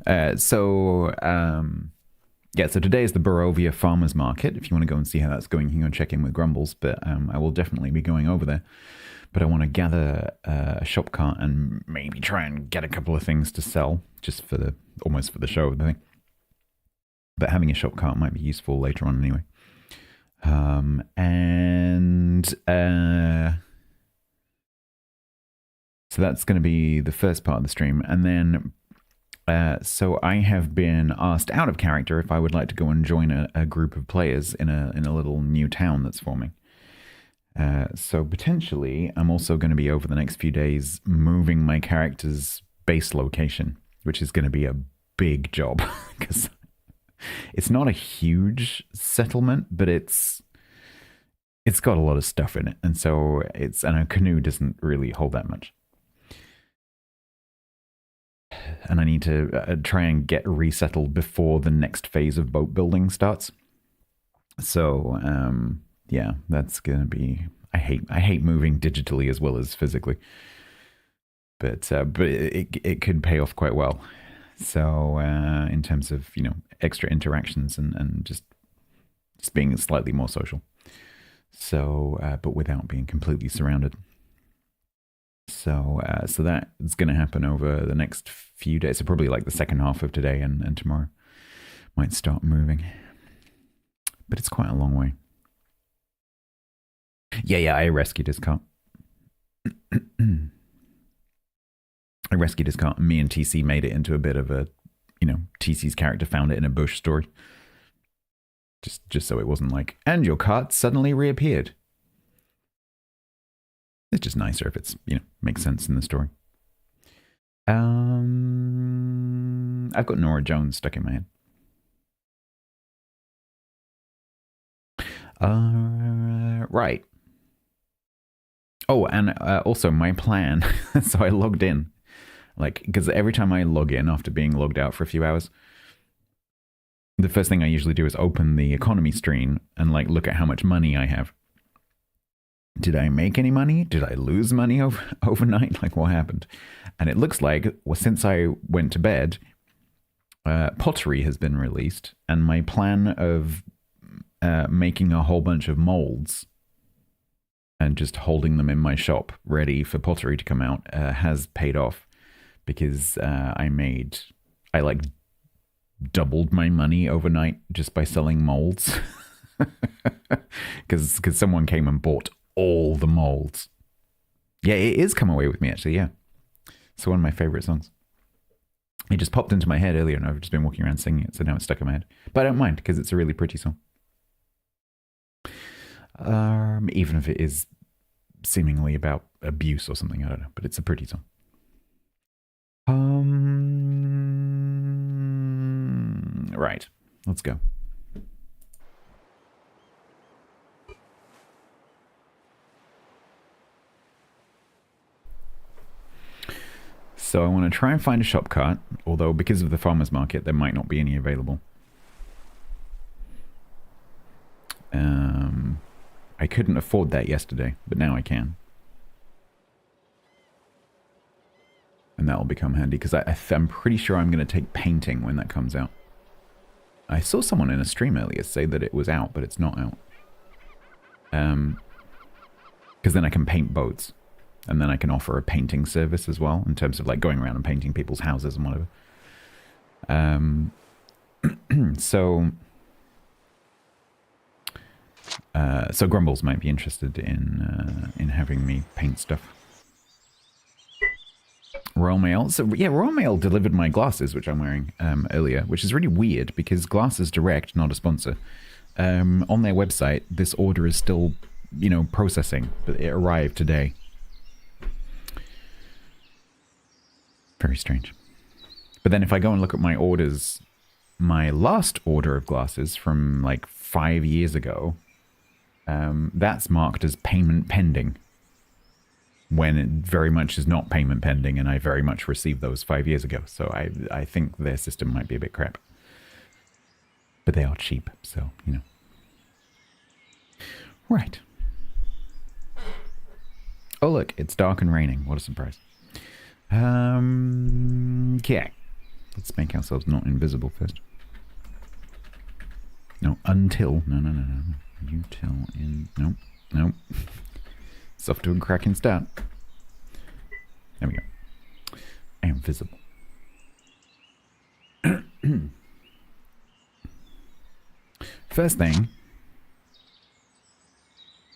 Yeah, so today is the Bearovia Farmers Market. If you want to go and see how that's going, you can go and check in with Grumbles, but I will definitely be going over there. But I want to gather a shop cart and maybe try and get a couple of things to sell, just for almost for the show, I think. But having a shop cart might be useful later on anyway. So that's going to be the first part of the stream. And then, so I have been asked out of character if I would like to go and join a group of players in a little new town that's forming. So potentially, I'm also going to be over the next few days moving my character's base location, which is going to be a big job because it's not a huge settlement, but it's got a lot of stuff in it, and so and a canoe doesn't really hold that much. And I need to try and get resettled before the next phase of boat building starts. So yeah, that's gonna be. I hate moving digitally as well as physically, but it could pay off quite well. So in terms of extra interactions and just being slightly more social. So but without being completely surrounded. So that is going to happen over the next few days. So probably like the second half of today and tomorrow might start moving. But it's quite a long way. Yeah, I rescued his cart. I rescued his cart. Me and TC made it into a bit of a, TC's character found it in a bush story. Just so it wasn't like, and your cart suddenly reappeared. It's just nicer if it's, makes sense in the story. I've got Nora Jones stuck in my head. Right. Oh, and also my plan. So I logged in. Because every time I log in after being logged out for a few hours, the first thing I usually do is open the economy screen and look at how much money I have. Did I make any money? Did I lose money overnight? What happened? And it looks like, since I went to bed, pottery has been released, and my plan of making a whole bunch of molds and just holding them in my shop ready for pottery to come out has paid off, because I doubled my money overnight just by selling molds, because someone came and bought all the molds. Yeah, it is Come Away With Me, actually, yeah. So one of my favorite songs. It just popped into my head earlier and I've just been walking around singing it, so now it's stuck in my head. But I don't mind, because it's a really pretty song. Even if it is seemingly about abuse or something, I don't know, but it's a pretty song. Right, let's go. So I want to try and find a shop cart, although because of the farmer's market, there might not be any available. I couldn't afford that yesterday, but now I can. And that will become handy, because I'm pretty sure I'm going to take painting when that comes out. I saw someone in a stream earlier say that it was out, but it's not out. Because then I can paint boats. And then I can offer a painting service as well, in terms of going around and painting people's houses and whatever. So Grumbles might be interested in having me paint stuff. Royal Mail. So yeah, Royal Mail delivered my glasses, which I'm wearing earlier, which is really weird because Glasses Direct, not a sponsor, on their website, this order is still, processing, but it arrived today. Very strange. But then if I go and look at my orders, my last order of glasses from 5 years ago, that's marked as payment pending, when it very much is not payment pending, and I very much received those 5 years ago. So I think their system might be a bit crap. But they are cheap, so, Right. Oh look, it's dark and raining. What a surprise. Okay. Let's make ourselves not invisible first. No, until. No. Util in. Nope. Nope. It's off to a cracking start. There we go. Invisible. First thing.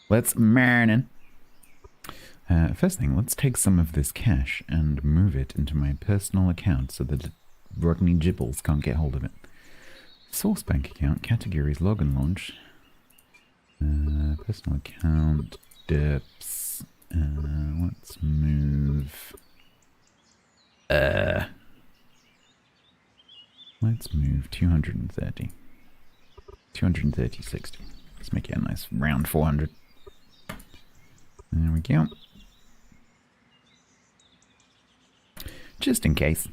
Let's marinin. First thing, let's take some of this cash and move it into my personal account so that Rodney Gibbles can't get hold of it. Source bank account, Katagiri's login launch. Personal account, dips. Let's move. Let's move 230. 230, 60. Let's make it a nice round 400. There we go. Just in case.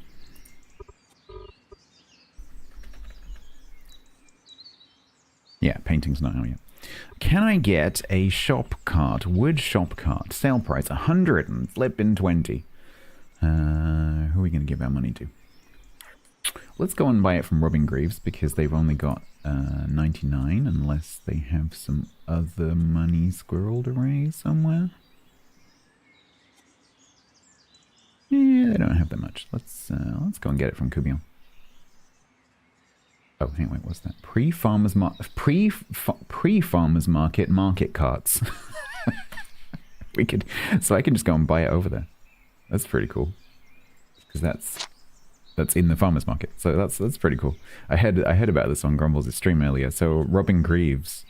Yeah, painting's not out yet. Can I get a shop cart, wood shop cart, sale price 100 and flipping 20? Who are we going to give our money to? Let's go and buy it from Robin Greaves because they've only got 99 unless they have some other money squirreled away somewhere. Yeah, they don't have that much. Let's go and get it from Kubion. Oh, anyway, what's that? Pre-farmers market carts. We could, so I can just go and buy it over there. That's pretty cool. Because that's in the farmers market. So that's pretty cool. I heard about this on Grumble's stream earlier. So Robin Greaves,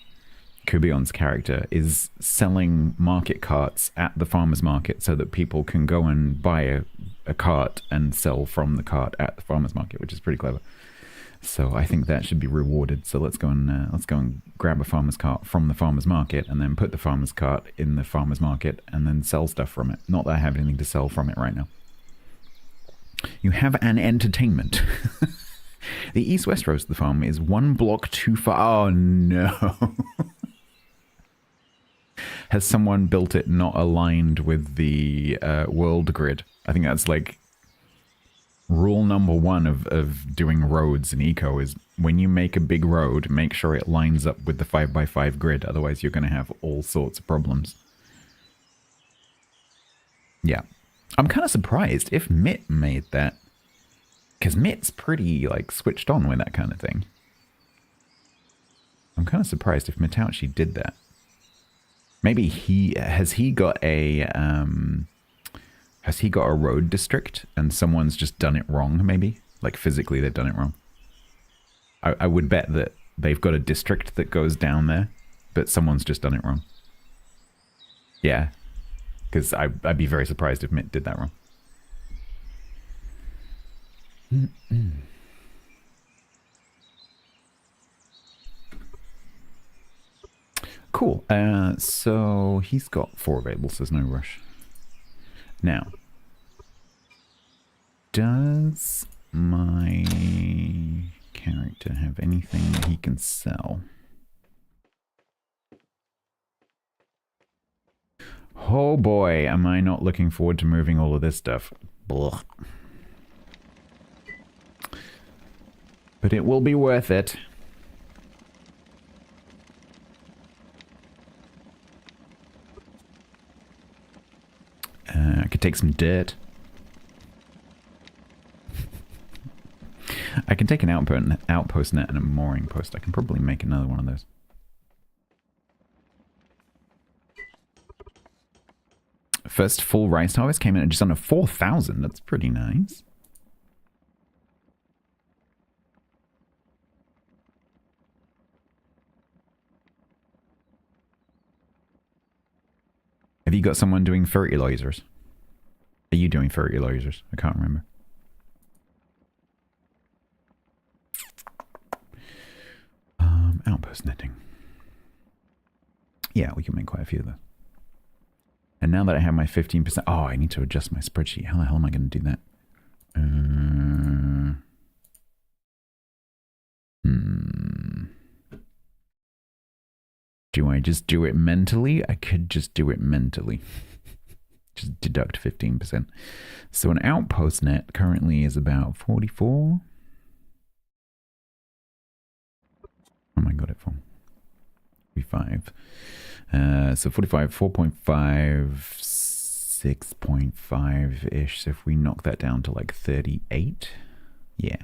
Kubion's character, is selling market carts at the farmers market so that people can go and buy a cart and sell from the cart at the farmers market, which is pretty clever. So I think that should be rewarded. So let's go and grab a farmer's cart from the farmer's market and then put the farmer's cart in the farmer's market and then sell stuff from it. Not that I have anything to sell from it right now. You have an entertainment. The East West Roast of the farm is 1 block too far. Oh no. Has someone built it not aligned with the world grid? I think that's like rule number 1 of doing roads in eco is when you make a big road, make sure it lines up with the 5x5 grid. Otherwise, you're going to have all sorts of problems. Yeah. I'm kind of surprised if Mitt made that. Because Mitt's pretty, like, switched on with that kind of thing. I'm kind of surprised if Mitouchi did that. Maybe has he got a road district and someone's just done it wrong, maybe? Like, physically they've done it wrong. I would bet that they've got a district that goes down there, but someone's just done it wrong. Yeah. Because I'd be very surprised if Mitt did that wrong. Cool. So he's got 4 available, so there's no rush. Now, does my character have anything that he can sell? Oh boy, am I not looking forward to moving all of this stuff. Blah. But it will be worth it. I could take some dirt. I can take an outpost net and a mooring post. I can probably make another one of those. First full rice harvest came in at just under 4,000. That's pretty nice. Have you got someone doing fertilizers? Are you doing fertilizers? I can't remember. Outpost netting. Yeah, we can make quite a few of those. And now that I have my 15%... Oh, I need to adjust my spreadsheet. How the hell am I going to do that? Do I just do it mentally? I could just do it mentally. Just deduct 15%. So an outpost net currently is about 44. Oh my god, it for 45. So 45, 4.5, 6.5-ish. So if we knock that down to like 38, yeah.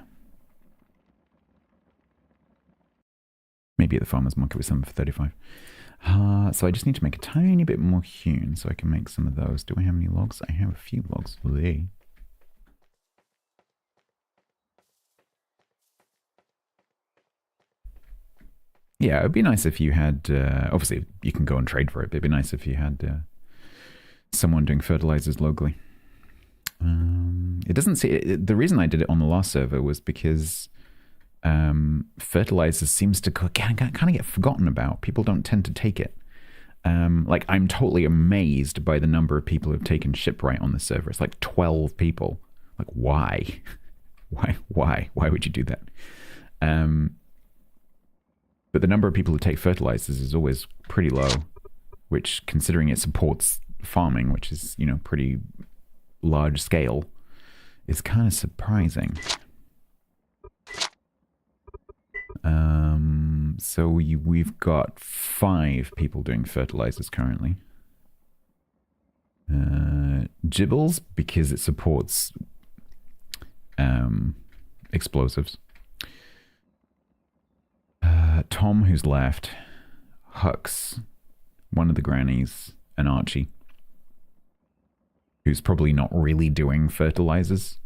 Maybe at the farmer's market with some for 35. So I just need to make a tiny bit more hewn so I can make some of those. Do I have any logs? I have a few logs. Yay. Yeah, it would be nice if you had, obviously you can go and trade for it, but it'd be nice if you had someone doing fertilizers locally. It doesn't see, the reason I did it on the last server was because fertilizers seems to kind of get forgotten about. People don't tend to take it. Like, I'm totally amazed by the number of people who've taken shipwright on the server. It's like 12 people. Like, why? Why would you do that? But the number of people who take fertilizers is always pretty low, which, considering it supports farming, which is, you know, pretty large scale, is kind of surprising. So we've got 5 people doing fertilizers currently. Gibbles, because it supports explosives. Tom, who's left, Hux, one of the grannies, and Archie, who's probably not really doing fertilizers.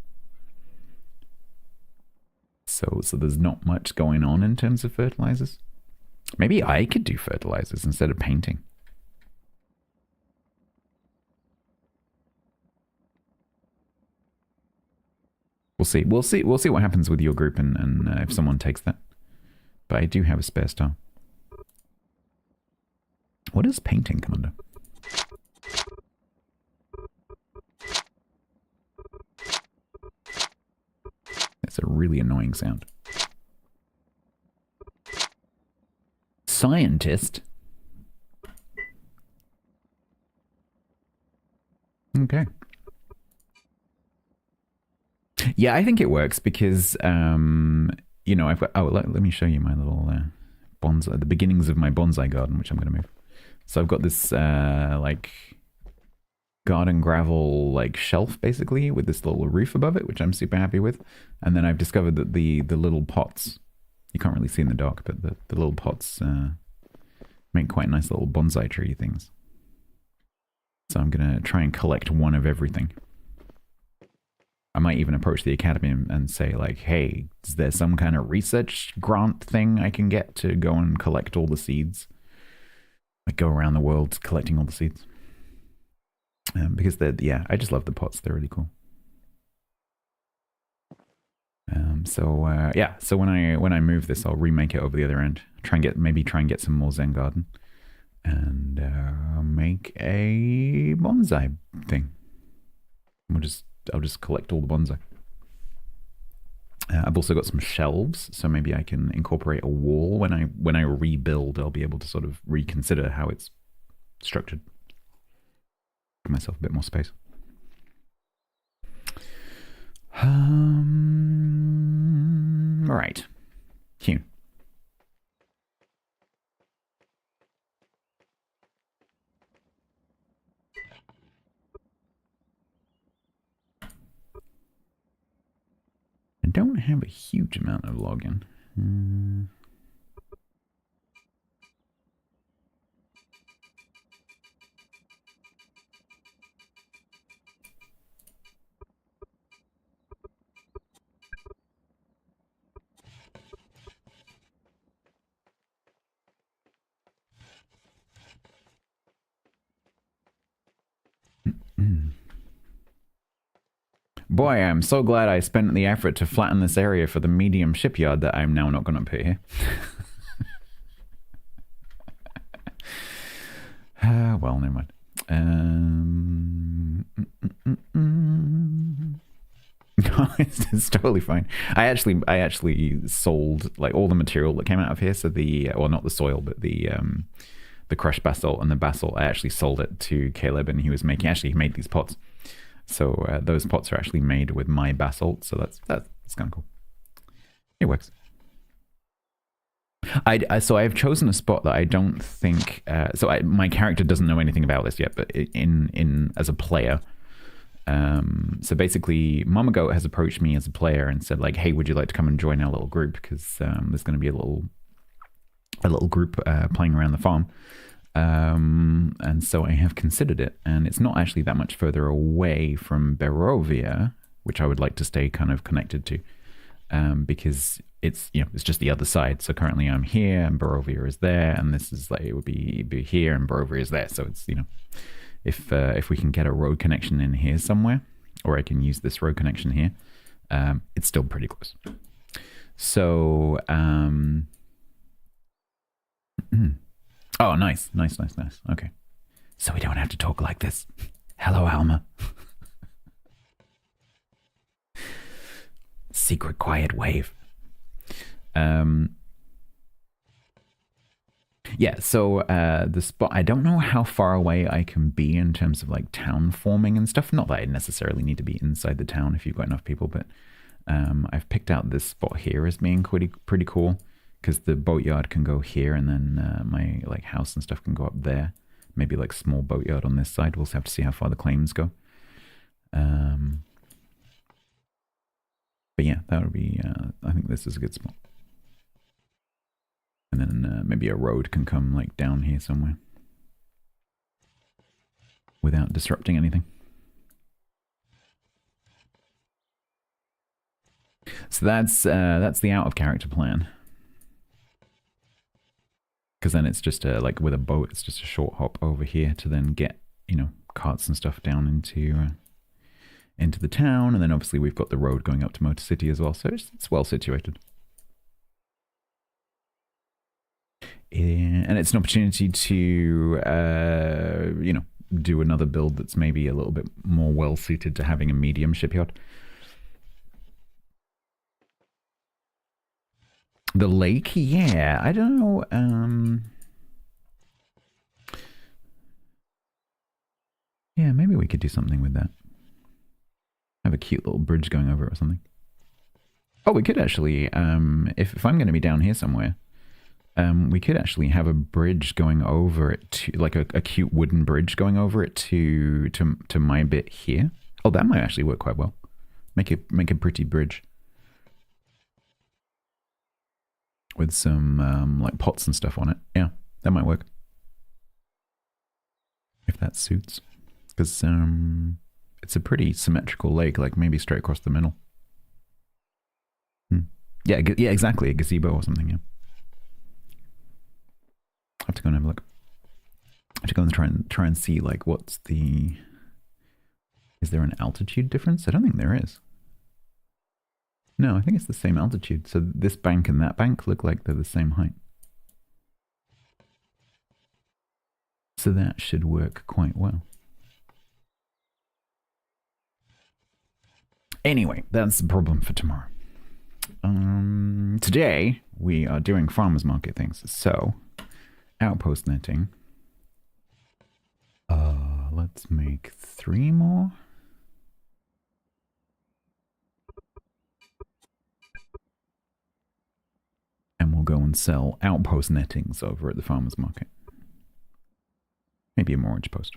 So there's not much going on in terms of fertilizers. Maybe I could do fertilizers instead of painting. We'll see. We'll see what happens with your group and if someone takes that. But I do have a spare star. What does painting come under? That's a really annoying sound. Scientist? Okay. Yeah, I think it works because, you know, I've got... Oh, let me show you my little bonsai... The beginnings of my bonsai garden, which I'm going to move. So I've got this, like... garden gravel like shelf basically with this little roof above it, which I'm super happy with. And then I've discovered that the little pots, you can't really see in the dark, but the little pots make quite nice little bonsai tree things. So I'm gonna try and collect one of everything. I might even approach the academy and say like, hey, is there some kind of research grant thing I can get to go and collect all the seeds? Like go around the world collecting all the seeds. Because they're, yeah, I just love the pots. They're really cool. Yeah. So when I move this, I'll remake it over the other end. Try and get some more Zen garden, and make a bonsai thing. I'll just collect all the bonsai. I've also got some shelves, so maybe I can incorporate a wall when I rebuild. I'll be able to sort of reconsider how it's structured. Give myself a bit more space. Right. Hewn. I don't have a huge amount of login. Boy, I'm so glad I spent the effort to flatten this area for the medium shipyard that I'm now not going to put here. Well, never mind. No, it's totally fine. I actually sold like all the material that came out of here. So well, not the soil, but the the crushed basalt and the basalt. I actually sold it to Caleb, and he made these pots. So those pots are actually made with my basalt. So that's kind of cool. It works. So I've chosen a spot that I don't think. My character doesn't know anything about this yet, but in as a player. So basically, Mama Goat has approached me as a player and said like, "Hey, would you like to come and join our little group? Because there's going to be a little group playing around the farm." And so I have considered it, and it's not actually that much further away from Bearovia, which I would like to stay kind of connected to, because it's just the other side. So currently I'm here, and Bearovia is there, and this is like it would be here, and Bearovia is there. So it's if we can get a road connection in here somewhere, or I can use this road connection here, it's still pretty close. So oh, nice. Okay. So we don't have to talk like this. Hello, Alma. Secret quiet wave. Yeah, so the spot, I don't know how far away I can be in terms of like town forming and stuff. Not that I necessarily need to be inside the town if you've got enough people, but I've picked out this spot here as being pretty cool, because the boatyard can go here, and then my like house and stuff can go up there. Maybe like small boatyard on this side. We'll have to see how far the claims go. But yeah, that would be, I think this is a good spot. And then maybe a road can come like down here somewhere without disrupting anything. So that's the out of character plan. Because then it's just like with a boat, it's just a short hop over here to then get carts and stuff down into the town, and then obviously we've got the road going up to Motor City as well, so it's well situated. And it's an opportunity to do another build that's maybe a little bit more well suited to having a medium shipyard. The lake, yeah, I don't know. Yeah, maybe we could do something with that. Have a cute little bridge going over it or something. Oh, we could actually, if I'm going to be down here somewhere, we could actually have a bridge going over it to, like a cute wooden bridge going over it to my bit here. Oh, that might actually work quite well. Make a pretty bridge with some like pots and stuff on it. Yeah, that might work if that suits, because it's a pretty symmetrical lake, like maybe straight across the middle. Yeah, exactly, a gazebo or something. Yeah, I have to go and have a look. I have to go and try and see like what's the. Is there an altitude difference? I don't think there is. No, I think it's the same altitude. So this bank and that bank look like they're the same height. So that should work quite well. Anyway, that's the problem for tomorrow. Today, we are doing farmers market things. So, outpost netting. Let's make 3 more. And we'll go and sell outpost nettings over at the farmers market. Maybe a mortgage post.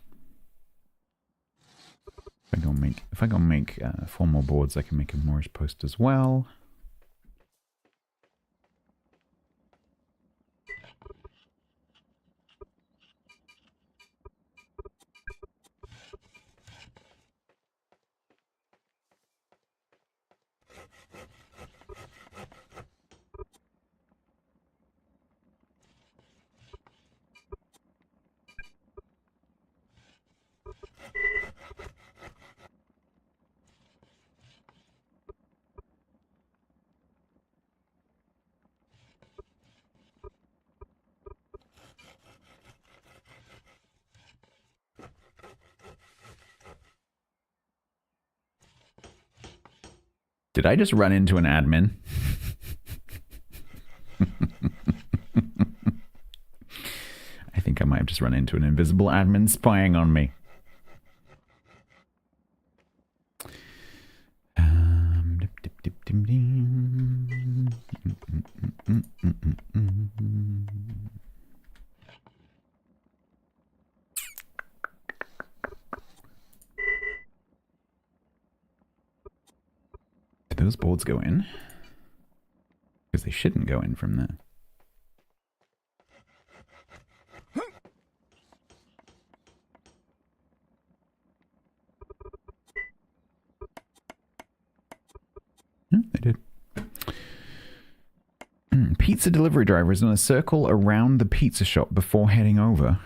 If I go make 4 more boards, I can make a mortgage post as well. Did I just run into an admin? I think I might have just run into an invisible admin spying on me. Did those boards go in? Because they shouldn't go in from there. They did. Pizza delivery driver is in a circle around the pizza shop before heading over.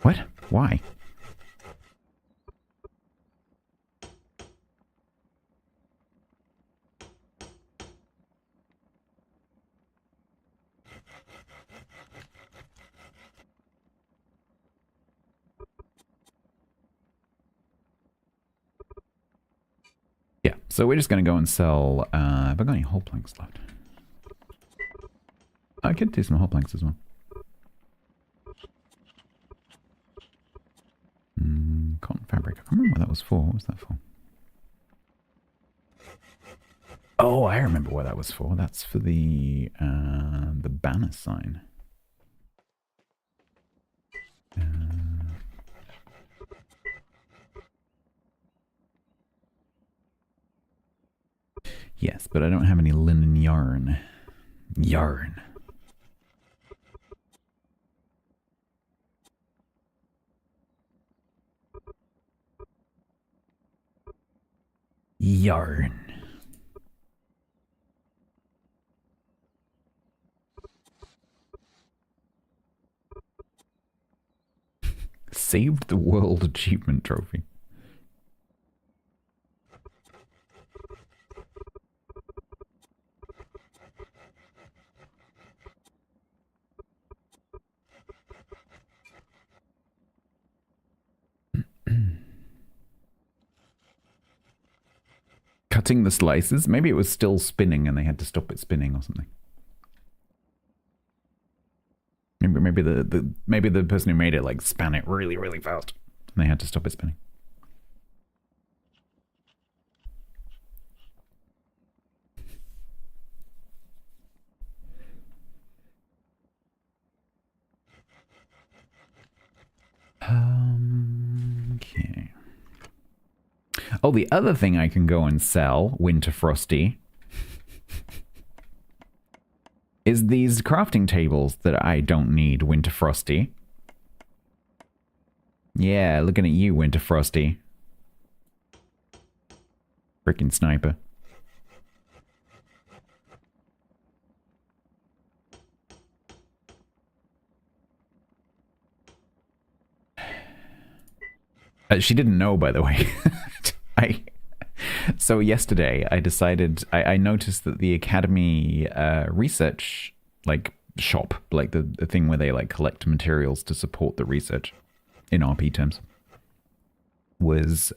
What? Why? Yeah, so we're just going to go and sell... have I got any whole planks left? I could do some whole planks as well. Cotton fabric. I can't remember what that was for. What was that for? Oh, I remember what that was for. That's for the banner sign. Yes, but I don't have any linen yarn. Yarn. Yarn. Saved the World Achievement Trophy. Cutting the slices? Maybe it was still spinning and they had to stop it spinning or something. Maybe the person who made it like span it really, really fast and they had to stop it spinning. Okay. Oh, the other thing I can go and sell, Winter Frosty, is these crafting tables that I don't need, Winter Frosty. Yeah, looking at you, Winter Frosty. Frickin' sniper. She didn't know, by the way. So yesterday I decided, I noticed that the Academy research like shop, like the thing where they like collect materials to support the research in RP terms, was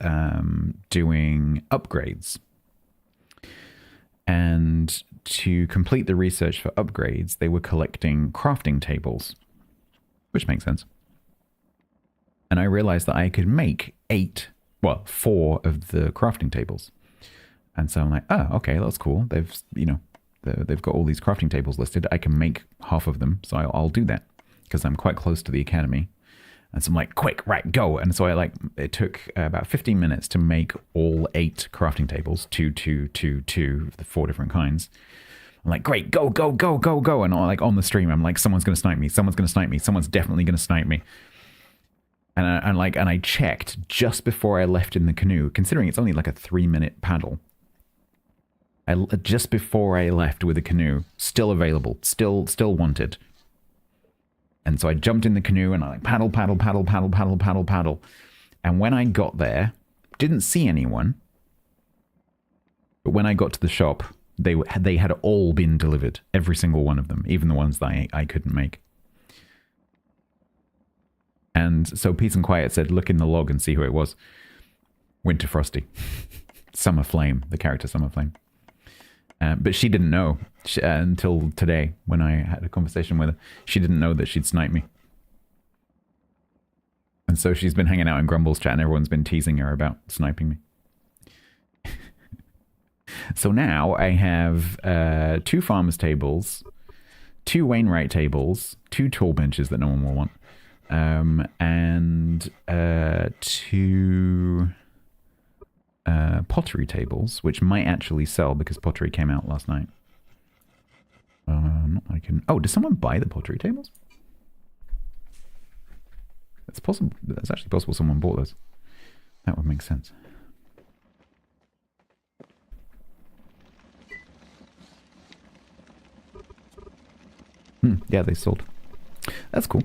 doing upgrades. And to complete the research for upgrades, they were collecting crafting tables, which makes sense. And I realized that I could make 4 of the crafting tables. And so I'm like, oh, okay, that's cool. They've got all these crafting tables listed. I can make half of them, so I'll do that because I'm quite close to the academy. And so I'm like, quick, right, go. And so it took about 15 minutes to make all 8 crafting tables, 2, the 4 different kinds. I'm like, great, go. And on the stream, I'm like, someone's going to snipe me. Someone's definitely going to snipe me. And I checked just before I left in the canoe, considering it's only like a 3-minute paddle. Just before I left with the canoe, still available, still wanted. And so I jumped in the canoe and I like paddle. And when I got there, didn't see anyone. But when I got to the shop, they had all been delivered, every single one of them, even the ones that I couldn't make. And so Peace and Quiet said, look in the log and see who it was. Winter Frosty. Summer Flame, the character Summer Flame. But she didn't know until today when I had a conversation with her. She didn't know that she'd sniped me. And so she's been hanging out in Grumble's chat and everyone's been teasing her about sniping me. So now I have 2 farmers tables, 2 Wainwright tables, 2 tall benches that no one will want, and 2 pottery tables, which might actually sell because pottery came out last night. I can. Oh, did someone buy the pottery tables? It's possible. It's actually possible someone bought those. That would make sense. Yeah, they sold. That's cool.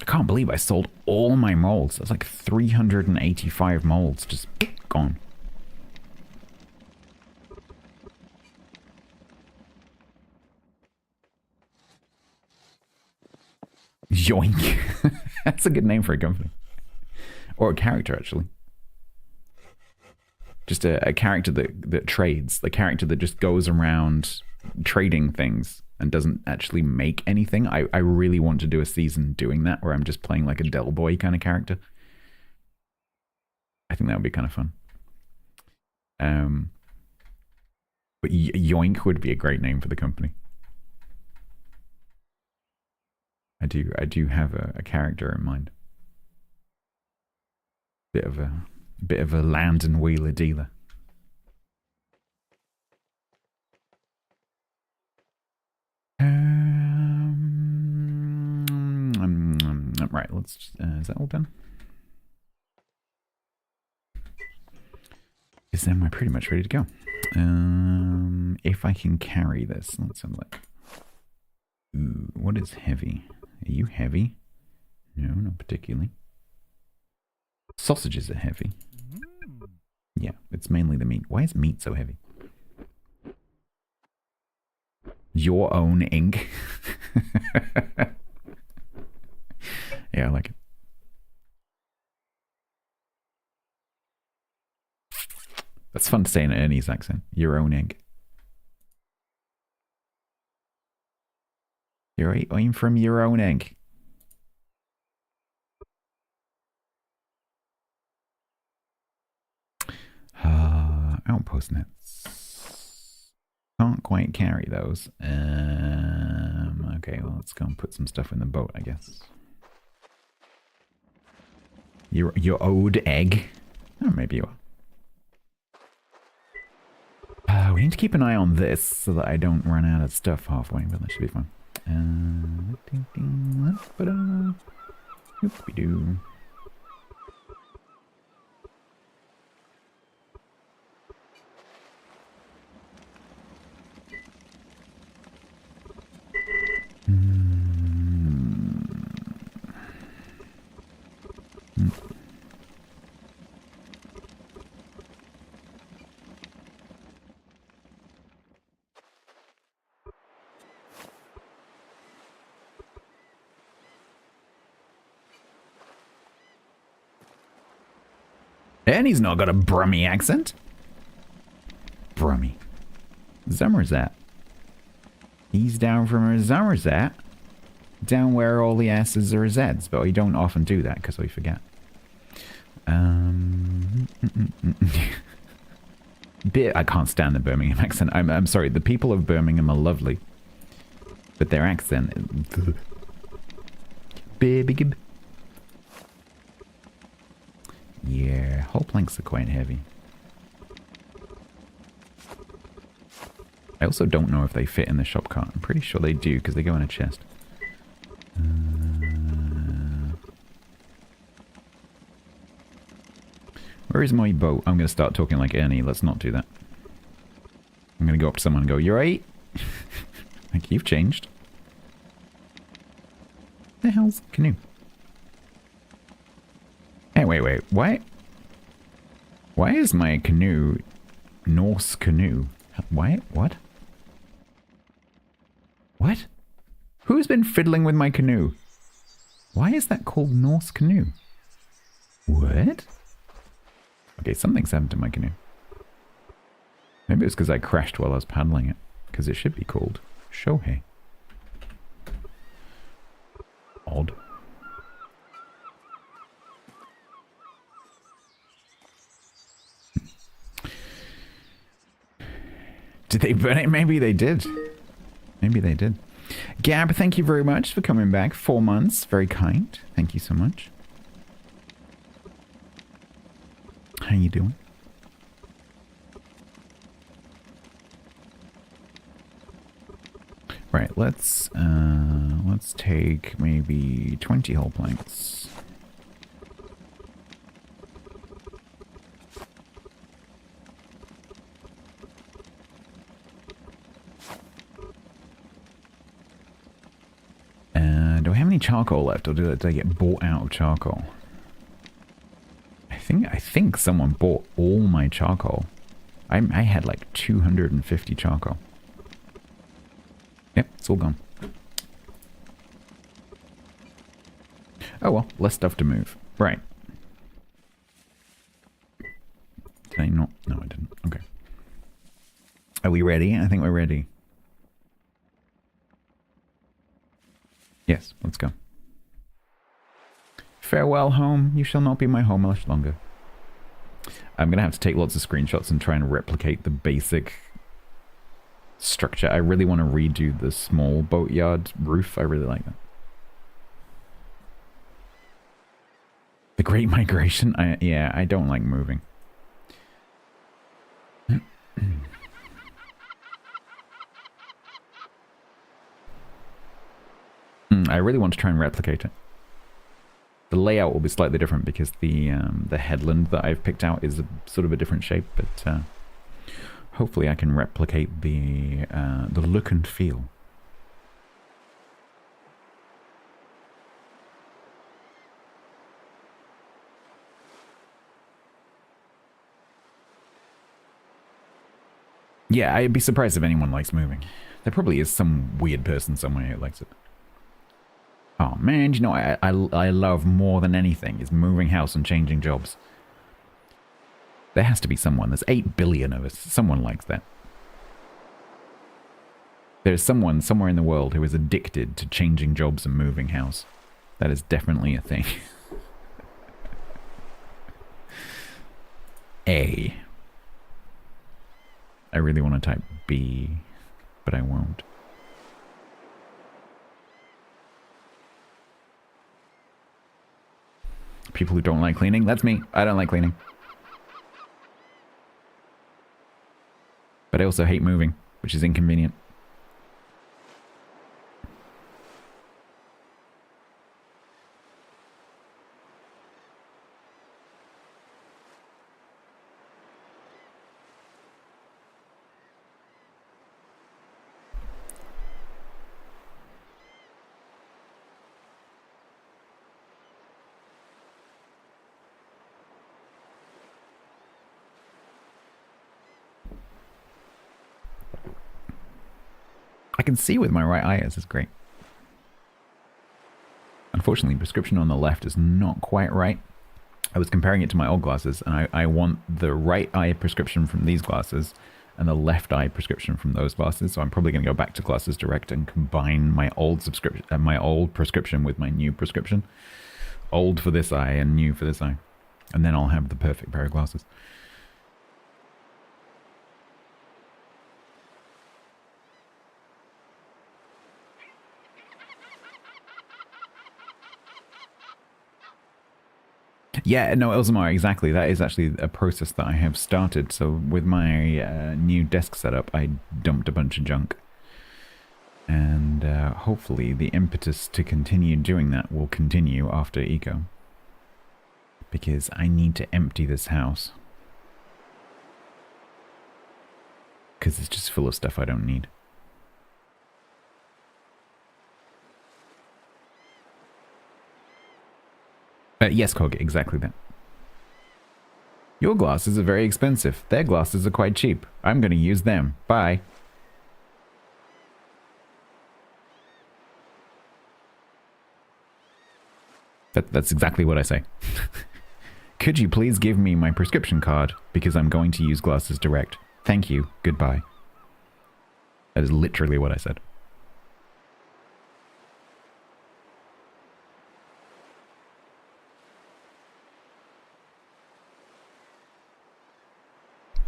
I can't believe I sold all my molds. That's like 385 molds just gone. Yoink. That's a good name for a company. Or a character, actually. Just a character that trades. The character that just goes around trading things and doesn't actually make anything. I really want to do a season doing that where I'm just playing like a Del Boy kind of character. I think that would be kind of fun. But Yoink would be a great name for the company. I do have a character in mind. Bit of a land and wheeler dealer. Right, let's just, is that all done? Because then we're pretty much ready to go. If I can carry this, let's have a look. Ooh, what is heavy? Are you heavy? No, not particularly. Sausages are heavy. Yeah, it's mainly the meat. Why is meat so heavy? Your own ink. Yeah, I like it. That's fun to say in Ernie's accent. Your own ink. I'm from your own ink. Outpost nets. Can't quite carry those. Okay, well, let's go and put some stuff in the boat, I guess. Your owed egg? Oh, maybe you are. We need to keep an eye on this so that I don't run out of stuff halfway, but that should be fun. Oop-we-doo. And he's not got a Brummy accent. Brummy. Somerset. He's down from Somerset. Down where all the S's are Z's, but we don't often do that because we forget. I can't stand the Birmingham accent. I'm sorry, the people of Birmingham are lovely. But their accent is... Baby. Yeah, whole planks are quite heavy. I also don't know if they fit in the shop cart. I'm pretty sure they do because they go in a chest. Where is my boat? I'm going to start talking like Ernie. Let's not do that. I'm going to go up to someone and go, "You right?" Like, you've changed. The hell's the canoe? Hey, wait. Why is my canoe Norse canoe? Why? What? What? Who's been fiddling with my canoe? Why is that called Norse canoe? What? Okay, something's happened to my canoe. Maybe it's because I crashed while I was paddling it. Because it should be called Shohei. Odd. Did they burn it? Maybe they did. Maybe they did. Gab, thank you very much for coming back. 4 months. Very kind. Thank you so much. How you doing? Right, let's take maybe 20 whole planks. Do I have any charcoal left, or did I get bought out of charcoal? I think someone bought all my charcoal. I had like 250 charcoal. Yep, it's all gone. Oh well, less stuff to move. Right. Did I not? No, I didn't. Okay. Are we ready? I think we're ready. Yes, let's go. Farewell, home. You shall not be my home much longer. I'm going to have to take lots of screenshots and try and replicate the basic structure. I really want to redo the small boatyard roof. I really like that. The Great Migration? Yeah, I don't like moving. I really want to try and replicate it. The layout will be slightly different because the headland that I've picked out is sort of a different shape, but hopefully I can replicate the look and feel. Yeah, I'd be surprised if anyone likes moving. There probably is some weird person somewhere who likes it. Oh man, you know I love more than anything is moving house and changing jobs. There has to be someone. There's 8 billion of us. Someone likes that. There's someone somewhere in the world who is addicted to changing jobs and moving house. That is definitely a thing. A. I really want to type B, but I won't. People who don't like cleaning, that's me. I don't like cleaning. But I also hate moving, which is inconvenient. I can see with my right eye. This is great. Unfortunately, prescription on the left is not quite right. I was comparing it to my old glasses, and I want the right eye prescription from these glasses and the left eye prescription from those glasses. So I'm probably going to go back to Glasses Direct and combine my old prescription with my new prescription. Old for this eye and new for this eye. And then I'll have the perfect pair of glasses. Yeah, no, Elzamar, exactly. That is actually a process that I have started. So with my new desk setup, I dumped a bunch of junk. And hopefully the impetus to continue doing that will continue after Eco. Because I need to empty this house. Because it's just full of stuff I don't need. Yes, Cog, exactly that. Your glasses are very expensive. Their glasses are quite cheap. I'm going to use them. Bye. That's exactly what I say. Could you please give me my prescription card? Because I'm going to use Glasses Direct. Thank you. Goodbye. That is literally what I said.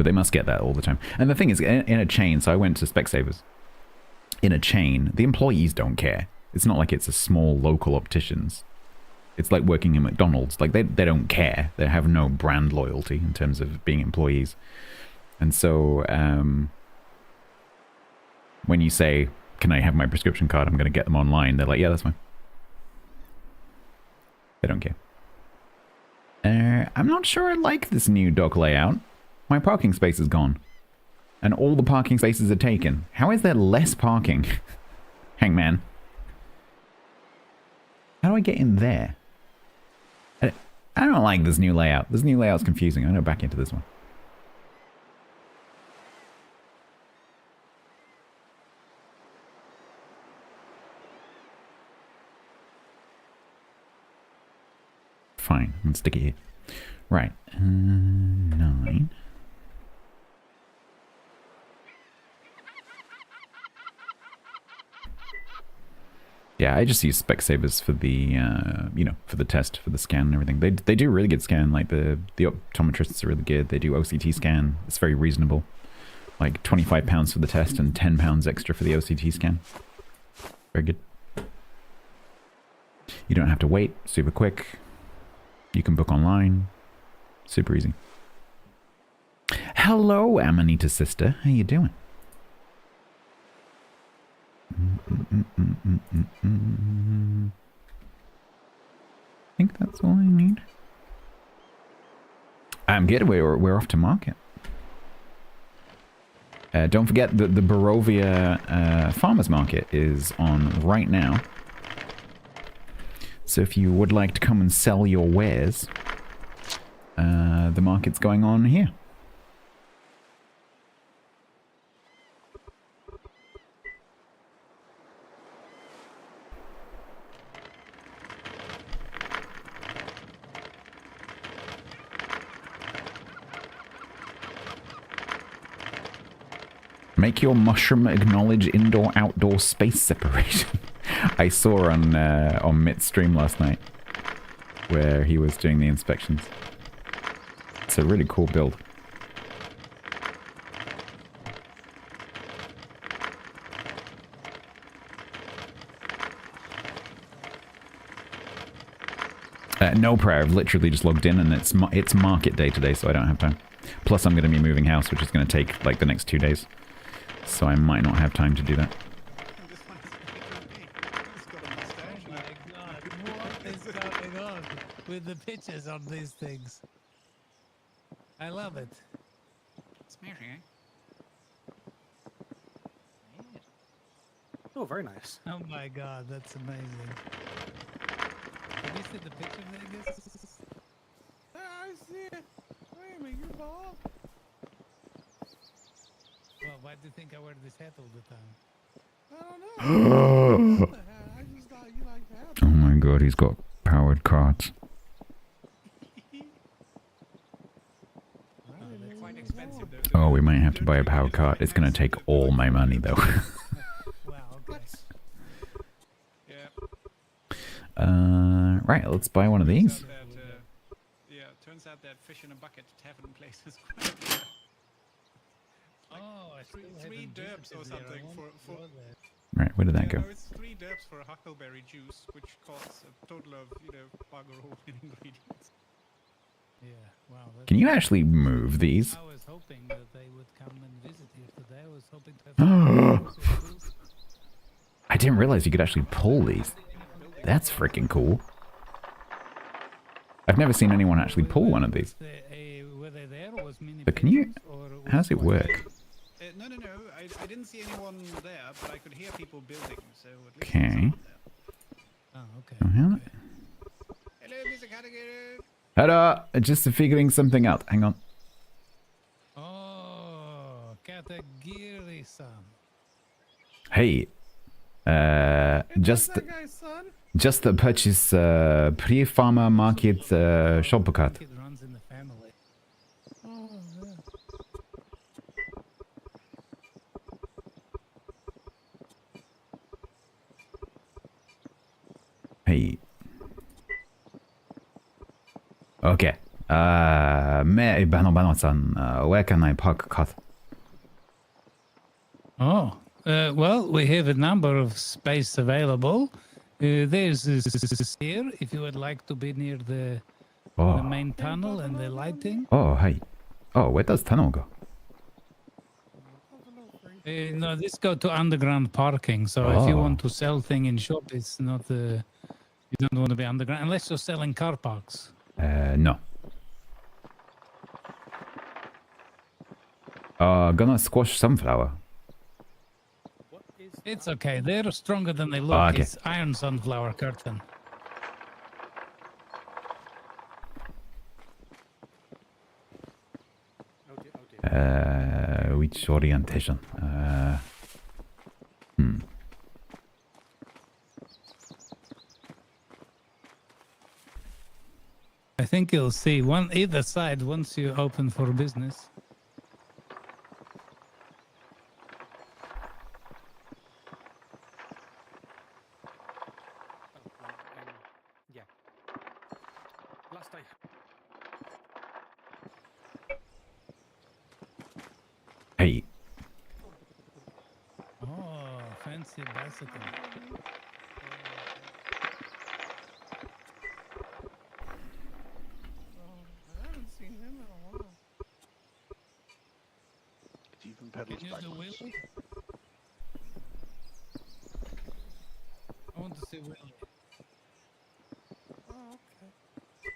But they must get that all the time. And the thing is, in a chain, so I went to Specsavers. In a chain, the employees don't care. It's not like it's a small local opticians. It's like working in McDonald's. Like, they don't care. They have no brand loyalty in terms of being employees. And so, when you say, can I have my prescription card? I'm going to get them online. They're like, yeah, that's fine. They don't care. I'm not sure I like this new dock layout. My parking space is gone. And all the parking spaces are taken. How is there less parking? Hangman. How do I get in there? I don't like this new layout. This new layout's confusing. I'm going to back into this one. Fine, let's stick it here. Right, 9. Yeah, I just use Specsavers for the, you know, for the test, for the scan and everything. They do really good scan, like the optometrists are really good. They do OCT scan. It's very reasonable. Like £25 for the test and £10 extra for the OCT scan. Very good. You don't have to wait, super quick. You can book online. Super easy. Hello, Amanita's sister. How you doing? I think that's all I need. I'm good. We're off to market. Don't forget that the Bearovia farmers market is on right now. So if you would like to come and sell your wares, the market's going on here. Make your mushroom acknowledge indoor-outdoor space separation. I saw on Mitt's stream last night where he was doing the inspections. It's a really cool build. No prayer. I've literally just logged in and it's market day today, so I don't have time. Plus, I'm going to be moving house, which is going to take like the next 2 days. So I might not have time to do that. Oh my god, what is going on with the pictures on these things? I love it. Smashing, eh? Oh, very nice. Oh my god, that's amazing. Have you seen the picture, Vegas? I see it. Wait a minute, you bald? Well, why do you think I wear this hat all the time? I don't know. I just thought you liked to have Oh my god, he's got powered carts. Quite expensive though. Oh, we might have to buy a powered cart. It's going to take all my money though. Wow, okay. Yeah. Right, let's buy one of these. Yeah, turns out that fish in a bucket tavern place is quite Oh, I still three haven't derbs or visited there. I something want for to go there. Right, where did that yeah, go? no, it's 3 derbs for a huckleberry juice, which costs a total of, you know, bugger all in ingredients. Yeah, wow. That's Can you actually move these? I was hoping that they would come and visit here today. I was hoping to have some I didn't realize you could actually pull these. That's freaking cool. I've never seen anyone actually pull one of these. Were they there or was mini But can you... pigeons, or How does it was work? No, I didn't see anyone there, but I could hear people building, so at least Okay. there's someone there. Oh, okay. Oh, hell. okay. Hello, Mr. Katagiri. Hello! Just figuring something out. Hang on. Oh, Katagiri-san. Hey. Just... that guy's son. Just purchase pre-farmer market shopper cart. It runs in the family. Oh, yeah. Hey. Okay. Bano-san, where can I park car? Oh, well, we have a number of space available. There's this here, if you would like to be near the Oh, main tunnel and the lighting. oh, hey. Oh, where does tunnel go? Buffalo free. No, this go to underground parking. So if you want to sell thing in shop, it's not you don't want to be underground unless you're selling car parks. No. Gonna squash sunflower. It's okay. They're stronger than they look. Okay. It's iron sunflower curtain. Which orientation? I think you'll see one either side once you open for business. Yeah. Last I. Hey. Oh, fancy bicycle. I haven't seen him in a while. It even pedals Can you do backwards. wheelie? I want to see wheelie. Oh, okay.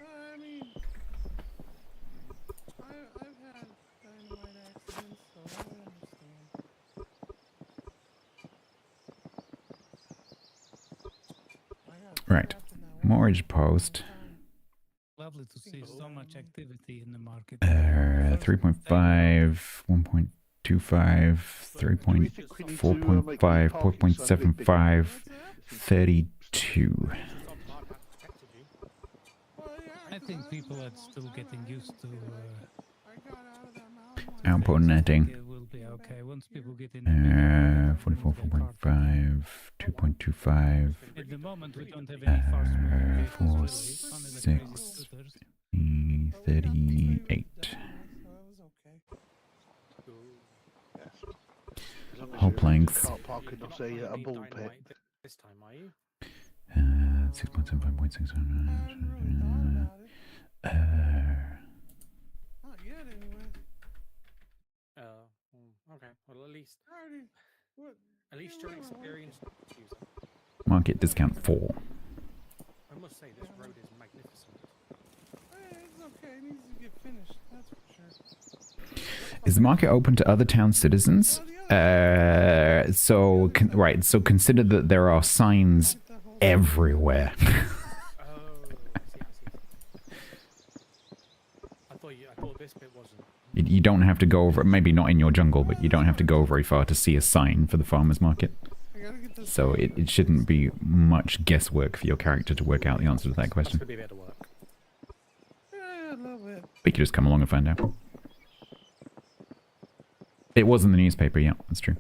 I mean, I've had dynamite accidents, so I understand. I got Right. trapped in that one Mortgage post. time. Lovely to see so much activity in the market. 3.5, 1.25, 3.4.5, 4.75, What's that? 32. Well, yeah, I 'cause think was people there are a long still time, getting I used to. didn't feel like I got out of that mountain like Output things. I netting. think it will be okay once people get in. the middle, 44.5, 2.25, At the moment, we don't have any fast moving vehicles, 4, really. Only the crazy 6, scooters. 38. so it was okay. Yes. As long as Whole you're planks. car park and not a ball pit. This time, are you? 6.75.6. I hadn't really thought about it. Not yet, anyway. Okay. Well, at least Alrighty. What? you're an whatever, experienced user. Market discount 4. I must say, this road is magnificent. It's okay. It needs to get finished. That's for sure. Is the market open to other town citizens? So consider that there are signs Get that whole everywhere. Oh, I see. I thought this bit wasn't. You don't have to go over, maybe not in your jungle, but you don't have to go very far to see a sign for the farmer's market. I gotta get this. So it shouldn't be much guesswork for your character to work out the answer to that That's question. gonna be a bit of work. A little bit. We could just come along and find out. It was in the newspaper, yeah, that's true.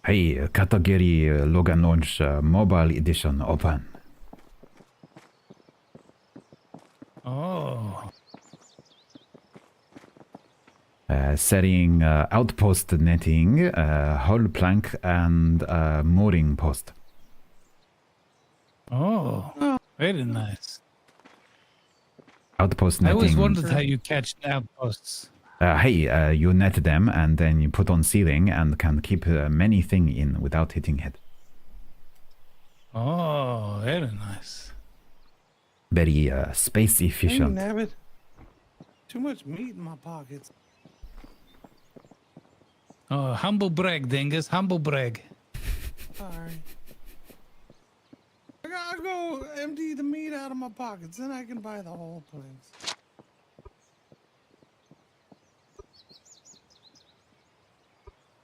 Hey, Katagiri Logan Launch Mobile Edition open. Oh, Setting outpost netting, hull plank, and mooring post. oh, very nice. Outpost I netting. always wondered how you catch the outposts. Hey, you net them and then you put on ceiling and can keep many thing in without hitting head. Oh, very nice. Very space Hey, efficient. nabbit. Too much meat in my pockets. Oh, humble brag, dingus, humble brag. Sorry. I gotta go empty the meat out of my pockets, then I can buy the whole place.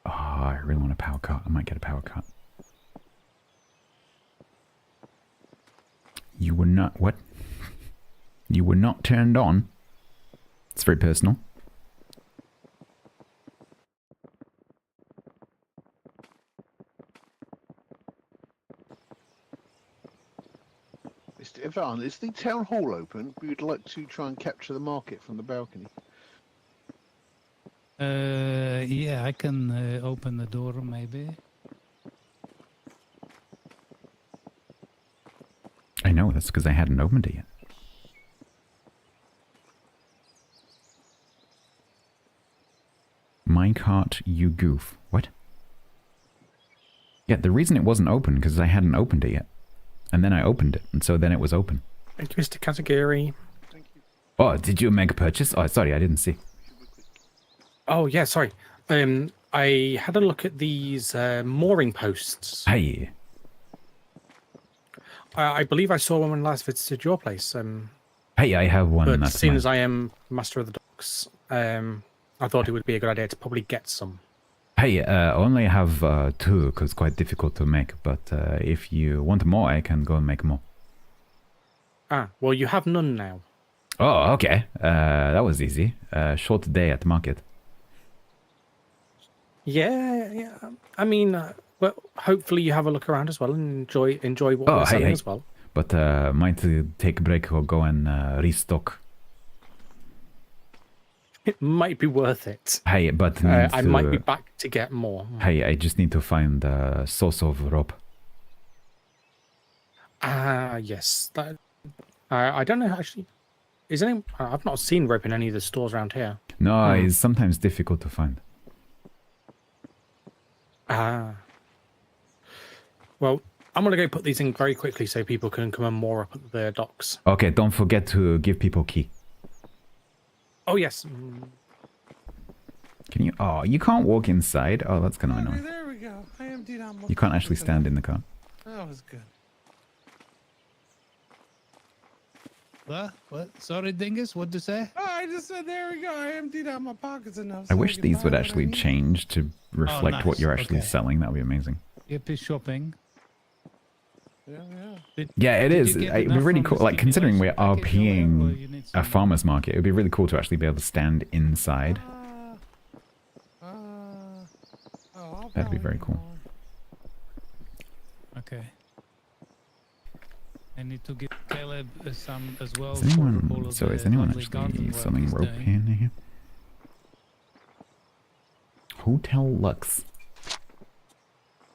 Oh, I really want a power cut. I might get a power cut. You were not... What? You were not turned on. It's very personal. Mr. Ivan, is the town hall open? We would like to try and capture the market from the balcony. Yeah, I can open the door maybe. I know, that's because I hadn't opened it yet. Minecart, you goof. What? Yeah, the reason it wasn't open because I hadn't opened it yet. And then I opened it, and so then it was open. Thank you, Mr. Katagiri. Thank you. Oh, did you make a purchase? Oh, sorry, I didn't see. Oh, yeah, sorry. I had a look at these mooring posts. Hey. I believe I saw one when last visited your place. Hey, I have one. But That's seeing mine. as I am master of the docks, I thought it would be a good idea to probably get some. Hey, only have 2 because it's quite difficult to make. But if you want more, I can go and make more. Ah, well, you have none now. Oh, okay. That was easy. Short day at market. Yeah. I mean, well, hopefully you have a look around as well and enjoy what we're selling as well. But might take a break or go and restock. It might be worth it. Hey, but I might be back to get more. Hey, I just need to find the source of rope. Ah, yes. That, I don't know actually. Is any? I've not seen rope in any of the stores around here. No, it's sometimes difficult to find. Ah. Well, I'm gonna go put these in very quickly so people can come and moor up at the docks. Okay, don't forget to give people key. Oh yes. Can you? Oh, you can't walk inside. Oh, that's kind of Okay, annoying. there we go. I emptied out my You can't actually pockets stand enough. in the car. That was good. What? Sorry, Dingus, what'd you say? Oh, I just said there we go. I emptied out my pockets enough. I so wish could these buy would what I actually need. change to reflect what nice. you're actually Okay. selling. That would be amazing. Yippee shopping. Yeah. Yeah, it Did is. you get It'd be enough really from cool. the Like, considering we're stimulation package or whatever, or RPing you need a some- farmer's market, it would be really cool to actually be able to stand inside. I'll That'd be probably very need cool. more. Okay. I need to give Caleb some as well. Is for all anyone? of So the is anyone lovely actually garden work selling he's rope doing. in here? Hotel Lux.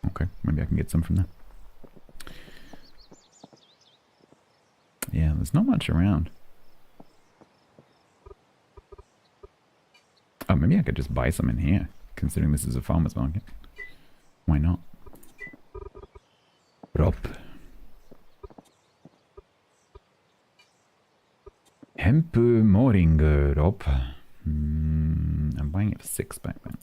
Okay, maybe I can get some from there. Yeah, there's not much around. Oh, maybe I could just buy some in here, considering this is a farmer's market. Why not? Rope. Hemp mooring rope. I'm buying it for 6 back then.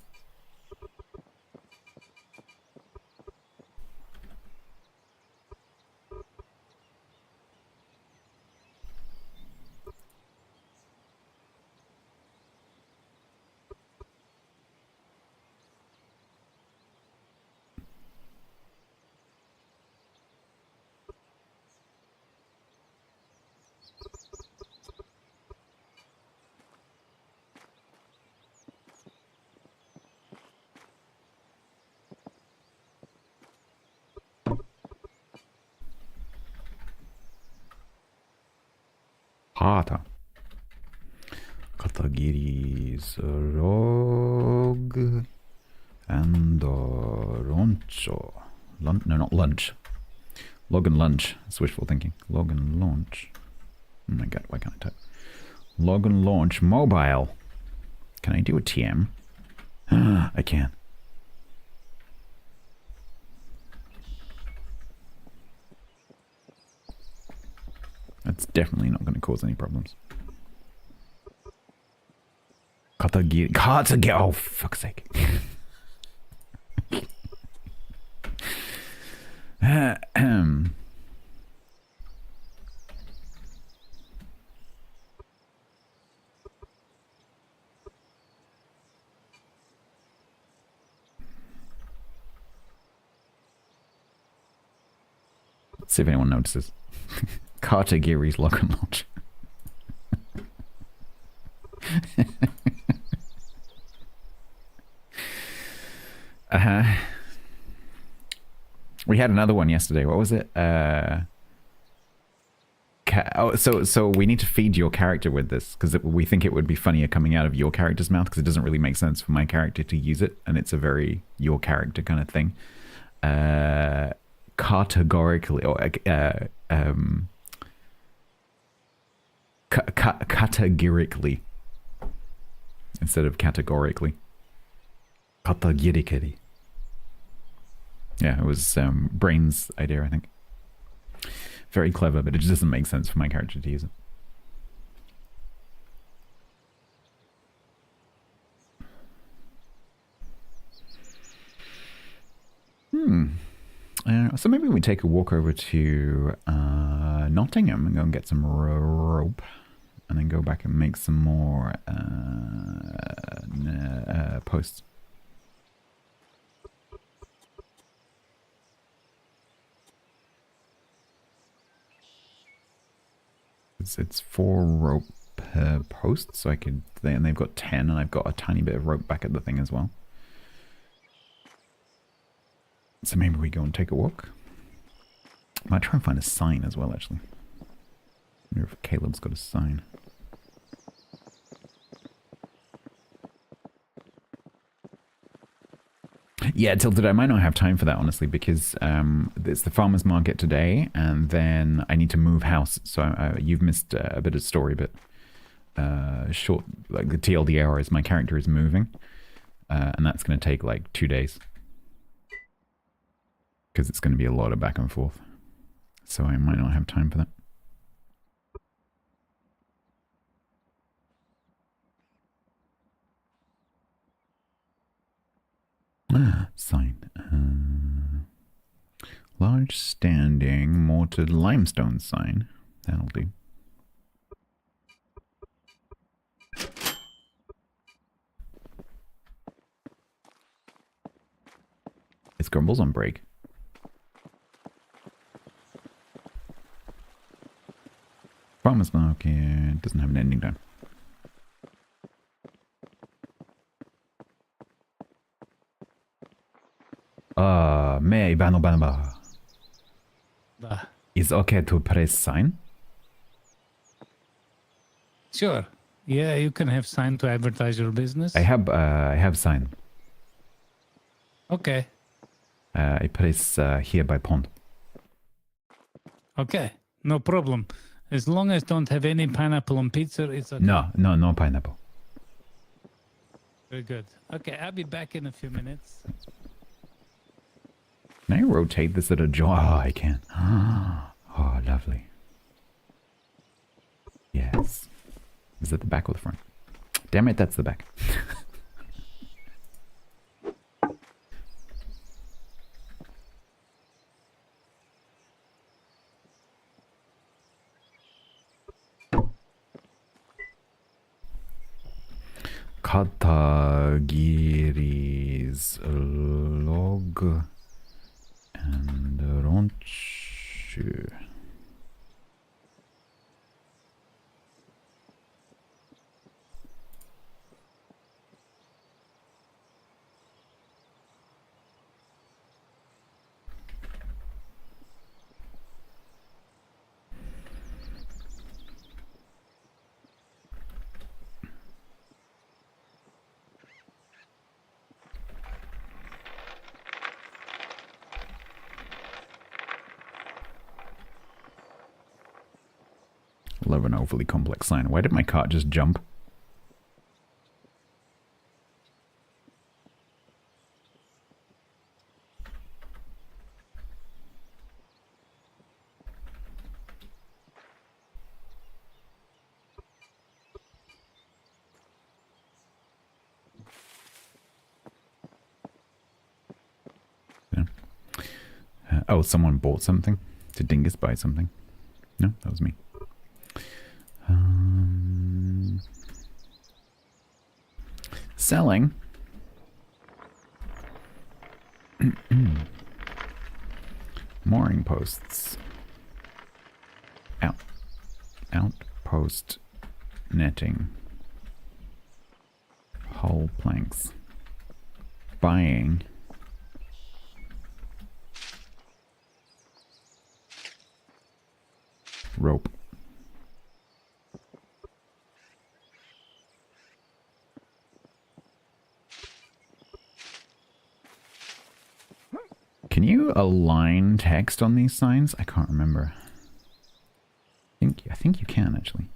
Harder. Katagiri's Rog and Roncho. No, not lunch. Log and lunch. It's wishful thinking. Log and launch. Oh my god, why can't I type? Log and launch mobile. Can I do a TM? I can. That's definitely not going to cause any problems. Katagiri. Katagiri. Oh, fuck's sake. See if anyone notices. Katagiri's lock and launch. We had another one yesterday. What was it? So we need to feed your character with this because we think it would be funnier coming out of your character's mouth because it doesn't really make sense for my character to use it, and it's a very your character kind of thing. Categorically, or categorically instead of categorically. Katagiri. Yeah, it was Brain's idea, I think. Very clever, but it just doesn't make sense for my character to use it. So maybe we take a walk over to Nottingham and go and get some rope, and then go back and make some more posts. It's 4 rope per post, so I could. And they've got 10, and I've got a tiny bit of rope back at the thing as well. So maybe we go and take a walk. I might try and find a sign as well, actually. I wonder if Caleb's got a sign. Yeah, Tilted, I might not have time for that, honestly, because it's the farmer's market today, and then I need to move house. So you've missed a bit of story, but short, like the TLDR is my character is moving, and that's going to take like 2 days. Because it's going to be a lot of back and forth. So I might not have time for that. Sign. Large standing mortared limestone sign. That'll do. Is Grumbles on break? Farmer's market doesn't have an ending time. May Banobamba. Is okay to press sign? Sure. Yeah, you can have sign to advertise your business. I have sign. Okay. I press here by pond. Okay. No problem. As long as don't have any pineapple on pizza, it's okay. No pineapple. Very good. Okay, I'll be back in a few minutes. Can I rotate this at a jaw? Oh, I can. Oh, lovely. Yes. Is that the back or the front? Damn it, that's the back. Katagiri's log and Ronchu. Love an overly complex sign. Why did my cart just jump? Yeah. Oh, someone bought something? Did Dingus buy something? No, that was me. Selling. Mooring posts. Outpost netting. Hull planks. Buying rope. Can you align text on these signs? I can't remember. I think you can, actually.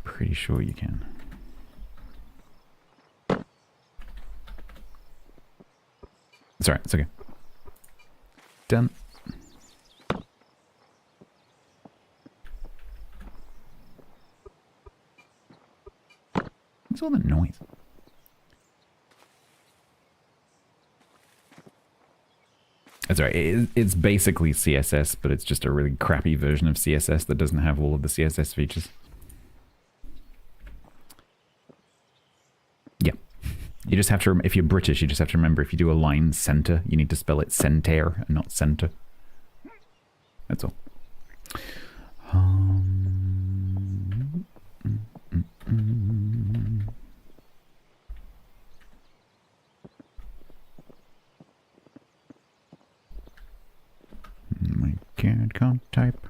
Pretty sure you can. It's alright, it's okay. Done. What's all the noise? That's right. It's basically CSS, but it's just a really crappy version of CSS that doesn't have all of the CSS features. Yeah. You just have to, if you're British, you just have to remember if you do a line center, you need to spell it center and not center. That's all. My cat can't type.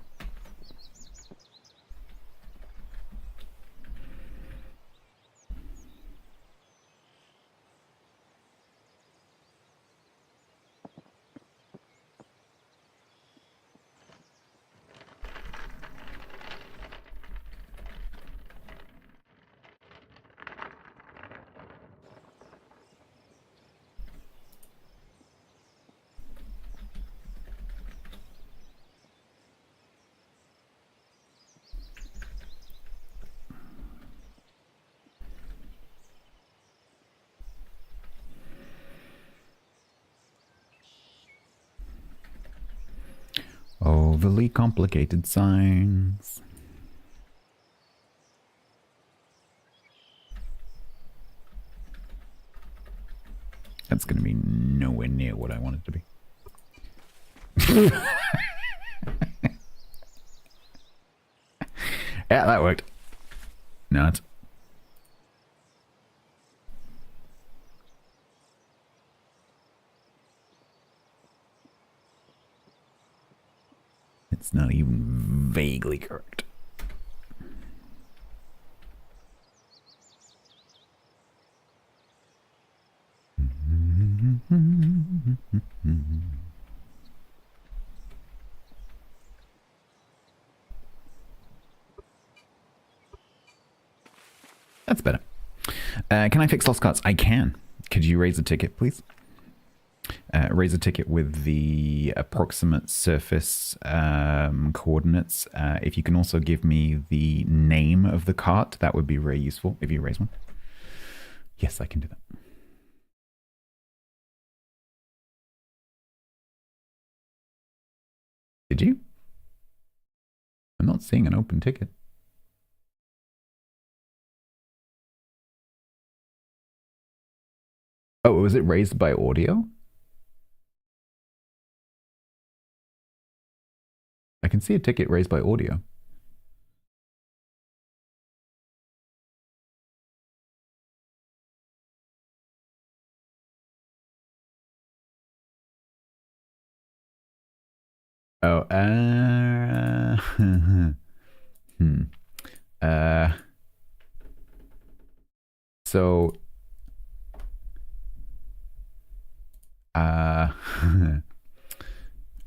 Overly complicated signs. That's going to be nowhere near what I want it to be. Yeah, that worked. Nuts. It's not even vaguely correct. That's better. Can I fix lost carts? I can. Could you raise a ticket, please? Raise a ticket with the approximate surface coordinates. If you can also give me the name of the cart, that would be very useful if you raise one. Yes, I can do that. Did you? I'm not seeing an open ticket. Oh, was it raised by audio? I can see a ticket raised by audio. Oh, so, I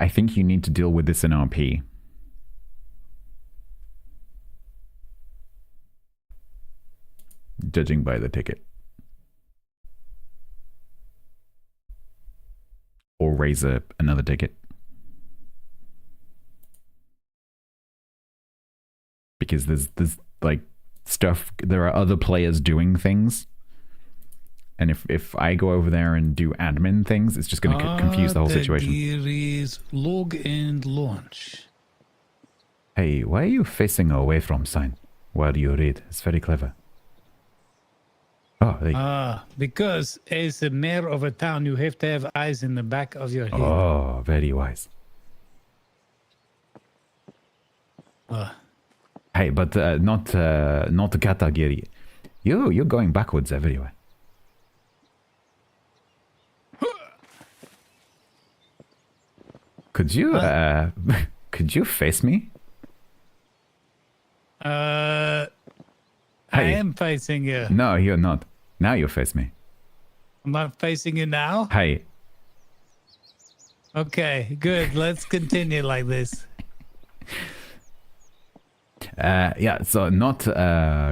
think you need to deal with this in RP. Judging by the ticket. Or raise another ticket. Because there's like stuff, there are other players doing things. And if I go over there and do admin things, it's just going to confuse the whole situation. Katagiri's log and launch. Hey, why are you facing away from sign while you read? It's very clever. Oh, because as the mayor of a town, you have to have eyes in the back of your head. Oh, very wise. Hey, but not Katagiri. You're going backwards everywhere. Could you could you face me? I Hey. am facing you. No, you're not. Now you face me. I'm not facing you now. Hey. Okay, good. Let's continue like this. Yeah, so not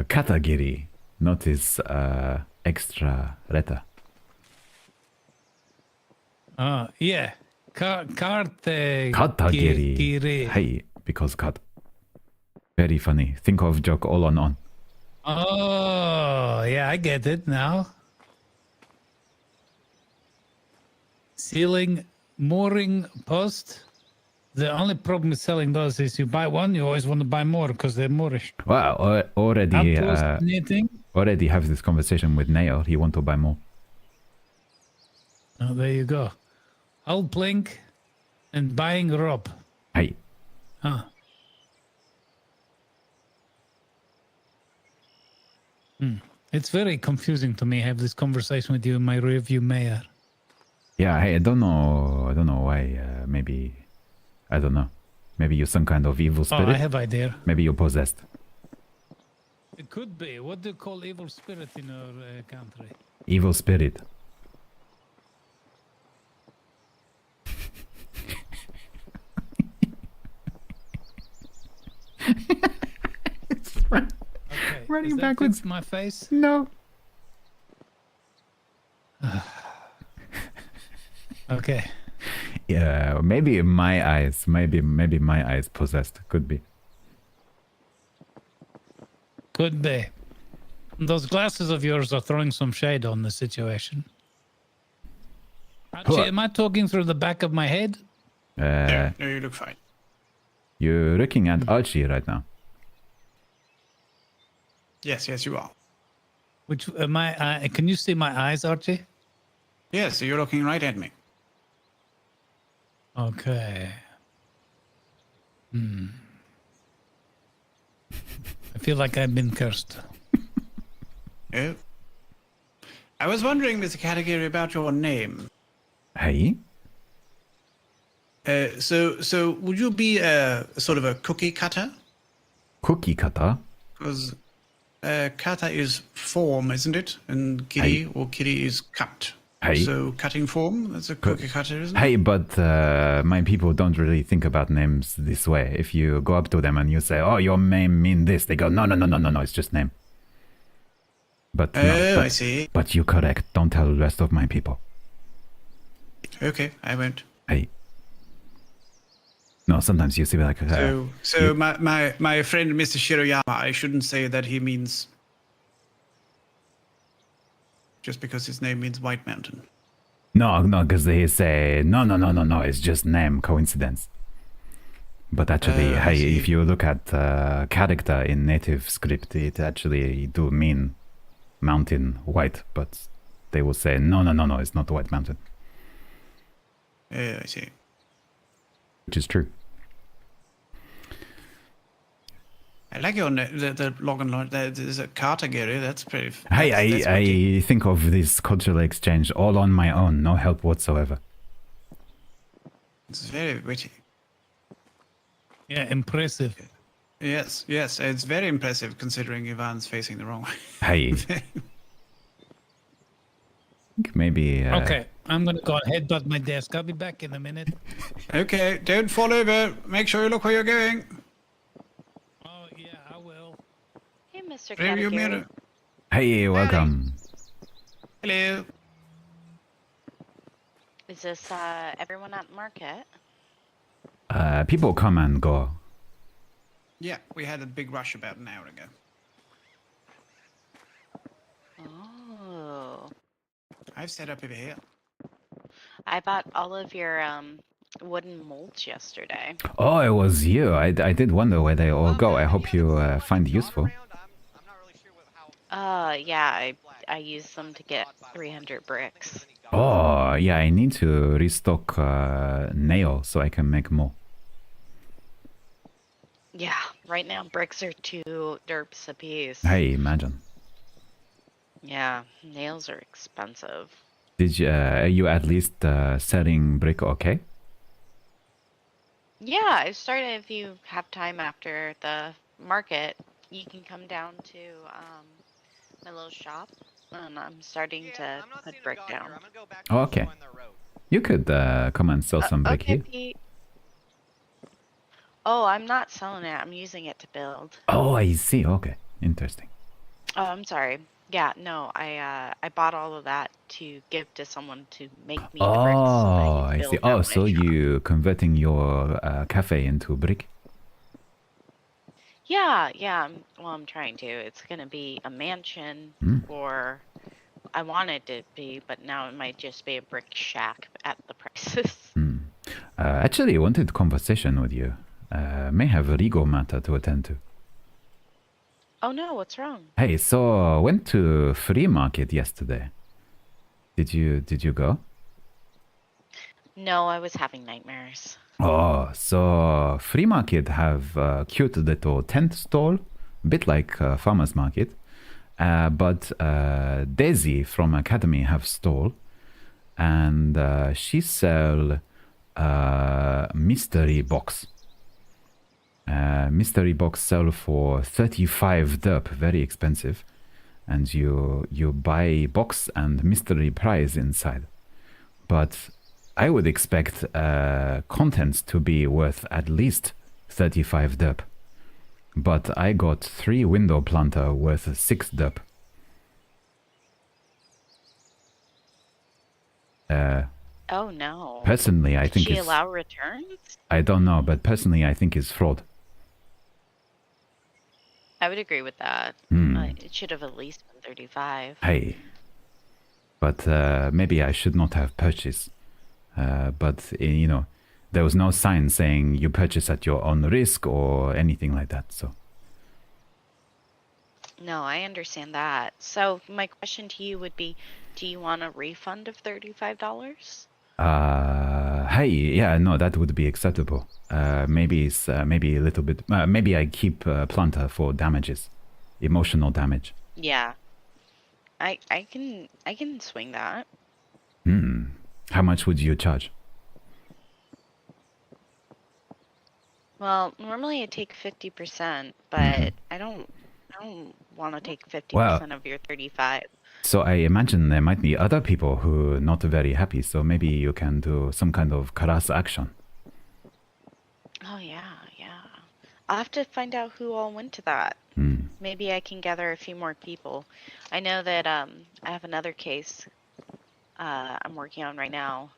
Katagiri, not his extra letter. Oh, yeah. Katagiri. Katagiri. Hey, because cut. Very funny. Think of joke all on. Oh, yeah, I get it now. Ceiling mooring post. The only problem with selling those is you buy one, you always want to buy more because they're moorish. Well, already Outpost knitting. already have this conversation with Nail. He want to buy more. Oh, there you go. Hull plink and buying rope. Hey. Huh. It's very confusing to me have this conversation with you in my review mayor. Yeah, hey, I don't know why. Maybe, I don't know. Maybe you're some kind of evil Oh, spirit. I have idea. Maybe you're possessed. It could be. What do you call evil spirit in your country? Evil spirit. Okay. Running does that backwards. fix my face? No. Okay. Yeah, maybe my eyes. Maybe my eyes possessed. Could be. Could be. Those glasses of yours are throwing some shade on the situation. Actually, am I talking through the back of my head? No, you look fine. You're looking at Archie right now. Yes, you are. Which am I? Can you see my eyes, Archie? Yes, you're looking right at me. Okay. I feel like I've been cursed. Oh. I was wondering, Mr. Katagiri, about your name. Hey. So would you be a sort of a cookie cutter? Cookie cutter. Because kata is form, isn't it? And kiri or kiri is cut. Hey. So cutting form, that's a cookie cutter, isn't it? Hey, but my people don't really think about names this way. If you go up to them and you say, "Oh, your name mean this," they go, "No, it's just name." But Oh, no, but, I see. But you're correct. Don't tell the rest of my people. Okay, I won't. Hey. No, sometimes you see like. So my friend Mr. Shiroyama, I shouldn't say that he means just because his name means White Mountain. No, because they say no. It's just name coincidence. But actually, I hey, see. if you look at character in native script, it actually do mean mountain white, but they will say no. It's not White Mountain, I see. which is true. I like your name, the login line. There's a Katagiri. That's pretty. Hey, that's witty. I think of this cultural exchange all on my own, no help whatsoever. It's very witty. Yeah, impressive. Yes, it's very impressive considering Ivan's facing the wrong way. Hey, I think maybe. Okay, I'm gonna go and headbutt my desk. I'll be back in a minute. Okay, don't fall over. Make sure you look where you're going. Oh yeah, I will. Hey, Mr. Review Katagiri. mirror. Hey, welcome. Hello. Is this everyone at the market? People come and go. Yeah, we had a big rush about an hour ago. Oh. I've set up over here. I bought all of your wooden molds yesterday. Oh, it was you. I did wonder where they all go. I hope you find it useful. Yeah, I used them to get 300 bricks. Oh, yeah, I need to restock nail so I can make more. Yeah, right now bricks are 2 derps a piece. Hey, imagine. Yeah, nails are expensive. Are you at least selling brick okay? Yeah, I started. If you have time after the market, you can come down to my little shop, and I'm starting to I'm not put seeing a brick god here. down. I'm gonna go back to Oh, just okay. following their road. You could come and sell some brick Okay, here. Pete. Oh, I'm not selling it. I'm using it to build. Oh, I see. Okay, interesting. Oh, I'm sorry. Yeah, no, I bought all of that to give to someone to make me the bricks so that I Oh, could I see. build Oh, out my so shop. you converting your cafe into brick? Yeah, yeah. Well, I'm trying to. It's gonna be a mansion, Hmm. or I want it to be, but now it might just be a brick shack at the prices. Hmm. Actually, I wanted conversation with you. May have a legal matter to attend to. Oh no, what's wrong? Hey, so went to flea market yesterday. Did you go? No, I was having nightmares. Oh, so flea market have cute little tent stall, bit like farmers market. But Daisy from Academy have stall, and she sell mystery box. Mystery box sell for 35 derp, very expensive, and you buy box and mystery prize inside. But I would expect contents to be worth at least 35 derp. But I got 3 window planter worth 6 derp. Oh no. Personally, I Did think she it's... allow returns? I don't know, but personally, I think it's fraud. I would agree with that. Hmm. It should have at least been 35. Hey. But maybe I should not have purchased. But, there was no sign saying you purchase at your own risk or anything like that, so... No, I understand that. So my question to you would be, do you want a refund of $35? Hey, yeah, no, that would be acceptable. Maybe it's maybe a little bit. Maybe I keep planter for damages, emotional damage. Yeah. I can swing that. Hmm. How much would you charge? Well, normally I take 50%, but I don't want to take Well, 50% of your 35. so I imagine there might be other people who are not very happy. So maybe you can do some kind of class action. Oh yeah, yeah. I'll have to find out who all went to that. Hmm. Maybe I can gather a few more people. I know that I have another case I'm working on right now.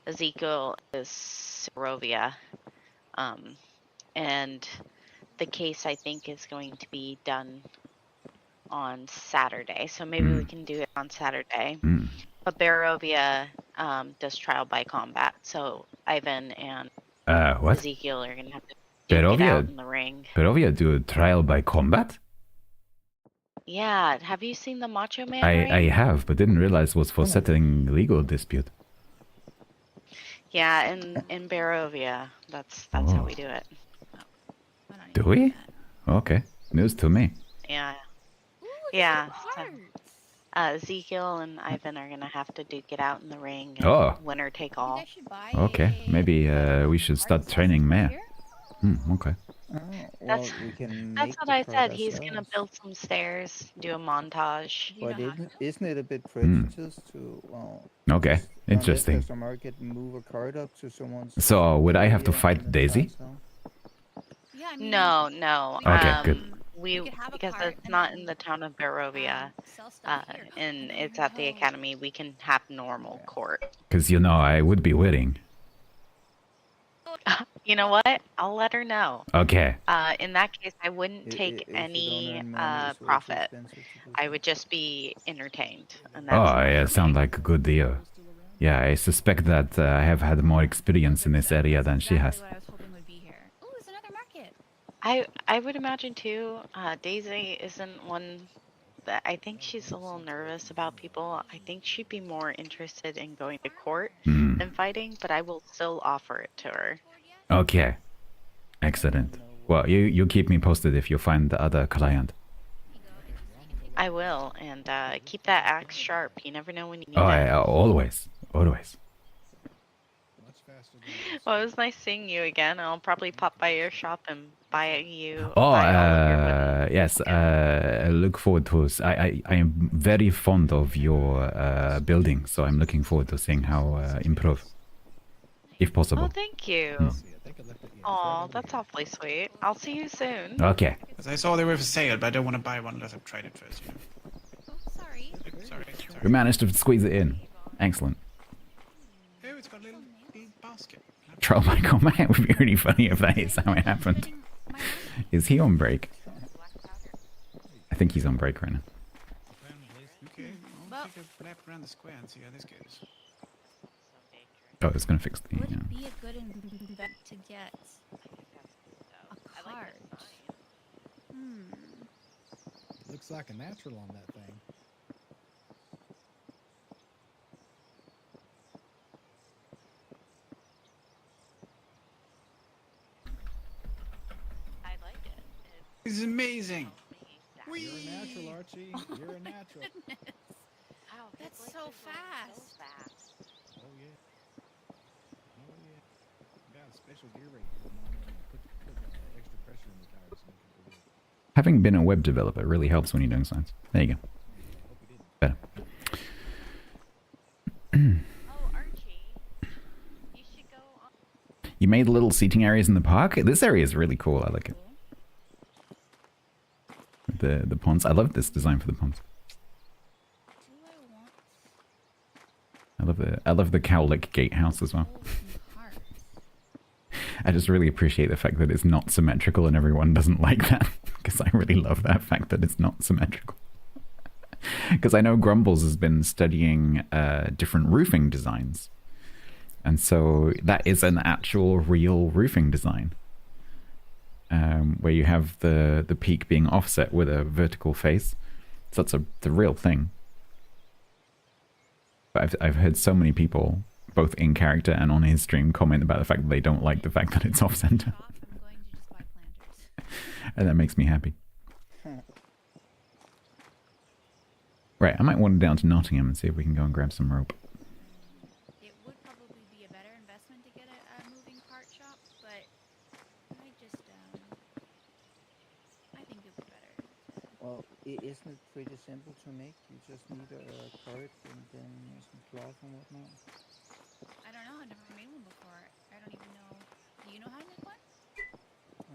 Ezekiel is Bearovia. And the case I think is going to be done on Saturday. So maybe we can do it on Saturday. Hmm. But Bearovia does trial by combat. So Ivan and What? Ezekiel are going to have to duke it out in the ring. Bearovia do trial by combat? Yeah, have you seen the Macho Man I ring? have, but didn't realize was for settling legal dispute. Yeah, in Bearovia, that's how we do it. Do we? Okay, news to me. Yeah, yeah. So, Ezekiel and Ivan are gonna have to duke it out in the ring. And Oh. winner take all. Okay, maybe we should start training Maya. Okay. That's we can that's make what the I card said. He's gonna ourselves. build some stairs, do a montage. But isn't it a bit prejudiced to, Okay, just interesting. Unless there's a market, move a card up to someone's... So would I have to area fight and then Daisy? try and sell? No, no. Okay, good. Because it's not in the town of Barovia, and it's at the academy. We can have normal court. Because I would be willing. You know what? I'll let her know. Okay. In that case, I wouldn't take If you any don't earn money, it's way too profit. expensive to do I so. would just be entertained, and Oh, that's enough yeah, for sound me. like a good deal. Yeah, I suspect that I have had more experience in this area than she has. I would imagine too. Daisy isn't one that I think she's a little nervous about people. I think she'd be more interested in going to court than fighting, but I will still offer it to her. Okay. Excellent. Well, you keep me posted if you find the other client. I will, and keep that axe sharp. You never know when you need Oh, it. always. Always. Well, it was nice seeing you again. I'll probably pop by your shop and buy you. Oh, buy all of your wooden. yes. I look forward to. I am very fond of your building, so I'm looking forward to seeing how improve, if Oh, possible. thank you. Oh, that's awfully sweet. I'll see you soon. Okay. Because I saw they were for sale, but I don't want to buy one unless I've tried it first. You know? Oh, sorry. Sorry. We managed to squeeze it in. Excellent. Oh, it's got a little basket. Troll Michael, man, it would be really funny if that is how it happened. Is he on break? I think he's on break right now. Okay, I'll take a lap around the square and see how this goes. Oh, it's gonna fix the. Would it be a good investment to get a cart? Looks like a natural on that thing. I like it. This is amazing. You're a natural, Archie. You're a natural. Wow, That's people so like to run fast. Oh yeah. Oh yeah. Got a special gear rate going on there and put extra pressure in the tires to make it go good. Having been a web developer really helps when you're doing science. There you go. Hope you didn't. Better. Oh, Archie, you should go on. You made little seating areas in the park. This area is really cool. I like it. The ponds. I love this design for the ponds. Do I want I love the cowlick gatehouse as well. old cart? I just really appreciate the fact that it's not symmetrical and everyone doesn't like that. Because I really love that fact that it's not symmetrical. Because I know Grumbles has been studying different roofing designs. And so that is an actual real roofing design. Where you have the peak being offset with a vertical face. So that's the real thing. But I've heard so many people, both in character and on his stream, comment about the fact that they don't like the fact that it's off-center. I'm going to just buy planters. And that makes me happy. Right, I might wander down to Nottingham and see if we can go and grab some rope. It would probably be a better investment to get a moving cart shop, but I just I think it would be better. Well, isn't it pretty simple to make? You just need a cart and then some cloth and whatnot. I don't know. I've never made one before. I don't even know. Do you know how to make one?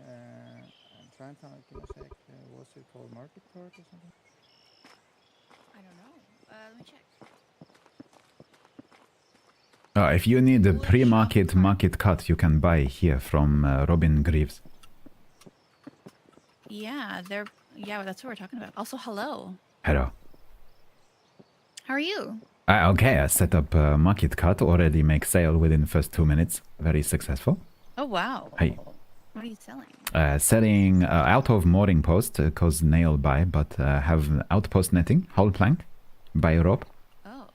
I'm trying to give a sec. What's it called? Market cart or something? I don't know. Let me check. If you need a pre-market market cut, you can buy here from Robin Greaves. Yeah, that's what we're talking about. Also, hello. Hello. How are you? Okay, I set up a market cut, already make sale within the first 2 minutes. Very successful. Oh, wow. Hey. What are you selling? Selling out of mooring post, cause nail buy, but have outpost netting, hull plank, buy rope. Oh.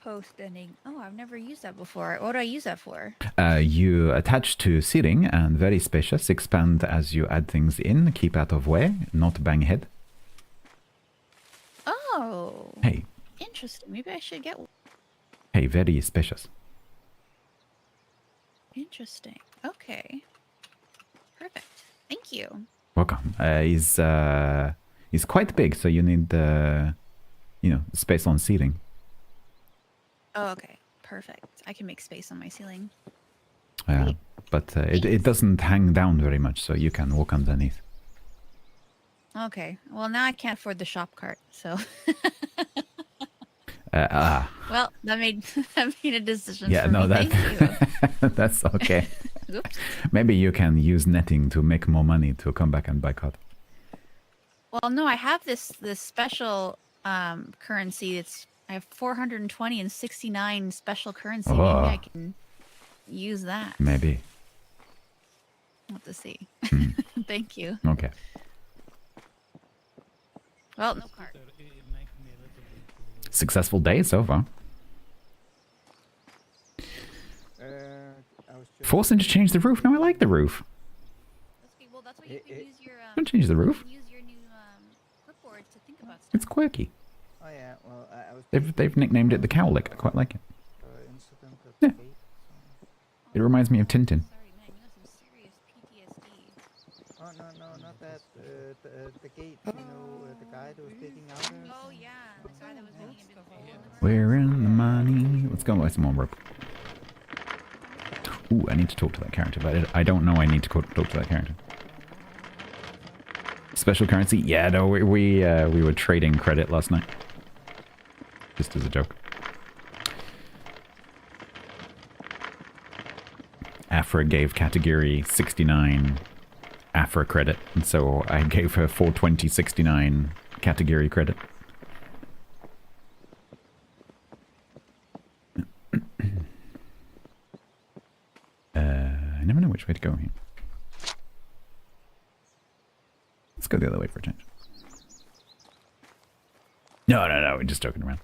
Post ending. Oh, I've never used that before. What do I use that for? You attach to ceiling and very spacious. Expand as you add things in. Keep out of way, not bang head. Oh. Hey. Interesting. Maybe I should get one. Hey, very spacious. Interesting. Okay. Perfect. Thank you. Welcome. He's quite big, so you need space on ceiling. Oh, okay. Perfect. I can make space on my ceiling. But it doesn't hang down very much, so you can walk underneath. Okay. Well, now I can't afford the shop cart, so. Well, that made a decision. Yeah, for no, me. Thank you. that's okay. Oops. Maybe you can use netting to make more money to come back and buy cod. Well, no, I have this special currency. I have 420 and 69 special currency. Maybe I can use that. Maybe. We'll have to see. Thank you. Okay. Well, no cart. Successful day so far. I was just Forcing to change the roof. No, I like the roof. That's okay. Well, that's why you can use your Don't change the roof. use your new clipboard to think about stuff. It's quirky. Oh yeah, well, I was. They've nicknamed it the Cowlick. I quite like it. Incident at Yeah. the gate. So. It reminds me of Tintin. Sorry, man. You have some serious PTSD. Oh no, not that. The gate. You know, the guy that was digging out there. Oh yeah, the guy that was making a big hole in the ground. We're in the money. Let's go buy some more rope. Ooh, I need to talk to that character, but I don't know I need to talk to that character. Special currency? Yeah, no, we were trading credit last night. Just as a joke. Afra gave Katagiri 69 Afra credit, and so I gave her 420.69 Katagiri credit. I never know which way to go here. Let's go the other way for a change. No, we're just joking around.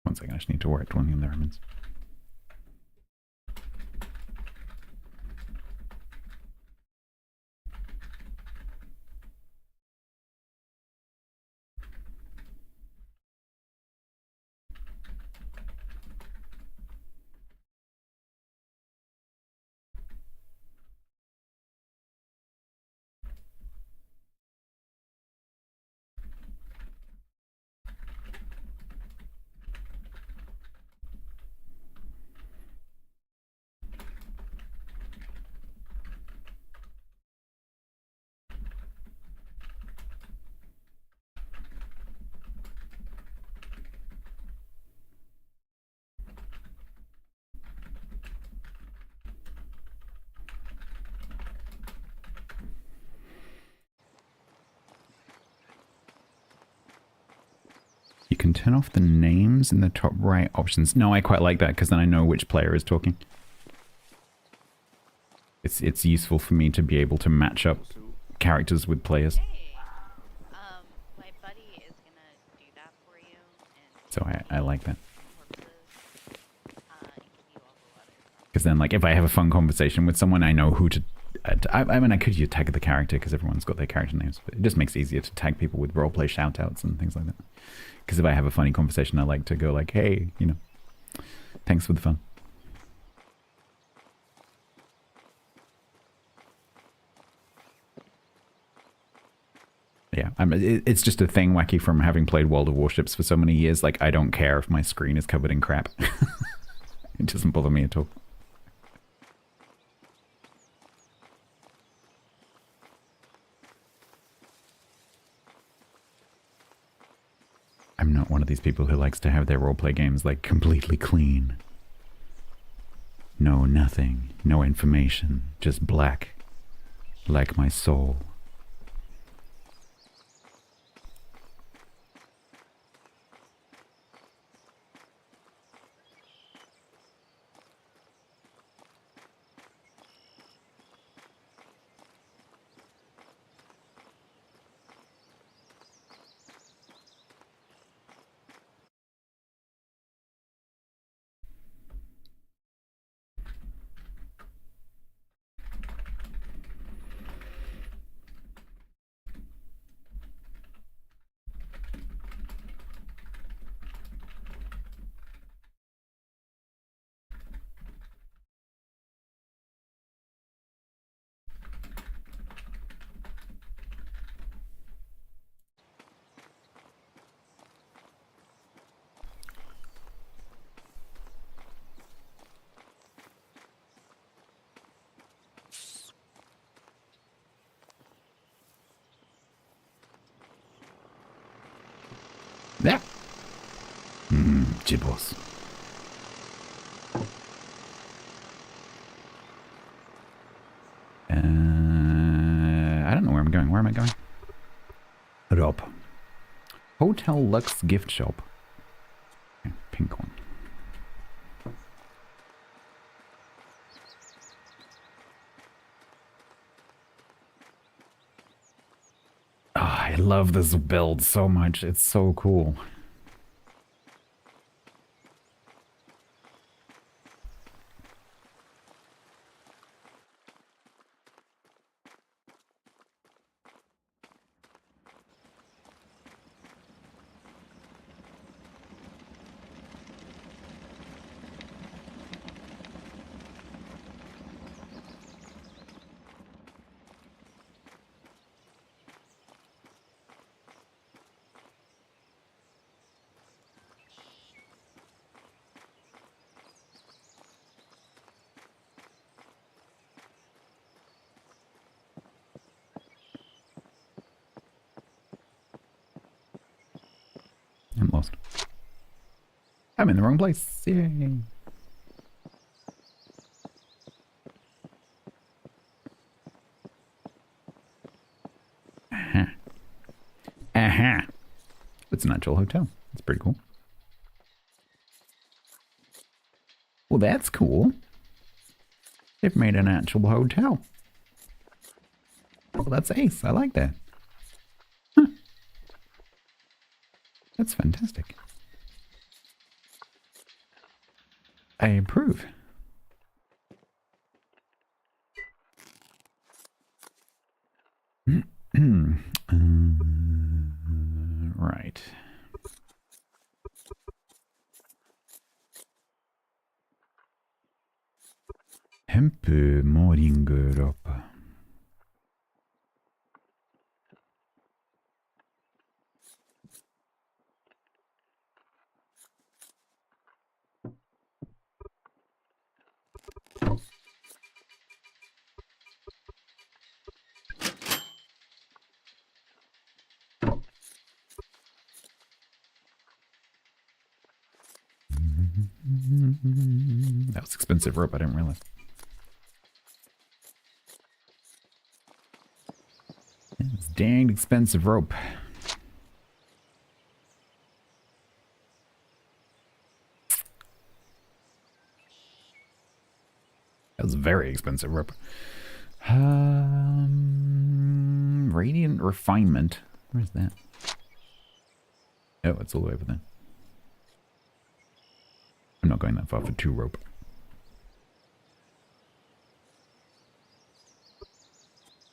One second, I just need to work 20 in the remnants. You can turn off the names in the top right options. No, I quite like that because then I know which player is talking. It's useful for me to be able to match up characters with players. Hey, my buddy is gonna do that for you. And So I like that. corpses, and give you all the letters. Because then, like, if I have a fun conversation with someone, I know who to... I mean, I could use tag the character because everyone's got their character names, but it just makes it easier to tag people with roleplay shoutouts and things like that. Because if I have a funny conversation, I like to go like, hey, you know, thanks for the fun. Yeah, it's just a thing, Wacky, from having played World of Warships for so many years. Like, I don't care if my screen is covered in crap. It doesn't bother me at all. I'm not one of these people who likes to have their roleplay games, like, completely clean. No, nothing. No information. Just black. Like my soul. Yeah. Jibbles. I don't know where I'm going. Where am I going? Rob. Hotel Lux gift shop. Okay, pink one. Oh, I love this build so much. It's so cool. I'm lost. I'm in the wrong place. Yay. Uh-huh. Uh-huh. It's an actual hotel. It's pretty cool. Well, that's cool. They've made an actual hotel. Well, that's ace. I like that. Huh. That's fantastic. I approve. Right. Hempe mordinger upp. That was expensive rope, I didn't realize. It's danged expensive rope. That was very expensive rope. Radiant Refinement. Where's that? Oh, it's all the way over there. I'm not going that far for 2 rope.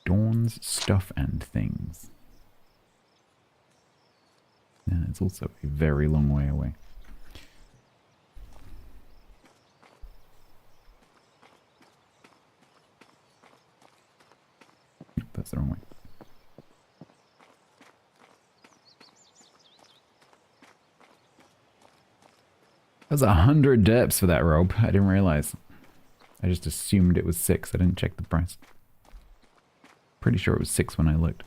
Dawn's Stuff and Things. And it's also a very long way away. That's the wrong way. That was 100 depths for that rope. I didn't realize. I just assumed it was 6. I didn't check the price. Pretty sure it was 6 when I looked.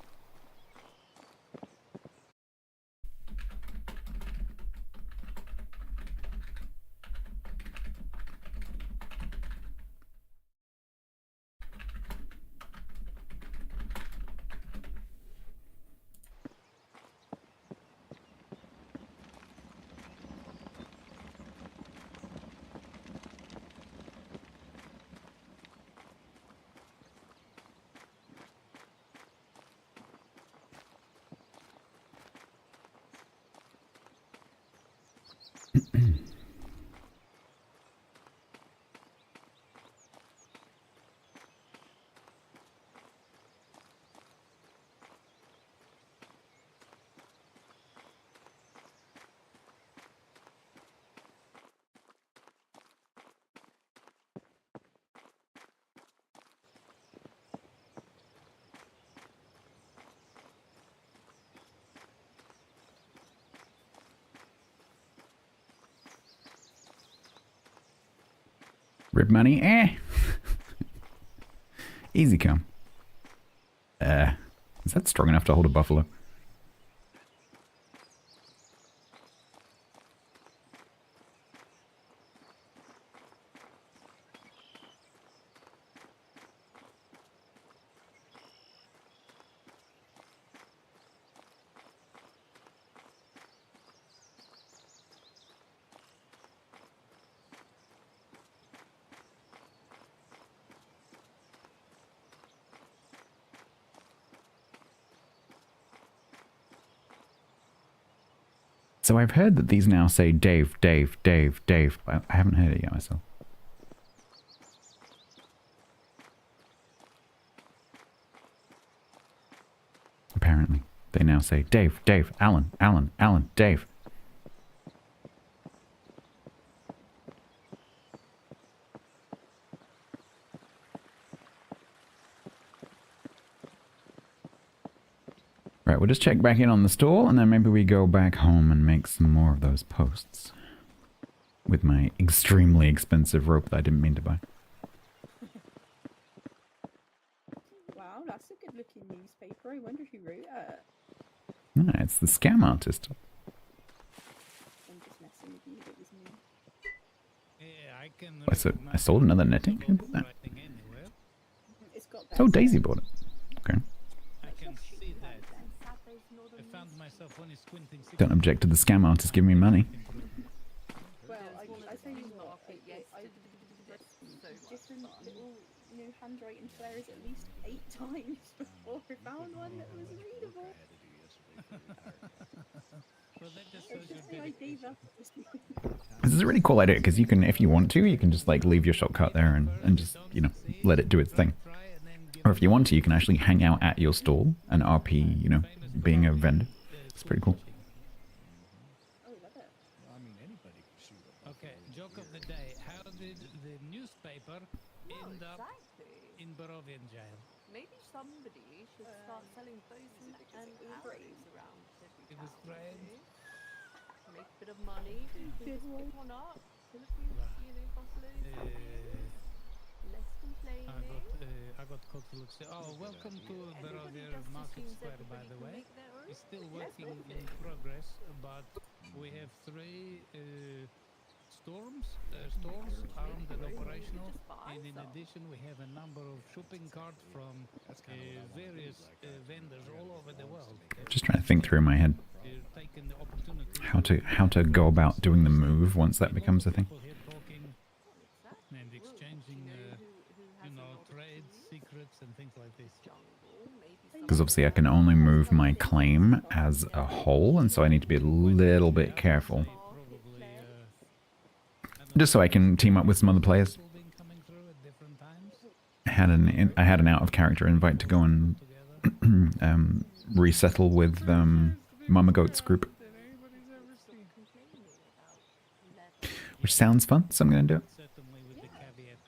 Rib money, eh? Easy come. Is that strong enough to hold a buffalo? So I've heard that these now say Dave, Dave, Dave, Dave. I haven't heard it yet myself. Apparently. They now say Dave, Dave, Alan, Alan, Alan, Dave. Right, we'll just check back in on the stall, and then maybe we go back home and make some more of those posts. With my extremely expensive rope that I didn't mean to buy. Wow, that's a good looking newspaper. I wonder who wrote it. Ah, it's the Scam Artist. I'm just messing with you, it was me. Yeah, I can. I sold another knitting? Who bought that? It's got Oh, Daisy bought it. Okay. I can see that. I found myself only squinting. Don't object to the Scam Artist giving me money. Well, I tell you what, I different little, handwriting flares at least 8 times before I found one that was readable. Well, that just shows Just your say I gave up. This is a really cool idea, because you can, if you want to, you can just like leave your shortcut there and just, let it do its thing. Or if you want to, you can actually hang out at your stall and RP, being a vendor. It's pretty cool. Okay, joke of the day. How did the newspaper end up in Bearovia jail? Maybe somebody should start selling bows and arrows around every It was town. trained. Make a bit of money. Pick one up. Kill a few, buffaloes. Less complaining. I got called to look. Oh, welcome to Bearovia Market Square, by the way. It's still working in progress, but we have 3 stores armed and operational, and in addition we have a number of shopping carts from various vendors all over the world. Just trying to think through in my head how to go about doing the move once that becomes a thing. And exchanging, trades, secrets, and things like this. Because obviously I can only move my claim as a whole, and so I need to be a little bit careful. Just so I can team up with some other players. I had an out of character invite to go and resettle with Mama Goat's group, which sounds fun, so I'm gonna do it.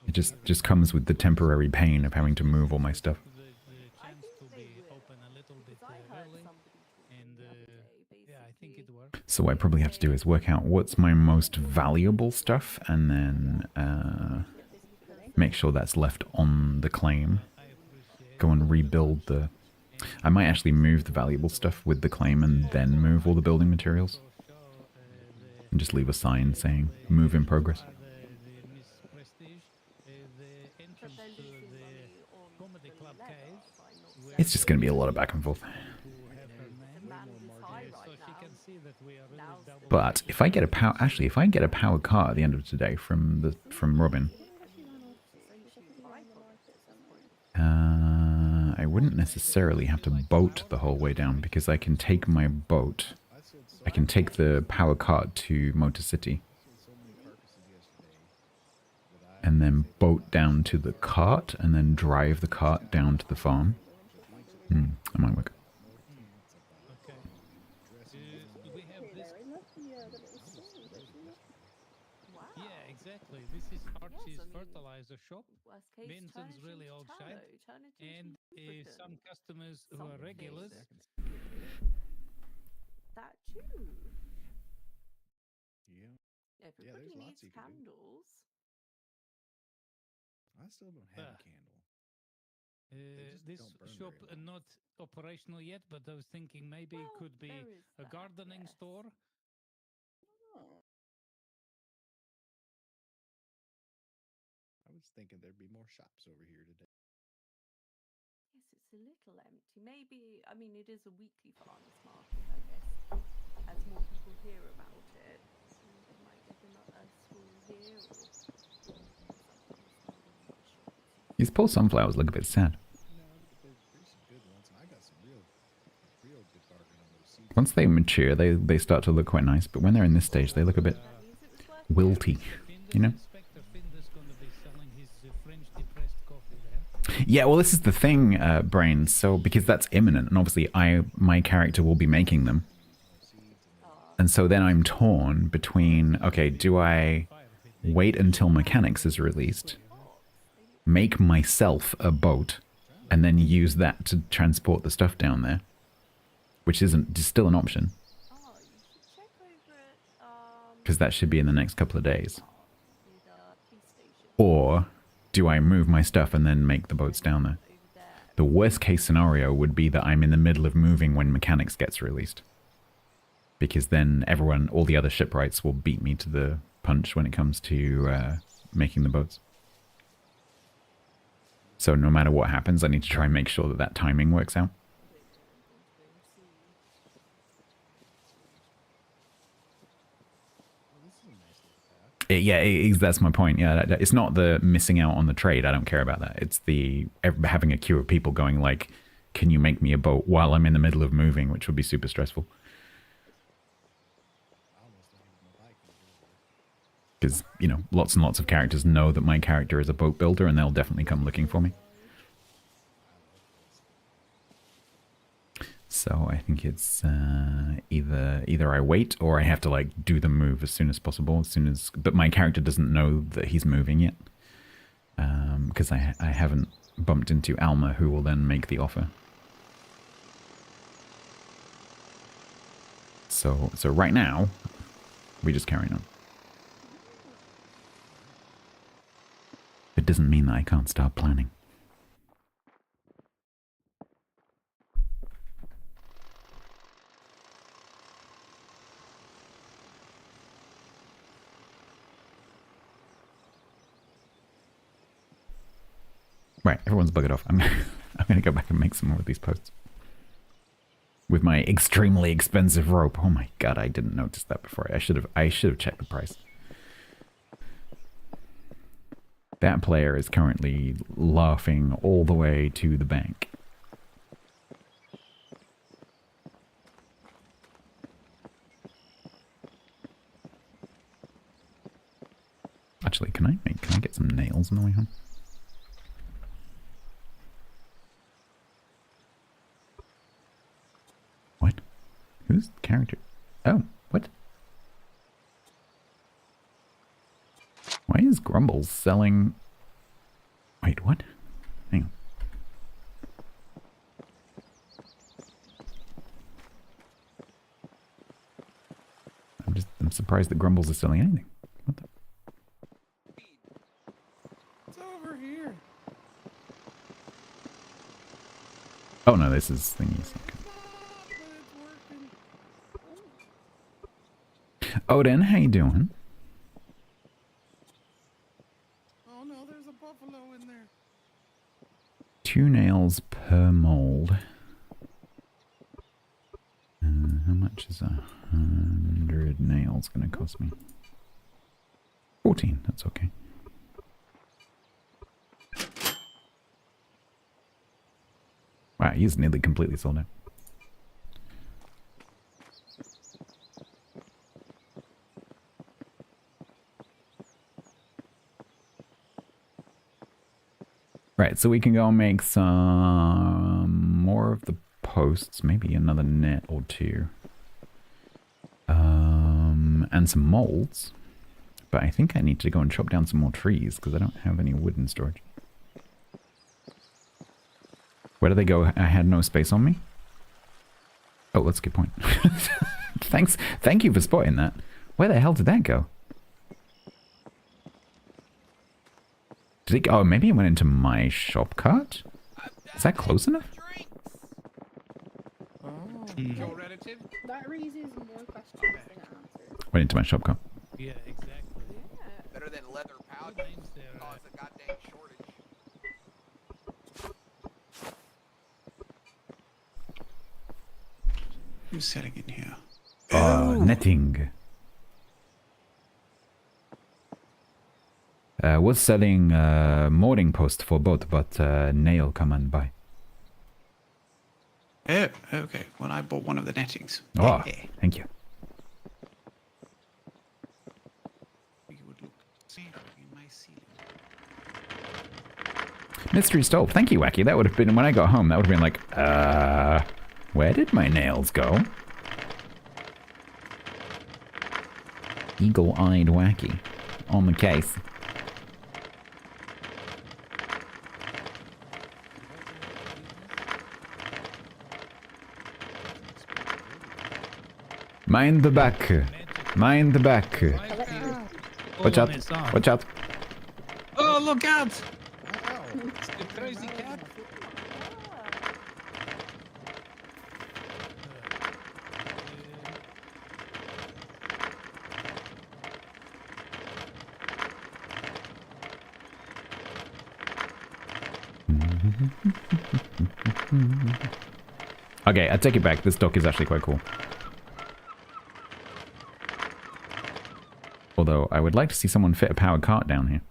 It just comes with the temporary pain of having to move all my stuff. So what I probably have to do is work out what's my most valuable stuff, and then make sure that's left on the claim. Go and rebuild the... I might actually move the valuable stuff with the claim and then move all the building materials. And just leave a sign saying, move in progress. It's just going to be a lot of back and forth. But if I get a power car at the end of today from Robin, I wouldn't necessarily have to boat the whole way down, because I can take my boat. I can take the power cart to Motor City, and then boat down to the cart, and then drive the cart down to the farm. That might work. Yeah, exactly. This is Archie's fertilizer shop. Benson's really old shape, and some customers who are regulars. That too. Yeah. Everybody needs candles. I still don't have a candle. This shop not operational yet, but I was thinking maybe it could be a gardening store. I was thinking there'd be more shops over here today. Yes, it's a little empty. Maybe, it is a weekly farmers market, I guess. As more people hear about it, they might get a stall here or something. These poor sunflowers look a bit sad. No, there's some good ones, and I got some real good bargain on those seeds Once they mature, they start to look quite nice. But when they're in this stage, they look a bit wilty, you know? Inspector Finder's gonna be selling his French depressed coffee there. Yeah, well, this is the thing, Brains. So, because that's imminent, and obviously my character will be making them. And so then I'm torn between, okay, do I wait until Mechanics is released, make myself a boat, and then use that to transport the stuff down there, which isn't still an option, Oh, you should check over at because that should be in the next couple of days. the police station Or do I move my stuff and then make the boats down there? over there. The worst case scenario would be that I'm in the middle of moving when Mechanics gets released. Because then all the other shipwrights will beat me to the punch when it comes to making the boats. So no matter what happens, I need to try and make sure that that timing works out. That's my point. Yeah, it's not the missing out on the trade. I don't care about that. It's the having a queue of people going like, can you make me a boat while I'm in the middle of moving, which would be super stressful. Because, you know, lots and lots of characters know that my character is a boat builder and they'll definitely come looking for me. So I think it's either I wait or I have to like do the move as soon as possible, but my character doesn't know that he's moving yet. Because I haven't bumped into Alma, who will then make the offer. So right now, we just carry on. It doesn't mean that I can't start planning. Right, everyone's buggered off. I'm gonna go back and make some more of these posts. With my extremely expensive rope. Oh my god, I didn't notice that before. I should have checked the price. That player is currently laughing all the way to the bank. Actually, can I get some nails on the way home? What? Who's the character? Oh, what? Why is Grumbles selling... Wait, what? Hang on. I'm surprised that Grumbles is selling anything. What the... It's over here. Oh no, this is thingies. Okay. Odin, how you doing? Oh no, there's a buffalo in there. 2 nails per mold. How much is 100 nails going to cost me? 14, that's okay. Wow, he's nearly completely sold out. Right, so we can go and make some more of the posts, maybe another net or 2. And some molds. But I think I need to go and chop down some more trees because I don't have any wood in storage. Where do they go? I had no space on me? Oh, that's a good point. Thank you for spotting that. Where the hell did that go? Did it go? Oh, maybe it went into my shop cart? Is that close enough? Your relative? That raises more questions than it answers. Went into my shop cart. Yeah, exactly. Better than leather pouches. Cause a goddamn shortage. Who's selling in here? Netting. Was selling mooring post for boat, but nail come and buy. Oh, okay. Well, I bought one of the nettings. Oh, thank you. You would look zero in my ceiling. Mystery stove. Thank you, Wacky. That would have been, when I got home, that would have been like, where did my nails go? Eagle-eyed Wacky. On the case. Mind the back. Mind the back. Watch out. Watch out. Oh, look out! It's the crazy cat. Okay, I take it back. This dock is actually quite cool. Although, I would like to see someone fit a powered cart down here.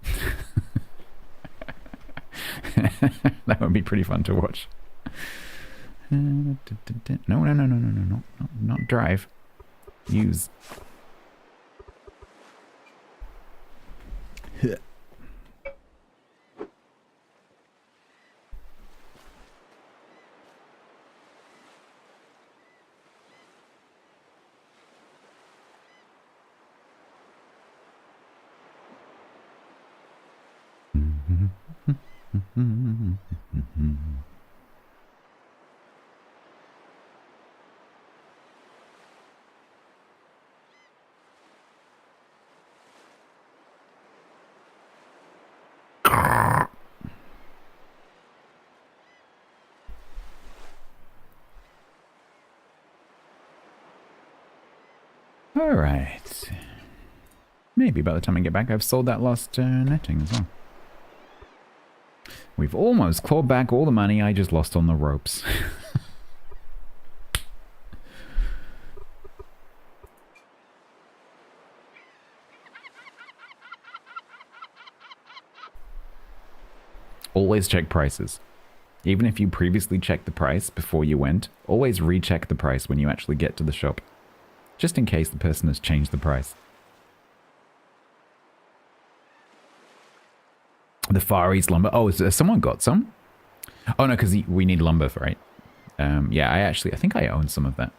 That would be pretty fun to watch. No, not drive. Use. Alright. Maybe by the time I get back, I've sold that lost netting as well. We've almost clawed back all the money I just lost on the ropes. Always check prices. Even if you previously checked the price before you went, always recheck the price when you actually get to the shop. Just in case the person has changed the price. The Far East lumber. Oh, has someone got some? Oh no, because we need lumber, right? Yeah, I think I own some of that.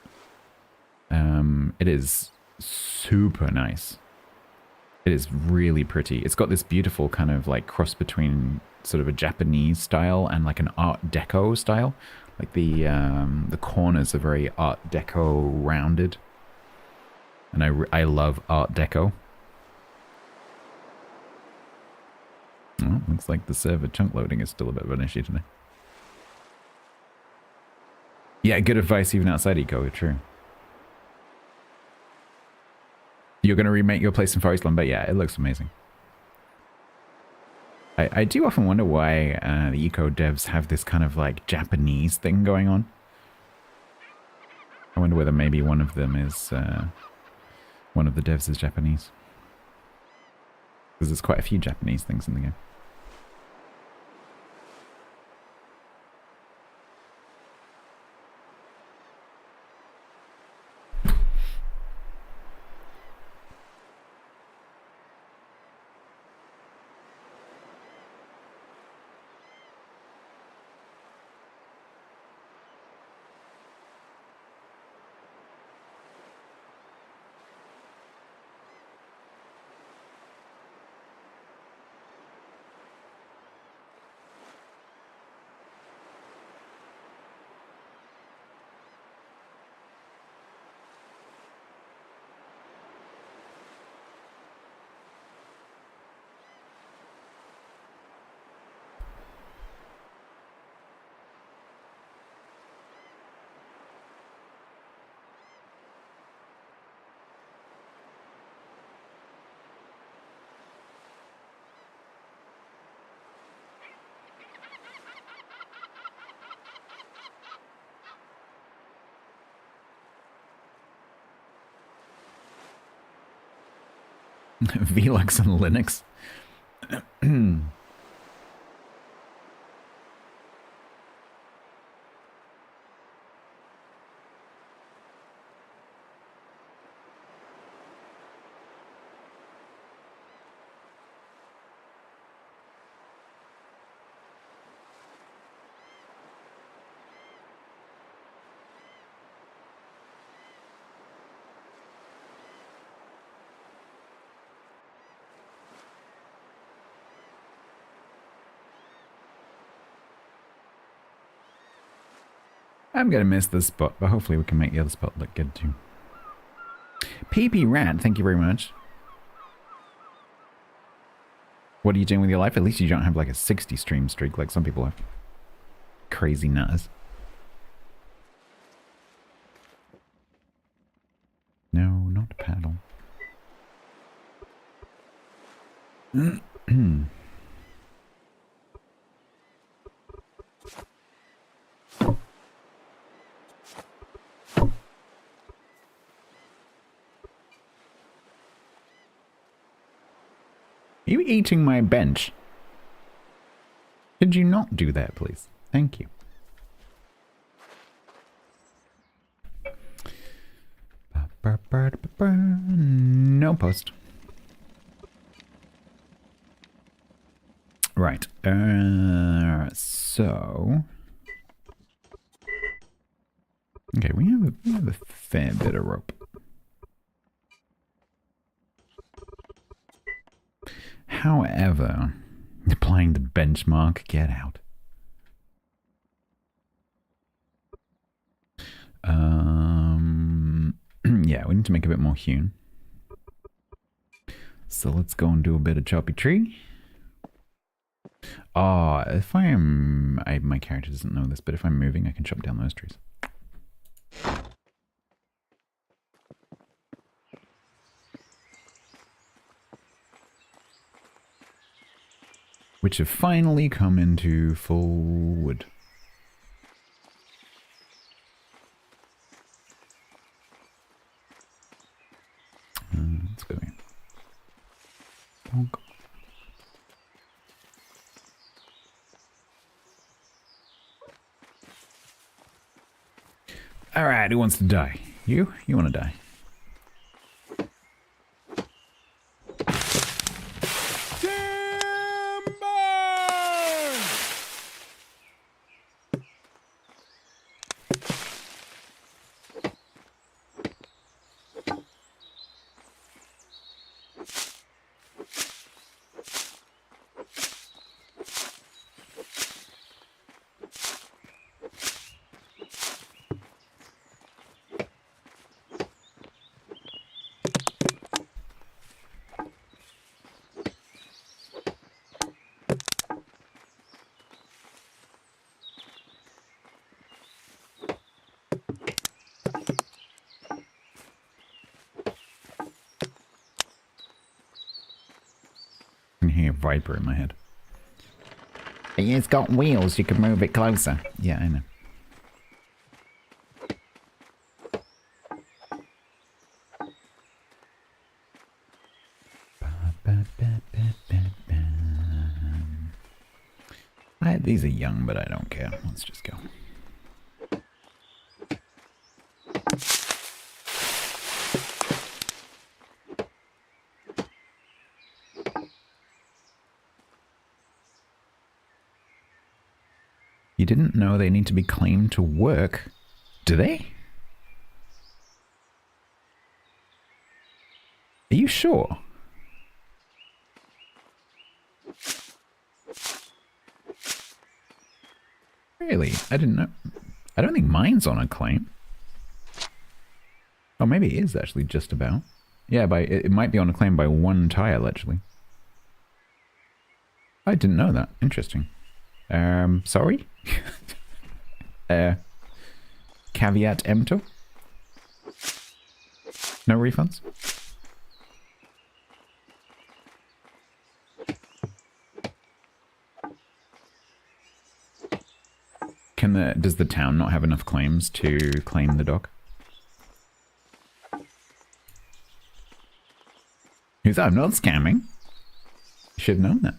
It is super nice. It is really pretty. It's got this beautiful kind of like cross between sort of a Japanese style and like an Art Deco style. Like the corners are very Art Deco rounded. And I love Art Deco. Oh, looks like the server chunk loading is still a bit of an issue today. Yeah, good advice even outside Eco, true. You're going to remake your place in Far East Lumber? Yeah, it looks amazing. I do often wonder why the Eco devs have this kind of like Japanese thing going on. I wonder whether maybe one of them is... one of the devs is Japanese. Because there's quite a few Japanese things in the game. VLux on Linux. I'm gonna miss this spot, but hopefully we can make the other spot look good too. PP Rat, thank you very much. What are you doing with your life? At least you don't have like a 60 stream streak like some people have. Crazy nutters. No, not paddle. Are you eating my bench? Could you not do that, please? Thank you. No post. Right. So... Okay, we have a fair bit of rope. However, applying the benchmark, get out. Yeah, we need to make a bit more hewn. So let's go and do a bit of choppy tree. If I am... my character doesn't know this, but if I'm moving, I can chop down those trees. Which have finally come into full wood. Let's go in. Bonk. Alright, who wants to die? You? You want to die? I can hear a viper in my head. It's got wheels, you can move it closer. Yeah, I know. These are young, but I don't care. Let's just go. You didn't know they need to be claimed to work, do they? Are you sure? Really? I didn't know. I don't think mine's on a claim. Oh, maybe it is actually just about. Yeah, it might be on a claim by one tile, actually. I didn't know that. Interesting. Sorry? Caveat emptor? No refunds? Does the town not have enough claims to claim the dog? He's I'm not scamming. You should have known that.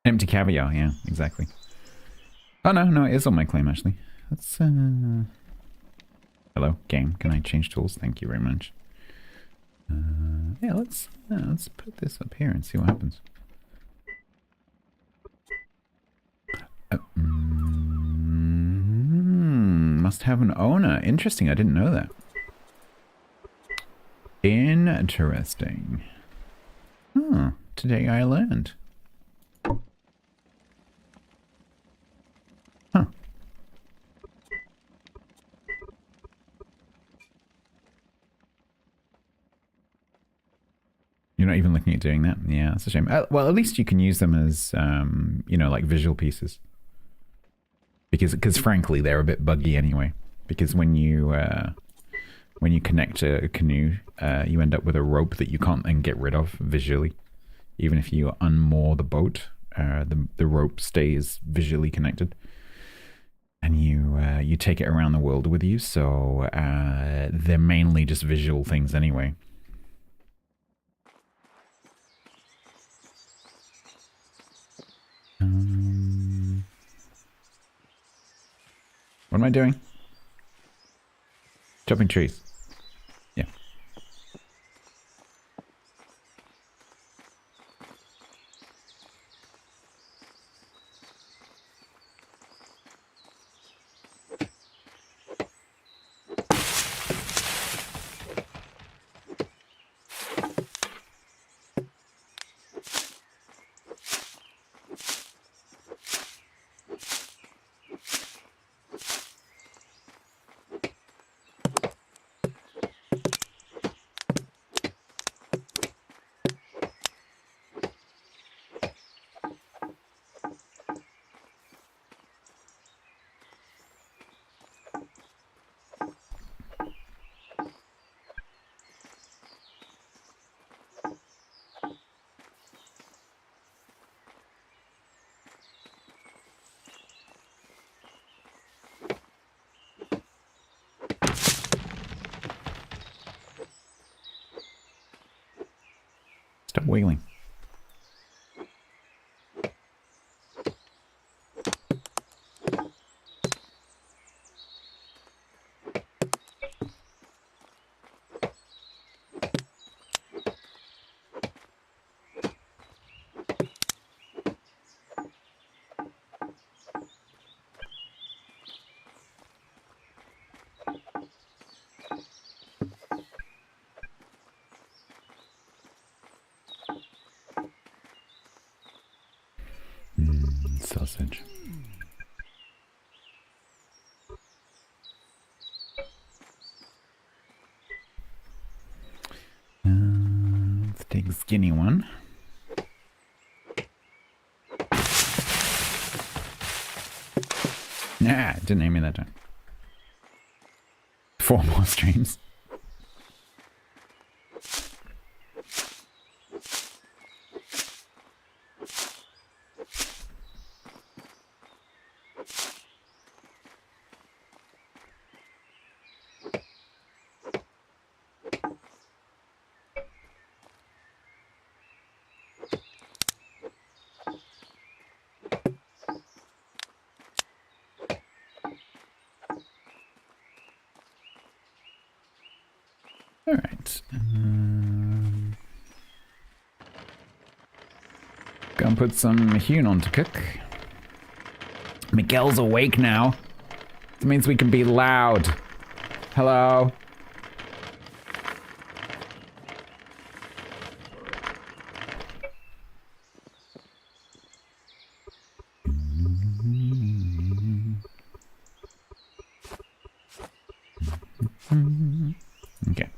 Empty caviar, yeah, exactly. Oh no, it is on my claim actually. Let's hello, game. Can I change tools? Thank you very much. Yeah, let's put this up here and see what happens. Must have an owner. Interesting, I didn't know that. Interesting. Oh, today I learned. Huh. You're not even looking at doing that? Yeah, that's a shame. Well, at least you can use them as, you know, like visual pieces. Because frankly, they're a bit buggy anyway. Because when you connect a canoe, you end up with a rope that you can't then get rid of visually. Even if you unmoor the boat, the rope stays visually connected. And you take it around the world with you, so they're mainly just visual things anyway. What am I doing? Chopping trees. Yeah. Stop wiggling. Sausage. Let's take the skinny one. Nah, didn't aim me that time. 4 more streams. Alright. Go and put some hewn on to cook. Miguel's awake now. That means we can be loud. Hello? Okay.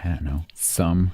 I don't know. Some.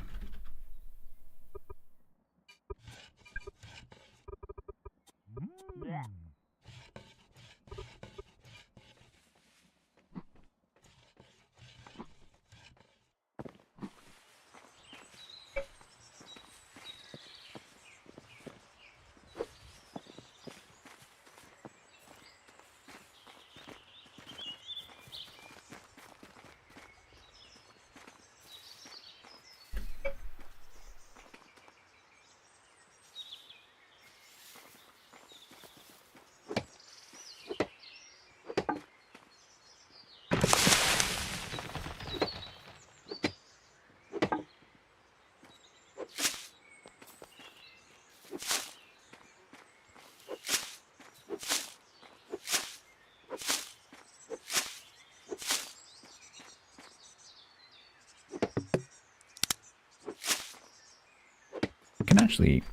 can actually...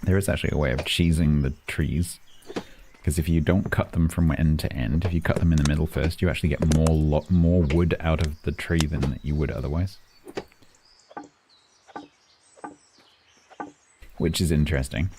there is actually a way of cheesing the trees. Because if you don't cut them from end to end, if you cut them in the middle first, you actually get more wood out of the tree than you would otherwise. Which is interesting.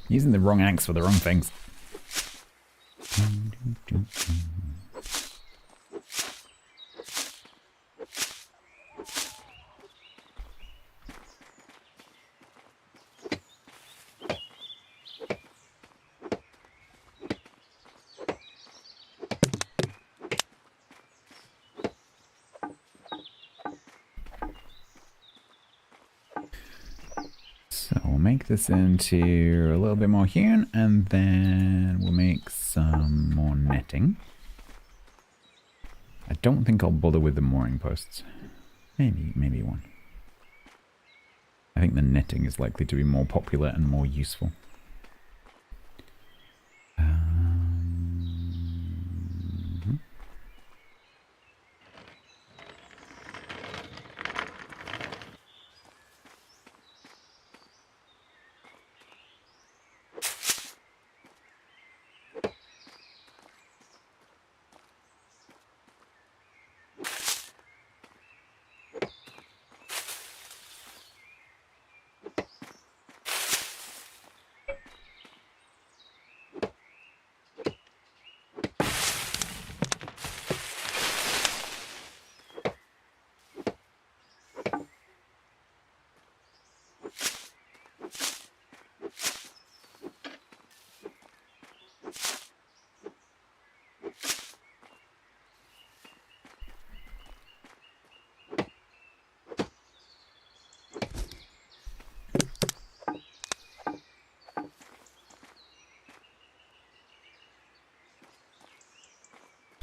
Using the wrong axe for the wrong things. Make this into a little bit more hewn, and then we'll make some more netting. I don't think I'll bother with the mooring posts. Maybe one. I think the netting is likely to be more popular and more useful.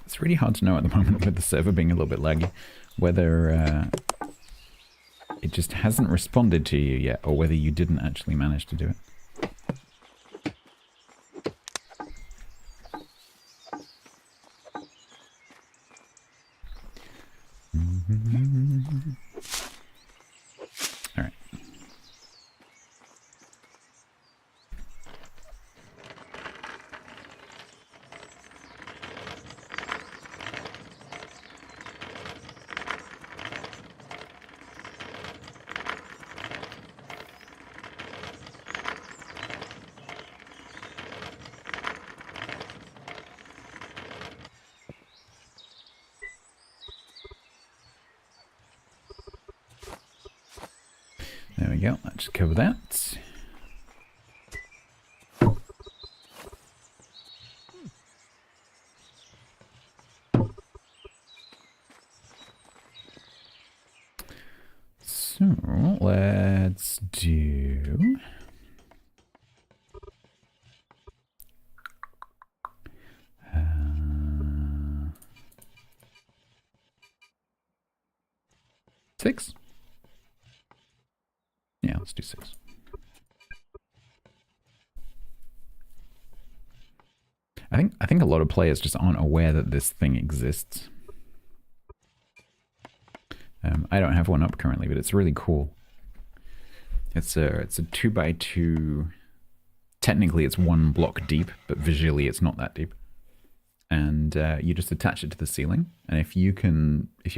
It's really hard to know at the moment with the server being a little bit laggy, whether it just hasn't responded to you yet, or whether you didn't actually manage to do it. Alright. There we go, let's cover that. So, let's do... six? Yeah, let's do 6. I think a lot of players just aren't aware that this thing exists. I don't have one up currently, but it's really cool. It's a 2x2. Technically, it's 1 block deep, but visually, it's not that deep. And you just attach it to the ceiling, and if your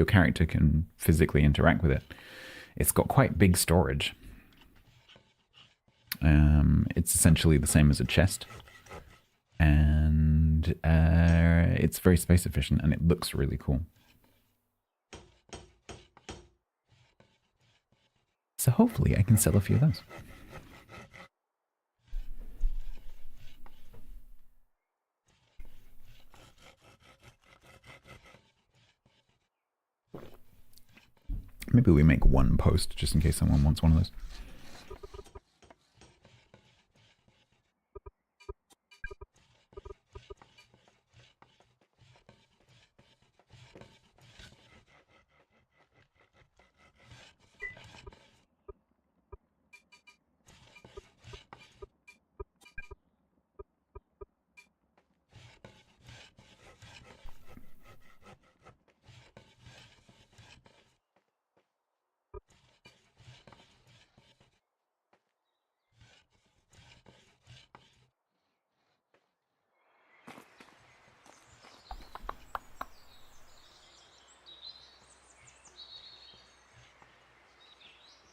character can physically interact with it, it's got quite big storage. It's essentially the same as a chest, And it's very space efficient and it looks really cool. So hopefully I can sell a few of those. Maybe we make one post just in case someone wants one of those.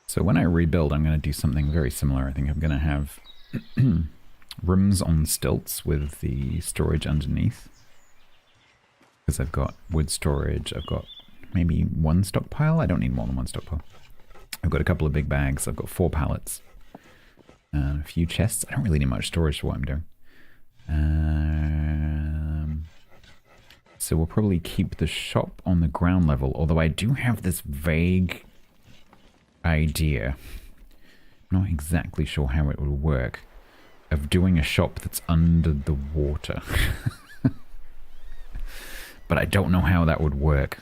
So when I rebuild, I'm going to do something very similar. I think I'm going to have rooms on stilts with the storage underneath. Because I've got wood storage, I've got maybe one stockpile. I don't need more than one stockpile. I've got a couple of big bags, I've got 4 pallets. A few chests. I don't really need much storage for what I'm doing. So we'll probably keep the shop on the ground level, although I do have this vague idea, I'm not exactly sure how it would work, of doing a shop that's under the water. But I don't know how that would work.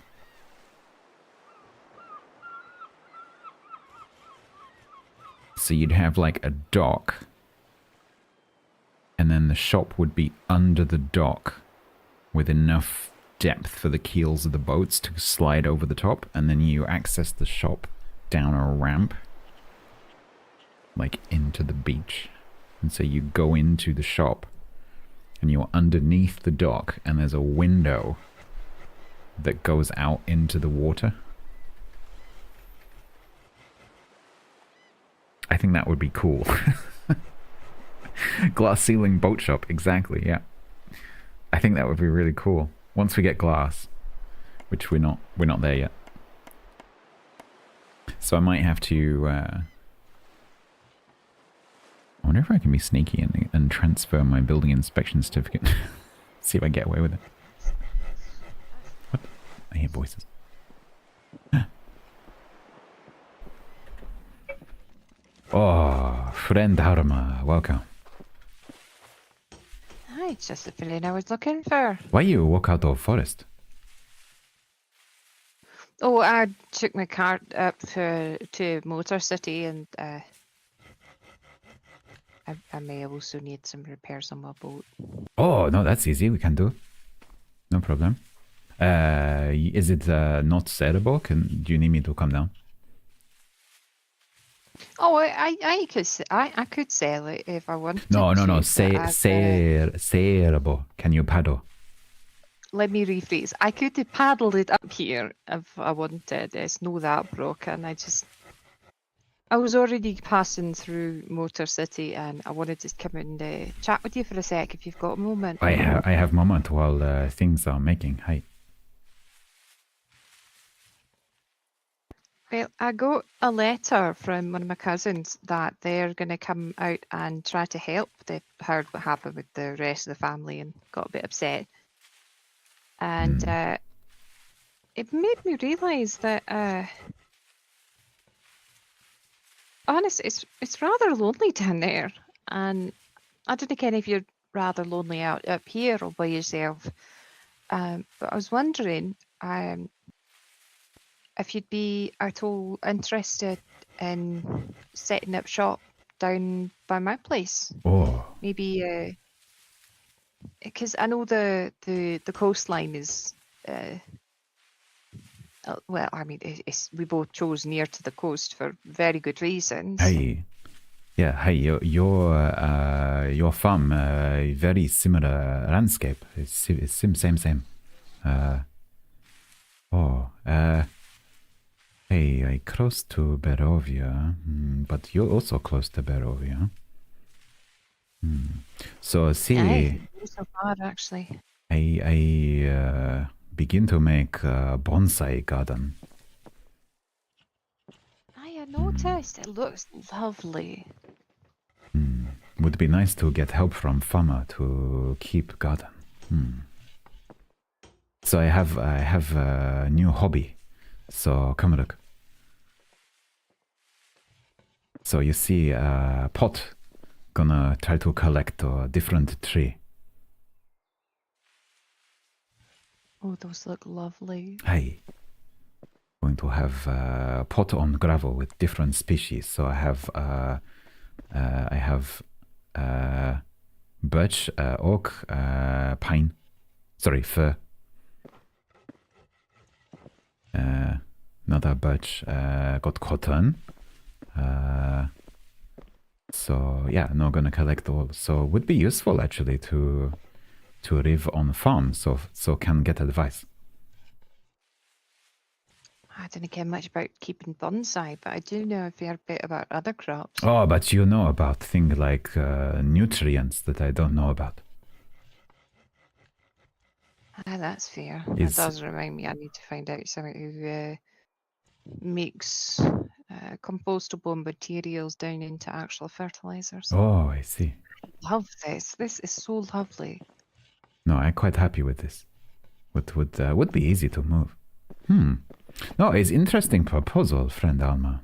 So you'd have like a dock, and then the shop would be under the dock with enough depth for the keels of the boats to slide over the top, and then you access the shop down a ramp, like into the beach. And so you go into the shop, and you're underneath the dock, and there's a window that goes out into the water. I think that would be cool. Glass ceiling boat shop, exactly, yeah. I think that would be really cool. Once we get glass, which we're not there yet. So I might have to, I wonder if I can be sneaky and transfer my building inspection certificate. See if I get away with it. What? I hear voices. Oh, friend Harma, welcome. Hi, it's just the feeling I was looking for. Why you walk out of forest? Oh, I took my car up to Motor City, and I may also need some repairs on my boat. Oh, no, that's easy. We can do. No problem. Is it not sellable? Do you need me to come down? Oh, I could sell it if I wanted. No. Sellable. Can you paddle? Let me rephrase. I could have paddled it up here if I wanted. It's no that broken. I was already passing through Motor City, and I wanted to come and chat with you for a sec if you've got a moment. I have a moment while things are making. Hi. Well, I got a letter from one of my cousins that they're going to come out and try to help. They heard what happened with the rest of the family and got a bit upset. And it made me realise that, honest, it's rather lonely down there. And I don't know if you're rather lonely out up here all by yourself. But I was wondering if you'd be at all interested in setting up shop down by my place. Oh. Maybe, because I know the coastline is, well, I mean, we both chose near to the coast for very good reasons. Hey. Yeah, hey, your farm, very similar landscape. It's same. Hey, I close to Bearovia, but you're also close to Bearovia. So, see, so far, actually. I begin to make a bonsai garden. I noticed. It looks lovely. Would be nice to get help from farmer to keep garden. So I have a new hobby. So come look. So you see a pot. Gonna try to collect a different tree. Oh, those look lovely. Hey. Going to have a pot on gravel with different species. So I have birch, oak, pine. Sorry, fir. Another birch. Got cotton. So yeah, not gonna collect all. So would be useful actually to live on farm. So can get advice. I don't care much about keeping bonsai, but I do know a fair bit about other crops. Oh, but you know about things like nutrients that I don't know about. Ah, that's fair. Is- That does remind me I need to find out someone who makes compostable materials down into actual fertilizers. Oh, I see. Love this. This is so lovely. No, I'm quite happy with this. Would be easy to move. No, it's interesting proposal, friend Alma.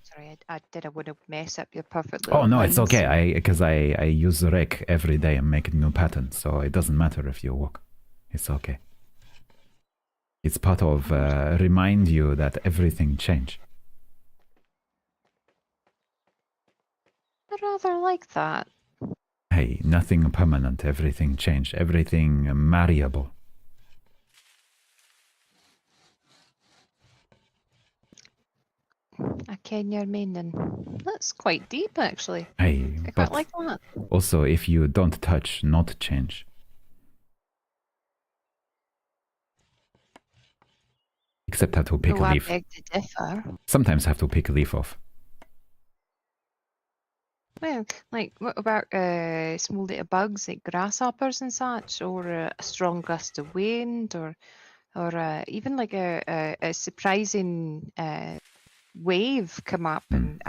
Sorry, I didn't want to mess up your perfect Oh little no, it's lines. okay. Because I use the rake every day and make new patterns, so it doesn't matter if you walk. It's okay. It's part of remind you that everything change. I rather like that. Hey, nothing permanent. Everything change. Everything malleable. A Kenya meaning. That's quite deep, actually. Hey, I quite but like that. also if you don't touch, not change. Except have to pick Oh, a I leaf. beg to differ. Sometimes have to pick a leaf off. Well, like, what about small little bugs like grasshoppers and such, or a strong gust of wind, or even like a surprising wave come up and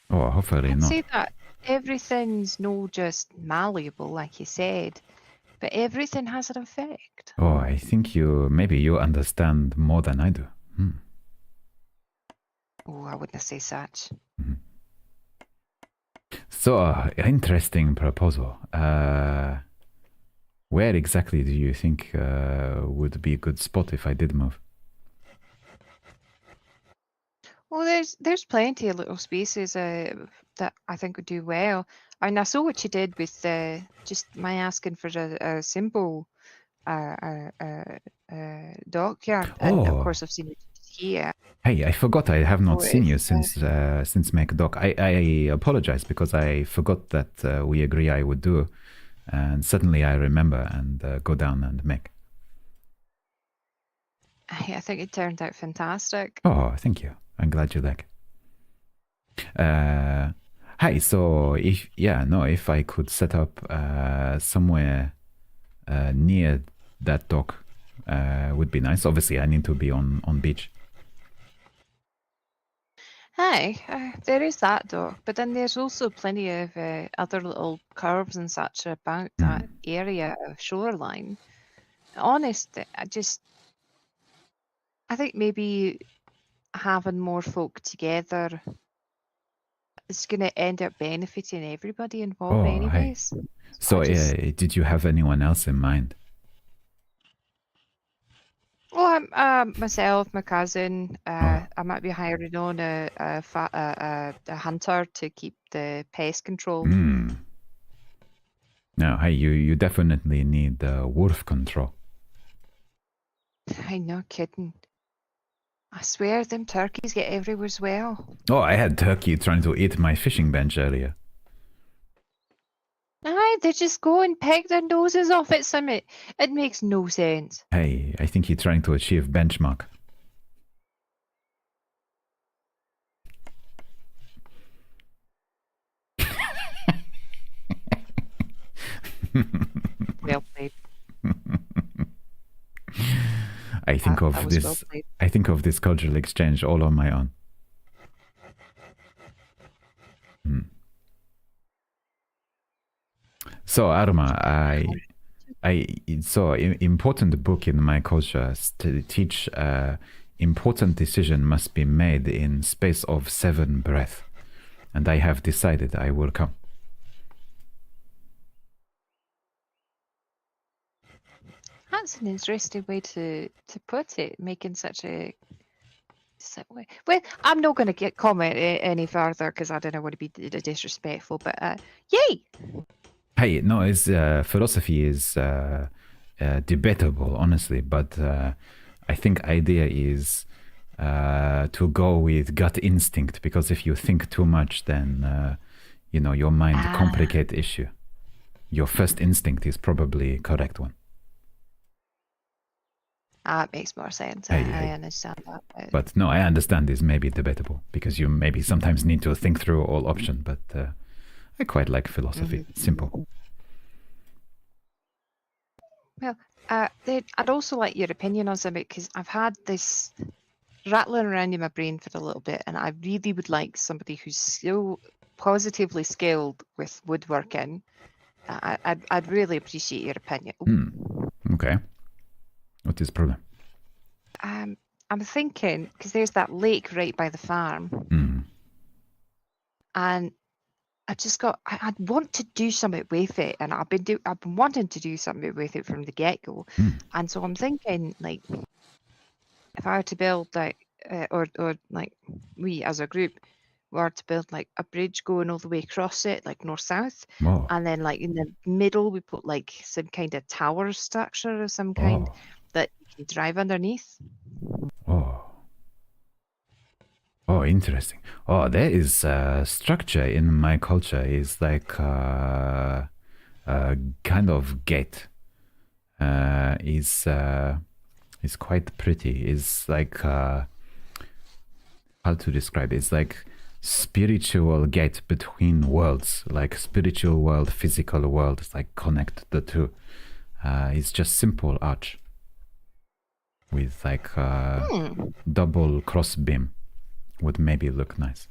Oh, hopefully I'd not. say that everything's no just malleable, like you said, but everything has an effect. Oh, I think maybe you understand more than I do. Oh, I wouldn't say such. So, interesting proposal. Where exactly do you think would be a good spot if I did move? Well, there's plenty of little spaces that I think would do well. I mean, I saw what you did with just my asking for a simple dockyard, and of Oh. course I've seen it here. Hey, I forgot I have not Oh, seen you it's, since Make Doc. I apologize because I forgot that we agree I would do, and suddenly I remember and go down and make. I think it turned out fantastic. Oh, thank you. I'm glad you like. Hi. So if I could set up somewhere near that dock, would be nice. Obviously, I need to be on beach. Hi, there is that dock, but then there's also plenty of other little curves and such about that area of shoreline. Honest, I think maybe having more folk together is going to end up benefiting everybody involved, Oh, hey. anyways. So, did you have anyone else in mind? Well, myself, my cousin, I might be hiring on a hunter to keep the pest control. No, hey, you definitely need wolf control. I'm not kidding. I swear them turkeys get everywhere as well. Oh, I had turkey trying to eat my fishing bench earlier. Aye, they just go and peck their noses off at summit. It makes no sense. Hey, I think he's trying to achieve benchmark. Well played. I think That of was well this. played. I think of this cultural exchange all on my own. So Arma, I saw important book in my culture to teach important decision must be made in space of 7 breath, and I have decided I will come. That's an interesting way to put it, making such a way. Well, I'm not going to get comment any further because I don't know what to be disrespectful, but yay! Hey, no, his philosophy is debatable, honestly, but I think idea is to go with gut instinct, because if you think too much, then your mind complicate issue. Your first instinct is probably correct one. It makes more sense. Hey, I hey. understand that. But no, I understand this may be debatable because you maybe sometimes need to think through all options, but I quite like philosophy. Simple. Well, I'd also like your opinion on something because I've had this rattling around in my brain for a little bit, and I really would like somebody who's so positively skilled with woodworking. I'd really appreciate your opinion. Okay. What is the problem? I'm thinking because there's that lake right by the farm, and I'd want to do something with it, and I've been wanting to do something with it from the get go, and so I'm thinking like if I were to build like or like we as a group were to build like a bridge going all the way across it, like north south, and then like in the middle we put like some kind of tower structure of some kind that you can drive underneath. Oh, interesting. Oh, there is structure in my culture is like a kind of gate. Is quite pretty. Is like how to describe it? It's like spiritual gate between worlds, like spiritual world, physical world. It's like connect the two. It's just simple arch with like double cross beam. Would maybe look nice.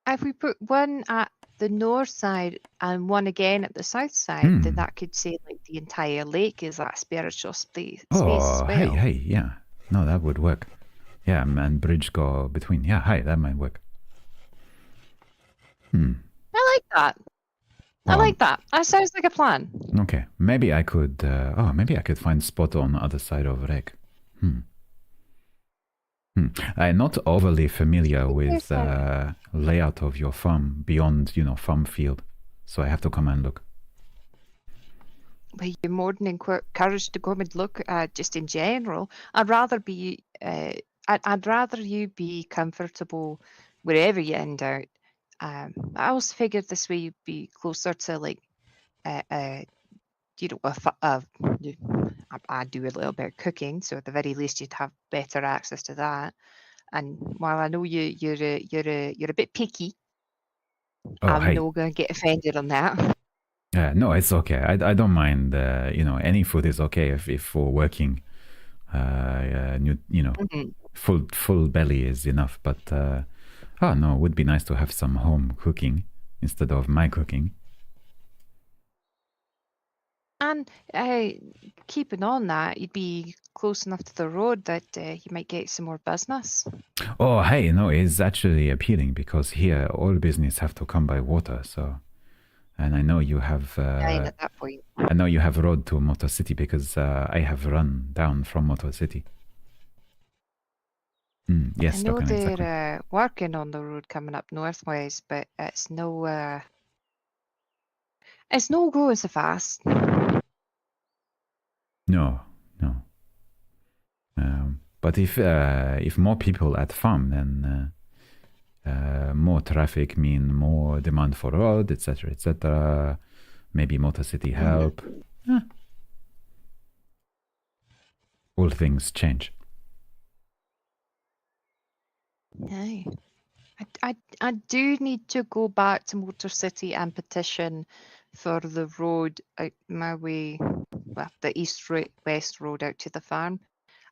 If we put one at the north side and one again at the south side, then that could say like the entire lake is that spiritual space as well. Hey, yeah. No, that would work. Yeah, and bridge go between. Yeah, that might work. I like that. I like that. That sounds like a plan. Okay, maybe I could. Maybe I could find spot on the other side of Rek. I'm not overly familiar with layout of your farm beyond, farm field, so I have to come and look. Well, you're more than encouraged to come and look. Just in general, I'd rather you be comfortable wherever you end out. I also figured this way you'd be closer to like, I do a little bit of cooking, so at the very least you'd have better access to that. And while I know you're a bit picky, I'm not going to get offended on that. No, it's okay. I don't mind. Any food is okay if for working. Full belly is enough. But no, it would be nice to have some home cooking instead of my cooking. And keeping on that, you'd be close enough to the road that you might get some more business. Oh, hey, no, it's actually appealing because here all business have to come by water. So, and I know you have. At that point. I know you have road to Motor City because I have run down from Motor City. Yes, I know they're exactly. working on the road coming up northwest, but it's no going so fast. No. But if more people at farm, then more traffic mean more demand for road, etc., etc. Maybe Motor City help. All things change. Aye. I do need to go back to Motor City and petition for the road out my way, well, the west road out to the farm.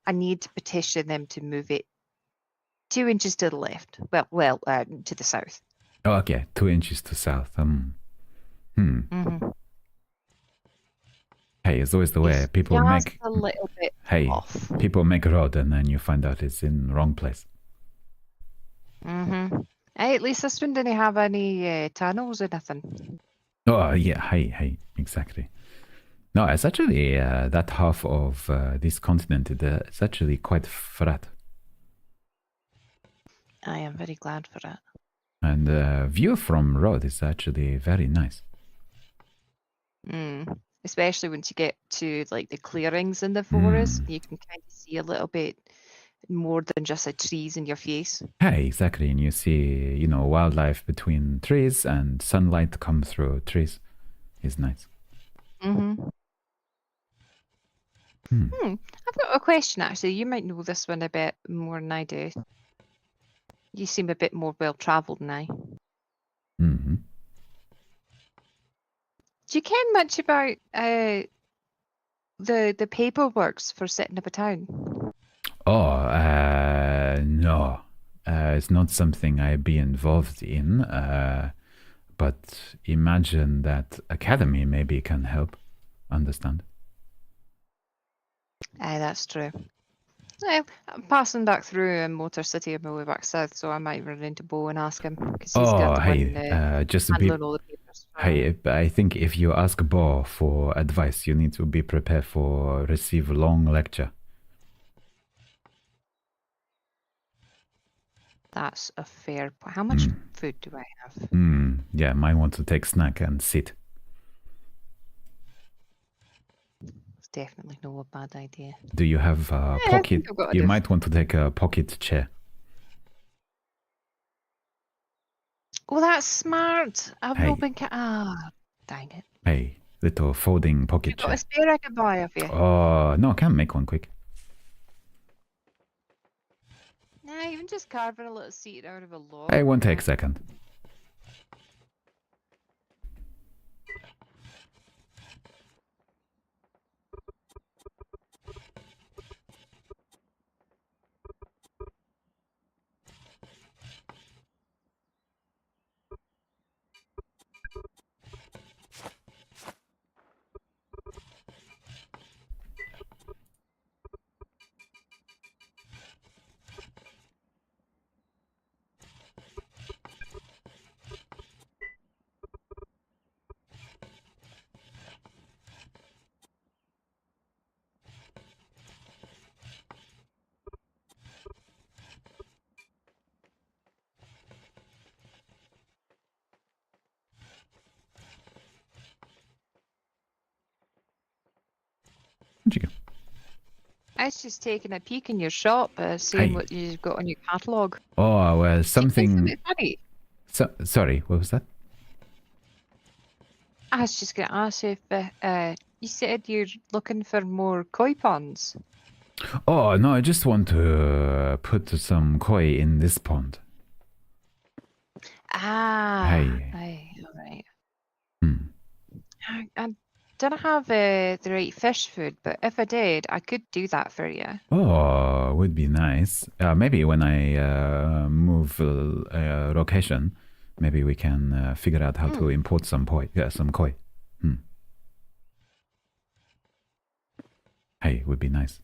I need to petition them to move it 2 inches to the left. Well, to the south. Oh, okay, 2 inches to south. Hey, it's always the way. People Just make a little bit off. people make a road and then you find out it's in the wrong place. Hey, at least this one didn't have any tunnels or nothing. Oh, yeah, hey, exactly. No, it's actually that half of this continent. It's actually quite flat, I am very glad for that. and the view from road is actually very nice. Especially once you get to like the clearings in the forest, you can kind of see a little bit more than just the trees in your face. Hey, exactly, and you see, wildlife between trees and sunlight come through trees. Is nice. I've got a question actually. You might know this one a bit more than I do. You seem a bit more well travelled than I. Do you care much about the paperworks for setting up a town? Oh, no. It's not something I'd be involved in, but imagine that Academy maybe can help. Understand? That's true. Well, I'm passing back through Motor City on my way back south, so I might run into Bo and ask him because he's got the one just a bit. handling all the papers. Hey, I think if you ask Bo for advice, you need to be prepared for receive long lecture. That's a fair point. How much food do I have? Yeah, might want to take snack and sit. It's definitely not a bad idea. Do you have a pocket? You might want to take a pocket chair. Oh, that's smart. I've Hey. not been. Dang it. Hey, little folding pocket You got chair. a spare I could buy of you? Oh, no, I can't make one quick. Nah, even just carving a little seat out of a log. Hey, won't take a second. Where'd you go? I was just taking a peek in your shop, seeing Hey. what you've got on your catalogue. Oh, well, something. It's funny. Sorry, what was that? I was just going to ask you if you said you're looking for more koi ponds. Oh, no, I just want to put some koi in this pond. Hey. Aye, all right. I don't have the right fish food, but if I did, I could do that for you. Oh, would be nice. Maybe when I move location, maybe we can figure out how to import some koi. Hey, would be nice.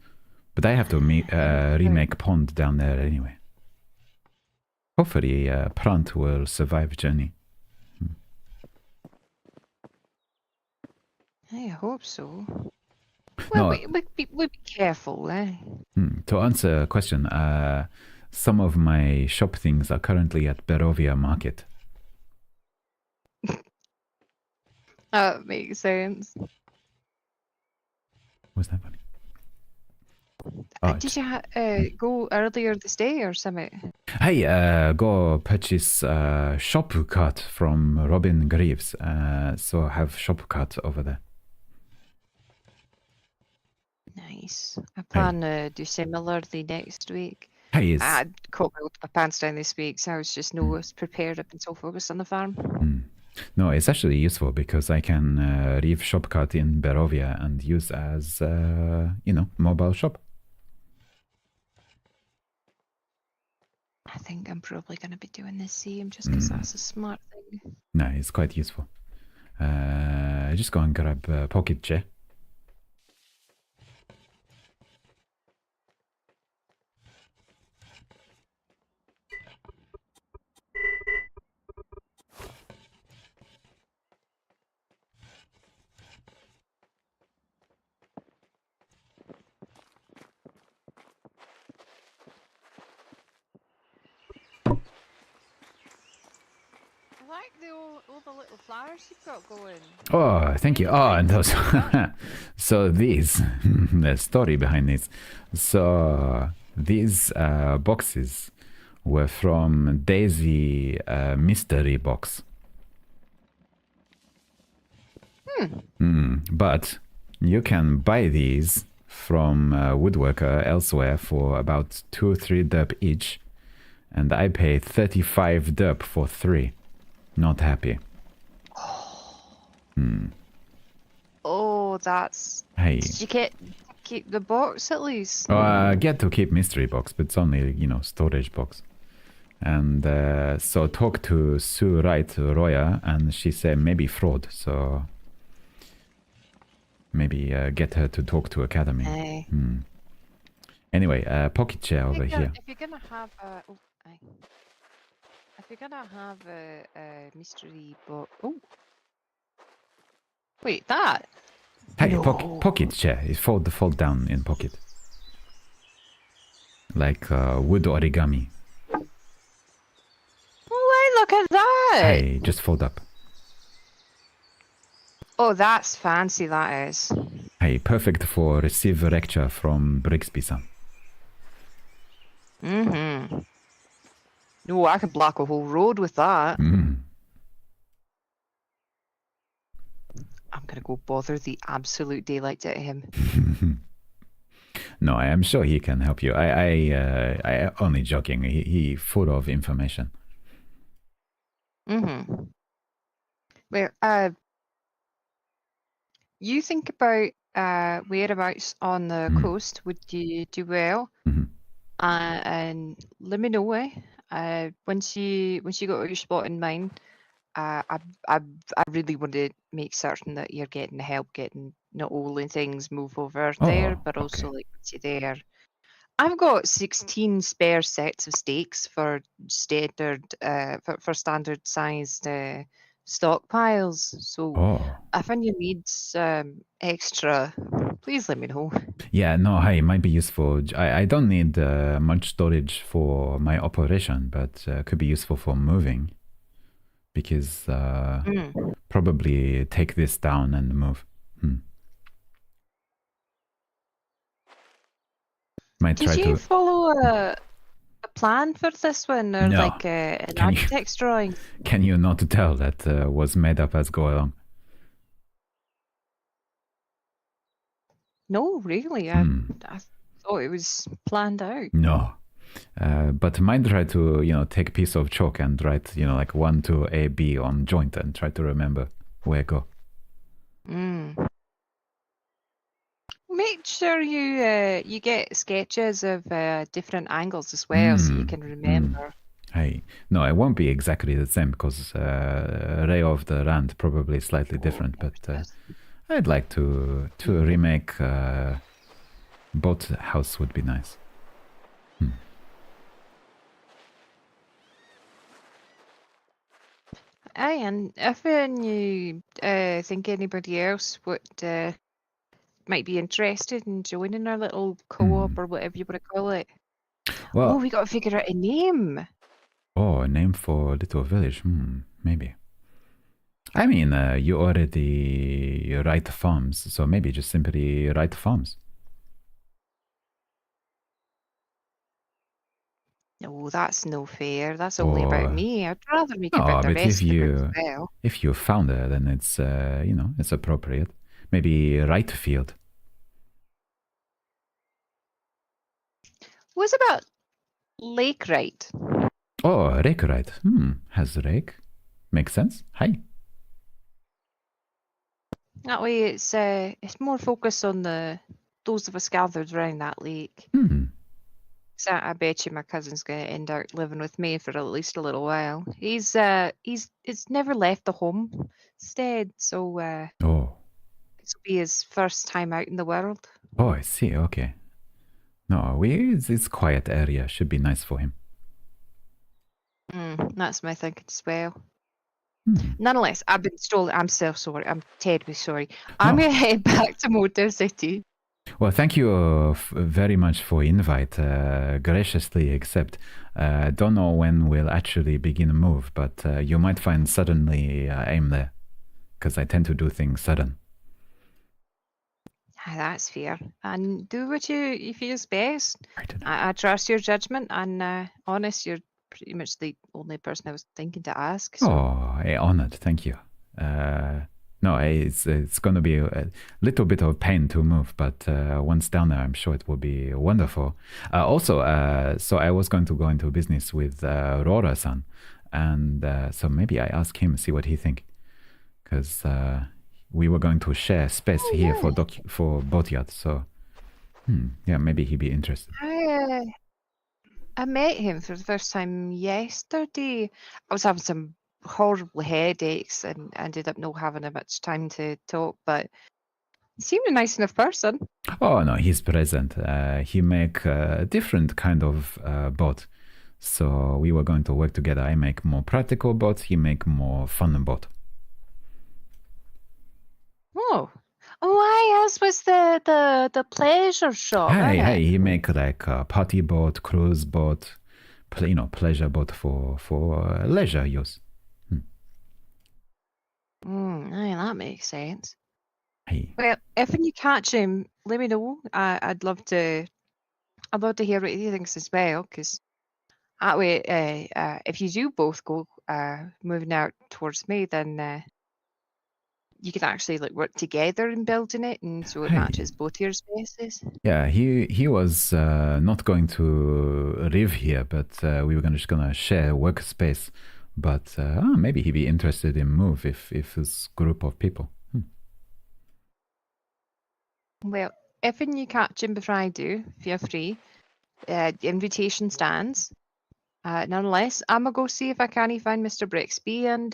But I have to remake pond down there anyway. Hopefully, Prant will survive journey. I hope so. Well, No. we'd be careful, eh? To answer a question, some of my shop things are currently at Bearovia Market. That makes sense. Was that funny? Did you go earlier this day or something? Hey, go purchase shop cart from Robin Greaves. So I have shop cart over there. Nice. I plan to do similarly next week. Hey, is I caught my pants down this week, so I was just no as prepared up until focused on the farm. no, it's actually useful because I can leave Shopcart in Bearovia and use as mobile shop. I think I'm probably going to be doing the same just because that's a smart thing. No, it's quite useful. Just go and grab a pocket chair. I like all the little flowers you've got going. Oh, thank you. Oh, and those. So these, the story behind this. So these boxes were from Daisy mystery box. But you can buy these from woodworker elsewhere for about 2-3 derp each, and I paid 35 derp for 3. Not happy. Oh, that's... Hey. Did you keep the box at least? I get to keep mystery box, but it's only, storage box. And so talk to Sue Wright, Roya, and she said maybe fraud, so maybe get her to talk to Academy. Hey. Anyway, pocket chair over here. If you're gonna have a... Oh, aye. If you're gonna have a mystery box... Oh! Wait, that? Hey, No. pocket chair. It fold down in pocket. Like wood origami. Oh, look at that! Hey, just fold up. Oh, that's fancy, that is. Hey, perfect for receive lecture from Brixby-san. No, I could block a whole road with that. I'm gonna go bother the absolute daylight out of him. No, I am sure he can help you. I only joking. He full of information. Well, you think about whereabouts on the coast would you do well, and let me know. Once you got your spot in mind. I really want to make certain that you're getting help getting not only things move over there, but also like once you're there. I've got 16 spare sets of stakes for standard for standard sized stockpiles. So if anyone needs extra, please let me know. Yeah, no, hey, it might be useful. I don't need much storage for my operation, but could be useful for moving. Because probably take this down and move. Might Did try you to follow a plan for this one, or No. like an Can you- architect's drawing? Can you not tell that was made up as go along? No, really. I thought it was planned out. No. But might try to, take a piece of chalk and write, like 1, 2, A, B on joint and try to remember where go. Make sure you get sketches of different angles as well, so you can remember. Hey, no, it won't be exactly the same because Ray of the Rand probably slightly different, but I'd like to remake both house would be nice. Aye, and if you think anybody else would might be interested in joining our little co-op or whatever you want to call it. Well, we got to figure out a name. Oh, a name for little village? Maybe. I mean, you already write farms, so maybe just simply write farms. No, that's no fair. That's only about me. I'd rather make it about the but rest of them as well. if you found her, then it's it's appropriate. Maybe right field. Was about Lake right. Oh, rake right. Has rake. Makes sense. Hi. That way it's more focused on those of us gathered around that lake. So I bet you my cousin's gonna end up living with me for at least a little while. He's never left the homestead, so Oh. this will be his first time out in the world. Oh, I see. Okay. No, it's quiet area. Should be nice for him. That's my thinking as well. Nonetheless, I've been stolen. I'm so sorry. I'm terribly sorry. I'm gonna head back to Motor City. Well, thank you very much for invite. Graciously accept. Don't know when we'll actually begin a move, but you might find suddenly aim there, because I tend to do things sudden. That's fair. And do what you feels best. I trust your judgment, and honest, you're pretty much the only person I was thinking to ask. So. Oh, honored. Thank you. No, it's going to be a little bit of pain to move, but once down there, I'm sure it will be wonderful. Also, so I was going to go into business with Rora-san, and so maybe I ask him, see what he think, because we were going to share space here for boatyard. So, yeah, maybe he'd be interested. I met him for the first time yesterday. I was having some horrible headaches and ended up not having much time to talk, but he seemed a nice enough person. Oh no, he's present. He make a different kind of boat. So we were going to work together. I make more practical boats. He make more fun boat. Oh, as was the pleasure shop. Hey, he make like a party boat, cruise boat, pleasure boat for leisure use. Aye, that makes sense. Hey. Well, if you catch him, let me know. I'd love to hear what he thinks as well, because that way, if you do both go moving out towards me, then you can actually work together in building it, and so it matches both your spaces. Yeah, he was not going to live here, but we were just gonna share workspace. But maybe he'd be interested in move if this group of people. Well, if you catch him before I do, feel free. The invitation stands. Nonetheless, I'm gonna go see if I can find Mr. Brixby and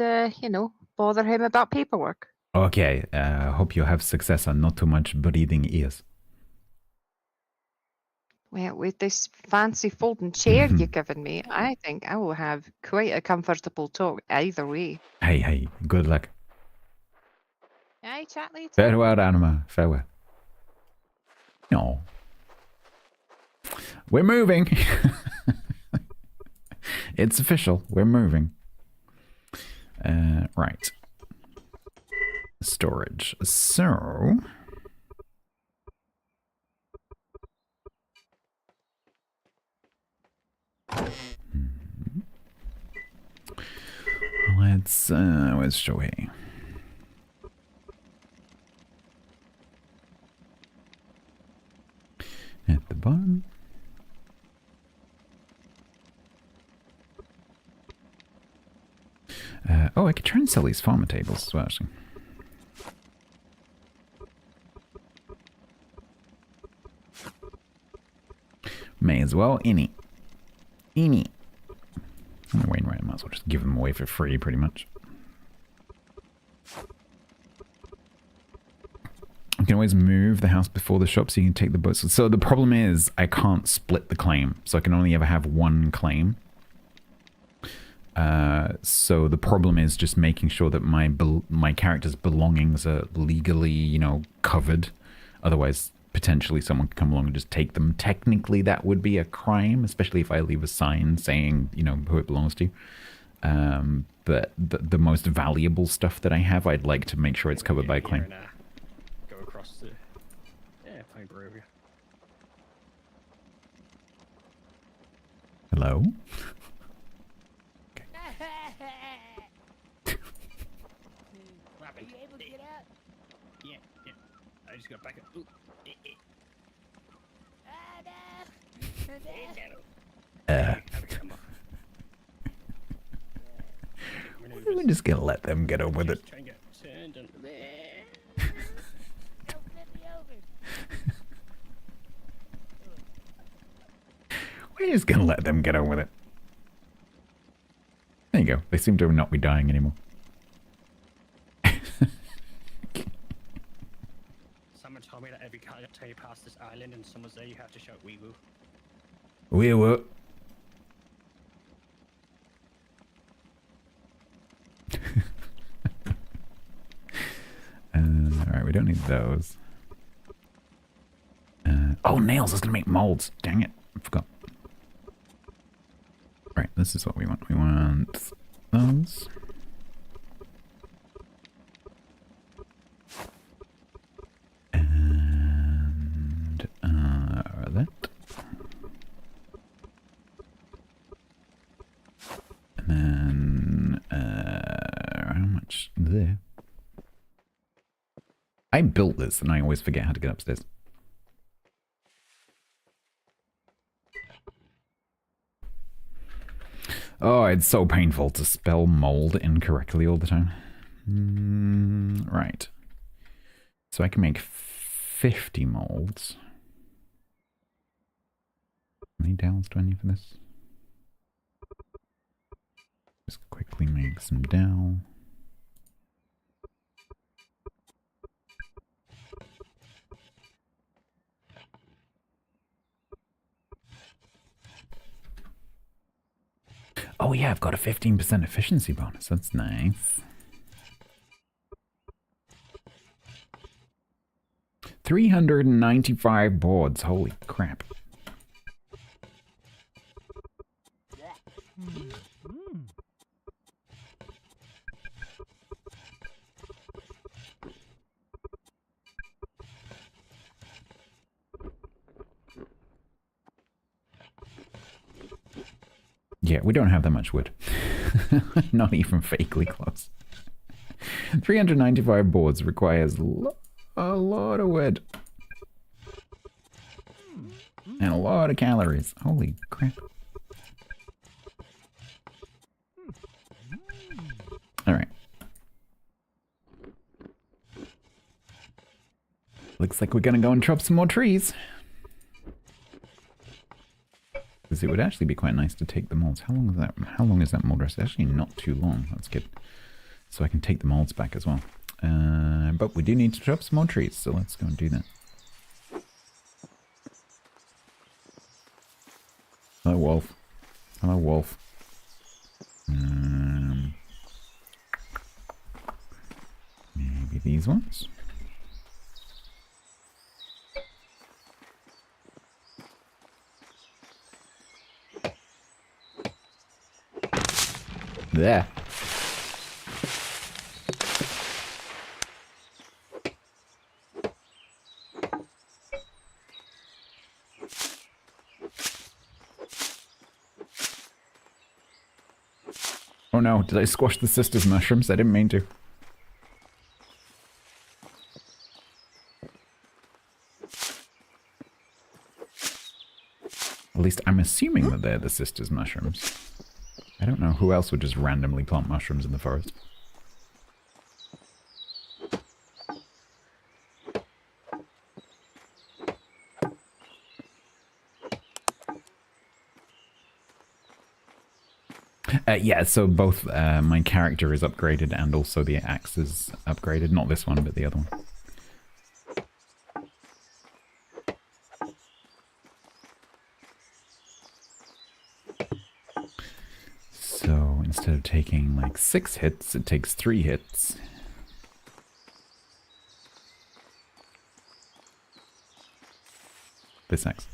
bother him about paperwork. Okay, hope you have success and not too much bleeding ears. Well, with this fancy folding chair you've given me, I think I will have quite a comfortable talk either way. Hey, good luck. Aye, chat later. Farewell, Anima. Farewell. No. We're moving. It's official. We're moving. Right. Storage. So... Let's, where's Shohei? At the bottom. Oh, I could try and sell these farmer tables as well, actually. May as well. Any. Wainwright, I might as well just give them away for free, pretty much. You can always move the house before the shop so you can take the boats. So the problem is I can't split the claim. So I can only ever have one claim. So the problem is just making sure that my character's belongings are legally, covered. Otherwise, potentially someone could come along and just take them. Technically, that would be a crime, especially if I leave a sign saying, who it belongs to. But the most valuable stuff that I have, I'd like to make sure it's covered by a claim. Go across to play Bearovia. Hello? Are you able to get out? Yeah. I just got back up. We're just gonna let them get on with it. Try and get turned and We're just gonna let them get on with it. There you go. They seem to not be dying anymore. someone told me that every time you pass this island and someone's there, you have to shout wee woo. Wee woo. Alright, we don't need those. Oh, nails! I was gonna make molds. Dang it. I forgot. Right, this is what we want. We want those. And that. And then how much there? I built this and I always forget how to get upstairs. Oh, it's so painful to spell mold incorrectly all the time. Right. So I can make 50 molds. How many dowels do I need for this? Just quickly make some dowel. Oh yeah, I've got a 15% efficiency bonus. That's nice. 395 boards. Holy crap. Yeah, we don't have that much wood. Not even vaguely close. 395 boards requires a lot of wood. And a lot of calories. Holy crap. Alright. Looks like we're gonna go and chop some more trees. Because it would actually be quite nice to take the molds. How long is that? How long is that mold rest? Actually, not too long. That's good. So I can take the molds back as well. But we do need to chop some more trees, so let's go and do that. Hello, wolf. Hello, wolf. Maybe these ones. There. Oh no, did I squash the sister's mushrooms? I didn't mean to. At least I'm assuming that they're the sister's mushrooms. I don't know who else would just randomly plant mushrooms in the forest. Yeah, so both my character is upgraded and also the axe is upgraded. Not this one, but the other one. So instead of taking like 6 hits, it takes 3 hits. This axe.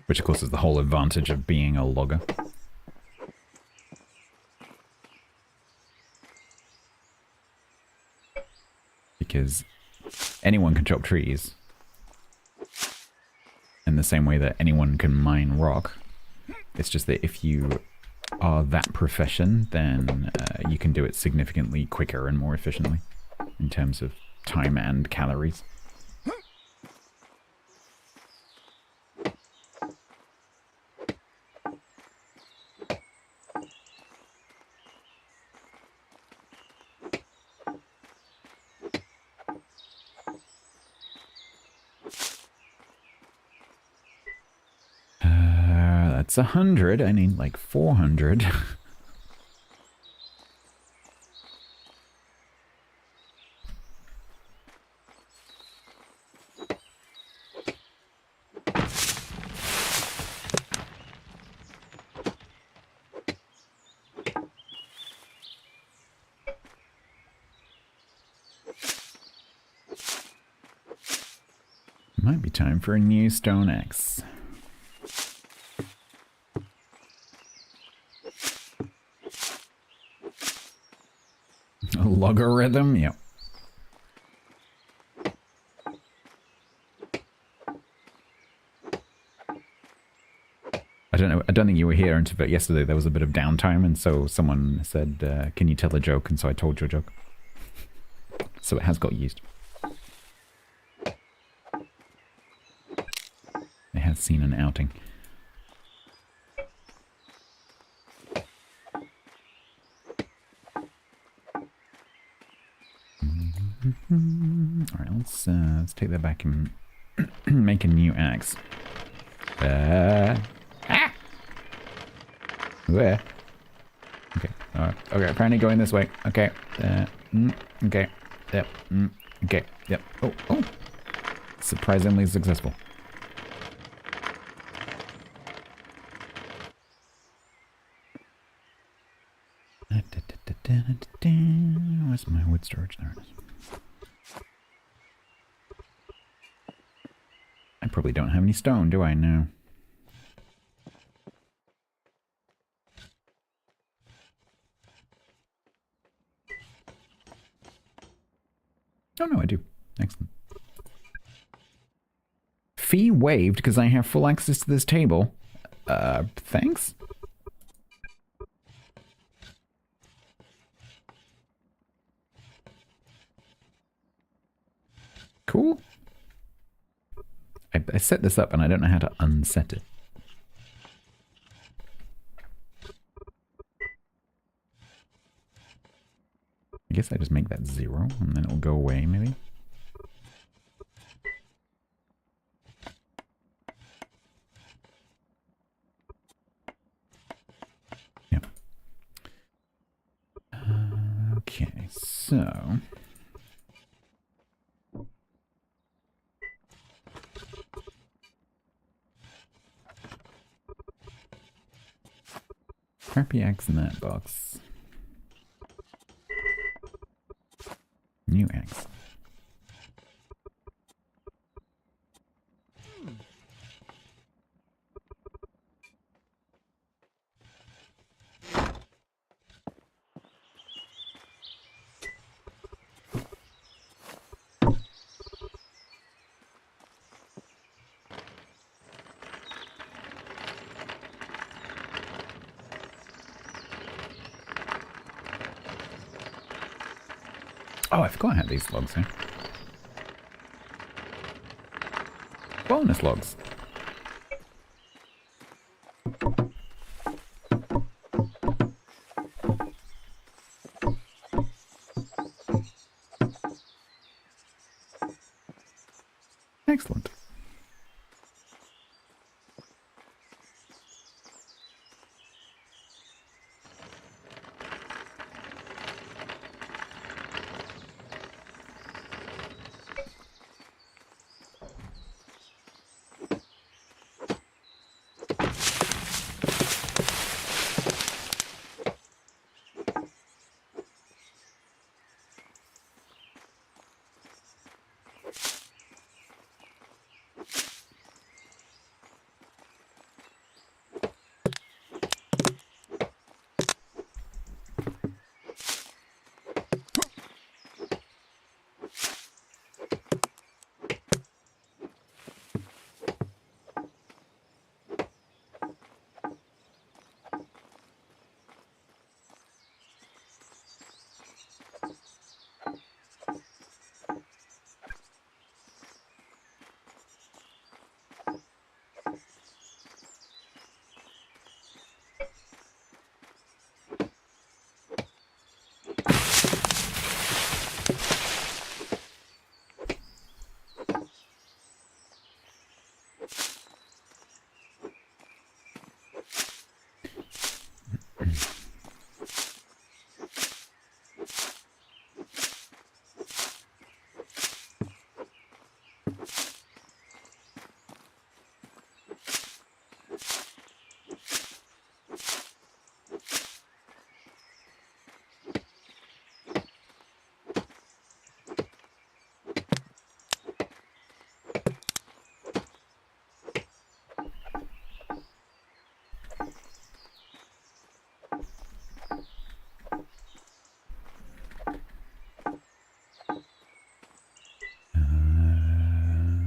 Which of course is the whole advantage of being a logger. Because anyone can chop trees. In the same way that anyone can mine rock. It's just that if you are that profession, then you can do it significantly quicker and more efficiently. In terms of time and calories. That's 100. I need like 400. Might be time for a new stone axe. A logarithm? Yep. I don't know. I don't think you were here until but yesterday. There was a bit of downtime, and so someone said, "Can you tell a joke?" And so I told you a joke. So it has got used. It has seen an outing. All right, let's take that back and make a new axe. Where? Okay. Okay. Apparently going this way. Okay. Okay. Yep. Okay. Yep. Oh. Surprisingly successful. Where's my wood storage? There it is. I probably don't have any stone, do I? No. Oh no, I do. Excellent. Fee waived because I have full access to this table. Thanks? Cool. I set this up and I don't know how to unset it. I guess I just make that 0 and then it'll go away maybe. Yeah. Okay, so... Crappy axe in that box. New axe. Oh, I forgot I had these logs here. Bonus logs. Excellent.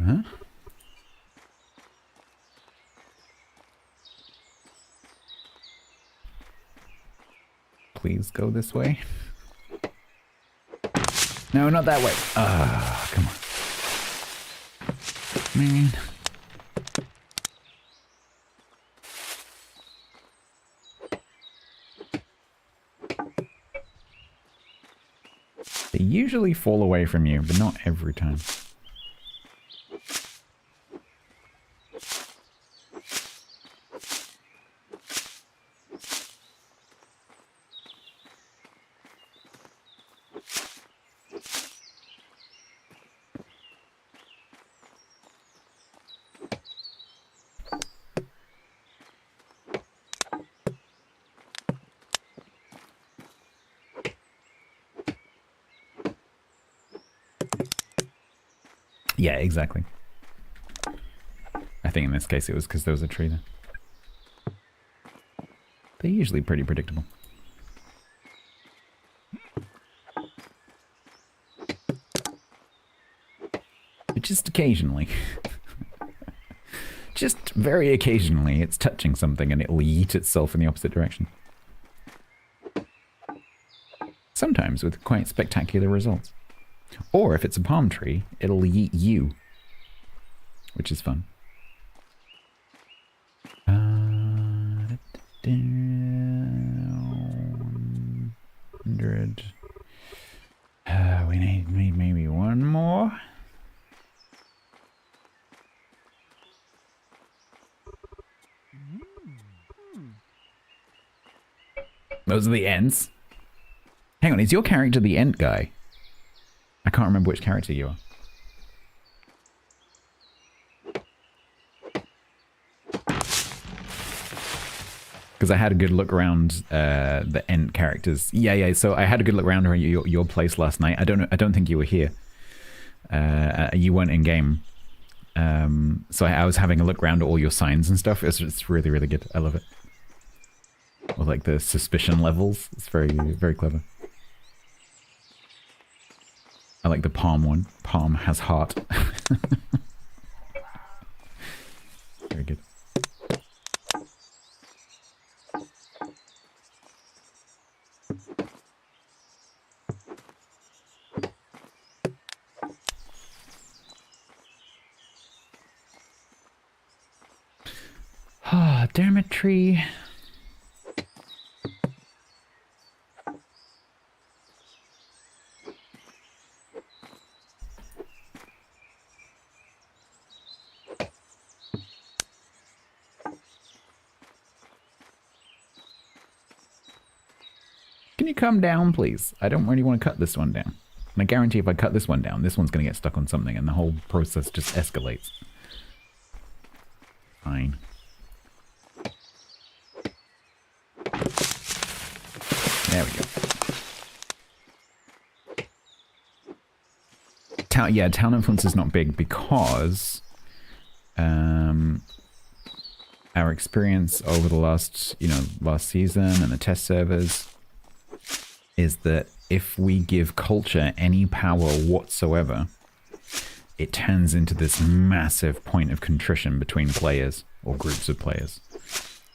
Huh? Please go this way. No, not that way. Ah, come on. Man. They usually fall away from you, but not every time. Yeah, exactly. I think in this case it was because there was a tree there. They're usually pretty predictable. But just occasionally. Just very occasionally it's touching something and it'll yeet itself in the opposite direction. Sometimes with quite spectacular results. Or if it's a palm tree, it'll yeet you. Which is fun. 100. We need maybe one more. Those are the ents. Hang on, is your character the ent guy? I can't remember which character you are. Because I had a good look around the ent characters. Yeah. So I had a good look around your place last night. I don't think you were here. You weren't in game. So I was having a look around at all your signs and stuff. It's really, really good. I love it. Or like the suspicion levels. It's very, very clever. I like the palm one. Palm has heart. Very good. Ah, Dermatry. Can you come down, please? I don't really want to cut this one down. And I guarantee if I cut this one down, this one's going to get stuck on something and the whole process just escalates. Fine. There we go. Yeah, town influence is not big because our experience over the last season and the test servers is that if we give culture any power whatsoever, it turns into this massive point of contrition between players or groups of players.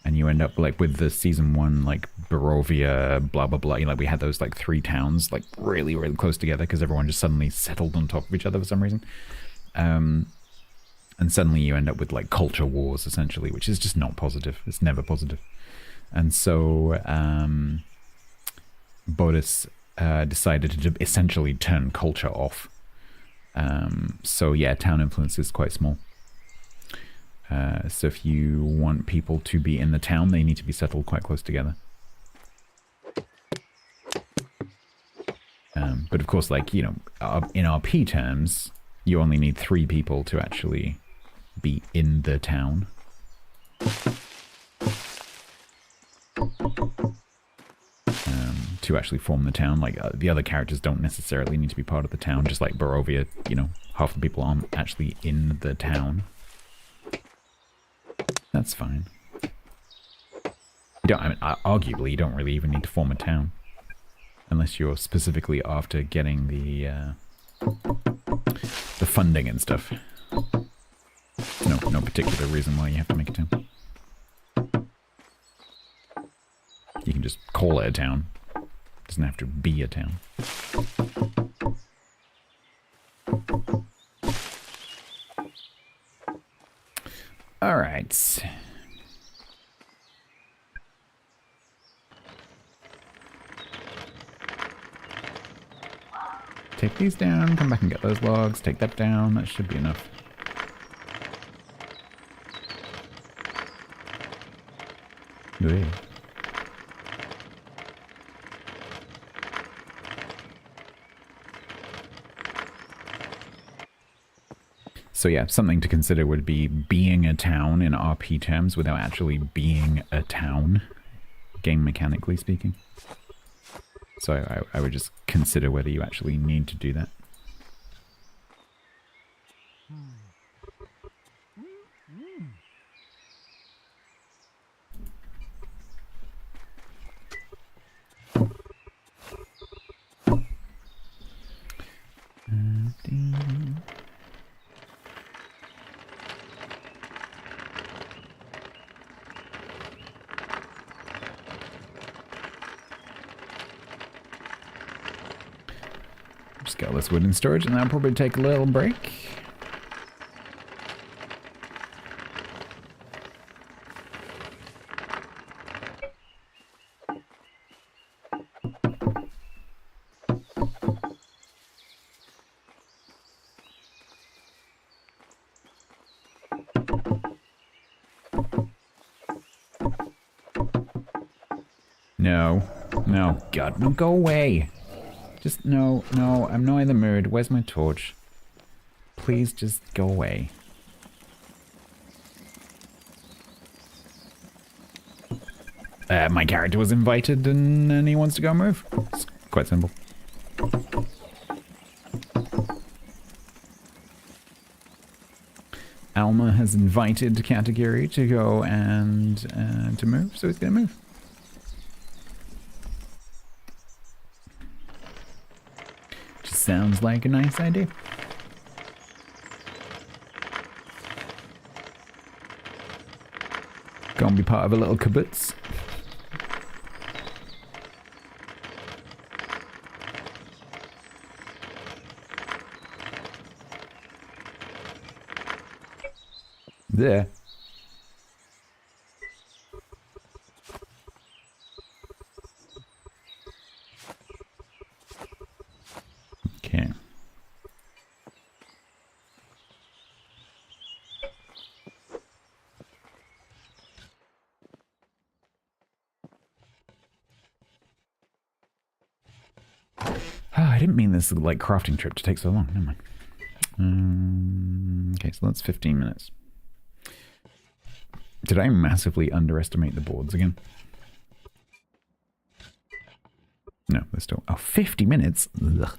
And you end up like with the season 1, like Bearovia, blah, blah, blah. Like we had those like 3 towns like really, really close together because everyone just suddenly settled on top of each other for some reason. And suddenly you end up with like culture wars essentially, which is just not positive. It's never positive. And so Bodis decided to essentially turn culture off. So yeah, town influence is quite small. So if you want people to be in the town, they need to be settled quite close together. But of course, like, in RP terms, you only need 3 people to actually be in the town. To actually form the town. Like, the other characters don't necessarily need to be part of the town, just like Bearovia, half the people aren't actually in the town. That's fine. Arguably, you don't really even need to form a town. Unless you're specifically after getting the funding and stuff. no particular reason why you have to make a town. You can just call it a town. It doesn't have to be a town. All right. Take these down, come back and get those logs, take that down, that should be enough. Yeah. So yeah, something to consider would be being a town in RP terms without actually being a town, game mechanically speaking. So I would just consider whether you actually need to do that. Just get all this wood in storage and that'll probably take a little break. No. No. God, no, go away. Just, no, I'm not in the mood. Where's my torch? Please just go away. My character was invited and he wants to go move. It's quite simple. Alma has invited Katagiri to go and to move, so he's gonna move. Just sounds like a nice idea. Go and be part of a little kibbutz. There. Okay. I didn't mean this like crafting trip to take so long. Never mind. Okay, so that's 15 minutes. Did I massively underestimate the boards again? No, they're still... Oh, 50 minutes? Ugh.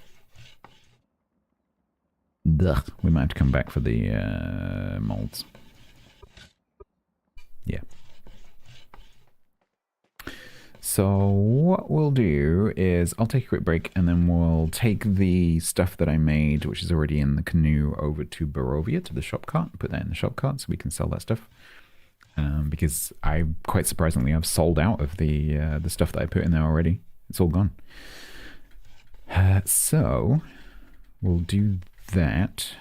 Ugh. We might have to come back for the molds. Yeah. So what we'll do is I'll take a quick break and then we'll take the stuff that I made, which is already in the canoe, over to Bearovia, to the shop cart, put that in the shop cart so we can sell that stuff. Because I, quite surprisingly, I've sold out of the stuff that I put in there already. It's all gone. So we'll do that,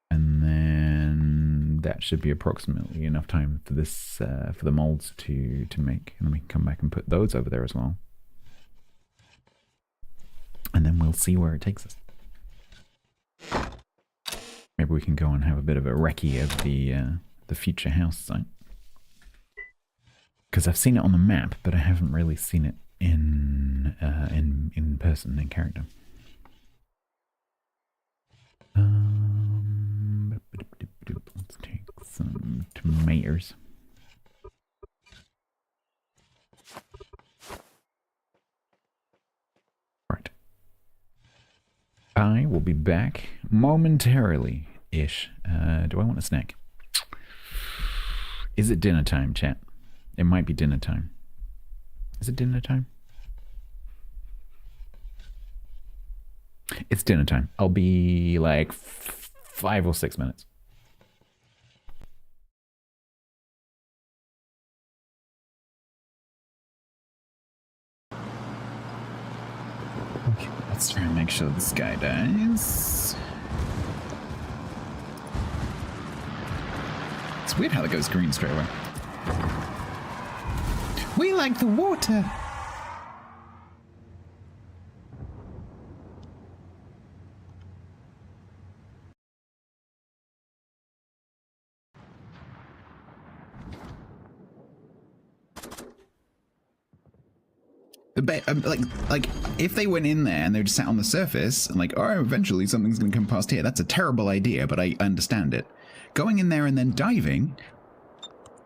and then that should be approximately enough time for this for the molds to make, and then we can come back and put those over there as well. And then we'll see where it takes us. Maybe we can go and have a bit of a recce of the future house site, because I've seen it on the map, but I haven't really seen it in person, in character. Let's take some tomatoes. Right. I will be back momentarily-ish. Do I want a snack? Is it dinner time, chat? It might be dinner time. Is it dinner time? It's dinner time. I'll be like 5 or 6 minutes. Let's try and make sure this guy dies. It's weird how that goes green straight away. We like the water. Like, if they went in there and they just sat on the surface and like, oh, eventually something's going to come past here, that's a terrible idea, but I understand it. Going in there and then diving,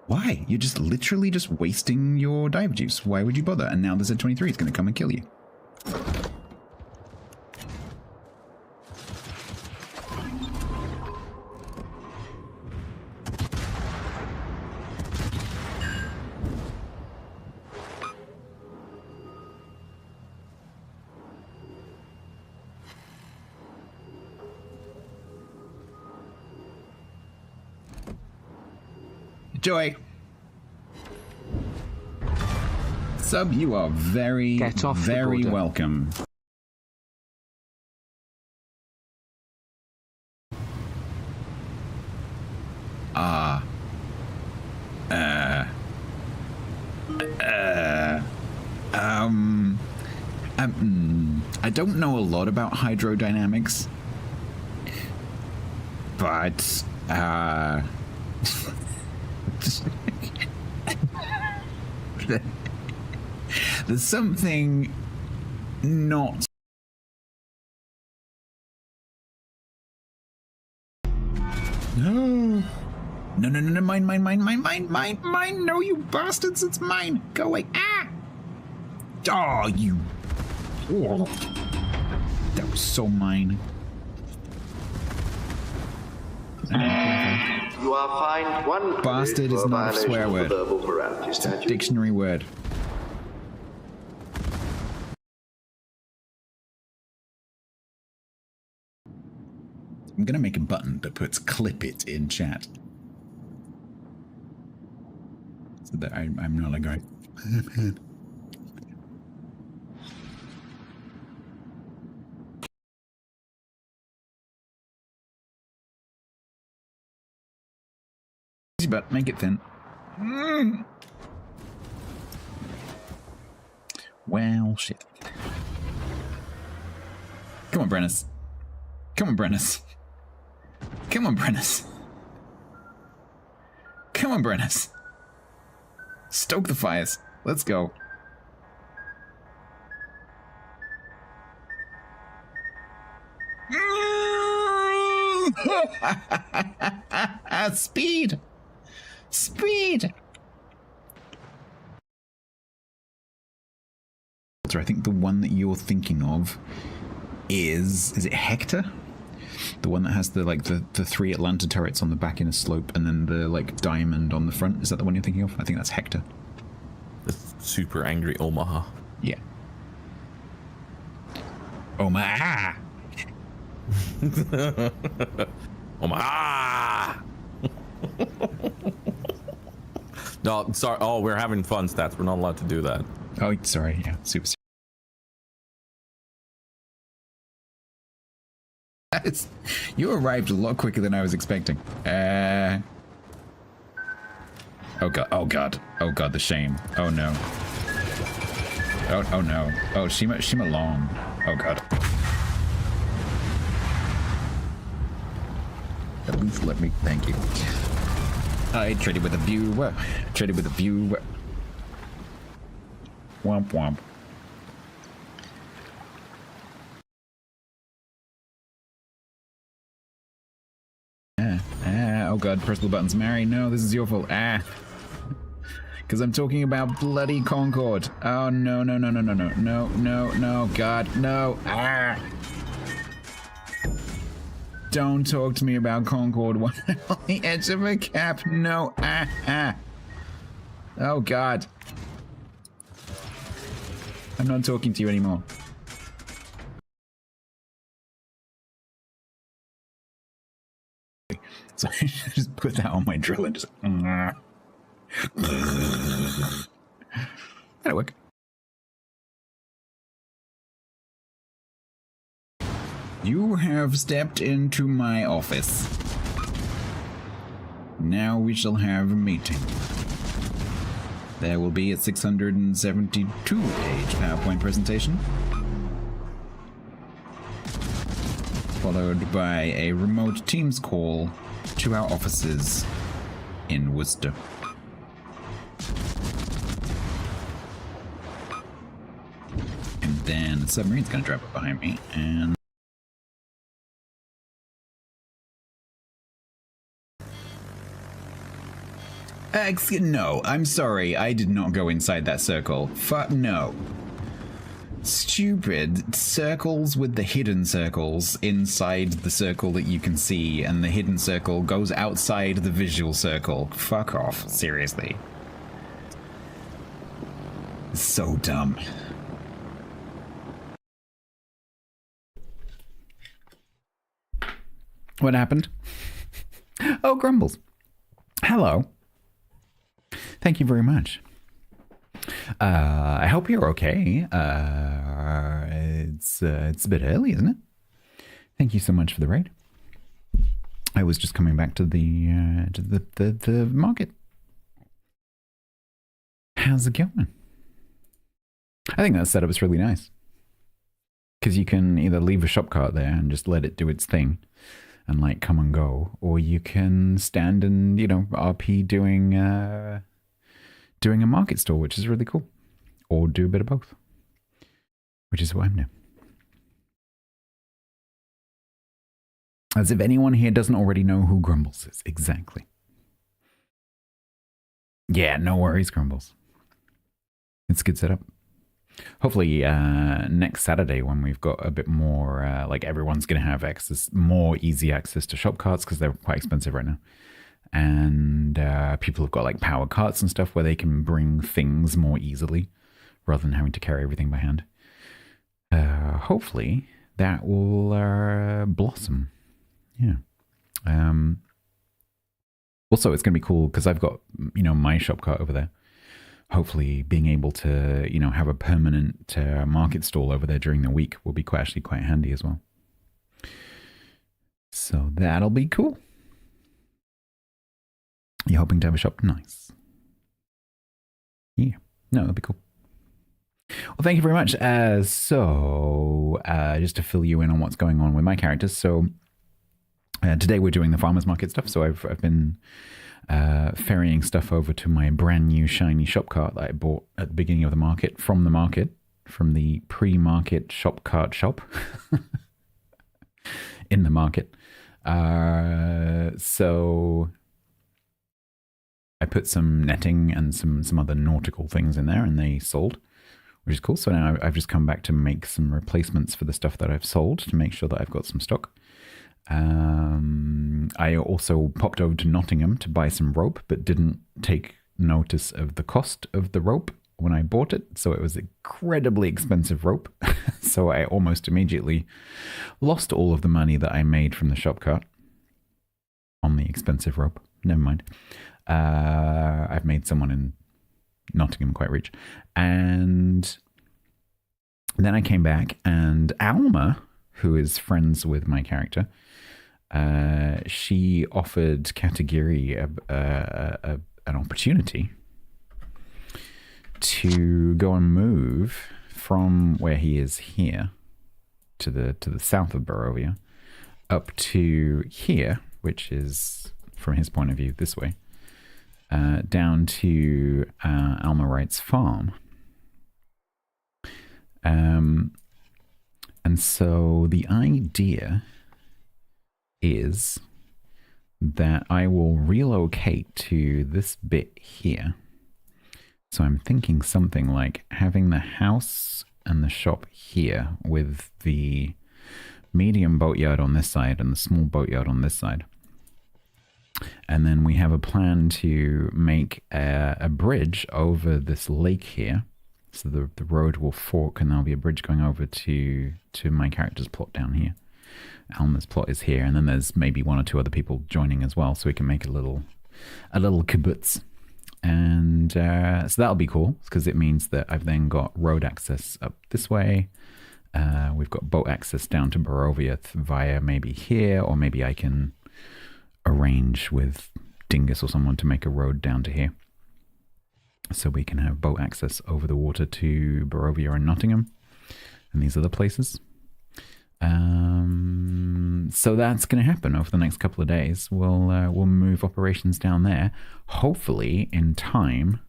why? You're just literally just wasting your dive juice. Why would you bother? And now there's a 23, it's going to come and kill you. Joy. Sub, you are very, very welcome. I don't know a lot about hydrodynamics, but, there's something not... No, mine, no, you bastards, it's mine, go away, ah! Oh, you... Oh. That was so mine. You are fined 1 bastard is not a swear word. It's a dictionary word. I'm gonna make a button that puts clip it in chat. So that I'm not like going. Easy but make it thin. Well, shit. Come on, Brennus. Come on, Brennus. Come on, Brennus. Come on, Brennus. Stoke the fires. Let's go. Speed. Speed. I think the one that you're thinking of is it Hector? The one that has the like the 3 Atlanta turrets on the back in a slope and then the like diamond on the front. Is that the one you're thinking of? I think that's Hector. The super angry Omaha. Yeah. Omaha. Omaha. No, sorry. Oh, we're having fun, Stats. We're not allowed to do that. Oh, sorry. Yeah, super. You arrived a lot quicker than I was expecting. Oh god, oh god, oh god, the shame. Oh no. Oh no. Oh, Shima Long. Oh god. At least let me, thank you. I traded with a viewer. Traded with a viewer. Womp womp. Oh god, press the buttons. Mary, no, this is your fault. Because I'm talking about bloody Concord. Oh, no, no, no, no, no, no, no, no, no, god, no. Don't talk to me about Concord when I'm on the edge of a cap. No, Oh god. I'm not talking to you anymore. So I should just put that on my drill and just... That'll work. You have stepped into my office. Now we shall have a meeting. There will be a 672-page PowerPoint presentation, followed by a remote Teams call to our offices in Worcester. And then the submarine's gonna drive up behind me, and no, I'm sorry, I did not go inside that circle. Fuck no. Stupid circles with the hidden circles inside the circle that you can see, and the hidden circle goes outside the visual circle. Fuck off, seriously. So dumb. What happened? Oh, Grumbles. Hello. Thank you very much. I hope you're okay. It's a bit early, isn't it? Thank you so much for the raid. I was just coming back to the market. How's it going? I think that setup is really nice. Because you can either leave a shop cart there and just let it do its thing and like come and go, or you can stand and, you know, RP doing a market stall, which is really cool. Or do a bit of both, which is what I'm doing. As if anyone here doesn't already know who Grumbles is. Exactly. Yeah, no worries, Grumbles. It's a good setup. Hopefully next Saturday, when we've got a bit more, like everyone's going to have access, more easy access to shop carts, because they're quite expensive right now. And people have got like power carts and stuff where they can bring things more easily rather than having to carry everything by hand. Hopefully that will blossom. Yeah. Also, it's going to be cool because I've got, you know, my shop cart over there. Hopefully being able to, you know, have a permanent market stall over there during the week will be actually quite handy as well. So that'll be cool. You're hoping to have a shop? Nice. Yeah. No, that'll be cool. Well, thank you very much. So, just to fill you in on what's going on with my characters. So, today we're doing the farmer's market stuff. So I've been ferrying stuff over to my brand new shiny shop cart that I bought at the beginning of the market, from the pre-market shop cart shop in the market. So I put some netting and some other nautical things in there, and they sold, which is cool. So now I've just come back to make some replacements for the stuff that I've sold to make sure that I've got some stock. I also popped over to Nottingham to buy some rope, but didn't take notice of the cost of the rope when I bought it. So it was incredibly expensive rope. So I almost immediately lost all of the money that I made from the shop cart on the expensive rope. Never mind. I've made someone in Nottingham quite rich. And then I came back, and Alma, who is friends with my character, she offered Katagiri an opportunity to go and move from where he is here to the south of Bearovia up to here, which is, from his point of view, this way, down to Alma Wright's farm. And so the idea is that I will relocate to this bit here. So I'm thinking something like having the house and the shop here with the medium boatyard on this side and the small boatyard on this side. And then we have a plan to make a bridge over this lake here. So the road will fork, and there'll be a bridge going over to my character's plot down here. Alma's plot is here, and then there's maybe one or two other people joining as well, so we can make a little kibbutz. And so that'll be cool, because it means that I've then got road access up this way, We've got boat access down to Bearovia via maybe here, or maybe I can arrange with Dingus or someone to make a road down to here. So we can have boat access over the water to Bearovia and Nottingham and these other places. So that's going to happen over the next couple of days. We'll move operations down there, hopefully in time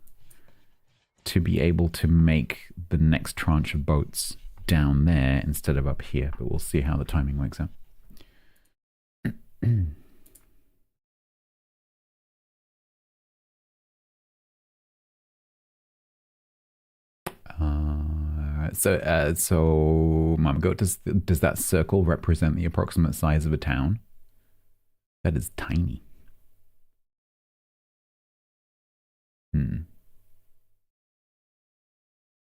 to be able to make the next tranche of boats down there instead of up here. But we'll see how the timing works out. So Mama Goat, does that circle represent the approximate size of a town? That is tiny.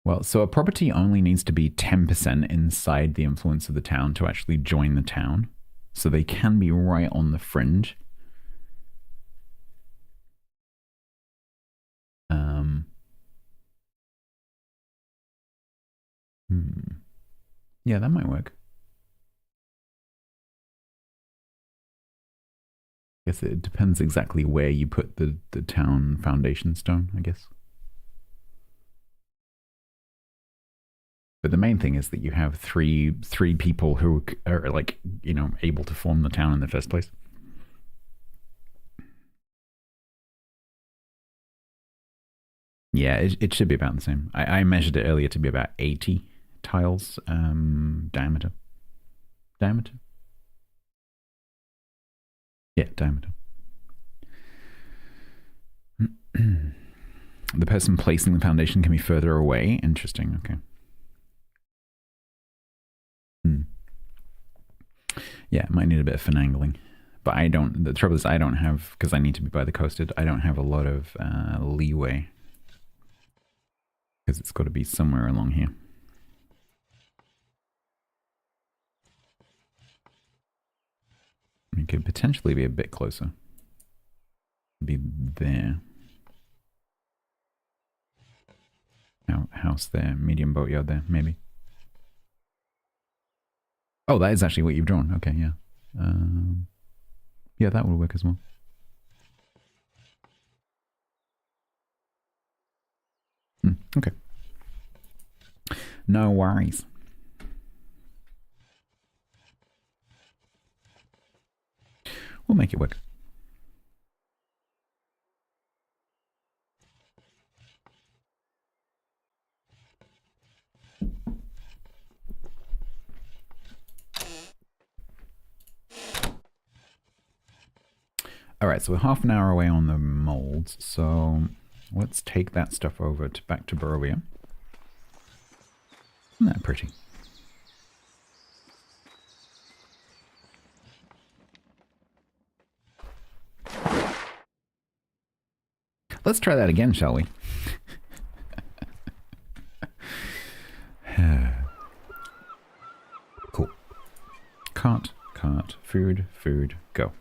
Well, so a property only needs to be 10% inside the influence of the town to actually join the town. So they can be right on the fringe. Yeah, that might work. I guess it depends exactly where you put the town foundation stone, I guess. But the main thing is that you have three people who are, like, you know, able to form the town in the first place. Yeah, it should be about the same. I measured it earlier to be about 80 tiles diameter. Diameter? Yeah, diameter. The person placing the foundation can be further away. Interesting, okay. Yeah, it might need a bit of finagling. But the trouble is I don't have, because I need to be by the coasted, I don't have a lot of leeway. Because it's got to be somewhere along here. It could potentially be a bit closer. Be there. House there, medium boatyard there, maybe. Oh, that is actually what you've drawn. Okay, yeah. Yeah, that will work as well. Okay. No worries. We'll make it work. All right, so we're half an hour away on the molds, so let's take that stuff over back to Bearovia. Isn't that pretty? Let's try that again, shall we? Cool. Cart, food, go.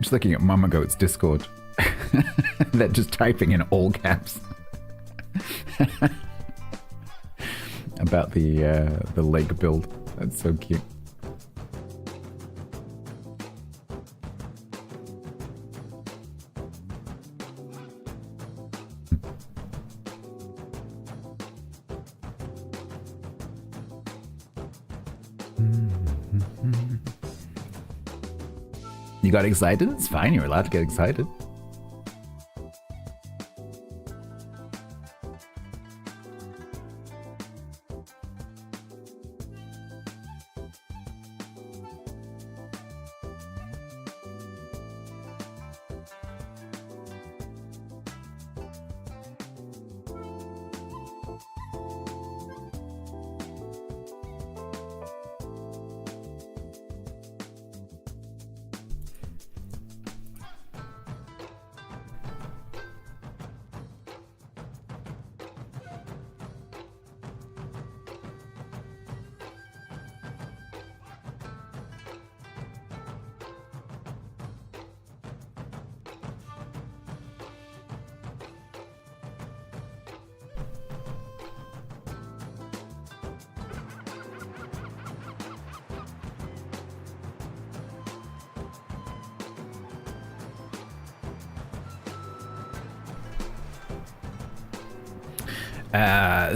Just looking at Mama Goat's Discord. They're just typing in all caps about the leg build. That's so cute. You got excited? It's fine, you're allowed to get excited.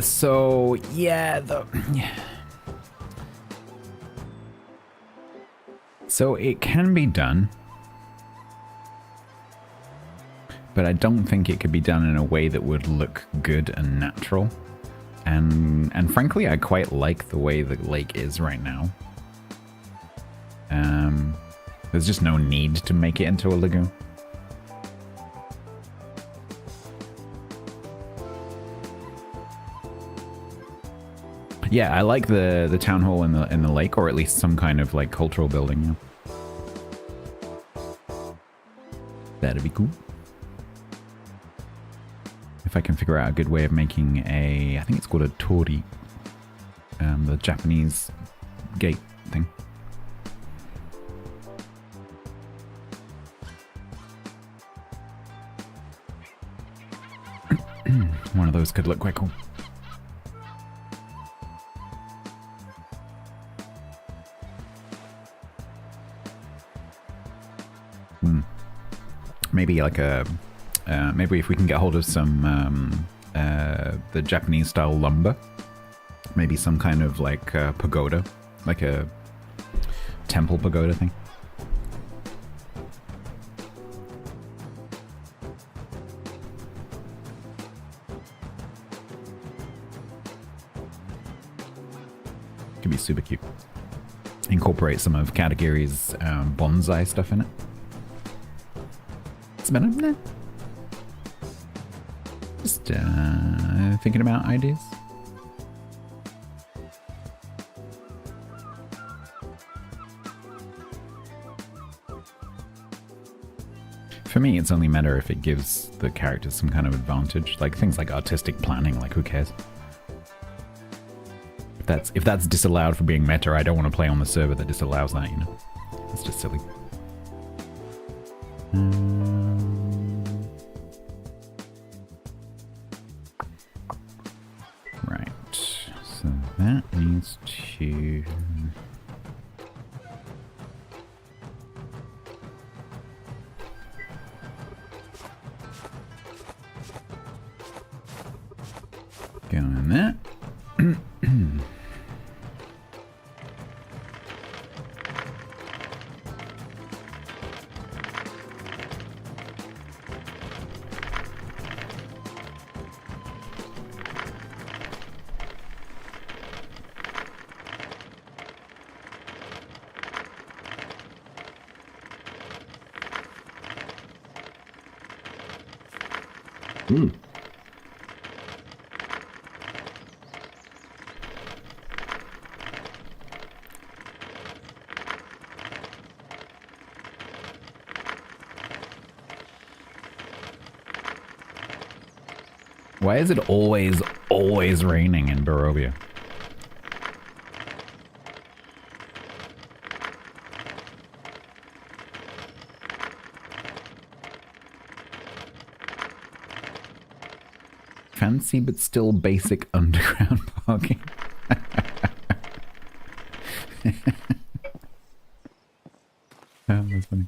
So yeah, so it can be done, but I don't think it could be done in a way that would look good and natural. And frankly, I quite like the way the lake is right now. There's just no need to make it into a lagoon. Yeah, I like the town hall in the lake, or at least some kind of like cultural building. Yeah. That'd be cool. If I can figure out a good way of making I think it's called a tori, the Japanese gate thing. One of those could look quite cool. Maybe like maybe if we can get hold of some the Japanese style lumber, maybe some kind of like pagoda, like a temple pagoda thing. Could be super cute. Incorporate some of Katagiri's bonsai stuff in it. Nah. Just thinking about ideas. For me, it's only matter if it gives the characters some kind of advantage, like things like artistic planning. Like, who cares? If that's disallowed for being meta, I don't want to play on the server that disallows that. You know, it's just silly. Right, so that needs to... go in there. Why is it always raining in Bearovia? Fancy but still basic underground parking. Oh, that's funny.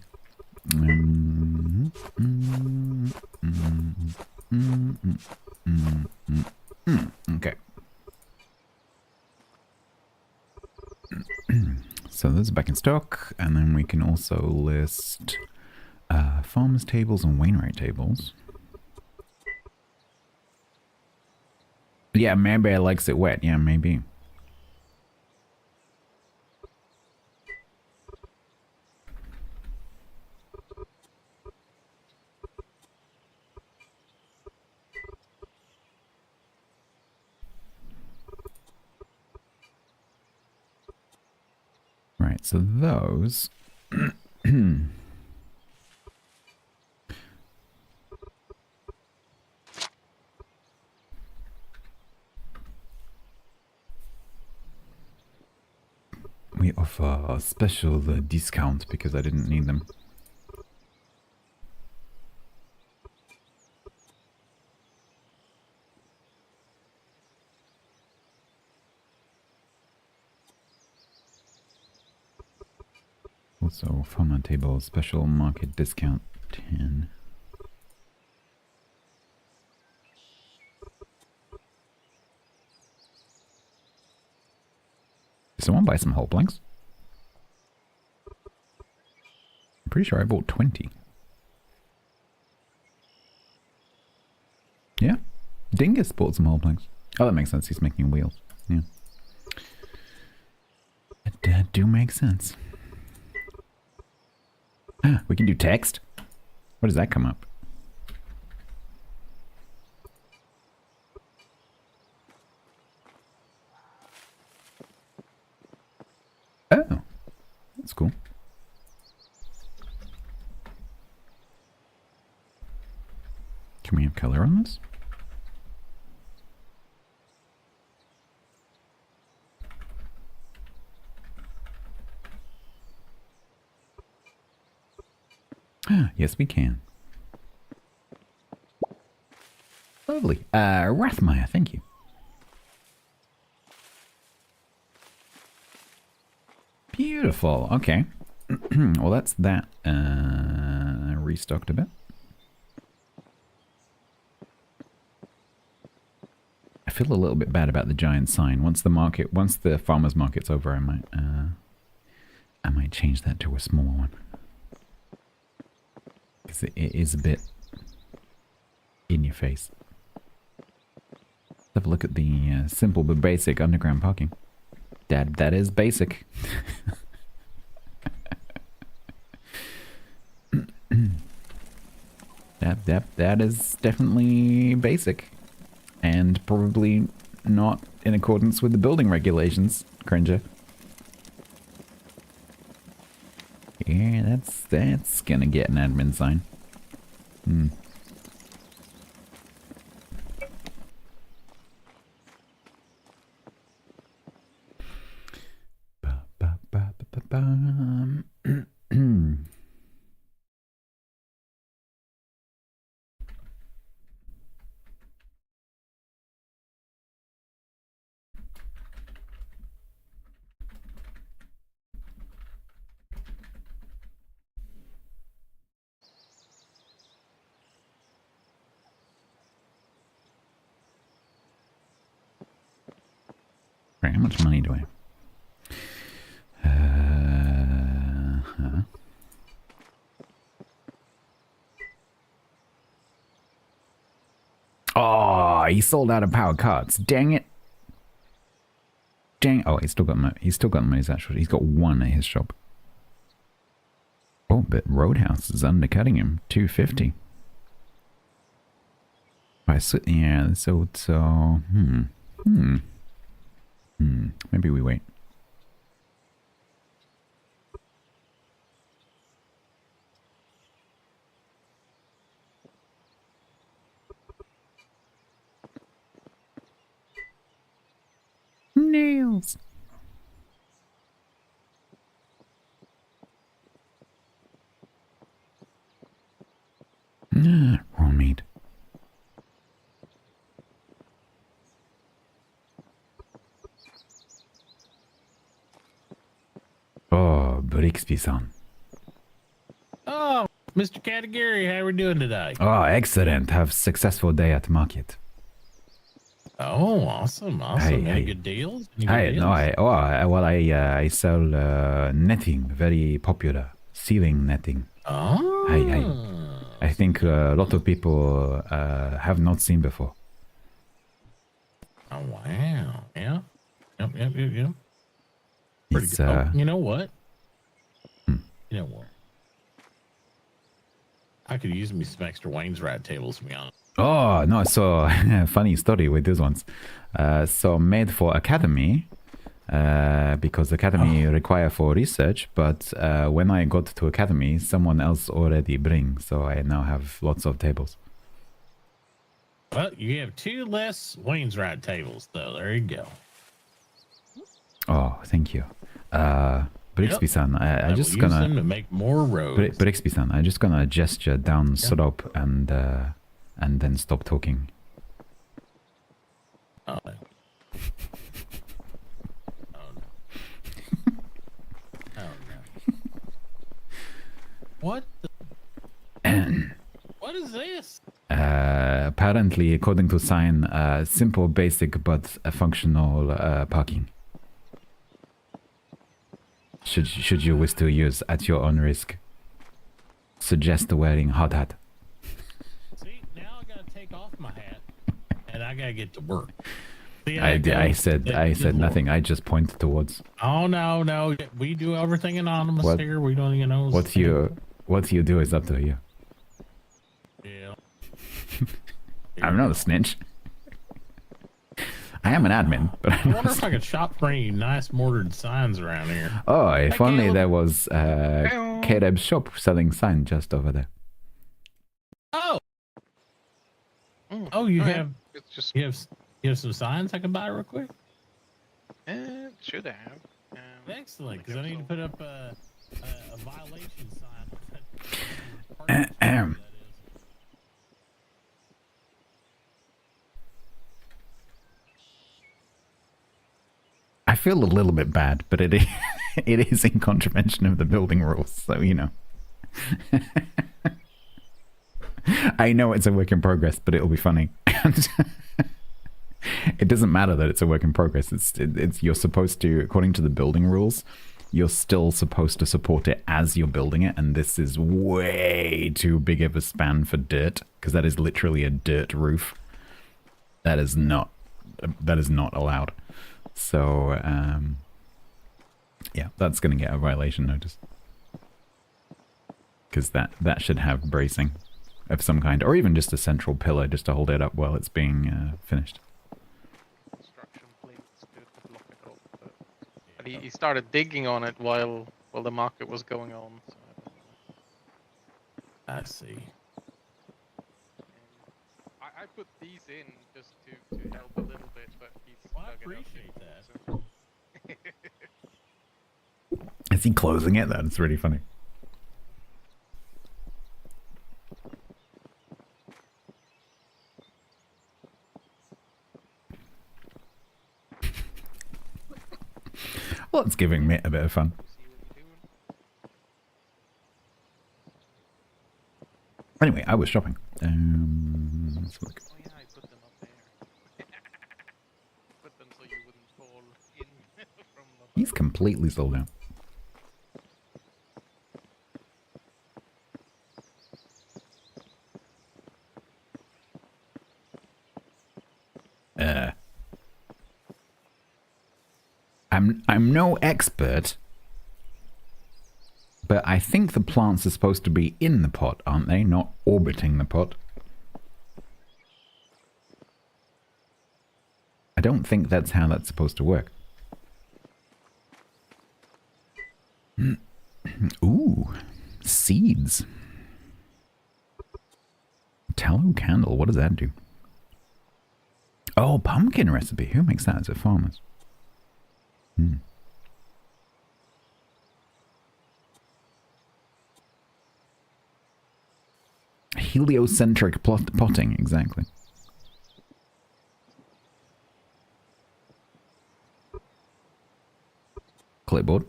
Okay. So those are back in stock. And then we can also list farmers tables and Wainwright tables. Yeah, maybe I likes it wet. Yeah, maybe. Right, so those... we offer a special discount because I didn't need them. Also, farmer table special market discount 10. Did someone buy some whole planks? I'm pretty sure I bought 20. Yeah. Dingus bought some whole planks. Oh, that makes sense. He's making wheels. Yeah. It do make sense. Ah, we can do text. What does that come up? Oh, that's cool. Can we have color on this? Ah, yes, we can. Lovely. Rathmeyer, thank you. Beautiful. Okay. Well, that's that. Restocked a bit. I feel a little bit bad about the giant sign. Once the farmer's market's over, I might change that to a smaller one. Because it is a bit in your face. Let's have a look at the simple but basic underground parking. That is basic. That is definitely basic. And probably not in accordance with the building regulations, Cringer. Yeah, that's gonna get an admin sign. Hmm. Right, how much money do I have? Oh, he sold out of power cards. Dang it. Dang. Oh, he's still got money. Actually, he's got one at his shop. Oh, but Roadhouse is undercutting him. 250. Yeah, so maybe we wait. Nails. Raw meat. Oh, Brixby-san. Oh, Mr. Katagiri, how are we doing today? Oh, excellent. Have a successful day at market. Oh, awesome, awesome. Any good deals? Any good deals? I sell netting, very popular ceiling netting. Oh. I think a lot of people have not seen before. Oh wow! Yeah. Yep. Pretty It's, good. Oh, you know what? You know what? I could use me some extra Wayne's Rat tables, to be honest. Oh no! So funny story with these ones. So made for academy, because academy require for research. But when I got to academy, someone else already bring. So I now have lots of tables. Well, you have 2 less Wayne's Rat tables, though. There you go. Oh, thank you. Brixby-san, I just use gonna them to make more roads. Brixby-san, I just gonna gesture down slope and then stop talking. Oh no. What? What is this? Apparently, according to sign, simple, basic, but functional parking. Should you wish to use at your own risk. Suggest wearing hard hat. See, now I gotta take off my hat, and I gotta get to work. See, I said nothing. I just pointed towards. Oh no! We do everything anonymous here. We don't even know. What you do is up to you. Yeah. I'm not a snitch. I am an admin, but I wonder if I could shop for any nice mortared signs around here. Oh, if only there was Caleb's shop selling sign just over there. Oh. Oh, you have you have some signs I can buy real quick? Should have. Excellent, because I need to put up a violation sign. I feel a little bit bad, but it is in contravention of the building rules, so you know. I know it's a work in progress, but it'll be funny. It doesn't matter that it's a work in progress. It's you're supposed to, according to the building rules, you're still supposed to support it as you're building it, and this is way too big of a span for dirt, because that is literally a dirt roof. That is not allowed. So, yeah, that's going to get a violation notice. Because that should have bracing of some kind, or even just a central pillar just to hold it up while it's being finished. Construction plates to block it up. But he started digging on it while the market was going on. So I see. I put these in just to help a little bit, but he's I appreciate that. Is he closing it? That's really funny. Well, it's giving me a bit of fun. Anyway, I was shopping. Let's look. Oh yeah, I put them up there. Put them so you wouldn't fall in from the... He's completely sold out. I'm no expert, but I think the plants are supposed to be in the pot, aren't they? Not orbiting the pot. I don't think that's how that's supposed to work. Ooh, seeds. Tallow candle, what does that do? Oh, pumpkin recipe. Who makes that? Is it farmers? Heliocentric potting, exactly. Clipboard.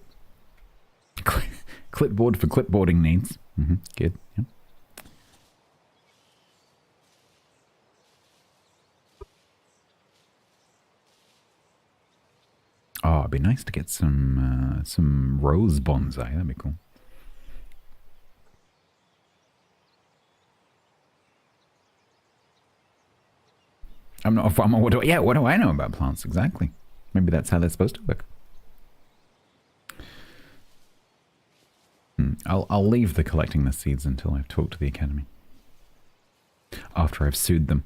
Clipboard for clipboarding needs. Good. Yep. Oh, it'd be nice to get some rose bonsai. That'd be cool. I'm not a farmer. What do I know about plants exactly? Maybe that's how they're supposed to work. I'll leave the collecting the seeds until I've talked to the academy. After I've sued them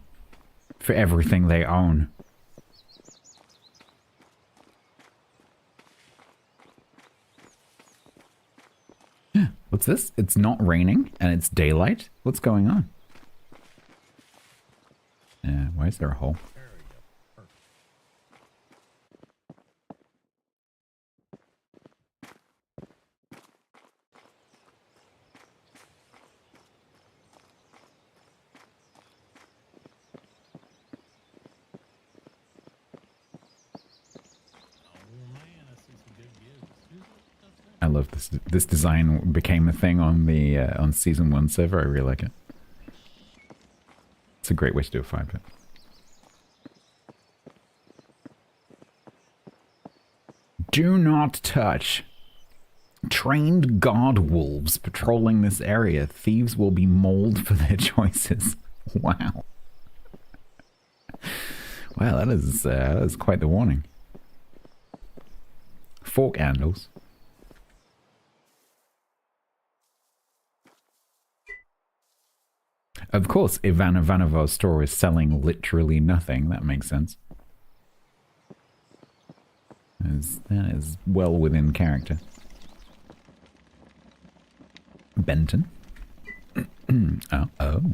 for everything they own. Yeah, what's this? It's not raining and it's daylight? What's going on? Yeah, why is there a hole? I love this. This design became a thing on the on season 1 server. I really like it. It's a great way to do a 5-bit. Do not touch. Trained guard wolves patrolling this area. Thieves will be mauled for their choices. Wow. Wow, that is quite the warning. Fork handles. Of course, Ivana Ivanova's store is selling literally nothing. That makes sense. That is well within character. Benton. Oh.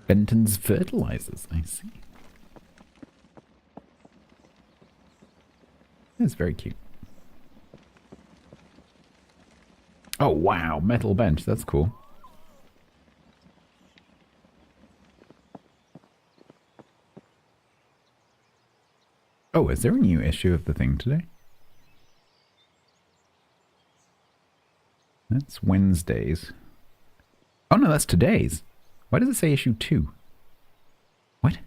Benton's fertilizers, I see. That's very cute. Oh wow, metal bench, that's cool. Oh, is there a new issue of the thing today? That's Wednesdays. Oh no, that's today's. Why does it say issue 2? What?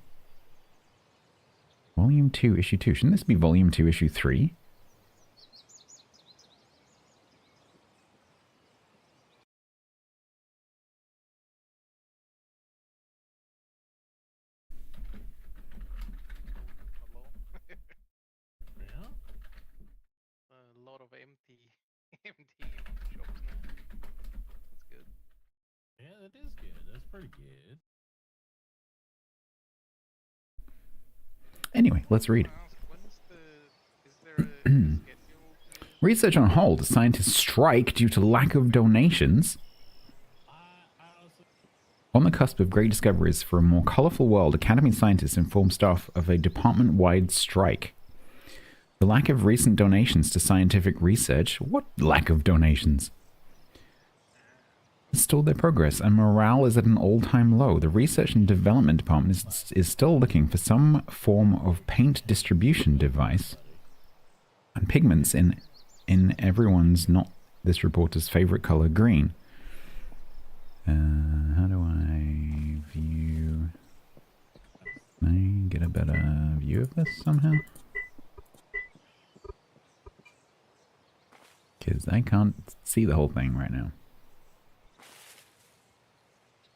Volume 2, issue 2. Shouldn't this be volume 2, issue 3? A lot of empty shops now. That's good. Yeah, that is good. That's pretty good. Anyway, let's read. Research on hold. Scientists strike due to lack of donations. On the cusp of great discoveries for a more colourful world, Academy scientists inform staff of a department-wide strike. The lack of recent donations to scientific research. What lack of donations? Stalled their progress, and morale is at an all-time low. The research and development department is still looking for some form of paint distribution device and pigments in everyone's, not this reporter's, favorite color, green. How do I view? Can I get a better view of this somehow? Because I can't see the whole thing right now.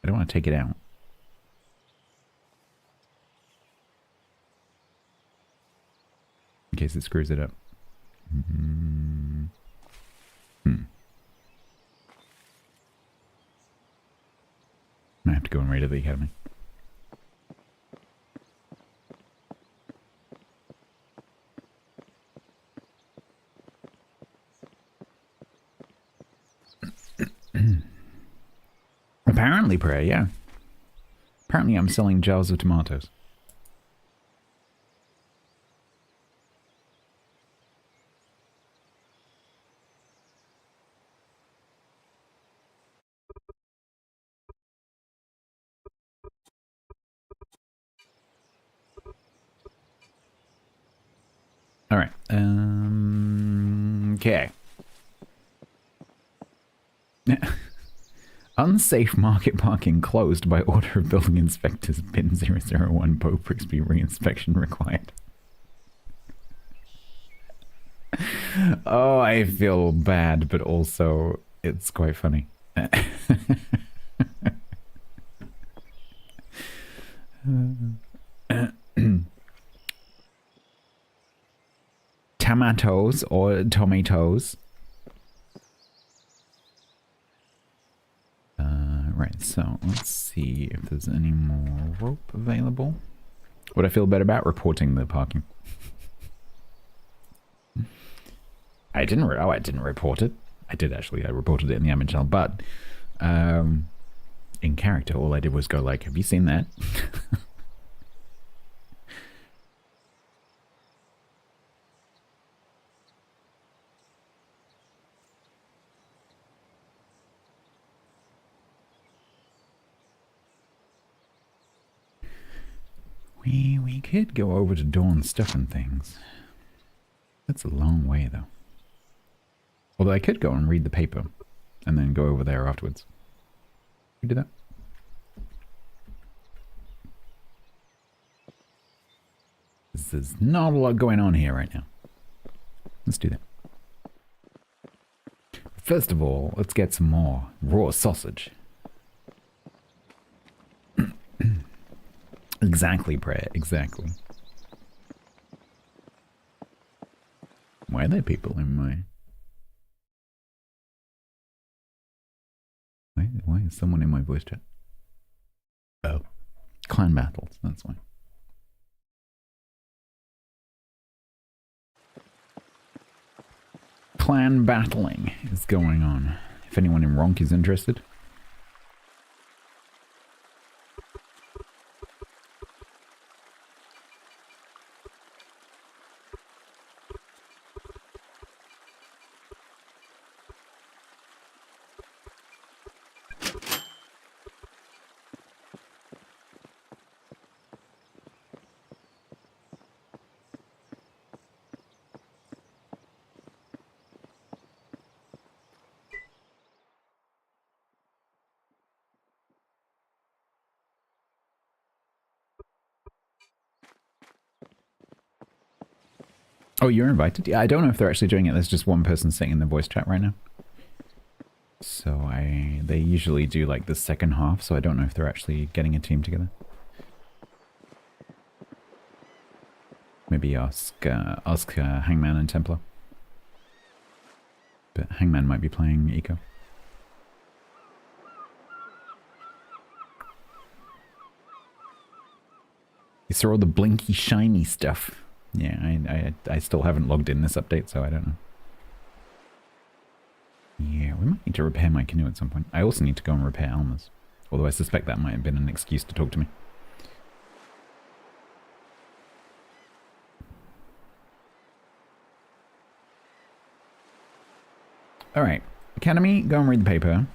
I don't want to take it out. In case it screws it up. I have to go and raid at the academy. Apparently, Prayer, yeah. Apparently I'm selling jars of tomatoes. Alright, okay. Unsafe market parking closed by order of building inspectors. Bin 001 Bo Brixby re-inspection required. Oh, I feel bad, but also it's quite funny. Tomatoes or tomatoes. Right, so let's see if there's any more rope available. Would I feel better about reporting the parking? I didn't report it. I did actually. I reported it in the admin channel, but in character, all I did was go like, "Have you seen that?" We could go over to Dawn's stuff and things. That's a long way, though. Although I could go and read the paper, and then go over there afterwards. We do that. There's not a lot going on here right now. Let's do that. First of all, let's get some more raw sausage. Exactly, Prayer, exactly. Why are there people in my... Why is someone in my voice chat? Oh. Clan battles, that's why. Clan battling is going on. If anyone in Ronk is interested. Oh, you're invited? Yeah, I don't know if they're actually doing it. There's just one person sitting in the voice chat right now. So they usually do like the second half, so I don't know if they're actually getting a team together. Maybe ask Hangman and Templar. But Hangman might be playing Eco. You saw all the blinky shiny stuff. Yeah, I still haven't logged in this update, so I don't know. Yeah, we might need to repair my canoe at some point. I also need to go and repair Alma's. Although I suspect that might have been an excuse to talk to me. Alright. Academy, go and read the paper.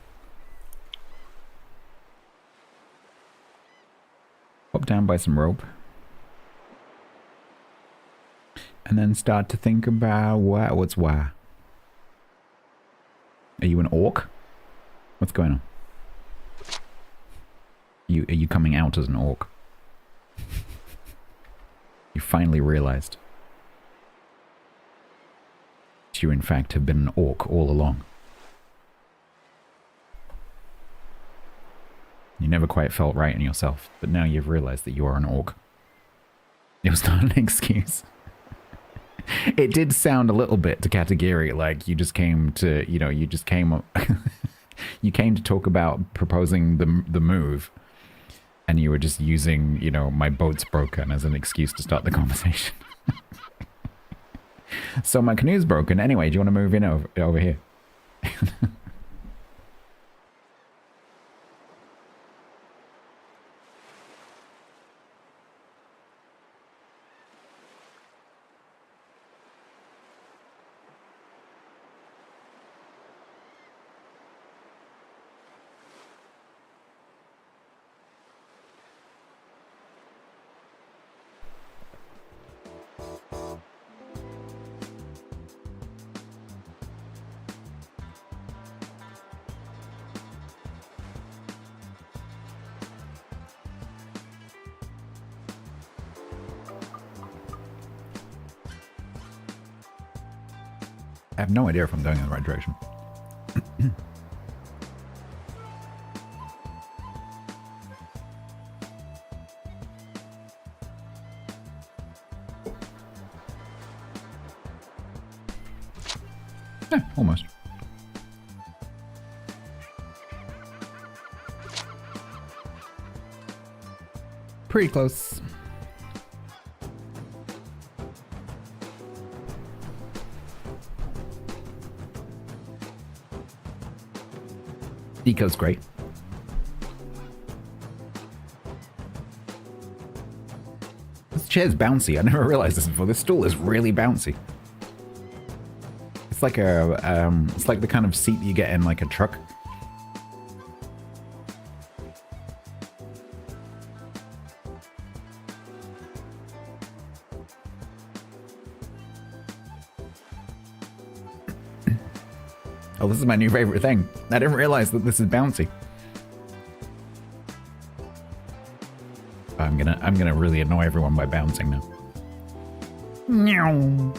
Hop down by some rope. And then start to think about what's why. Are you an orc? What's going on? Are you coming out as an orc? You finally realized that you in fact have been an orc all along. You never quite felt right in yourself, but now you've realized that you are an orc. It was not an excuse. It did sound a little bit to Katagiri like you just came to, you just came, you came to talk about proposing the move, and you were just using, my boat's broken as an excuse to start the conversation. So my canoe's broken. Anyway, do you want to move in over here? I have no idea if I'm going in the right direction. Yeah, almost. Pretty close. Eco's great. This chair's bouncy. I never realized this before. This stool is really bouncy. It's like it's like the kind of seat you get in like a truck. Oh, this is my new favorite thing. I didn't realize that this is bouncy. I'm gonna really annoy everyone by bouncing now. Meow.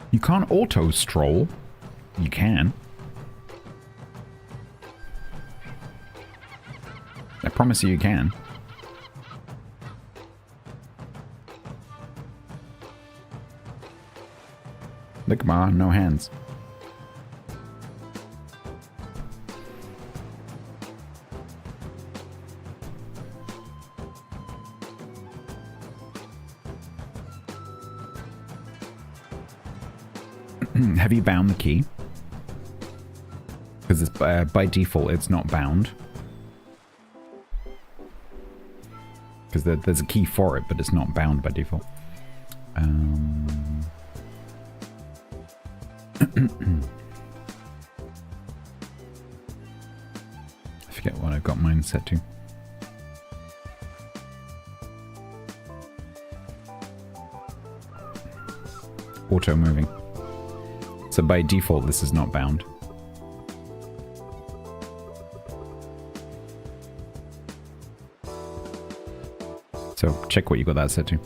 You can't auto stroll. You can. I promise you can. Look, Ma, no hands. Have you bound the key? Because it's by default it's not bound. Because there's a key for it, but it's not bound by default. I forget what I've got mine set to. Auto moving. So by default this is not bound. So check what you got that set to.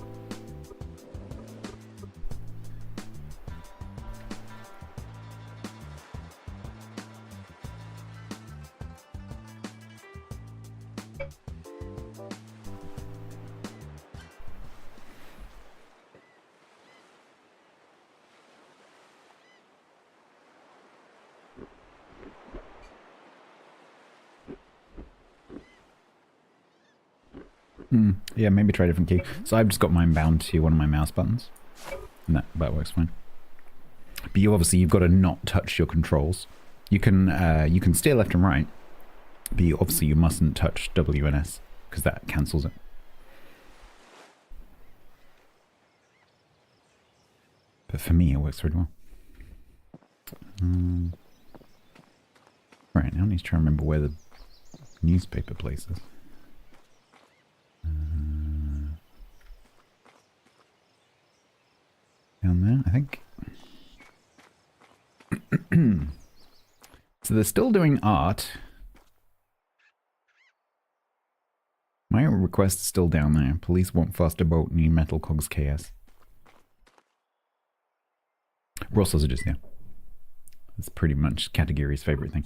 Yeah, maybe try a different key. So I've just got mine bound to one of my mouse buttons. And that works fine. But you've got to not touch your controls. You can steer left and right, but you mustn't touch W and S, because that cancels it. But for me, it works really well. Right, now I need to try and remember where the newspaper place is. Down there, I think. So they're still doing art. My request is still down there. Police want faster boat, new metal cogs KS. Raw sausages, yeah. That's pretty much Katagiri's favorite thing.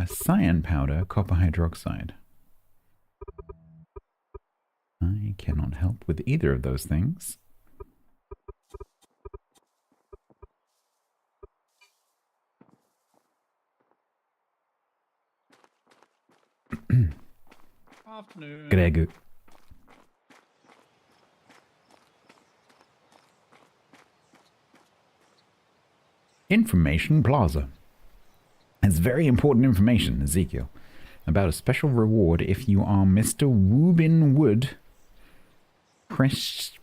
Cyan powder, copper hydroxide. I cannot help with either of those things. Afternoon. Greg. Information Plaza. It's very important information, Ezekiel, about a special reward if you are Mr. Woobin Wood. Prexious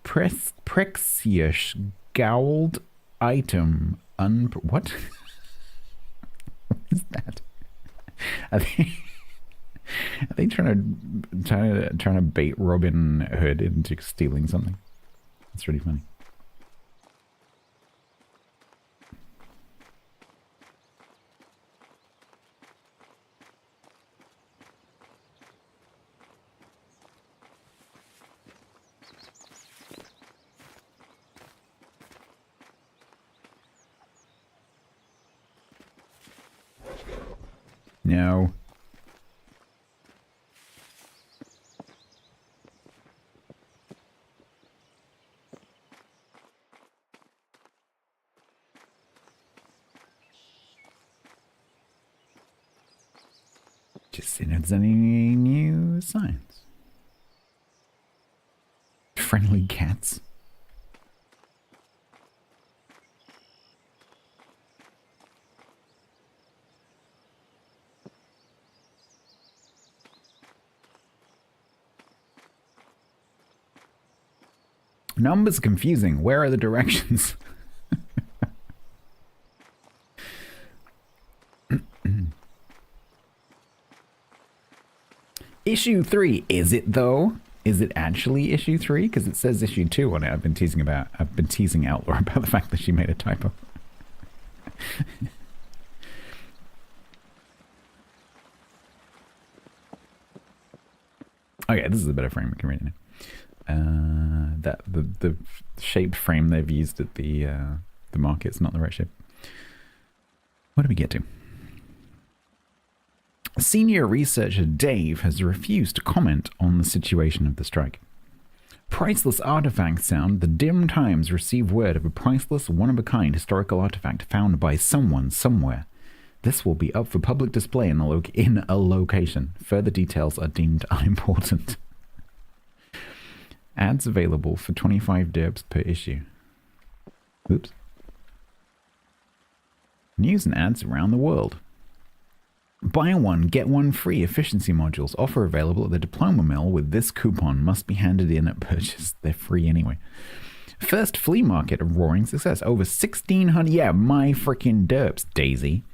Gold item. What? What is that? Are they trying to bait Robin Hood into stealing something? That's really funny. No. Just seeing if there's any new signs. Friendly cats. Numbers confusing. Where are the directions? Issue 3, is it though? Is it actually issue 3? Because it says issue 2 on it. I've been teasing Outlaw about the fact that she made a typo. Okay, this is a better frame. We can read it now. That the shaped frame they've used at the market is not the right shape. What do we get to? Senior researcher Dave has refused to comment on the situation of the strike. Priceless artifact sound. The dim times receive word of a priceless, one-of-a-kind historical artifact found by someone somewhere. This will be up for public display in a location. Further details are deemed unimportant. Ads available for 25 derps per issue. Oops. News and ads around the world. Buy one, get one free efficiency modules. Offer available at the Diploma Mill with this coupon. Must be handed in at purchase. They're free anyway. First flea market of roaring success. Over 1,600... Yeah, my freaking derps, Daisy.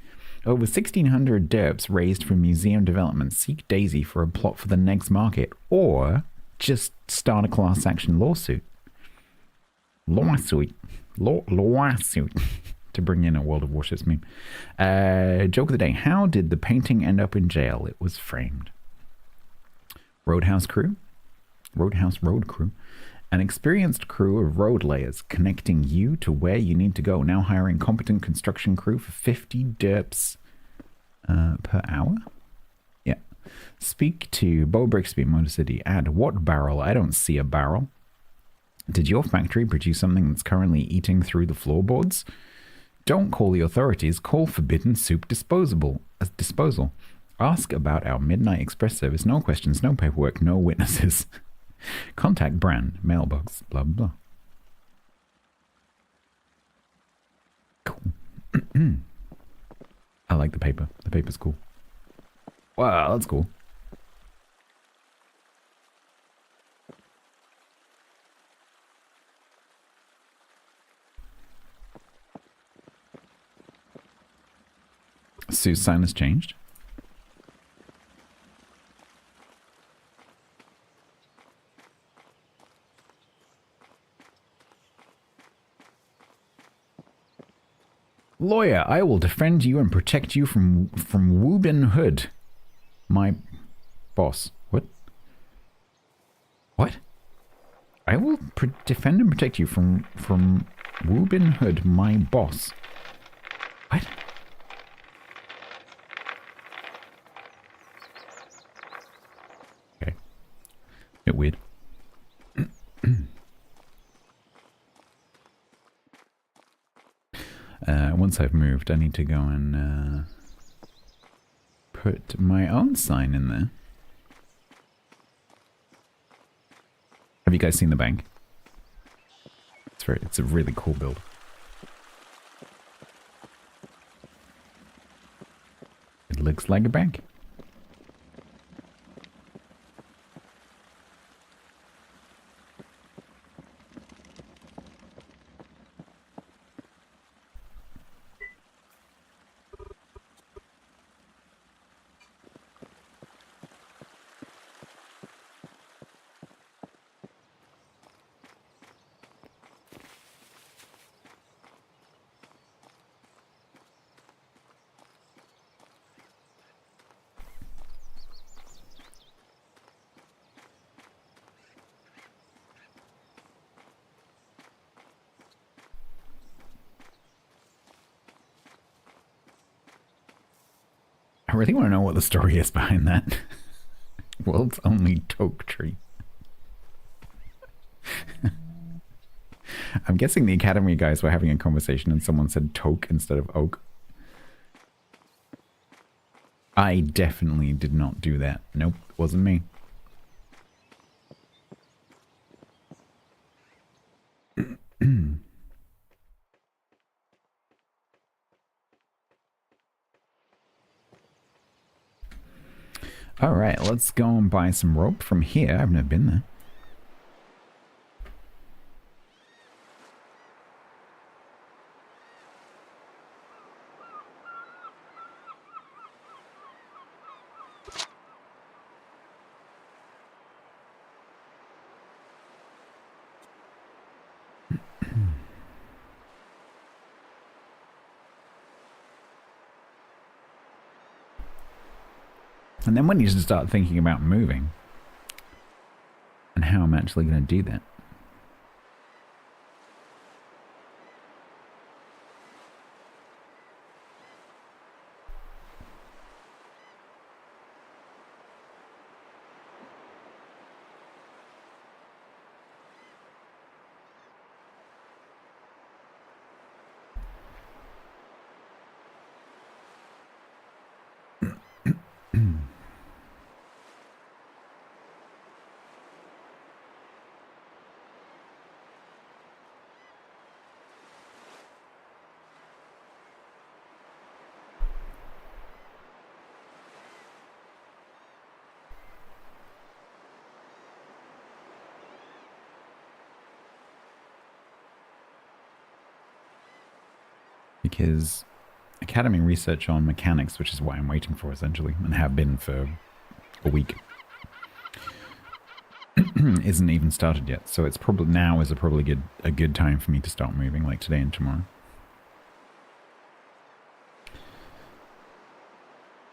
Over 1,600 derps raised from museum development. Seek Daisy for a plot for the next market. Or just start a class action lawsuit. Lawsuit. To bring in a World of Warships meme. Joke of the day. How did the painting end up in jail? It was framed. Roadhouse road crew. An experienced crew of road layers connecting you to where you need to go. Now hiring competent construction crew for 50 derps per hour? Yeah. Speak to Bo Brixby, Motor City. Add what barrel? I don't see a barrel. Did your factory produce something that's currently eating through the floorboards? Don't call the authorities. Call Forbidden Soup Disposal. Ask about our Midnight Express service. No questions, no paperwork, no witnesses. Contact brand, mailbox, blah, blah. Cool. I like the paper. The paper's cool. Wow, that's cool. Sue's sign has changed. Lawyer, I will defend you and protect you from Woobin Hood. My boss. What? What? I will defend and protect you from Woobin Hood, my boss. What? Okay. Bit weird. Once I've moved, I need to go and put my own sign in there. Have you guys seen the bank? It's a really cool build. It looks like a bank. really want to know what the story is behind that. World's only toke tree. I'm guessing the Academy guys were having a conversation and someone said toke instead of oak. I definitely did not do that. Nope, it wasn't me. Alright, let's go and buy some rope from here. I've never been there. And then when you start thinking about moving and how I'm actually going to do that. Because Academy research on mechanics, which is why I'm waiting for essentially, and have been for a week, isn't even started yet. So it's probably now is probably a good time for me to start moving, like today and tomorrow.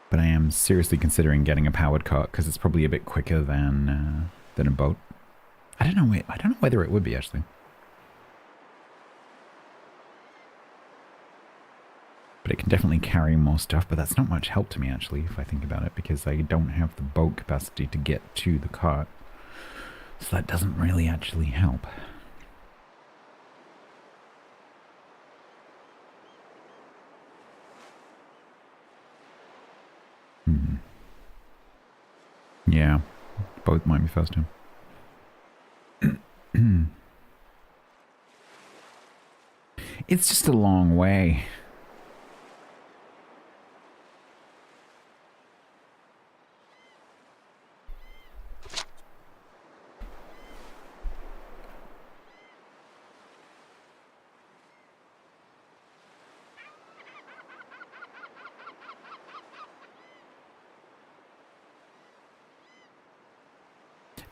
But I am seriously considering getting a powered cart because it's probably a bit quicker than a boat. I don't know whether it would be actually. But it can definitely carry more stuff, but that's not much help to me actually if I think about it, because I don't have the boat capacity to get to the cart. So that doesn't really actually help. Yeah, both might be first time. It's just a long way.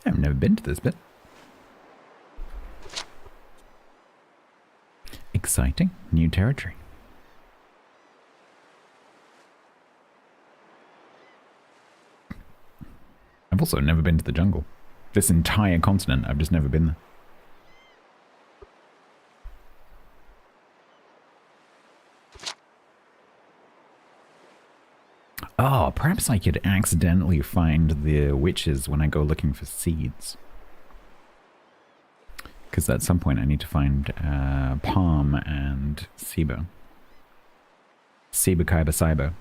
I've never been to this bit. Exciting. New territory. I've also never been to the jungle. This entire continent, I've just never been there. Oh, perhaps I could accidentally find the witches when I go looking for seeds. Because at some point I need to find Palm and Sibo. Sibo Kaiba Saibo.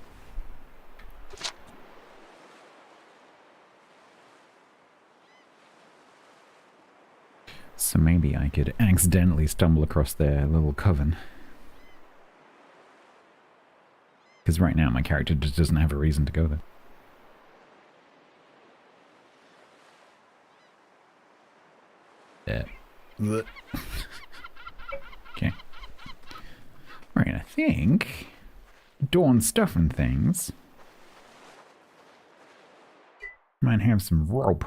So maybe I could accidentally stumble across their little coven. Because right now my character just doesn't have a reason to go there. Okay. Right, I think Dawn stuff and things might have some rope.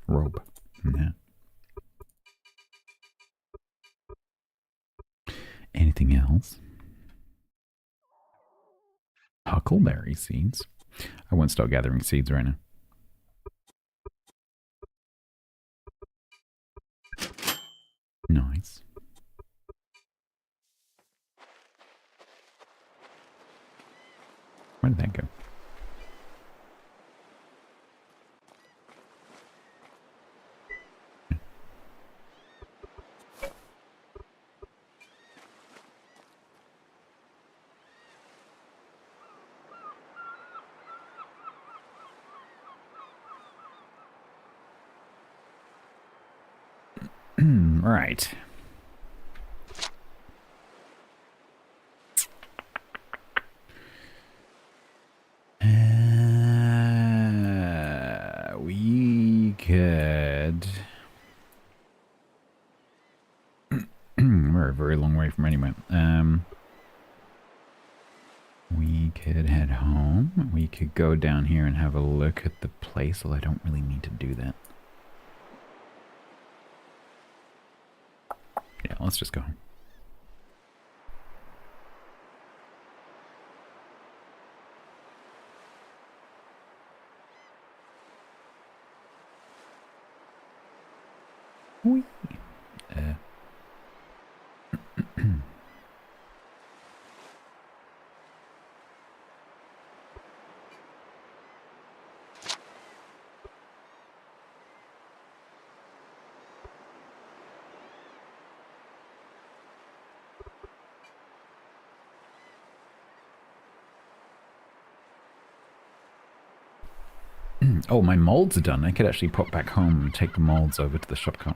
Yeah. Anything else? Huckleberry seeds. I won't start gathering seeds right now. Nice. Where did that go? Right. We could. We're a very long way from anywhere. We could head home. We could go down here and have a look at the place, although I don't really need to do that. Yeah, let's just go home. Whee. Oh, my molds are done. I could actually pop back home and take the molds over to the shop cart.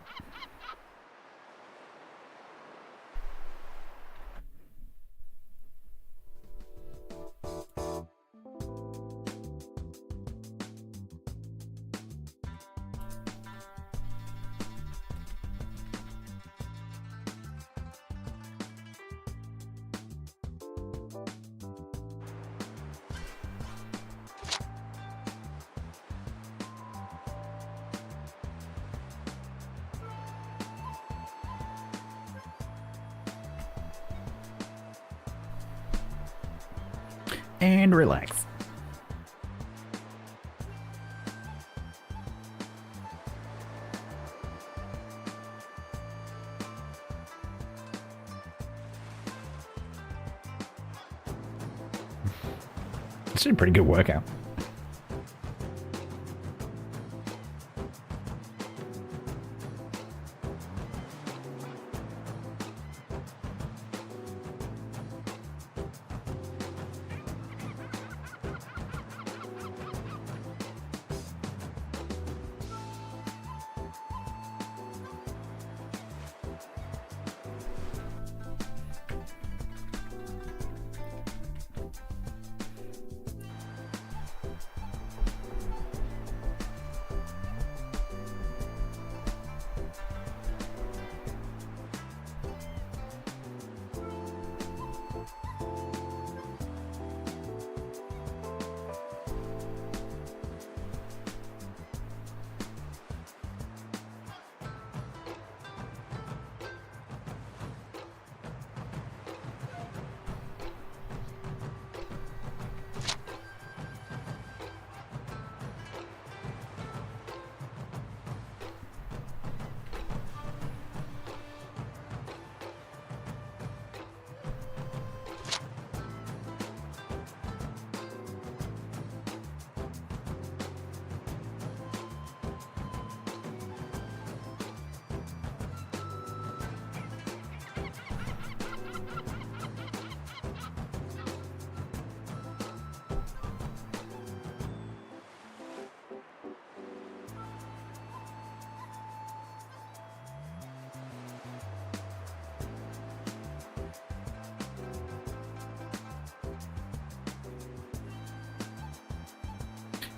And relax. It's a pretty good workout.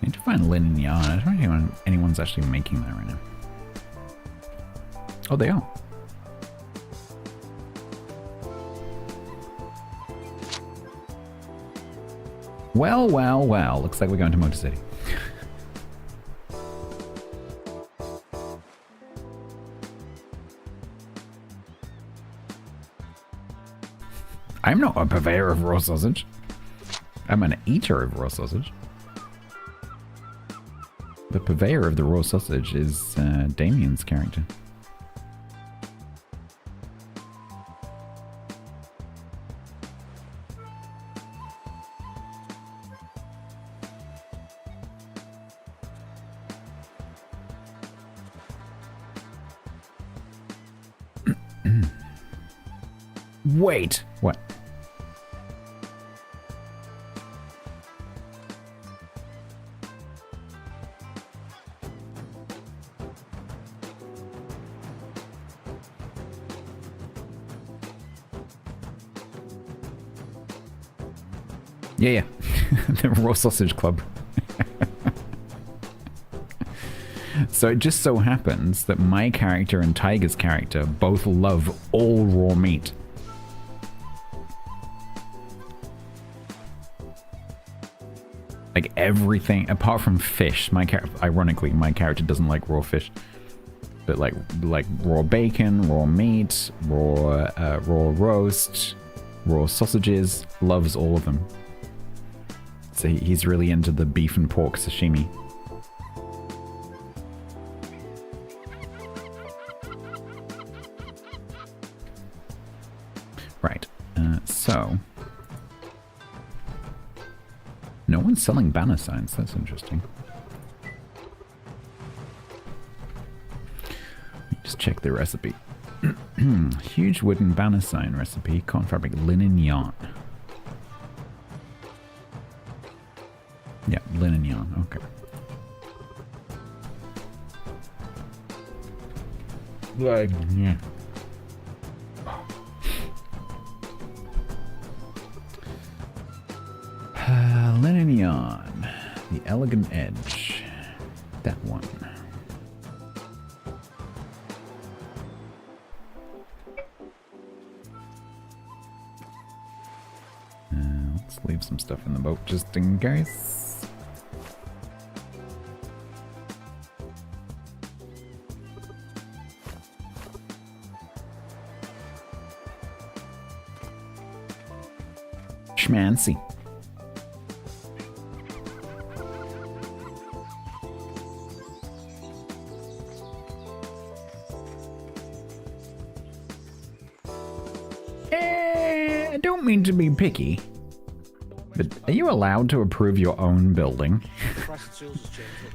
I need to find linen yarn. I don't know if anyone's actually making that right now. Oh, they are. Well, well, well. Looks like we're going to Motor City. I'm not a purveyor of raw sausage. I'm an eater of raw sausage. The purveyor of the raw sausage is Damien's character. Wait, what? Yeah. The Raw Sausage Club. So it just so happens that my character and Tiger's character both love all raw meat. Like everything apart from fish. Ironically, my character doesn't like raw fish. But like raw bacon, raw meat, raw roast, raw sausages, loves all of them. So he's really into the beef and pork sashimi. Right, so... No one's selling banner signs, that's interesting. Let me just check the recipe. Huge wooden banner sign recipe, cotton fabric, linen yarn. Yeah, linen yarn, okay. Yeah. Linen yarn, the elegant edge, that one. Let's leave some stuff in the boat just in case. Schmancy. I don't mean to be picky, but are you allowed to approve your own building?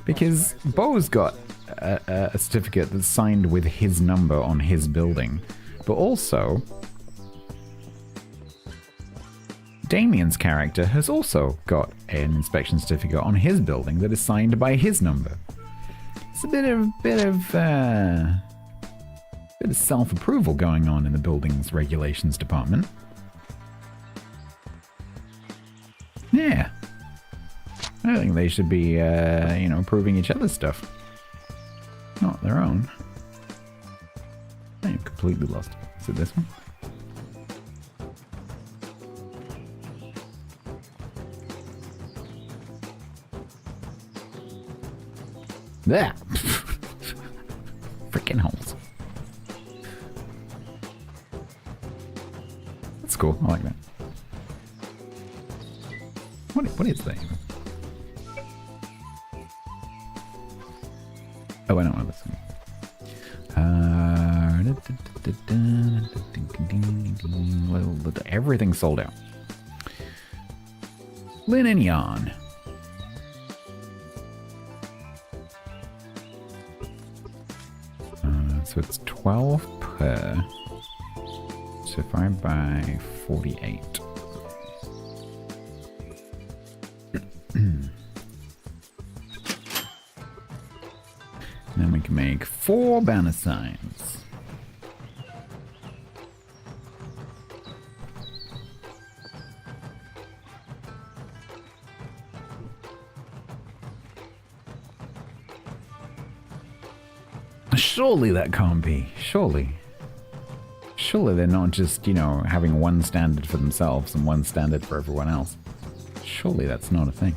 Because Bo's got a certificate that's signed with his number on his building, but also Damien's character has also got an inspection certificate on his building that is signed by his number. It's a bit of self-approval going on in the buildings regulations department. Yeah. I think they should be, approving each other's stuff. Not their own. I am completely lost. Is it this one? There! Freaking holes. That's cool. I like that. What is that? Oh, I don't know this one. Everything's sold out. Linen yarn. So it's 12 per. So if I buy 48. Then we can make 4 banner signs. Surely that can't be. Surely they're not just, having one standard for themselves and one standard for everyone else. Surely that's not a thing.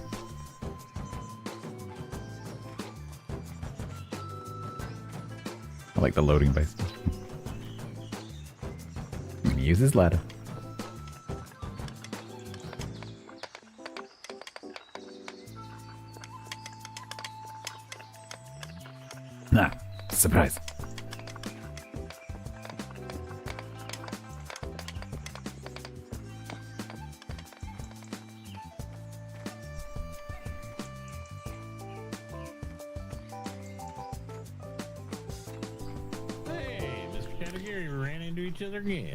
I like the loading base. I'm gonna use his ladder. Ah, surprise.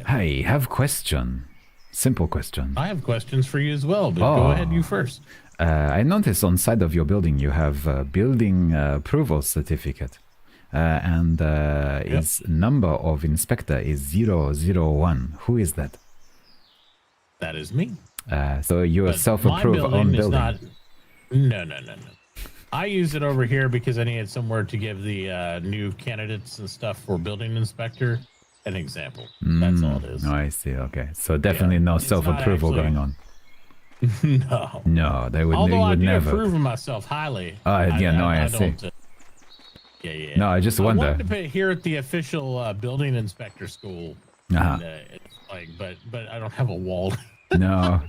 I have question. Simple question. I have questions for you as well, but go ahead, you first. I noticed on side of your building you have a building approval certificate. And his number of inspector is 001. Who is that? That is me. So you But self-approve my on building is building. not. No. I use it over here because I needed somewhere to give the new candidates and stuff for building inspector an example. That's all it is. Oh, I see. Okay, so definitely no It's not self-approval actually- going on. No. No, they would. Although You I would do never. approve of myself highly. Yeah, no, I see. don't. Yeah. No, I just I wonder. wanted to put it here at the official building inspector school. Uh-huh. And, it's like, but I don't have a wall. No,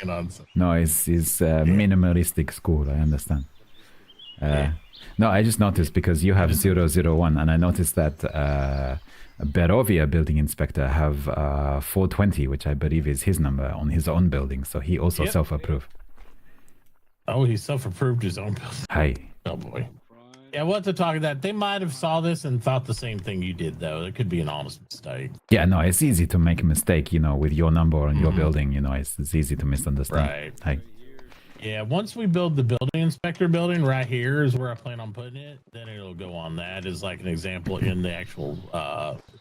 You know, so- no, it's minimalistic school. I understand. No, I just noticed because you have 001, and I noticed that Bearovia building inspector have 420, which I believe is his number on his own building. So he also Yep. self-approved. Oh, he self-approved his own building. Hi. Oh boy. Yeah, what to talk that they might have saw this and thought the same thing you did, though. It could be an honest mistake. Yeah, no, it's easy to make a mistake, with your number on your building. It's easy to misunderstand. Right. Hi. Yeah, once we build the building inspector building, right here is where I plan on putting it. Then it'll go on that as like an example in the actual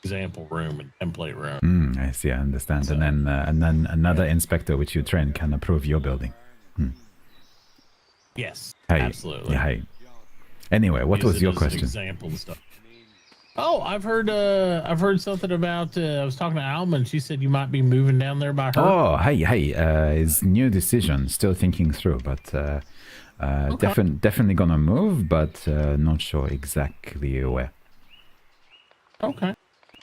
example room and template room. I see. I understand. So, and then another inspector which you train can approve your building. Yes, Hey. absolutely. Yeah, hey. Anyway, what Use was it your as an question? example and stuff. Oh, I've heard something about. I was talking to Alma, and she said you might be moving down there by her. Oh, hey, it's new decision. Still thinking through, but definitely gonna move, but not sure exactly where. Okay.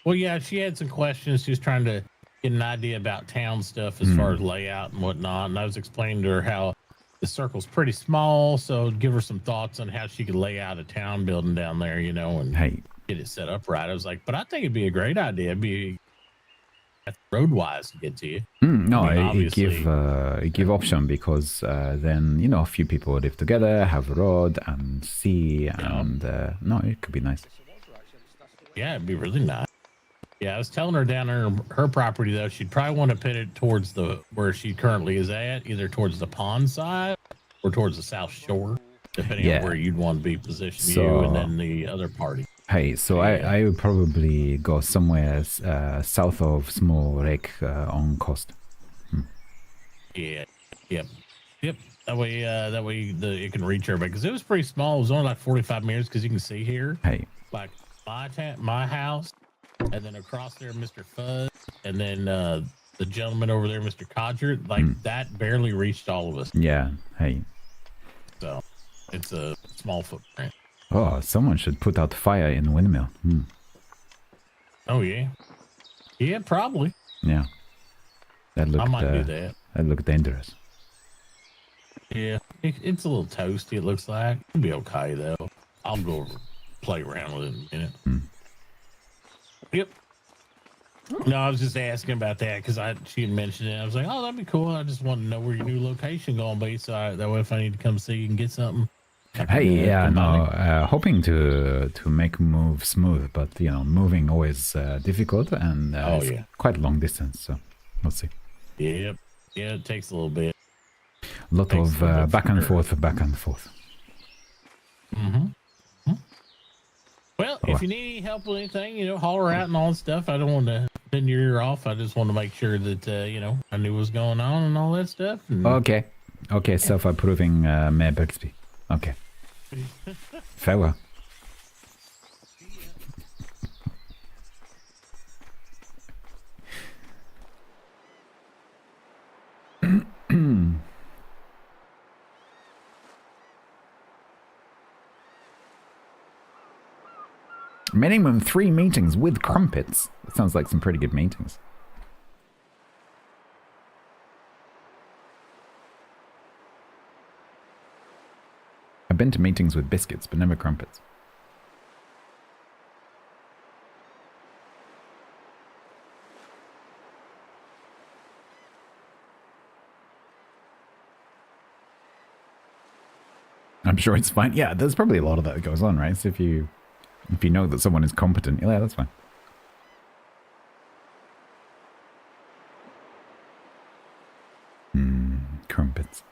Well, yeah, she had some questions. She was trying to get an idea about town stuff as far as layout and whatnot. And I was explaining to her how the circle's pretty small, so give her some thoughts on how she could lay out a town building down there, and get it set up right. I was like, but I think it'd be a great idea. It'd be road-wise to get to you. No, I mean, it give option because then a few people live together, have a road and sea, and no, it could be nice. Yeah, it'd be really nice. Yeah, I was telling her down her property though, she'd probably want to put it towards where she currently is at, either towards the pond side or towards the south shore, depending on where you'd want to be positioned, you and then the other party. Hey, so I would probably go somewhere south of Small Lake on coast. Yeah, yep. That way it can reach everybody because it was pretty small. It was only like 45 meters because you can see here. Hey, like my house, and then across there, Mr. Fuzz, and then the gentleman over there, Mr. Codger. Like that barely reached all of us. Yeah. Hey. So it's a small footprint. Oh, someone should put out fire in windmill. Oh yeah. Yeah, probably. Yeah. That looked. I might do that. That looked dangerous. Yeah, it's a little toasty. It looks like it'll be okay though. I'll go over play around with it in a minute. Yep. No, I was just asking about that because she had mentioned it. I was like, oh, that'd be cool. I just want to know where your new location gonna be, so that way if I need to come see you and get something. Hey, yeah, no, hoping to make move smooth, but moving always difficult and it's quite long distance. So we'll see. Yep. Yeah, it takes a little bit. A lot of back and forth. Mm-hmm. Well, if you need any help with anything, holler out and all that stuff. I don't want to bend your ear off. I just want to make sure that, I knew what was going on and all that stuff. And... Okay, self-approving Mayor Bixby. Okay. Farewell. Minimum 3 meetings with crumpets. That sounds like some pretty good meetings. I've been to meetings with biscuits, but never crumpets. I'm sure it's fine. Yeah, there's probably a lot of that goes on, right? So if you know that someone is competent, yeah, that's fine. Crumpets.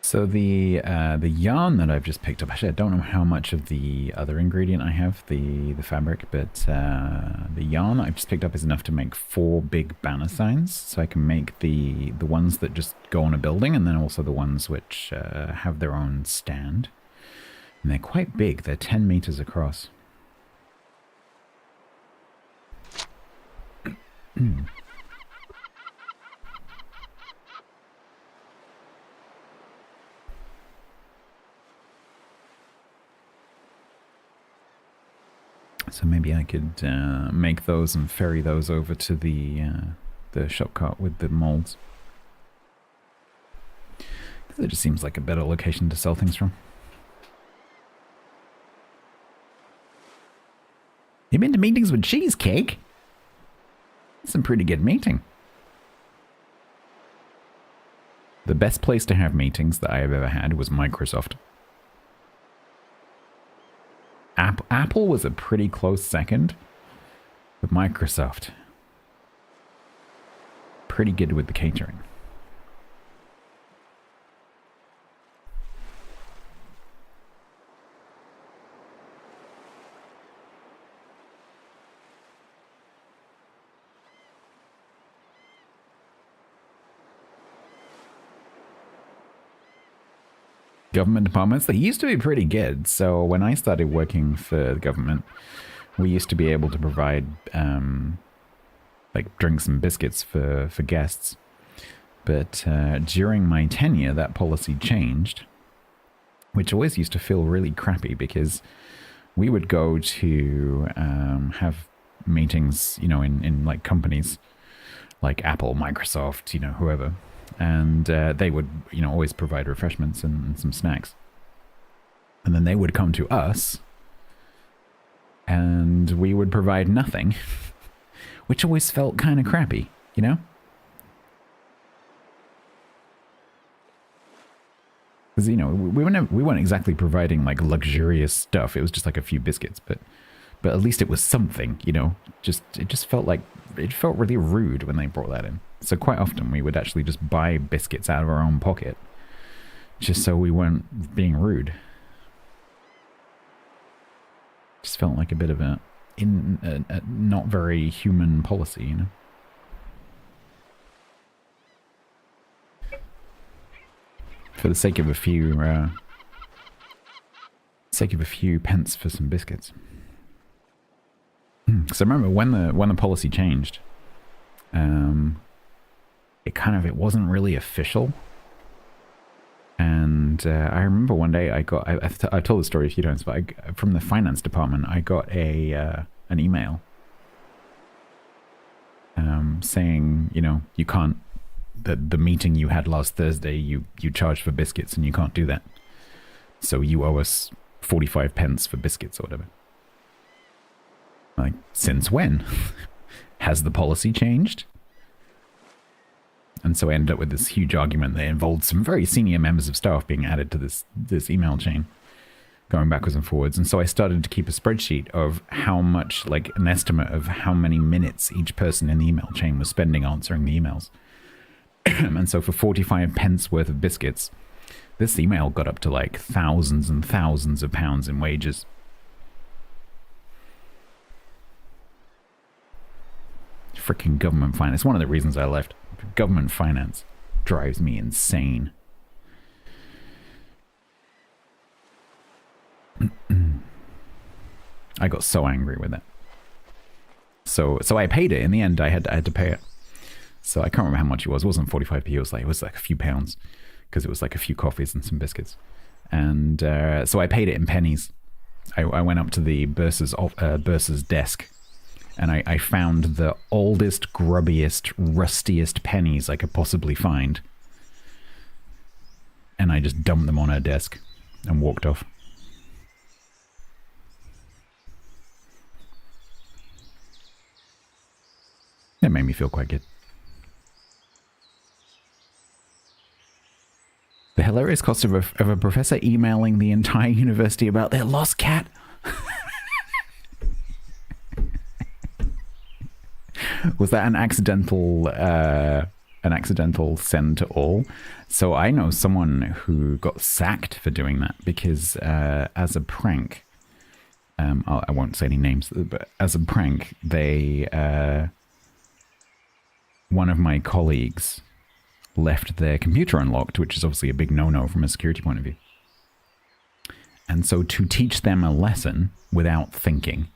So the yarn that I've just picked up, actually I don't know how much of the other ingredient I have, the fabric, but the yarn I've just picked up is enough to make 4 big banner signs. So I can make the ones that just go on a building, and then also the ones which have their own stand. And they're quite big, they're 10 meters across. So maybe I could make those and ferry those over to the shop cart with the molds. Because it just seems like a better location to sell things from. You been to meetings with Cheesecake? That's a pretty good meeting. The best place to have meetings that I have ever had was Microsoft. Apple was a pretty close second, but Microsoft, pretty good with the catering. Government departments, they used to be pretty good. So when I started working for the government, we used to be able to provide like drinks and biscuits for guests. But during my tenure, that policy changed, which always used to feel really crappy because we would go to have meetings, you know, in like companies like Apple, Microsoft, you know, whoever. And they would, you know, always provide refreshments and some snacks. And then they would come to us and we would provide nothing, which always felt kind of crappy, you know? Because, you know, we weren't exactly providing like luxurious stuff. It was just like a few biscuits, but at least it was something, you know? It just felt like, it felt really rude when they brought that in. So quite often we would actually just buy biscuits out of our own pocket, just so we weren't being rude. Just felt like a bit of a not very human policy, you know. For the sake of a few pence for some biscuits. So remember when the policy changed, it wasn't really official. And I remember one day I've told the story a few times, but from the finance department, I got an email saying, you know, you can't, the meeting you had last Thursday, you charged for biscuits and you can't do that. So you owe us 45 pence for biscuits or whatever. Like, since when? Has the policy changed? And so I ended up with this huge argument that involved some very senior members of staff being added to this email chain, going backwards and forwards. And so I started to keep a spreadsheet of how much, like an estimate of how many minutes each person in the email chain was spending answering the emails. And so for 45 pence worth of biscuits, this email got up to like thousands and thousands of pounds in wages. Freaking government finance. One of the reasons I left. Government finance drives me insane. I got so angry with it. So I paid it. In the end, I had to pay it. So I can't remember how much it was. It wasn't 45p. It was like a few pounds, because it was like a few coffees and some biscuits. And so I paid it in pennies. I went up to the bursar's desk. And I found the oldest, grubbiest, rustiest pennies I could possibly find. And I just dumped them on her desk and walked off. It made me feel quite good. The hilarious cost of a professor emailing the entire university about their lost cat. Was that an accidental an accidental send to all. So I know someone who got sacked for doing that because as a prank, I won't say any names, but as a prank, one of my colleagues left their computer unlocked, which is obviously a big no-no from a security point of view. And so to teach them a lesson without thinking,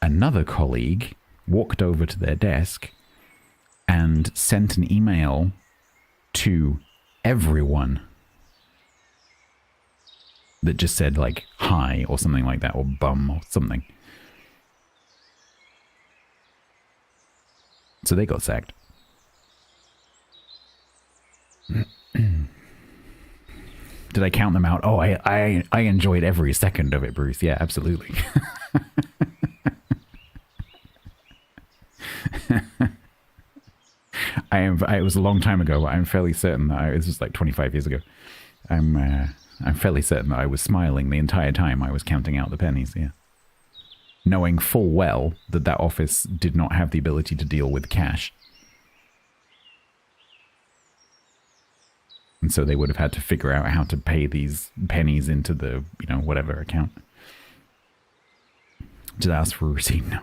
another colleague walked over to their desk and sent an email to everyone that just said like hi or something like that, or bum or something. So they got sacked. Did I count them out? Oh, I enjoyed every second of it, Bruce. Yeah, absolutely. It was a long time ago, but I'm fairly certain that this was like 25 years ago. I'm fairly certain that I was smiling the entire time I was counting out the pennies, yeah. Knowing full well that that office did not have the ability to deal with cash. And so they would have had to figure out how to pay these pennies into the, whatever account. Did I ask for a receipt? No.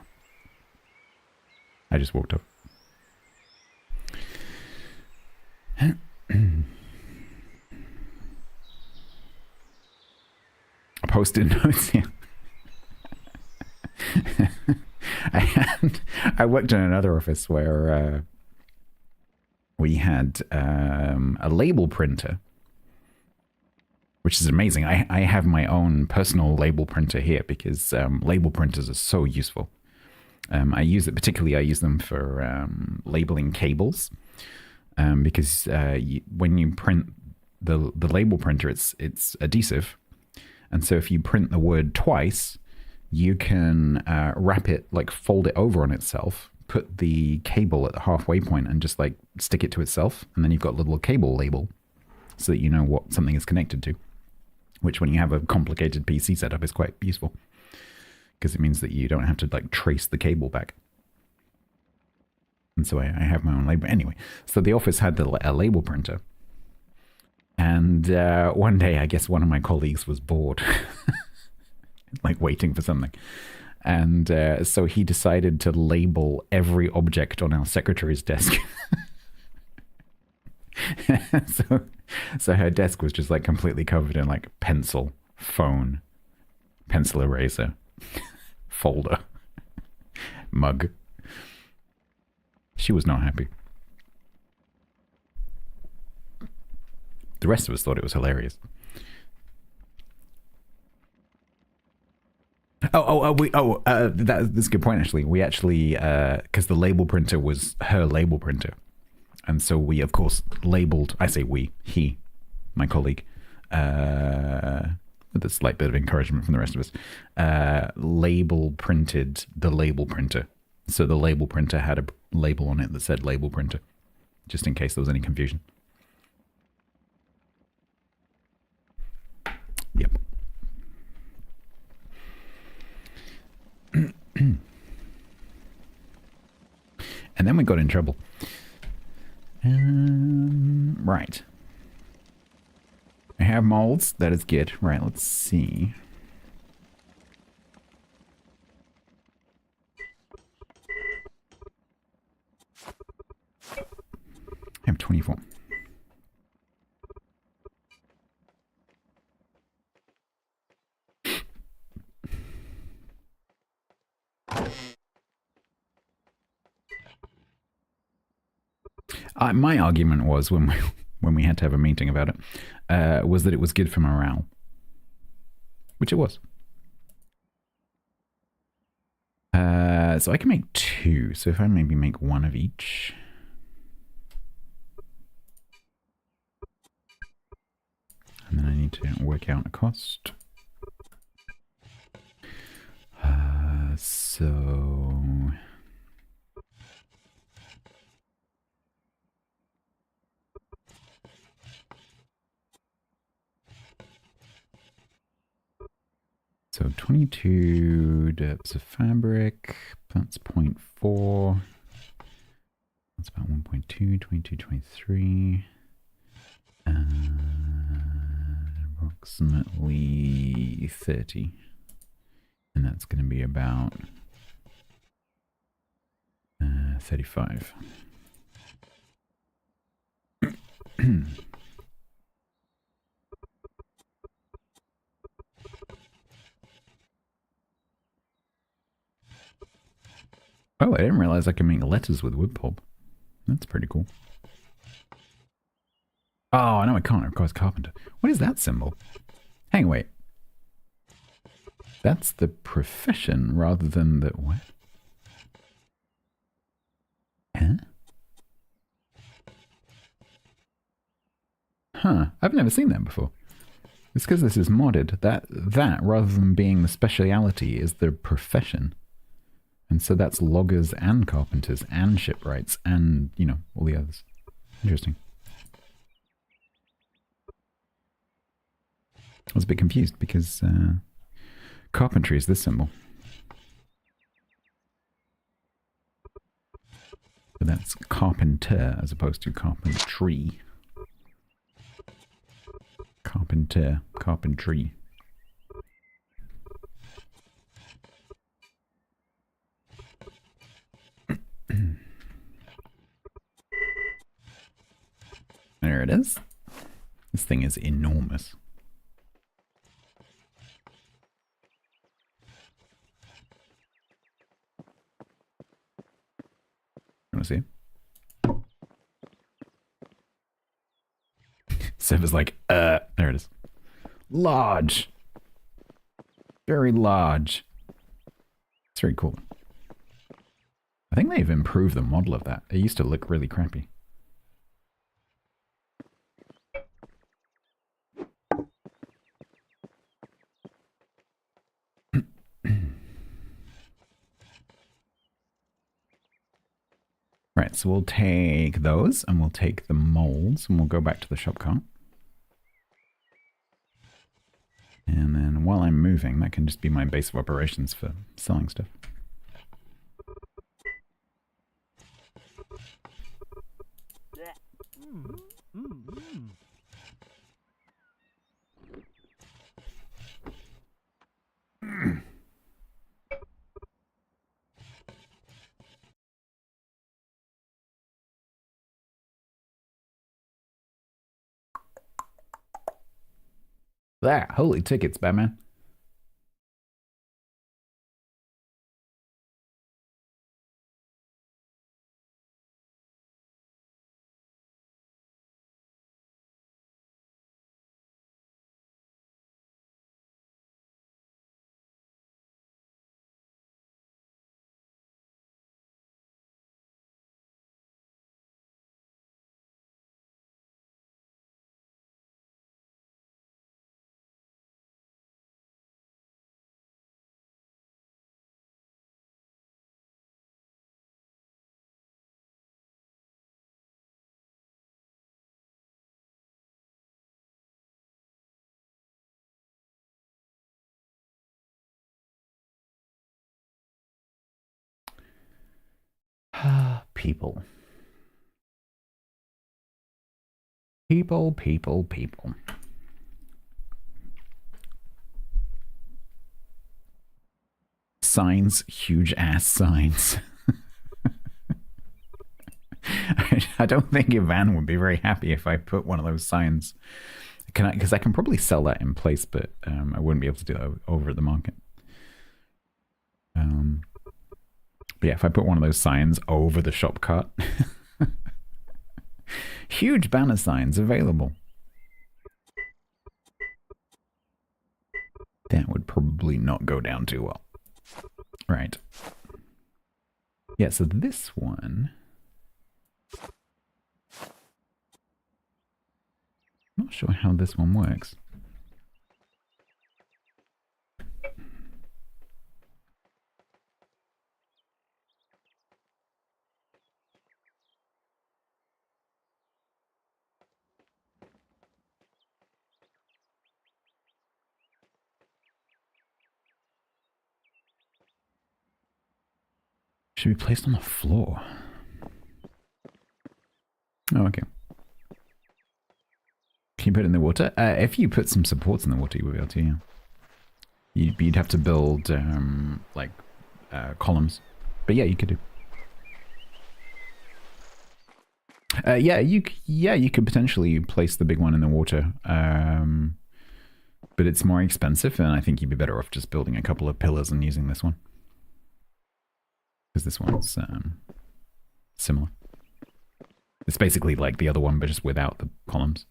I just walked up. Post-it notes, yeah. I worked in another office where we had a label printer, which is amazing. I have my own personal label printer here because label printers are so useful. I use them for labeling cables because when you print the label printer, it's adhesive. And so if you print the word twice, you can wrap it, like fold it over on itself, put the cable at the halfway point and just like stick it to itself. And then you've got a little cable label so that you know what something is connected to, which when you have a complicated PC setup is quite useful because it means that you don't have to like trace the cable back. And so I have my own label. Anyway, so the office had a label printer. And one day, I guess one of my colleagues was bored, like waiting for something. And so he decided to label every object on our secretary's desk. so her desk was just like completely covered in like pencil, phone, pencil eraser, folder, mug. She was not happy. The rest of us thought it was hilarious. That's a good point, actually. We actually, because the label printer was her label printer. And so we, of course, labeled, I say we, he, my colleague, with a slight bit of encouragement from the rest of us, label printed the label printer. So the label printer had a label on it that said label printer, just in case there was any confusion. Yep. And then we got in trouble. Right. I have molds. That is good. Right, let's see. I have 24. My argument was when we had to have a meeting about it, was that it was good for morale, which it was. So I can make 2. So if I maybe make 1 of each. And then I need to work out a cost. So... So 22 depths of fabric, that's 0.4. That's about 1.2, 22, 23. Approximately 30. And that's going to be about 35. Oh, I didn't realize I can make letters with wood pulp. That's pretty cool. Oh, I know I can't. Of course, carpenter. What is that symbol? Hang, wait. That's the profession rather than the what? Huh? Huh. I've never seen that before. It's because this is modded. That rather than being the speciality is the profession. And so that's loggers and carpenters and shipwrights and, you know, all the others. Interesting. I was a bit confused because carpentry is this symbol. But that's carpenter as opposed to carpentry. Carpenter, carpentry. There it is. This thing is enormous. You want to see? Seva's like, there it is. Large. Very large. It's very cool. I think they've improved the model of that. It used to look really crappy. Right, so we'll take those and we'll take the molds and we'll go back to the shop cart. And then while I'm moving, that can just be my base of operations for selling stuff. There, holy tickets, Batman. People. People, people, people. Signs, huge ass signs. I don't think Ivan would be very happy if I put one of those signs. Because I can probably sell that in place, but I wouldn't be able to do that over at the market. But yeah, if I put one of those signs over the shop cart. Huge banner signs available. That would probably not go down too well. Right. Yeah, so this one... I'm not sure how this one works. Should be placed on the floor. Oh, okay. Can you put it in the water? If you put some supports in the water, you would be able to, yeah. You'd have to build, columns. But yeah, you could do. Yeah, you could potentially place the big one in the water. But it's more expensive, and I think you'd be better off just building a couple of pillars and using this one. Because this one's similar. It's basically like the other one, but just without the columns.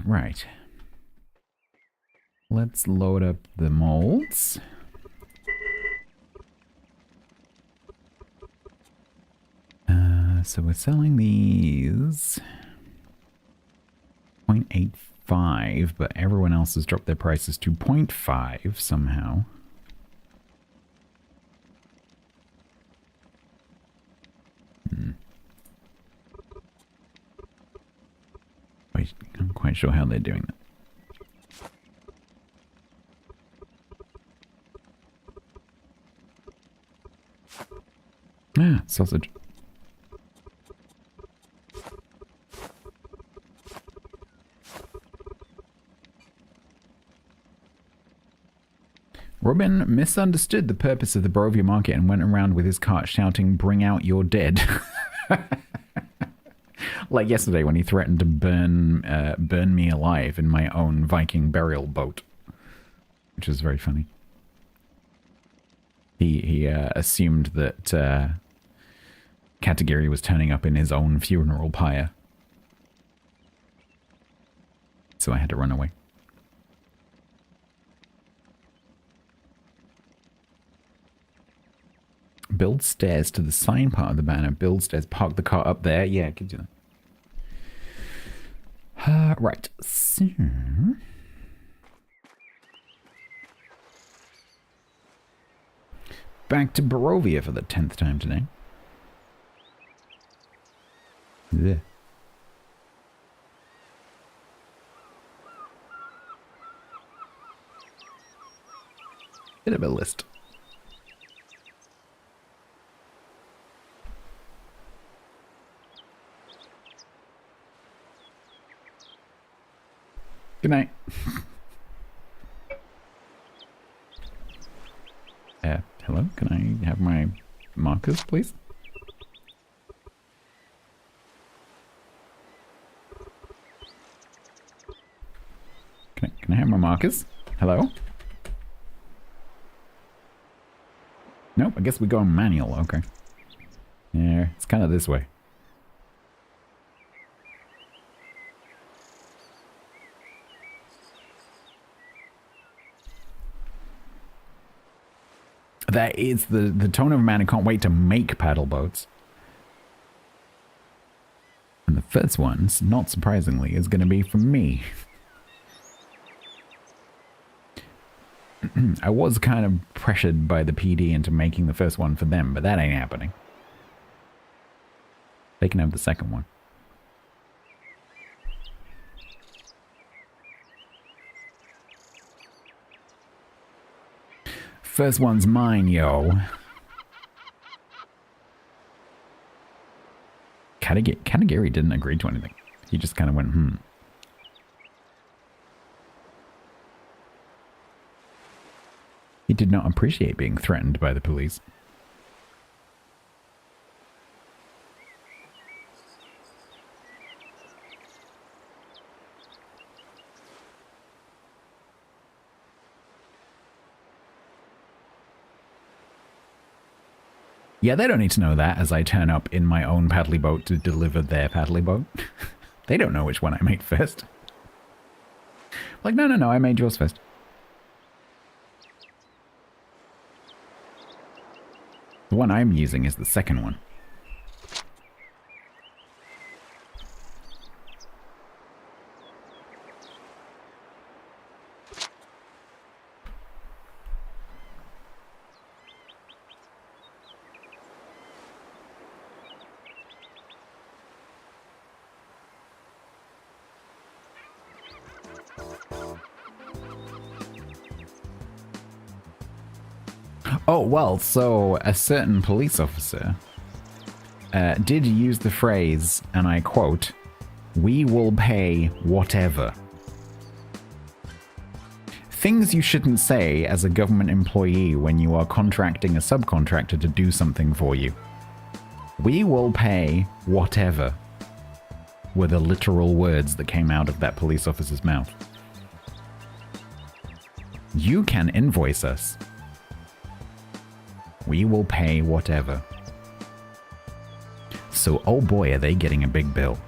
Right. Let's load up the molds. So we're selling these 0.85, but everyone else has dropped their prices to 0.5 somehow. Wait, I'm quite sure how they're doing that. Ah, sausage. Robin misunderstood the purpose of the Bearovia market and went around with his cart shouting, "Bring out your dead." Like yesterday when he threatened to burn me alive in my own Viking burial boat. Which was very funny. He assumed that Katagiri was turning up in his own funeral pyre. So I had to run away. Build stairs to the sign part of the banner. Build stairs. Park the car up there. Yeah, I could do that. Right. So... back to Bearovia for the 10th time today. Yeah. Bit of a list. Good night. Hello? Can I have my markers, please? Can I have my markers? Hello? Nope, I guess we go on manual, okay. Yeah, it's kind of this way. That is the tone of a man who can't wait to make paddle boats. And the first one, not surprisingly, is going to be from me. I was kind of pressured by the PD into making the first one for them, but that ain't happening. They can have the second one. First one's mine, yo. Katagiri didn't agree to anything. He just kind of went, He did not appreciate being threatened by the police. Yeah, they don't need to know that as I turn up in my own paddly boat to deliver their paddly boat. They don't know which one I made first. Like, no, I made yours first. The one I'm using is the second one. Oh, well, so a certain police officer did use the phrase, and I quote, "We will pay whatever." Things you shouldn't say as a government employee when you are contracting a subcontractor to do something for you. "We will pay whatever" were the literal words that came out of that police officer's mouth. You can invoice us. We will pay whatever. So, oh boy, are they getting a big bill.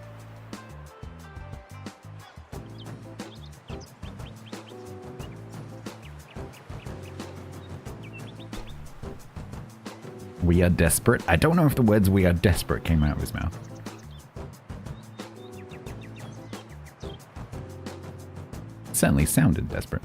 We are desperate. I don't know if the words "we are desperate" came out of his mouth. Certainly sounded desperate.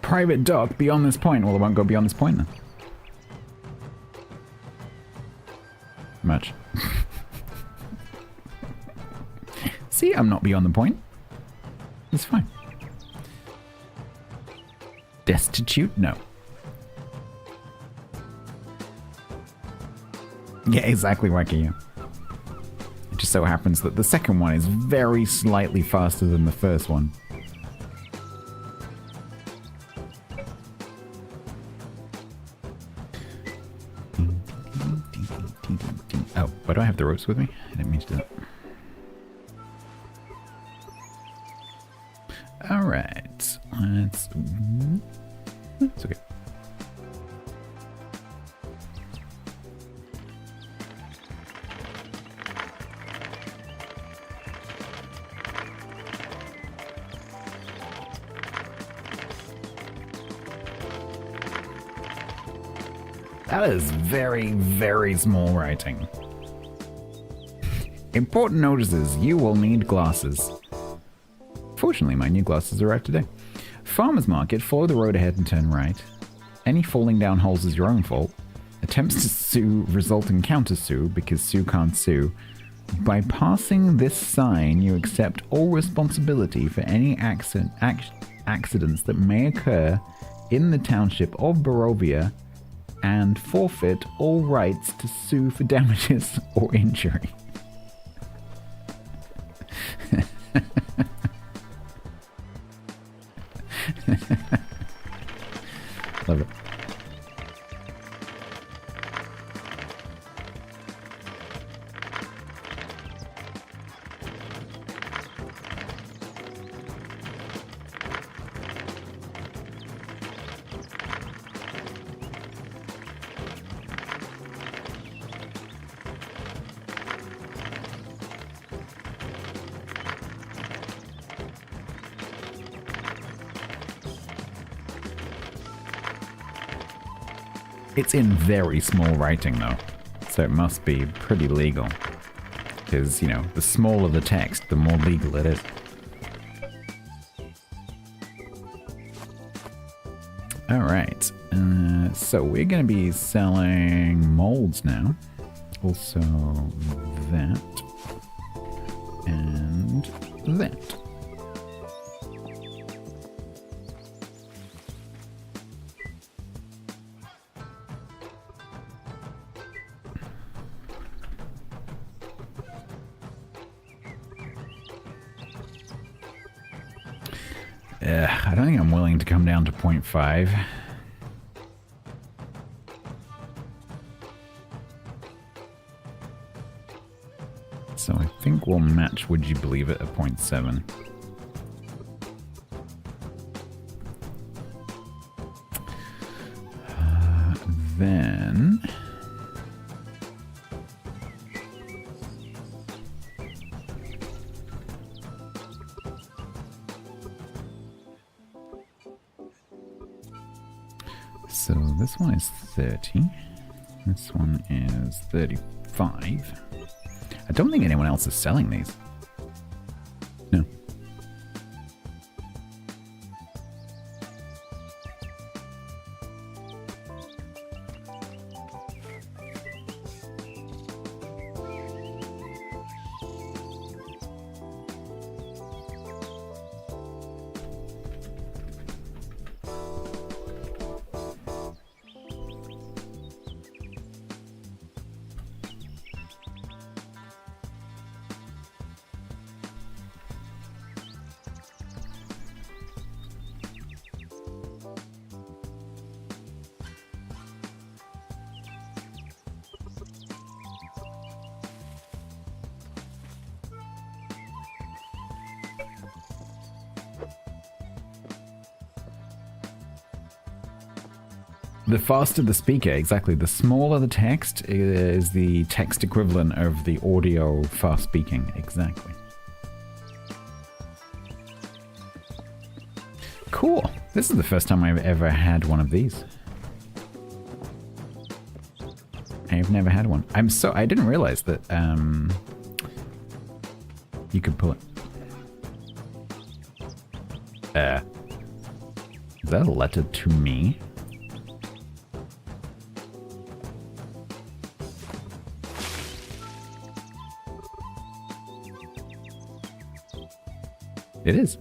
Private dock beyond this point. Well, it won't go beyond this point then. Much. See, I'm not beyond the point. It's fine. Destitute? No. Yeah, exactly, Wacky. It just so happens that the second one is very slightly faster than the first one. Oh, why do I have the ropes with me? I didn't mean to do that. Alright, let's... It's okay. That is very, very small writing. Important notices. You will need glasses. Fortunately, my new glasses arrived today. Farmer's Market. Follow the road ahead and turn right. Any falling down holes is your own fault. Attempts to sue result in counter-sue because sue can't sue. By passing this sign, you accept all responsibility for any accidents that may occur in the township of Bearovia and forfeit all rights to sue for damages or injury. Love it. It's in very small writing though, so it must be pretty legal. Because, you know, the smaller the text, the more legal it is. Alright, so we're going to be selling molds now. Also that. And that. I don't think I'm willing to come down to 0.5. So I think we'll match Would You Believe It at 0.7. Then... So this one is 30. This one is 35. I don't think anyone else is selling these. No. The faster the speaker, exactly. The smaller the text is the text equivalent of the audio fast speaking, exactly. Cool. This is the first time I've ever had one of these. I've never had one. I didn't realize that you could pull it. Is that a letter to me? It is.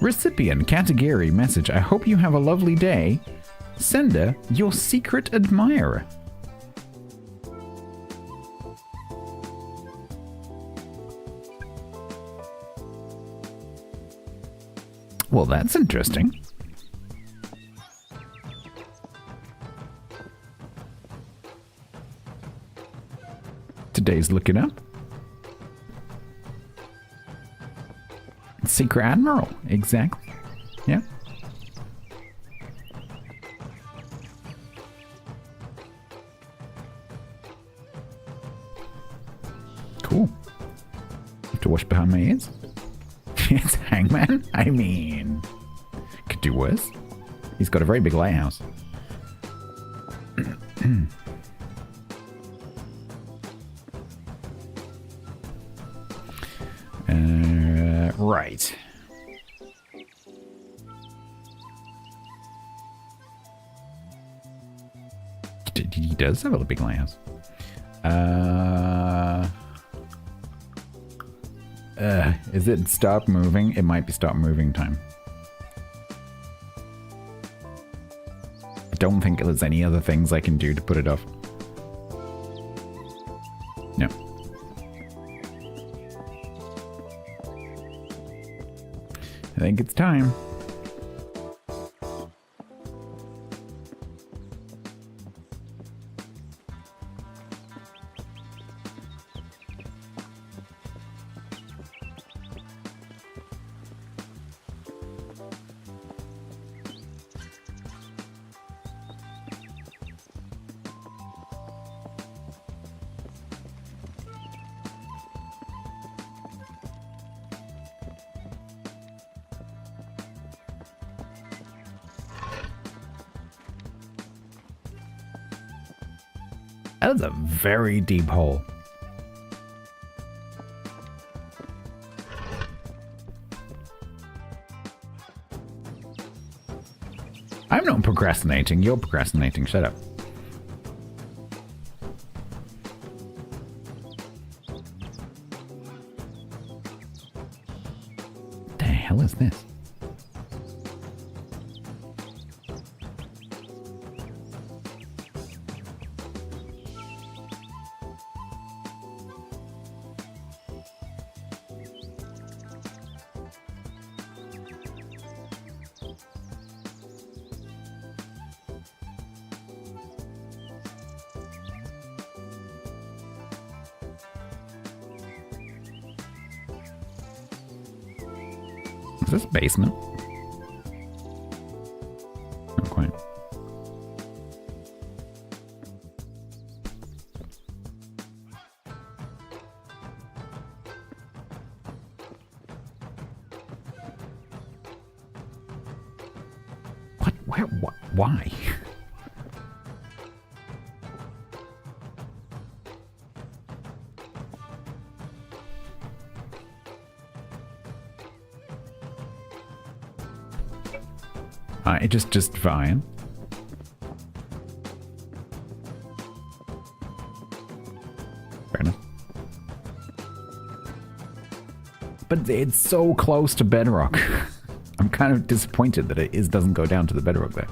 Recipient, Katagiri, message. I hope you have a lovely day. Sender, your secret admirer. Well, that's interesting. Today's looking up. Secret Admiral, exactly. Yeah. Cool. Have to wash behind my ears. It's Hangman. I mean, could do worse. He's got a very big lighthouse. Right. He does have a big lighthouse. Is it stop moving? It might be stop moving time. I don't think there's any other things I can do to put it off. No. I think it's time. That is a very deep hole. I'm not procrastinating, you're procrastinating, shut up. The hell is this? Is this basement? Not quite. Why? It just fine. Fair enough. But it's so close to bedrock. I'm kind of disappointed that it doesn't go down to the bedrock there.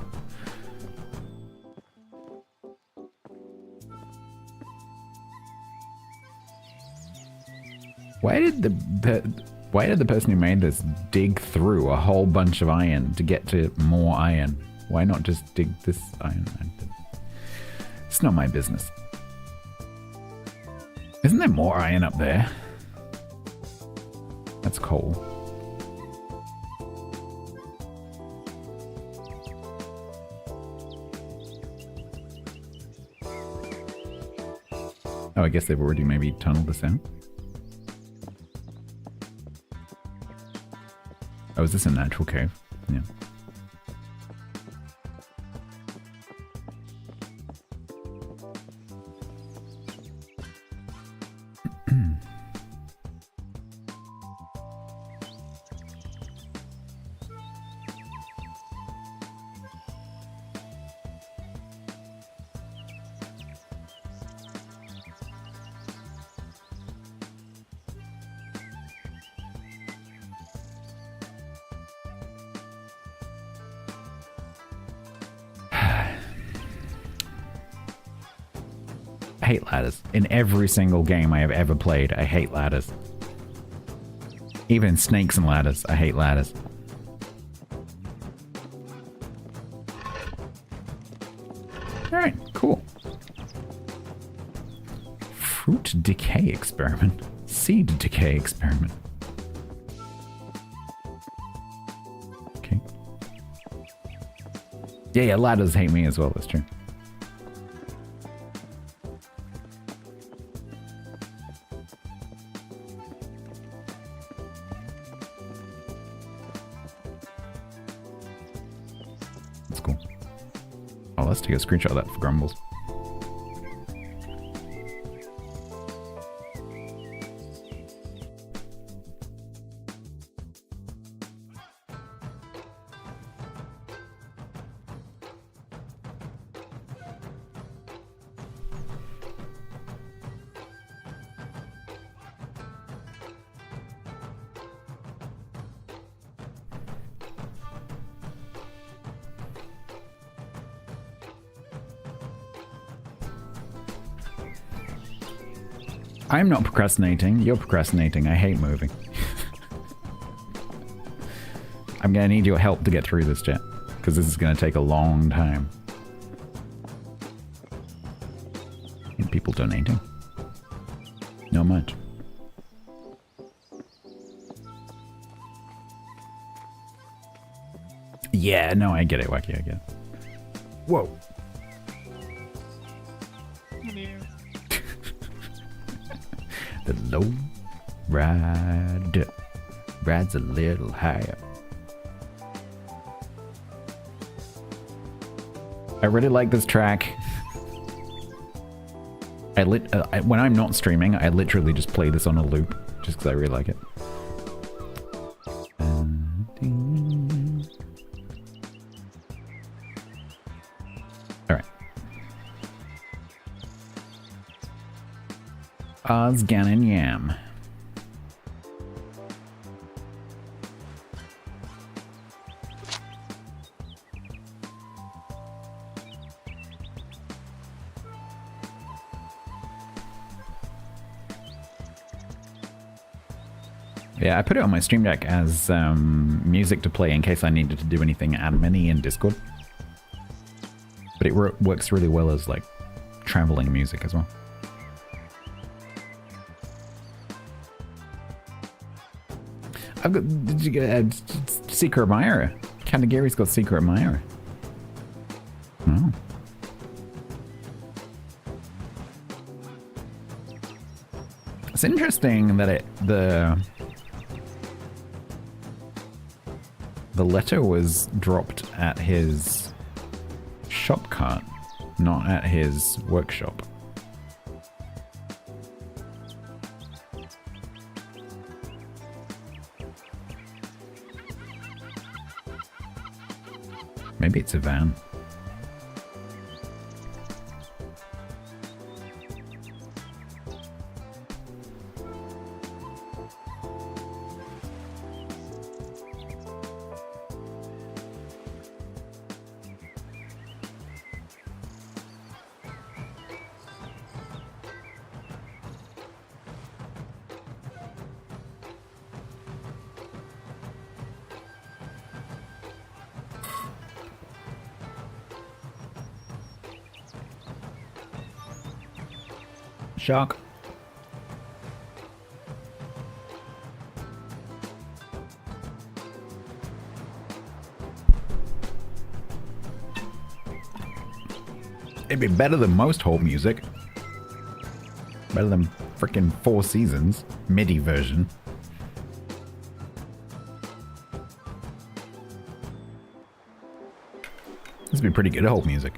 Why did the person who made this dig through a whole bunch of iron to get to more iron? Why not just dig this iron? It's not my business. Isn't there more iron up there? That's coal. Oh, I guess they've already maybe tunneled this out. Oh, is this a natural cave? Yeah. I hate ladders. In every single game I have ever played, I hate ladders. Even in Snakes and Ladders, I hate ladders. Alright, cool. Fruit decay experiment. Seed decay experiment. Okay. Yeah, ladders hate me as well, that's true. Let's take a screenshot of that for Grumbles. I'm not procrastinating, you're procrastinating. I hate moving. I'm gonna need your help to get through this, chat, because this is gonna take a long time. And people donating. Not much. Yeah, no, I get it, Wacky, I get it. Whoa. The low rides a little higher. I really like this track. When I'm not streaming, I literally just play this on a loop, just because I really like it. Alright. Ozgan and Yam. Yeah, I put it on my stream deck as music to play in case I needed to do anything admin-y in Discord. But it works really well as like traveling music as well. I've got. Did you get Secret Admirer? Katagiri's got Secret Admirer. Oh. It's interesting that the The letter was dropped at his shop cart, not at his workshop. Maybe it's a van. Shark. It'd be better than most whole music. Better than frickin' Four Seasons MIDI version. This would be pretty good whole music.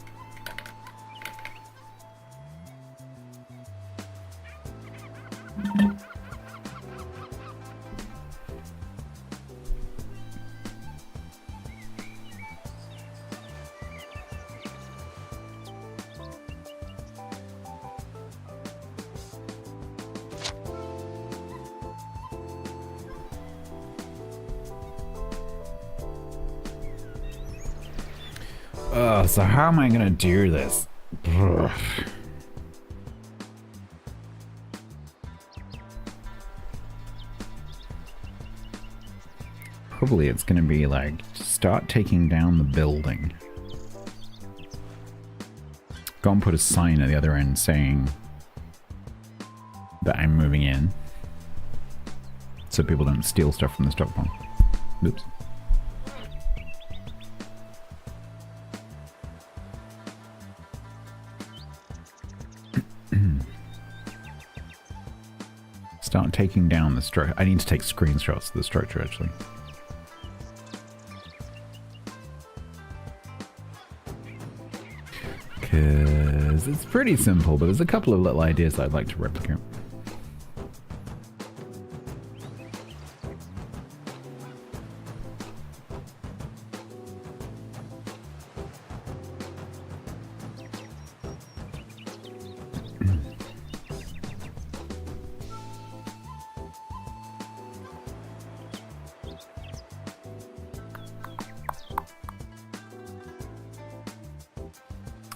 So how am I gonna do this? Ugh. Probably it's gonna be like, start taking down the building. Go and put a sign at the other end saying that I'm moving in. So people don't steal stuff from the stockpile. Oops. Start taking down the structure. I need to take screenshots of the structure, actually. Because it's pretty simple, but there's a couple of little ideas I'd like to replicate.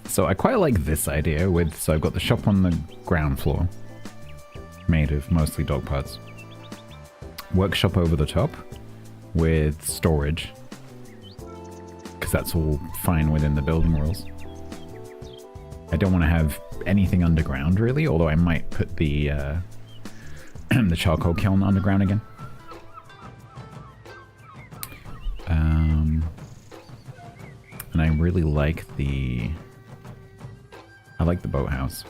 So I quite like this idea with, so I've got the shop on the ground floor, made of mostly dog parts. Workshop over the top with storage, because that's all fine within the building rules. I don't want to have anything underground really, although I might put the the charcoal kiln underground again. And I really like the boathouse.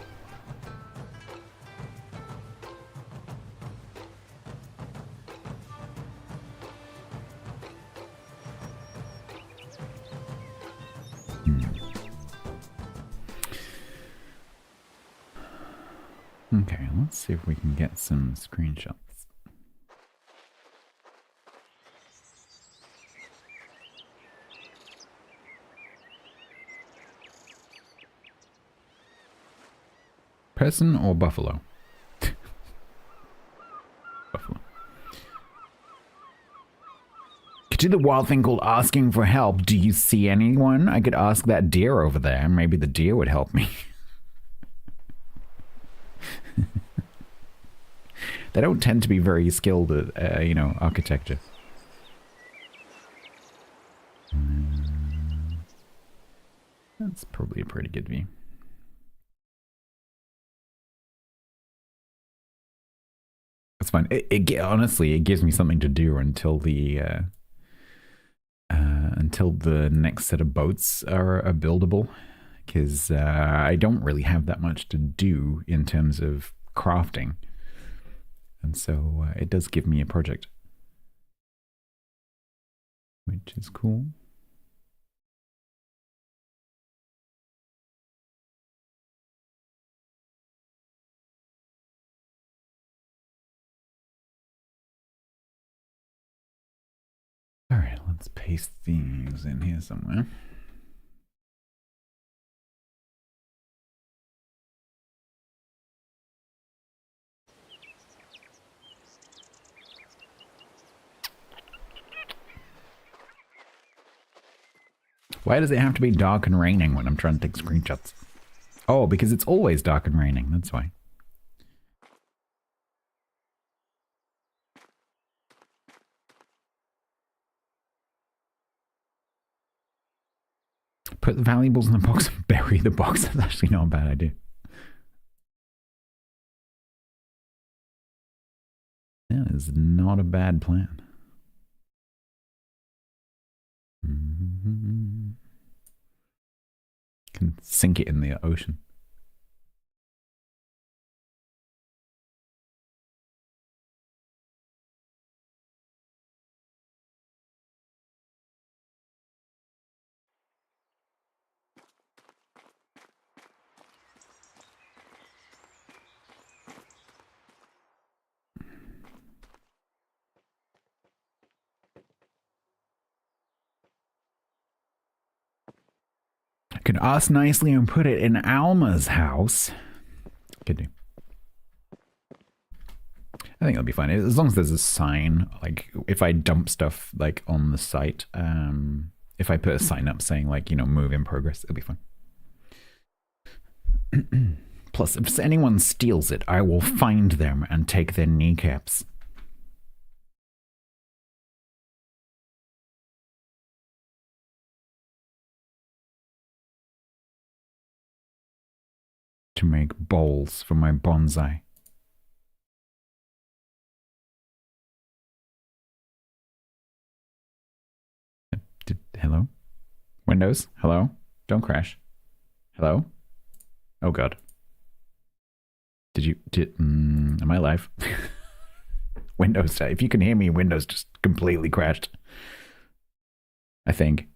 Okay, let's see if we can get some screenshots. Person or buffalo? Buffalo. Could do the wild thing called asking for help. Do you see anyone? I could ask that deer over there. Maybe the deer would help me. They don't tend to be very skilled at, you know, architecture. That's probably a pretty good view. That's fine. Honestly, it gives me something to do until the next set of boats are buildable, because I don't really have that much to do in terms of crafting, and so it does give me a project. which is cool. All right, let's paste these in here somewhere. Why does it have to be dark and raining when I'm trying to take screenshots? Oh, because it's always dark and raining, that's why. Put the valuables in the box and bury the box. That's actually not a bad idea. That is not a bad plan. Can sink it in the ocean. I could ask nicely and put it in Alma's house. Could do. I think it'll be fine as long as there's a sign. Like if I dump stuff like on the site, if I put a sign up saying like, you know, move in progress, it'll be fine. Plus, if anyone steals it, I will find them and take their kneecaps. To make bowls for my bonsai. Hello? Windows? Hello? Don't crash. Hello? Oh god. Am I live? Windows, if you can hear me, Windows just completely crashed. I think.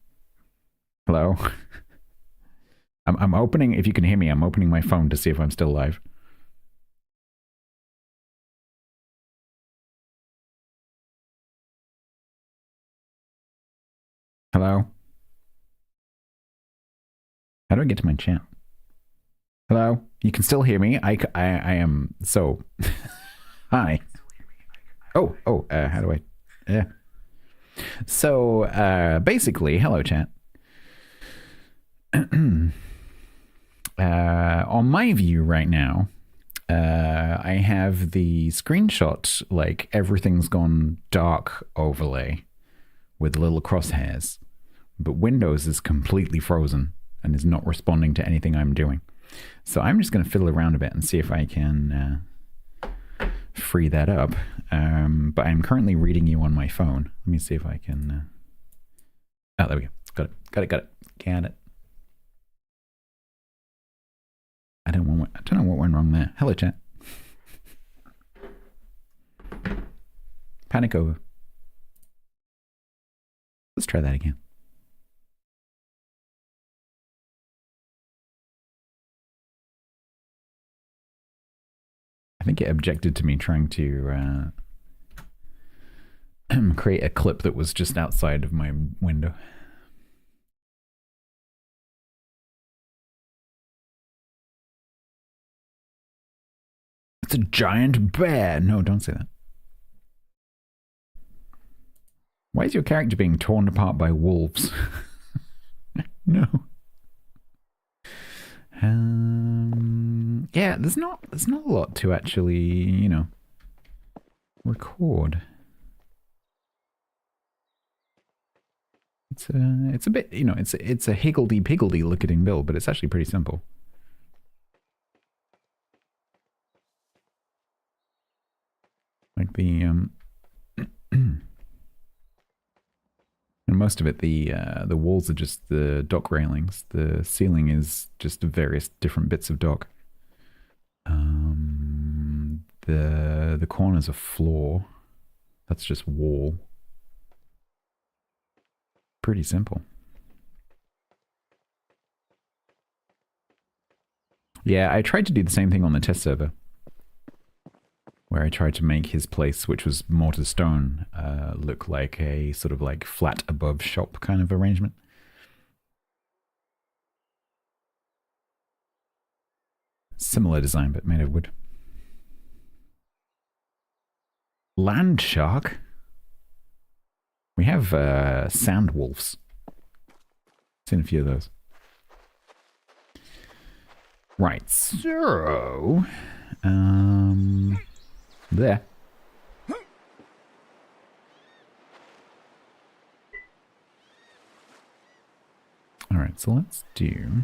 Hello? I'm opening, if you can hear me, I'm opening my phone to see if I'm still live. Hello? How do I get to my chat? Hello? You can still hear me? I am, so... Hi. Oh, how do I... Yeah. So, basically, hello chat. On my view right now, I have the screenshot, like, everything's gone dark overlay with little crosshairs, but Windows is completely frozen and is not responding to anything I'm doing. So I'm just going to fiddle around a bit and see if I can free that up. But I'm currently reading you on my phone. Let me see if I can... Oh, there we go. Got it. I don't know what went wrong there. Hello, chat. Panic over. Let's try that again. I think it objected to me trying to create a clip that was just outside of my window. It's a giant bear. No, don't say that. Why is your character being torn apart by wolves? No. Yeah, there's not a lot to actually, you know, record. It's a bit, you know, it's a higgledy-piggledy looking build, but it's actually pretty simple. Like the and most of it, the walls are just the dock railings. The ceiling is just various different bits of dock. The corners are floor. That's just wall. pretty simple. Yeah, I tried to do the same thing on the test server, where I tried to make his place, which was mortar stone, look like a sort of like flat above shop kind of arrangement. Similar design, but made of wood. Land shark? We have sand wolves. Seen a few of those. Right, so... there. Alright, so let's do...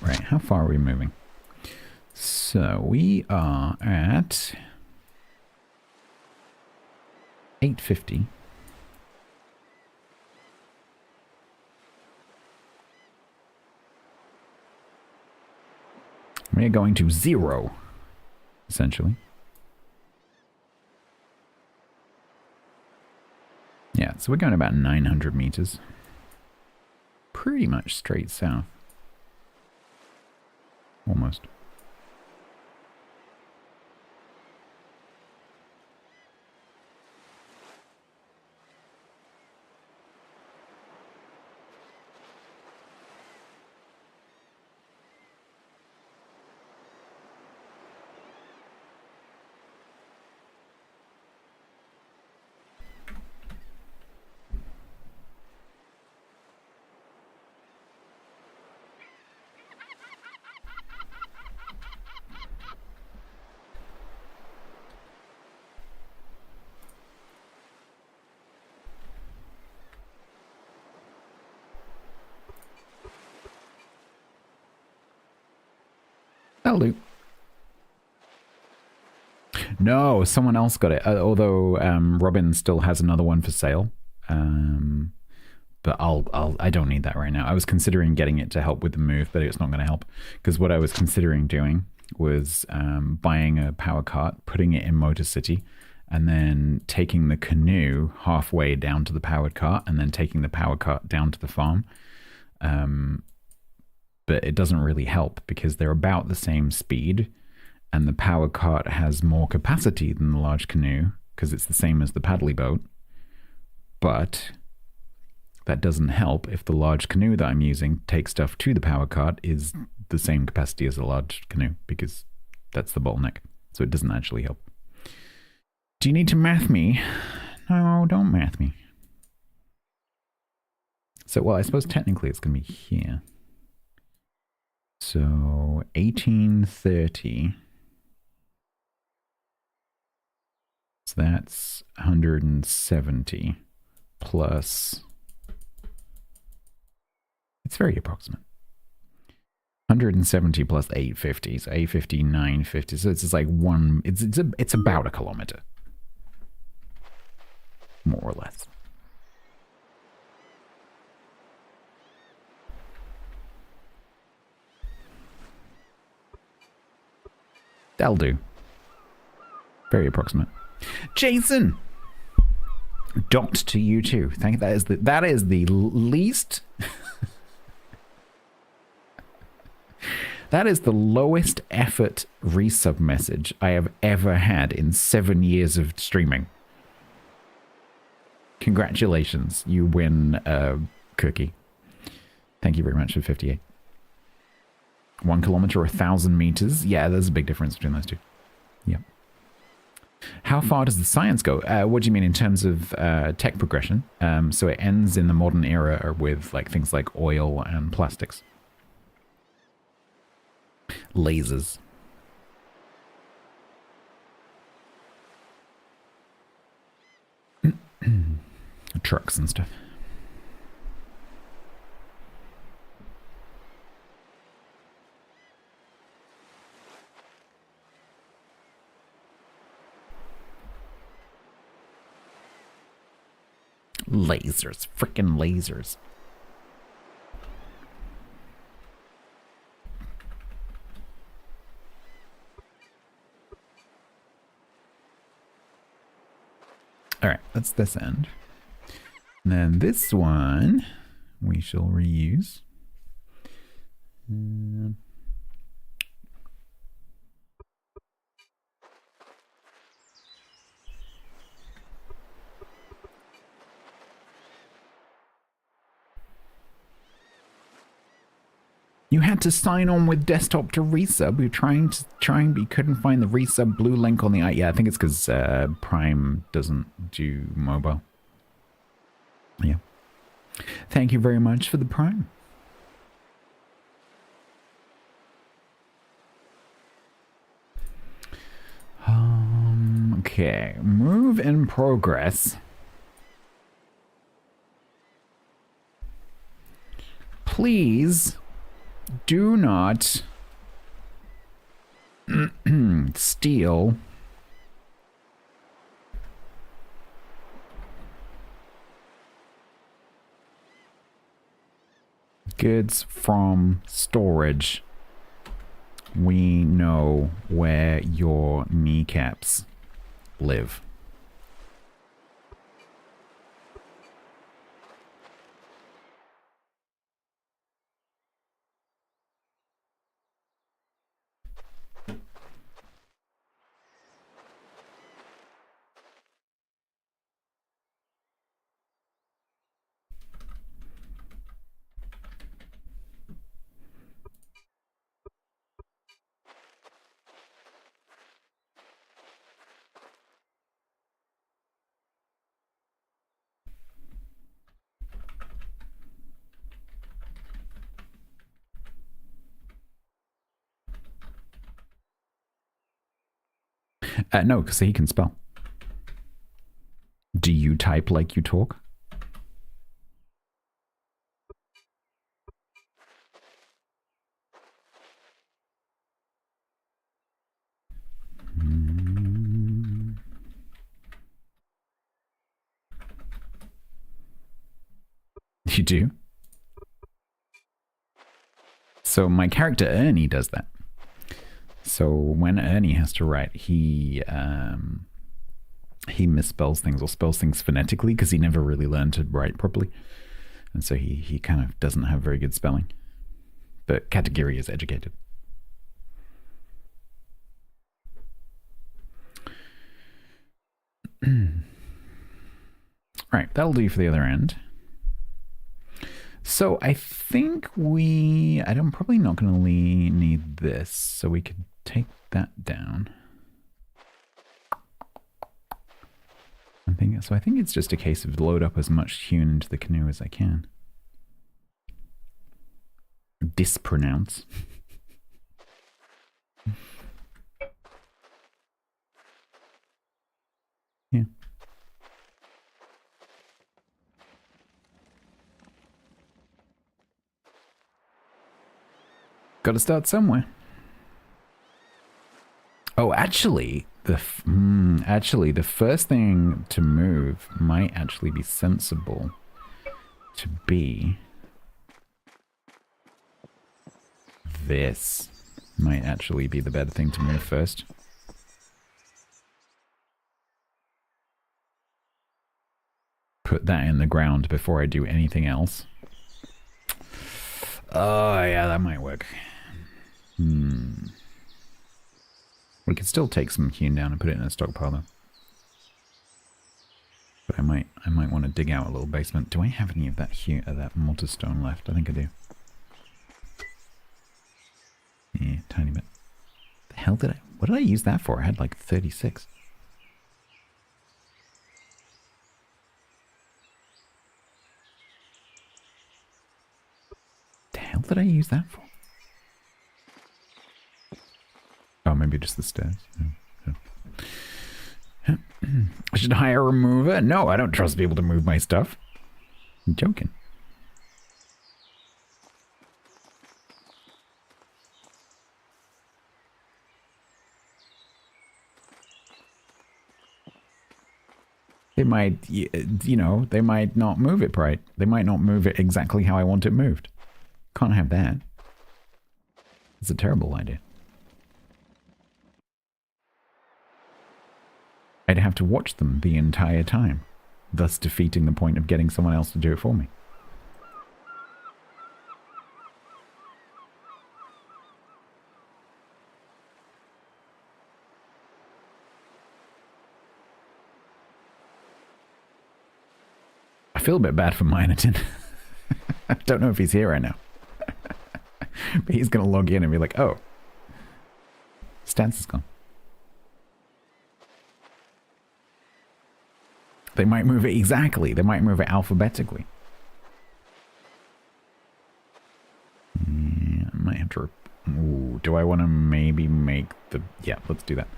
Right, how far are we moving? So we are at 850. We are going to 0, essentially. Yeah, so we're going about 900 meters. Pretty much straight south. Almost. That'll do. No, someone else got it. Although Robin still has another one for sale. But I don't need that right now. I was considering getting it to help with the move, but it's not going to help. Because what I was considering doing was buying a power cart, putting it in Motor City, and then taking the canoe halfway down to the powered cart, and then taking the power cart down to the farm. But it doesn't really help because they're about the same speed, and the power cart has more capacity than the large canoe because it's the same as the paddly boat. But that doesn't help if the large canoe that I'm using takes stuff to the power cart is the same capacity as a large canoe because that's the bottleneck. So it doesn't actually help. Do you need to math me? No, don't math me. So, well, I suppose technically it's going to be here. So 1830. So that's 170 plus. It's very approximate. 170 plus 850. So 850, 950. So it's just like one. It's about a kilometer, more or less. That'll do. Very approximate. Jason! Dot to you too. Thank you. That is the least... That is the lowest effort resub message I have ever had in 7 years of streaming. Congratulations. You win a cookie. Thank you very much for 58. 1 kilometer or 1,000 meters. Yeah, there's a big difference between those two. Yep. How far does the science go? What do you mean in terms of tech progression? So it ends in the modern era with like things like oil and plastics. Lasers. Trucks and stuff. Lasers. Frickin' lasers. Alright, that's this end. And then this one we shall reuse. You had to sign on with desktop to resub. We were trying, but you couldn't find the resub blue link on the... Yeah, I think it's because Prime doesn't do mobile. Yeah. Thank you very much for the Prime. Okay, move in progress. Please do not steal goods from storage. We know where your kneecaps live. No, because he can spell. Do you type like you talk? You do? So my character Ernie does that. So when Ernie has to write, he misspells things or spells things phonetically because he never really learned to write properly. And so he kind of doesn't have very good spelling. But Katagiri is educated. Right, that'll do for the other end. So I think I'm probably not going to need this, so we could take that down. I think it's just a case of load up as much hewn into the canoe as I can. Dispronounce. Yeah. Got to start somewhere. Oh, actually, the first thing to move might actually be sensible to be this. Might actually be the better thing to move first. Put that in the ground before I do anything else. Oh, yeah, that might work. We could still take some hewn down and put it in a stockpile though. But I might want to dig out a little basement. Do I have any of that that mortar stone left? I think I do. Yeah, tiny bit. The hell did what did I use that for? I had like 36. The hell did I use that for? Oh, maybe just the stairs. I should hire a remover? No, I don't trust people to move my stuff. I'm joking. They might, you know, they might not move it right. They might not move it exactly how I want it moved. Can't have that. It's a terrible idea. I'd have to watch them the entire time, thus defeating the point of getting someone else to do it for me. I feel a bit bad for Minotin. I don't know if he's here right now. But he's going to log in and be like, oh, Stats is gone. They might move it exactly. They might move it alphabetically. Yeah, I might have to... Ooh, do I want to maybe make the... Yeah, let's do that.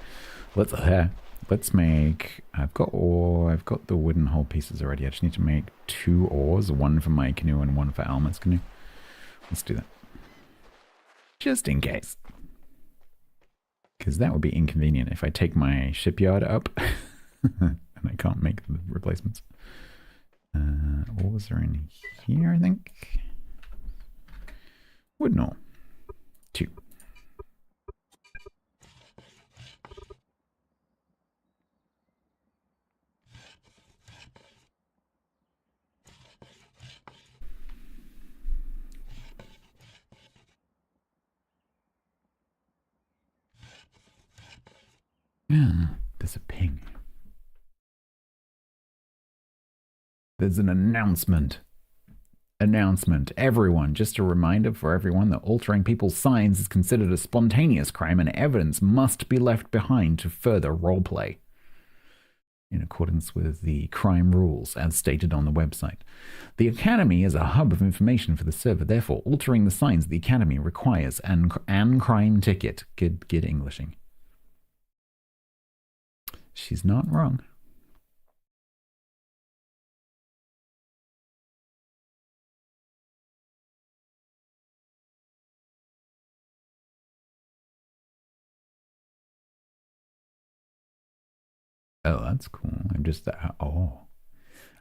Let's make... I've got ore. I've got the wooden hull pieces already. I just need to make 2 ores. One for my canoe and one for Alma's canoe. Let's do that. Just in case. Because that would be inconvenient if I take my shipyard up and I can't make the replacements. Ores are in here, I think. Wooden ore. 2. Yeah, there's a ping. There's an announcement. Announcement. Everyone, just a reminder for everyone that altering people's signs is considered a spontaneous crime and evidence must be left behind to further roleplay. In accordance with the crime rules as stated on the website. The Academy is a hub of information for the server, therefore altering the signs the Academy requires an crime ticket. Good Englishing. She's not wrong. Oh, that's cool.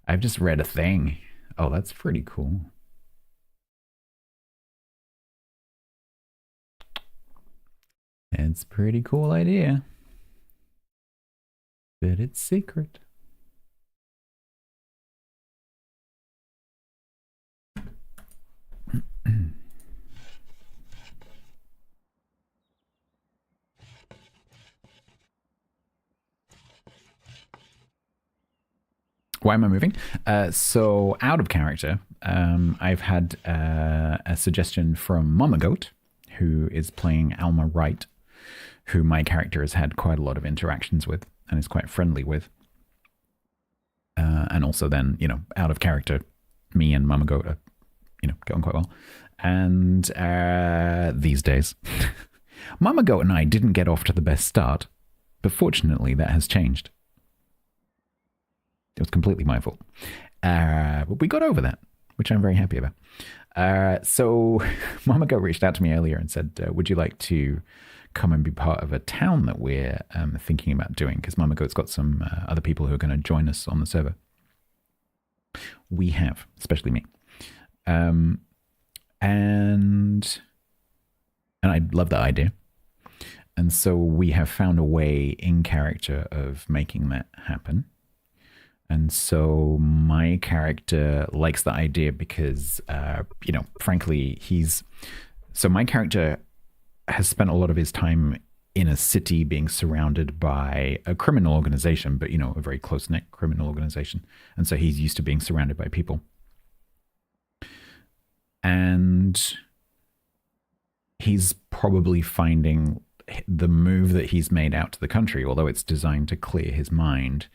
I've just read a thing. Oh, that's pretty cool. It's a pretty cool idea. But it's secret. Why am I moving? So out of character, I've had a suggestion from Mama Goat, who is playing Alma Wright, who my character has had quite a lot of interactions with and is quite friendly with. And also then, you know, out of character, me and Mama Goat are, you know, going quite well. And these days, Mama Goat and I didn't get off to the best start, but fortunately that has changed. It was completely my fault. But we got over that, which I'm very happy about. So Mama Goat reached out to me earlier and said, would you like to come and be part of a town that we're thinking about doing? Because Mama Goat's got some other people who are going to join us on the server. We have, especially me. And I love that idea. And so we have found a way in character of making that happen. And so my character likes the idea because, you know, frankly, so my character has spent a lot of his time in a city being surrounded by a criminal organization, but, you know, a very close-knit criminal organization. And so he's used to being surrounded by people. And he's probably finding the move that he's made out to the country, although it's designed to clear his mind,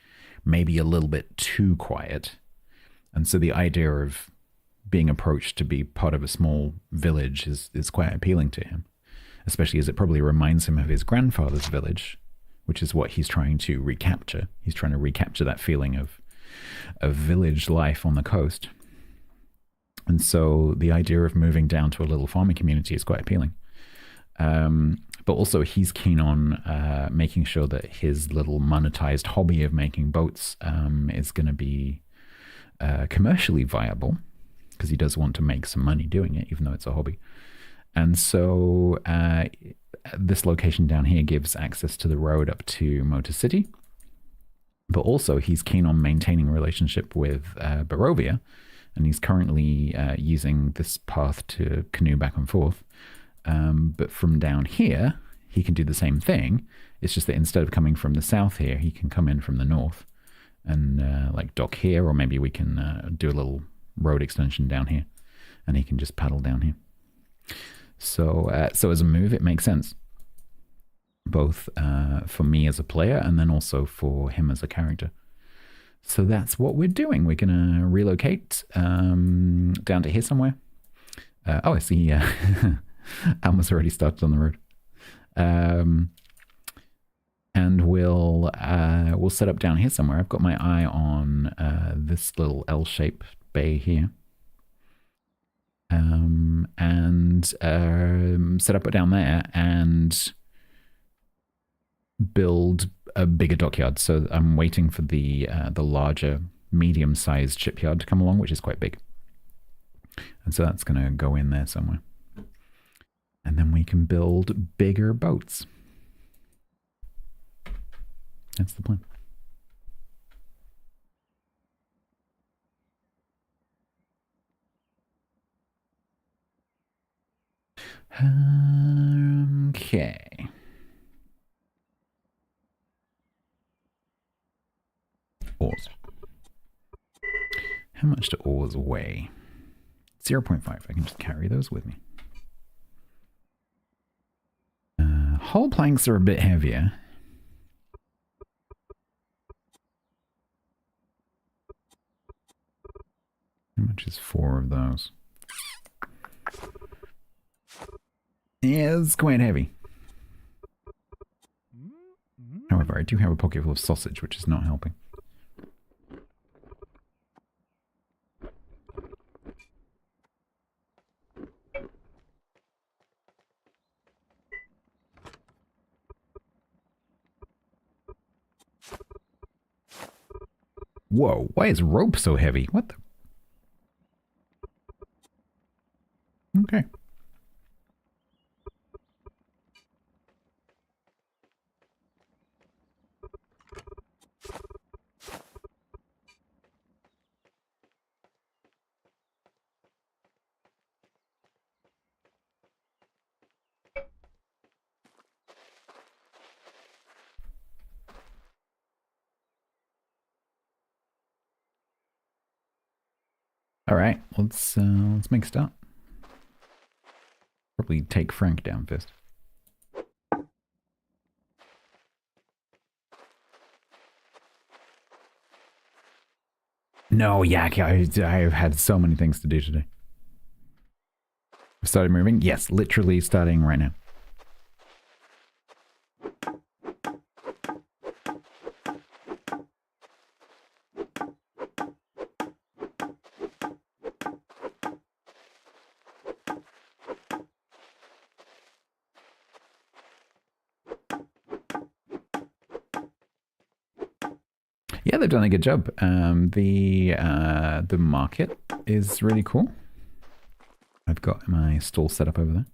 maybe a little bit too quiet. And so the idea of being approached to be part of a small village is quite appealing to him, especially as it probably reminds him of his grandfather's village, which is what he's trying to recapture. He's trying to recapture that feeling of village life on the coast. And so the idea of moving down to a little farming community is quite appealing. But But also he's keen on making sure that his little monetized hobby of making boats is going to be commercially viable, because he does want to make some money doing it, even though it's a hobby. And so this location down here gives access to the road up to Motor City. But also he's keen on maintaining a relationship with Bearovia, and he's currently using this path to canoe back and forth. But from down here, he can do the same thing. It's just that instead of coming from the south here, he can come in from the north and like dock here, or maybe we can do a little road extension down here, and he can just paddle down here. So, so as a move, it makes sense, both for me as a player and then also for him as a character. So that's what we're doing. We're gonna relocate down to here somewhere. Oh, I see. Alma's already started on the road. And we'll set up down here somewhere. I've got my eye on this little L-shaped bay here. And set up down there and build a bigger dockyard. So I'm waiting for the larger, medium-sized shipyard to come along, which is quite big. And so that's going to go in there somewhere. And then we can build bigger boats. That's the plan. Okay. Oars. How much do oars weigh? 0.5. I can just carry those with me. Hull planks are a bit heavier. How much is 4 of those? Yeah, it's quite heavy. However, I do have a pocket full of sausage, which is not helping. Whoa, why is rope so heavy? What the? Okay. All right, let's make a start. Probably take Frank down first. No, Yak, I've had so many things to do today. Started moving? Yes, literally starting right now. Yeah, they've done a good job. The market is really cool. I've got my stall set up over there.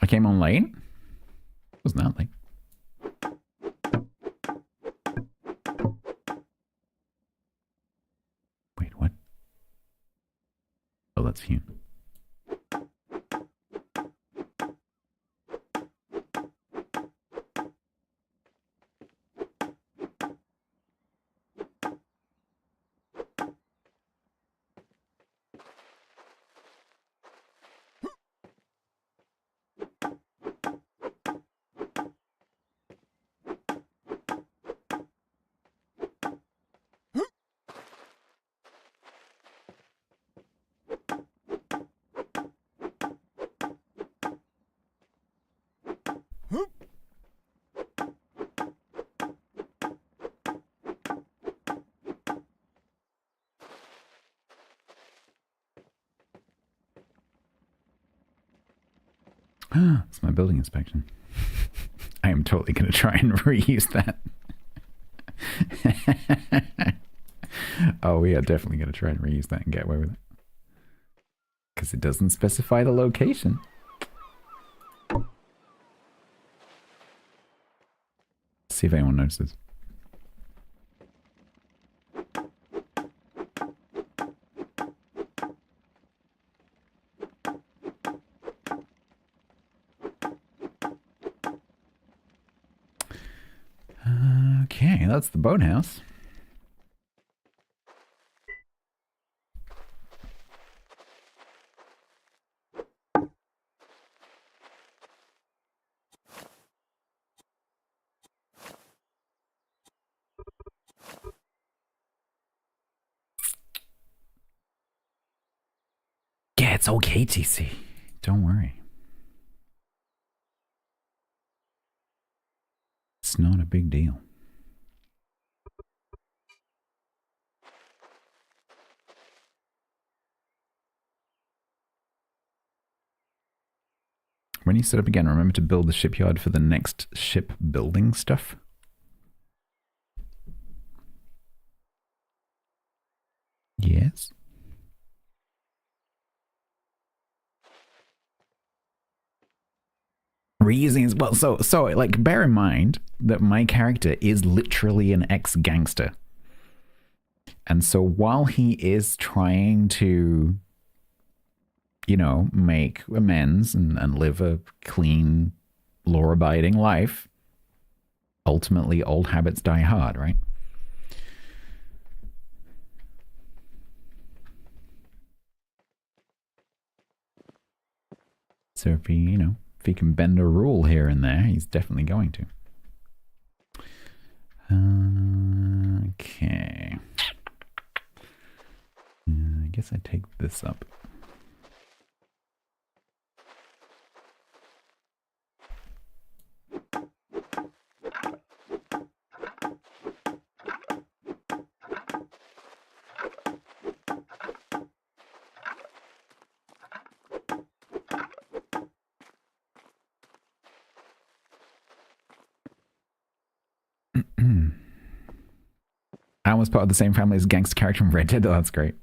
I came on late. Wasn't that late? Wait, what? Oh, that's you. It's my building inspection. I am totally going to try and reuse that. Oh, we are definitely going to try and reuse that and get away with it. Because it doesn't specify the location. See if anyone notices. Okay, that's the boathouse. Yeah, it's okay, TC. Don't worry. It's not a big deal. When you set up again, remember to build the shipyard for the next ship building stuff. Yes. Reusing as well. So like bear in mind that my character is literally an ex-gangster. And so while he is trying to, you know, make amends and live a clean, law-abiding life, ultimately old habits die hard, right? So if he, you know, if he can bend a rule here and there, he's definitely going to. Okay. I guess I take this up. I was part of the same family as gangster character from Red Dead. Oh, that's great.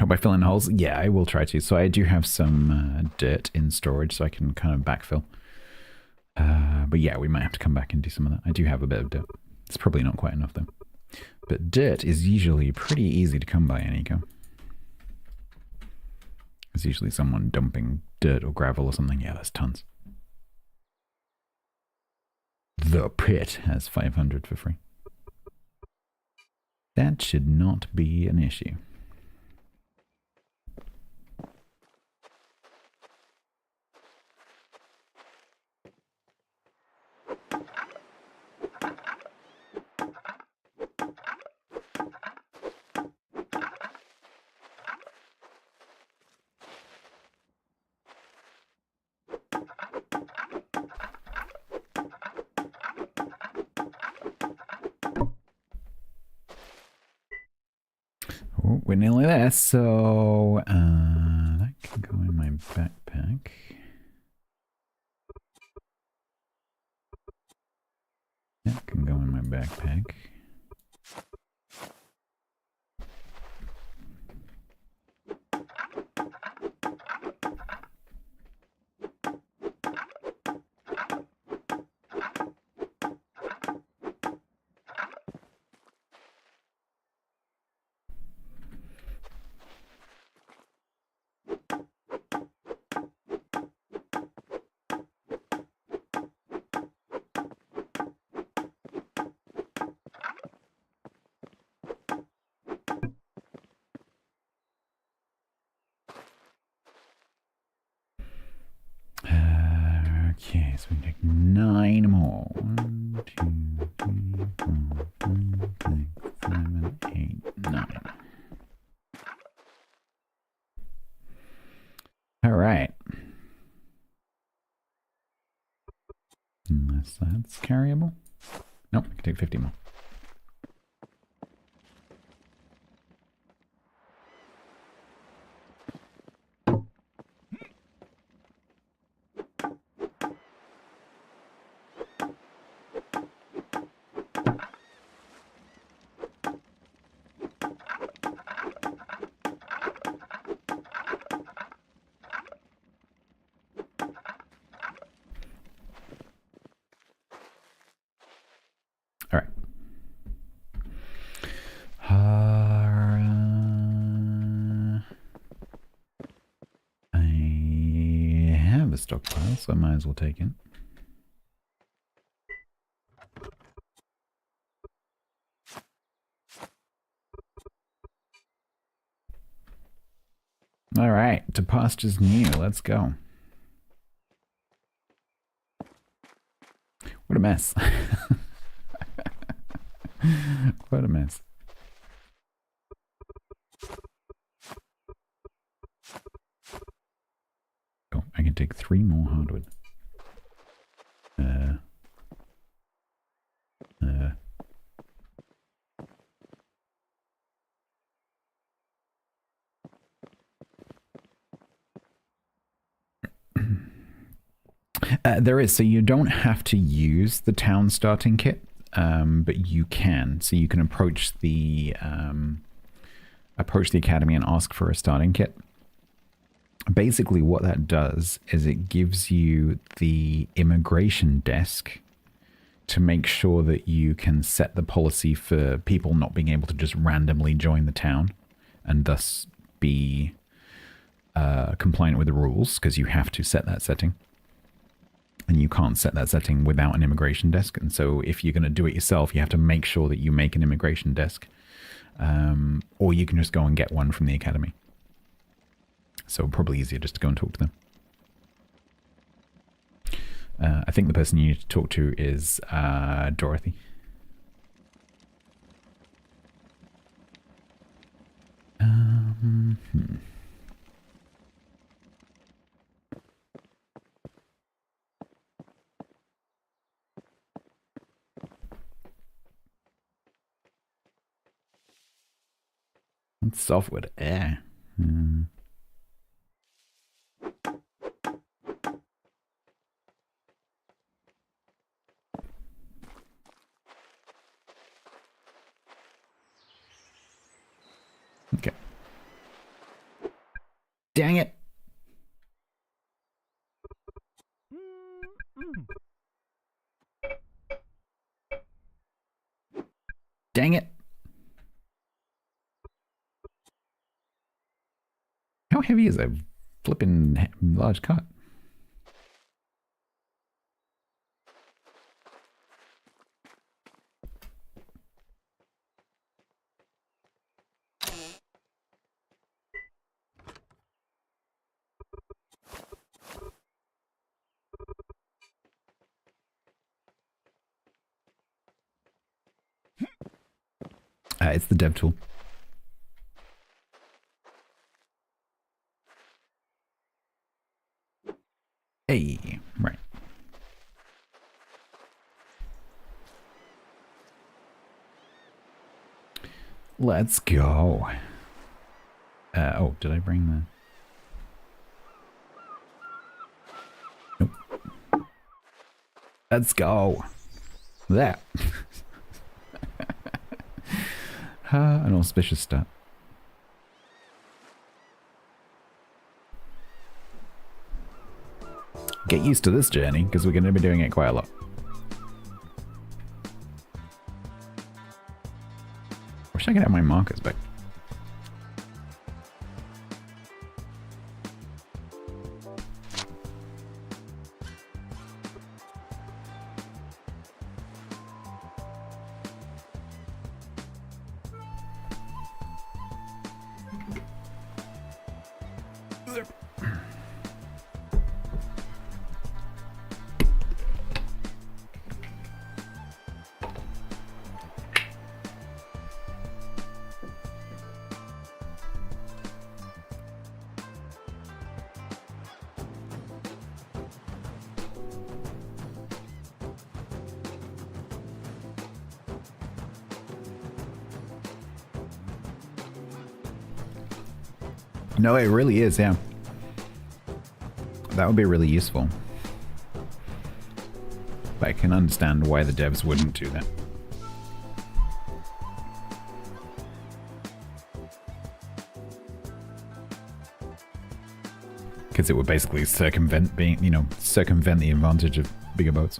Hope I fill in holes. Yeah, I will try to. So I do have some dirt in storage, so I can kind of backfill. But yeah, we might have to come back and do some of that. I do have a bit of dirt. It's probably not quite enough though. But dirt is usually pretty easy to come by in Eco. There's usually someone dumping dirt or gravel or something. Yeah, there's tons. The Pit has 500 for free. That should not be an issue. Oh, we're nearly there, so that can go in my backpack. That can go in my backpack. so we take 9 more. 1, 2, 3, 4, 5, 6, 7, 8, 9. Alright. Unless that's carryable. Nope, I can take 50 more. Alright. I have a stockpile, so I might as well take it. Alright, to pastures new, let's go. What a mess. What a mess. Oh, I can take 3 more hardwood. There is, so you don't have to use the town starting kit, but you can. So you can approach the academy and ask for a starting kit. Basically what that does is it gives you the immigration desk to make sure that you can set the policy for people not being able to just randomly join the town and thus be compliant with the rules, because you have to set that setting. And you can't set that setting without an immigration desk. And so if you're going to do it yourself, you have to make sure that you make an immigration desk. Or you can just go and get one from the academy. So probably easier just to go and talk to them. I think the person you need to talk to is Dorothy. Softwood. Okay. Dang it. Dang it. How heavy is a flipping large cart? It's the dev tool. Hey, right. Let's go. Oh, did I bring the... Nope. Let's go. That. An auspicious start. Get used to this journey, because we're going to be doing it quite a lot. Wish I could have my markers back. No, it really is, yeah. That would be really useful. But I can understand why the devs wouldn't do that. Because it would basically circumvent being, you know, circumvent the advantage of bigger boats.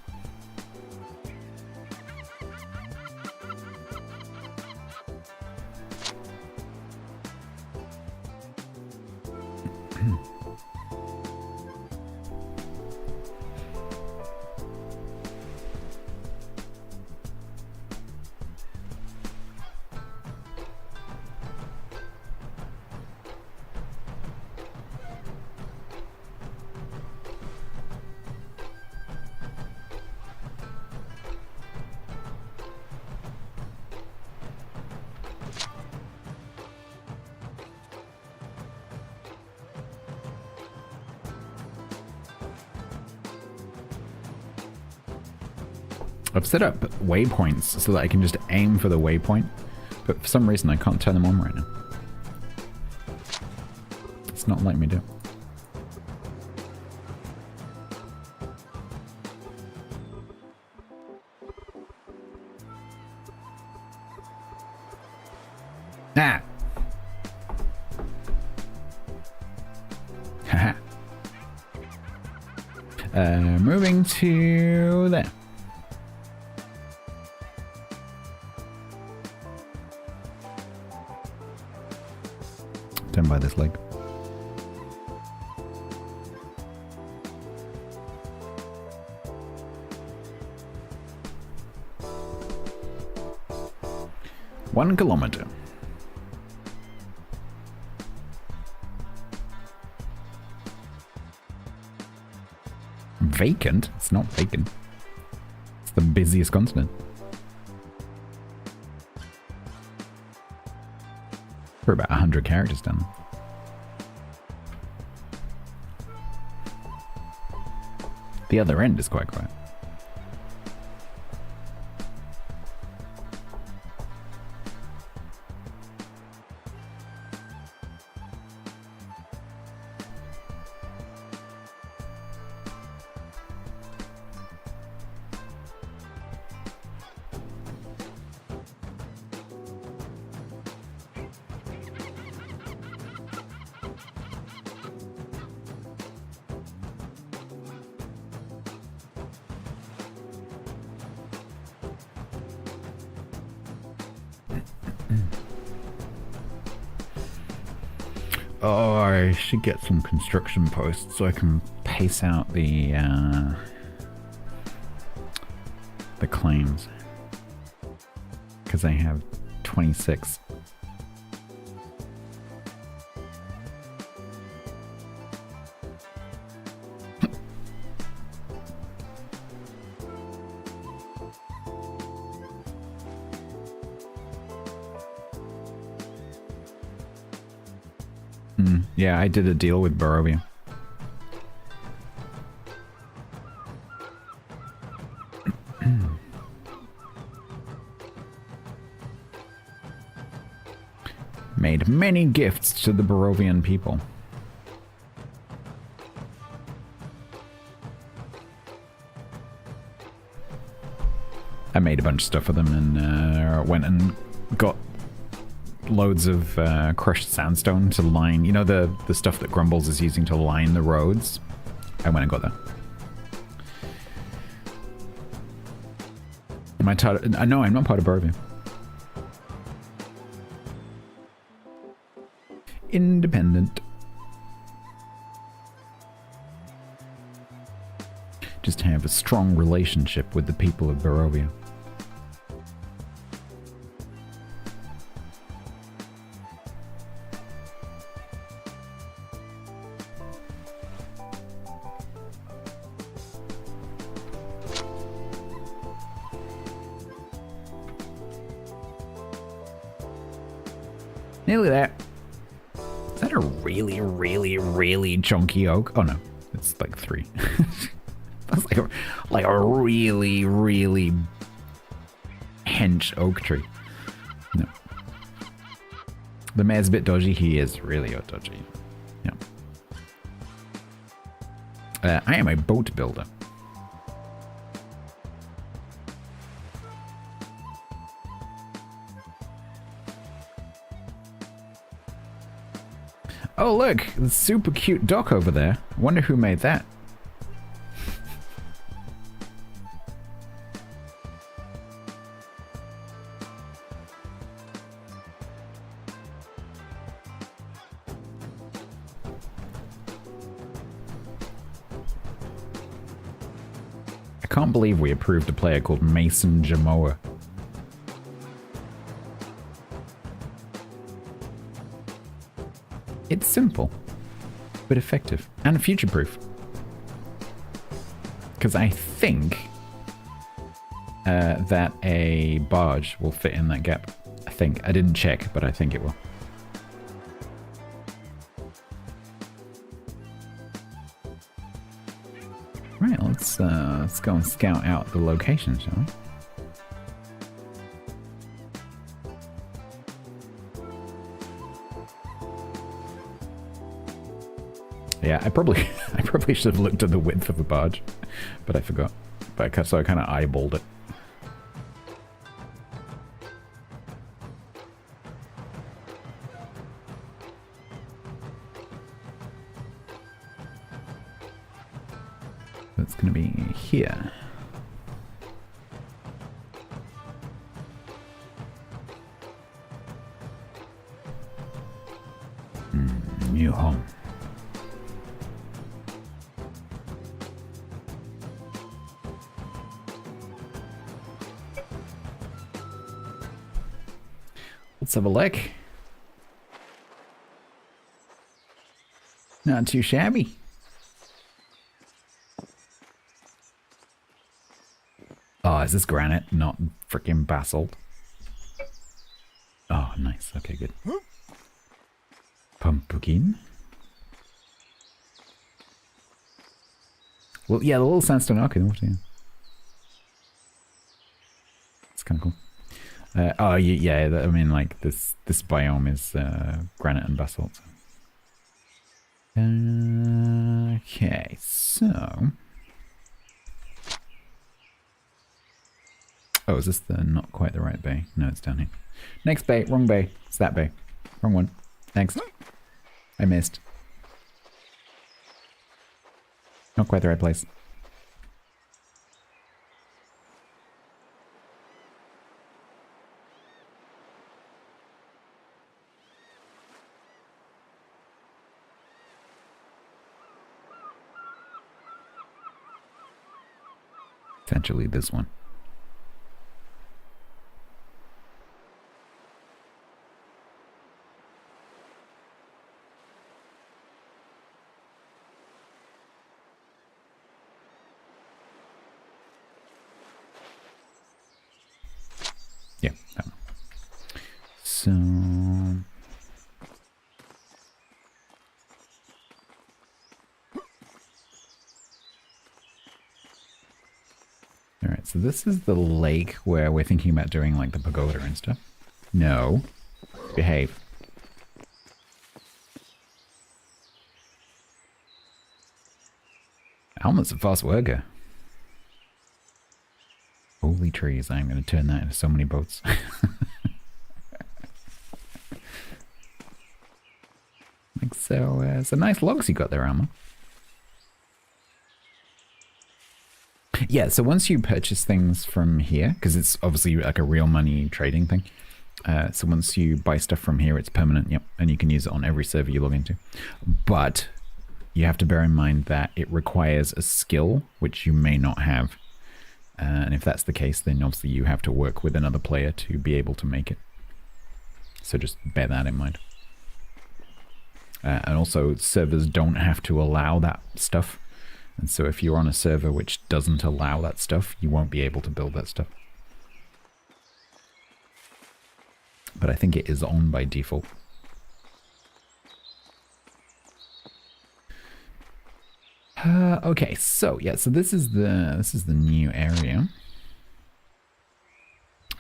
I've set up waypoints so that I can just aim for the waypoint, but for some reason I can't turn them on right now. It's not letting me do. Ah! Haha. Moving to there. Down by this lake. One kilometer. Vacant? It's not vacant. It's the busiest continent. For about 100 characters down. The other end is quite quiet. Oh, I should get some construction posts so I can pace out the claims. Because I have 26. Yeah, I did a deal with Bearovia. Made many gifts to the Bearovian people. I made a bunch of stuff for them and went and got loads of crushed sandstone to line, you know, the stuff that Grumbles is using to line the roads. I went and got that. Am I no, I'm not part of Bearovia. Independent. Just have a strong relationship with the people of Bearovia. Nearly there. Is that a really, really, really chunky oak? Oh no, it's like 3. That's like a really, really hench oak tree. No. The mayor's a bit dodgy. He is really dodgy. Yeah. I am a boat builder. Oh look, the super cute dock over there. I wonder who made that. I can't believe we approved a player called Mason Jamoa. It's simple, but effective, and future-proof. Because I think that a barge will fit in that gap. I think. I didn't check, but I think it will. Right, let's go and scout out the location, shall we? Yeah, I probably should have looked at the width of the barge, but I forgot. So I kind of eyeballed it. That's going to be here. New home. Let's have a look. Not too shabby. Oh, is this granite, not freaking basalt? Oh, nice. Okay, good. Pumpkin. Well, yeah, the little sandstone arc in the water, yeah. It's kind of cool. Oh, yeah, I mean, like, this biome is granite and basalt. Okay, so... Oh, is this not quite the right bay? No, it's down here. Next bay, wrong bay. It's that bay. Wrong one. Next. I missed. Not quite the right place. Essentially this one. Yeah, that one. So... Alright, so this is the lake where we're thinking about doing like the pagoda and stuff. No. Behave. Alma's a fast worker. Holy trees, I'm going to turn that into so many boats. Like so, some nice logs you got there, Alma. Yeah, so once you purchase things from here, because it's obviously like a real money trading thing. So once you buy stuff from here, it's permanent, yep, and you can use it on every server you log into. But you have to bear in mind that it requires a skill, which you may not have. And if that's the case, then obviously you have to work with another player to be able to make it. So just bear that in mind. And also, servers don't have to allow that stuff. And so if you're on a server which doesn't allow that stuff, you won't be able to build that stuff. But I think it is on by default. Okay, so yeah, so this is the new area.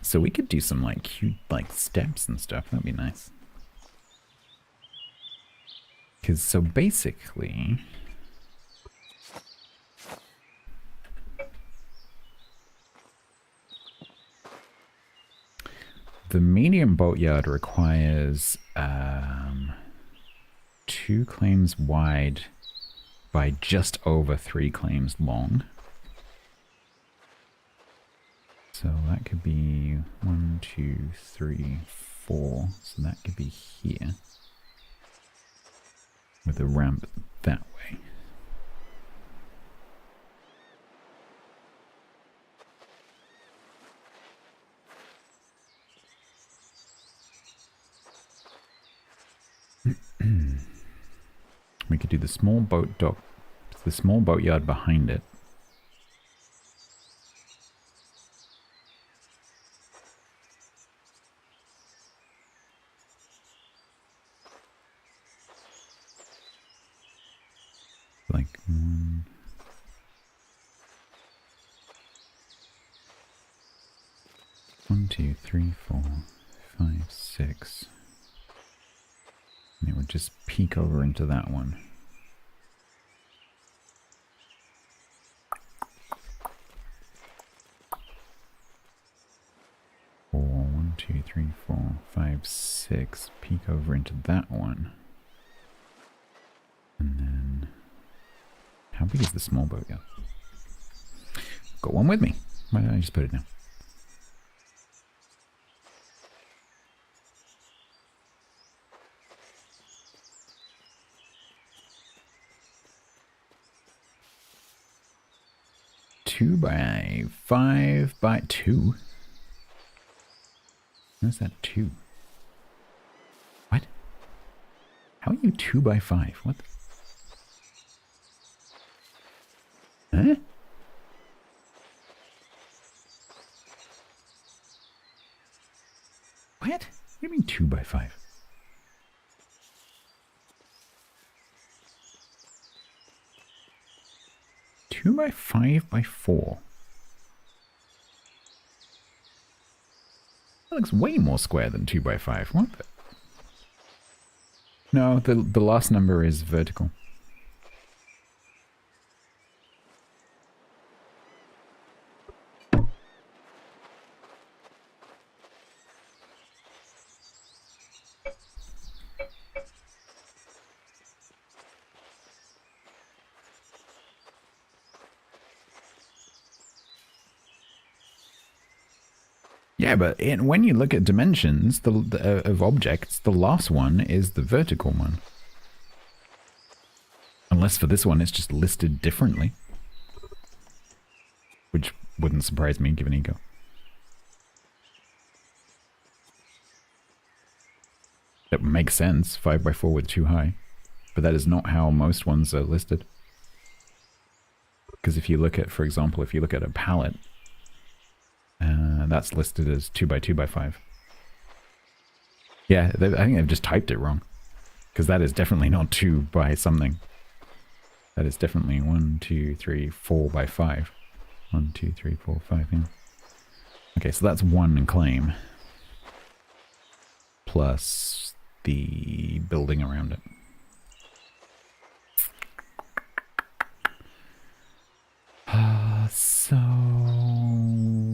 So we could do some like cute like steps and stuff. That'd be nice. Because so basically, the medium boatyard requires 2 claims wide by just over 3 claims long. So that could be 1, 2, 3, 4. So that could be here. With a ramp that way. We could do the small boat dock, the small boatyard behind it. Like 1. 1, 2, 3, 4, 5, 6. And it would just peek over into that one. Four, 1, 2, 3, 4, 5, 6. Peek over into that one. And then, how big is the small boat? Yeah. Got one with me. Why don't I just put it now? Two by 5 by 2. Where's that 2? What? How are you 2 by 5? What? Huh? What? What do you mean 2 by 5? Two by 5 by 4. That looks way more square than 2 by 5. What the? No, the last number is vertical. Yeah, but when you look at dimensions of objects, the last one is the vertical one. Unless for this one it's just listed differently. Which wouldn't surprise me given ego. That makes sense, 5 by 4 with 2 high. But that is not how most ones are listed. Because if you look at, for example, if you look at a pallet, that's listed as 2 by 2 by 5. Yeah, I think they've just typed it wrong. Because that is definitely not 2 by something. That is definitely 1, 2, 3, 4 by 5. 1, 2, 3, 4, 5, yeah. Okay, so that's one claim. Plus the building around it. So,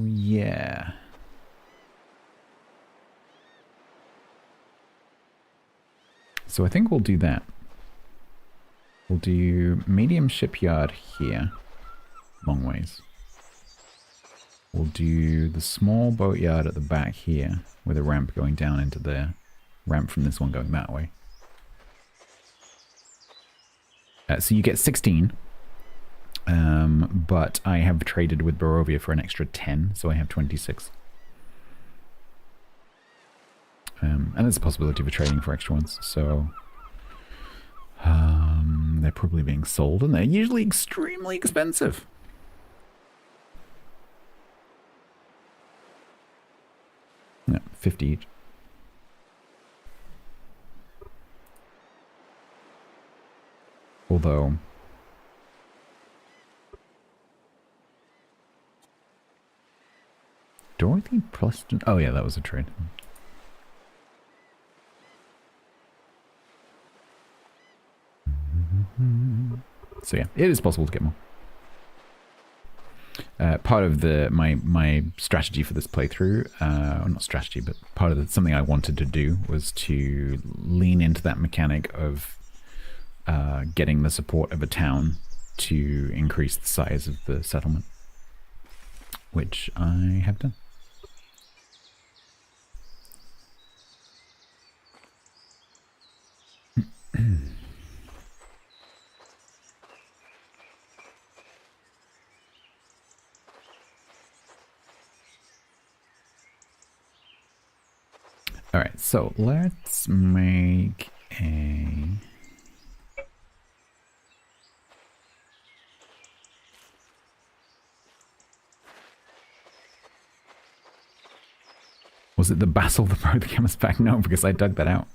yeah. So I think we'll do that. We'll do medium shipyard here. Long ways. We'll do the small boatyard at the back here with a ramp going down into there. Ramp from this one going that way. So you get 16. But I have traded with Bearovia for an extra 10, so I have 26. And there's a possibility of trading for extra ones, so they're probably being sold, and they're usually extremely expensive. Yeah, 50 each. Although Dorothy Preston. Oh yeah, that was a trade. So yeah, it is possible to get more. Part of my strategy for this playthrough, or not strategy, but part of something I wanted to do was to lean into that mechanic of getting the support of a town to increase the size of the settlement, which I have done. Alright, so let's make a... Was it the basil that brought the chemist back? No, because I dug that out.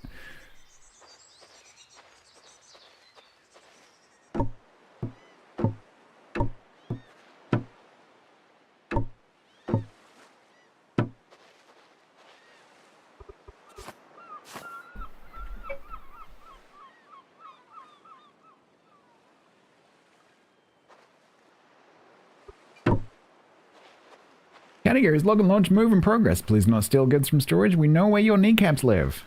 Katagiri's log and launch move in progress. Please not steal goods from storage. We know where your kneecaps live.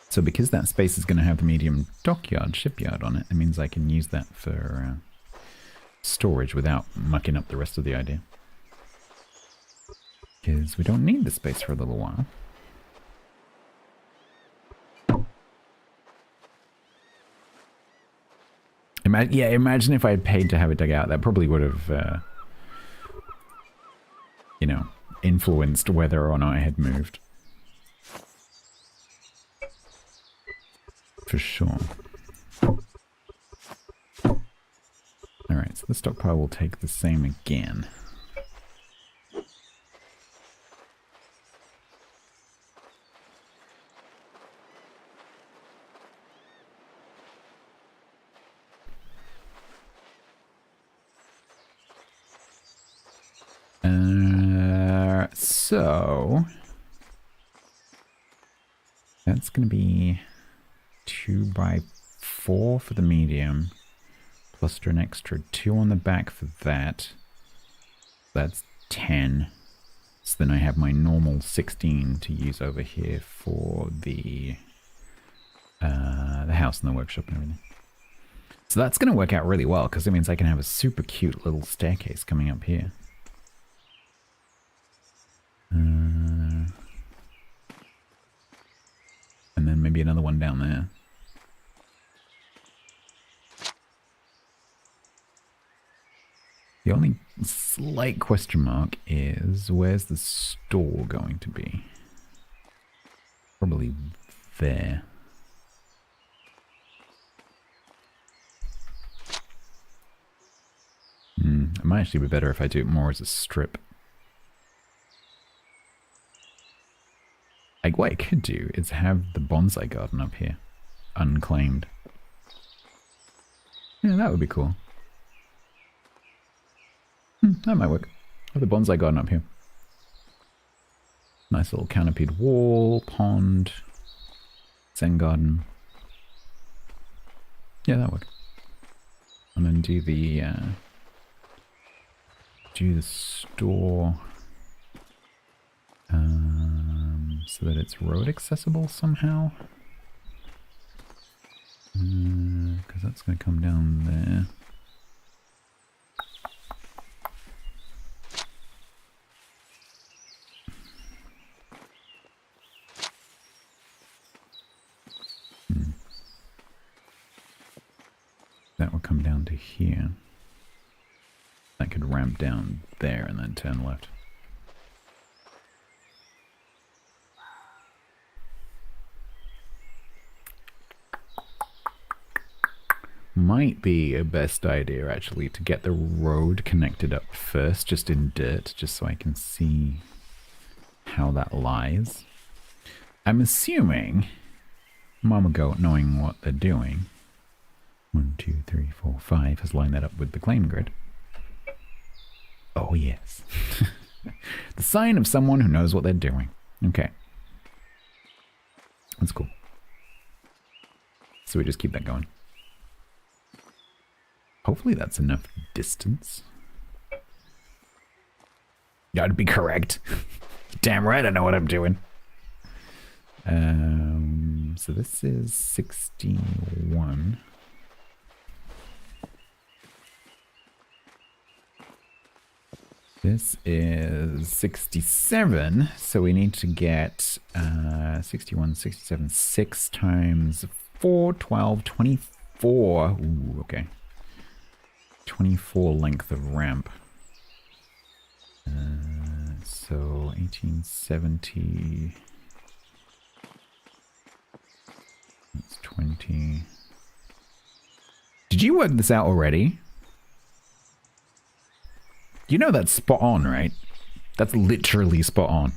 So because that space is going to have the medium dockyard, shipyard on it, it means I can use that for storage without mucking up the rest of the idea. Because we don't need the space for a little while. Imagine if I had paid to have it dug out. That probably would have, you know, influenced whether or not I had moved. For sure. Alright, so the stockpile will take the same again. So that's going to be 2x4 for the medium, plus an extra 2 on the back for that. That's 10. So then I have my normal 16 to use over here for the house and the workshop and everything. So that's going to work out really well because it means I can have a super cute little staircase coming up here. And then maybe another one down there. The only slight question mark is where's the store going to be? Probably there. It might actually be better if I do it more as a strip. Like what I could do is have the bonsai garden up here, unclaimed. Yeah, that would be cool. That might work. Have the bonsai garden up here. Nice little canopied wall, pond, zen garden. Yeah, that would. And then do the store. So that it's road accessible somehow. Because that's going to come down there. That will come down to here. That could ramp down there and then turn left. Might be a best idea actually to get the road connected up first, just in dirt, just so I can see how that lies. I'm assuming Mama Goat, knowing what they're doing, 1, 2, 3, 4, 5, has lined that up with the claim grid. Oh yes. The sign of someone who knows what they're doing. Okay. That's cool. So we just keep that going. Hopefully that's enough distance. Gotta be correct. Damn right I know what I'm doing. So this is 61. This is 67, so we need to get 61, 67, 6 times 4, 12, 24. Ooh, okay. 24 length of ramp. So 1870. That's 20. Did you work this out already? You know that's spot on, right? That's literally spot on.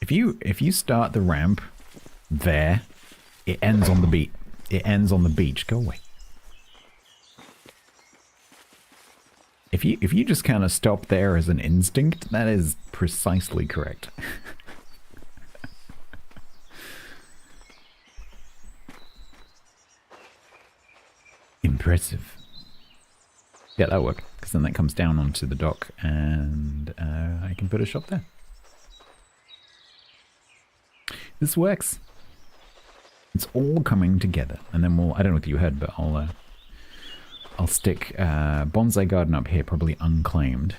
If you start the ramp there, it ends on the beach. It ends on the beach. Go away. If you just kind of stop there as an instinct, that is precisely correct. Impressive. Yeah, that'll work, because then that comes down onto the dock, and I can put a shop there. This works. It's all coming together, and then we'll—I don't know what you heard, but I'll stick bonsai garden up here, probably unclaimed.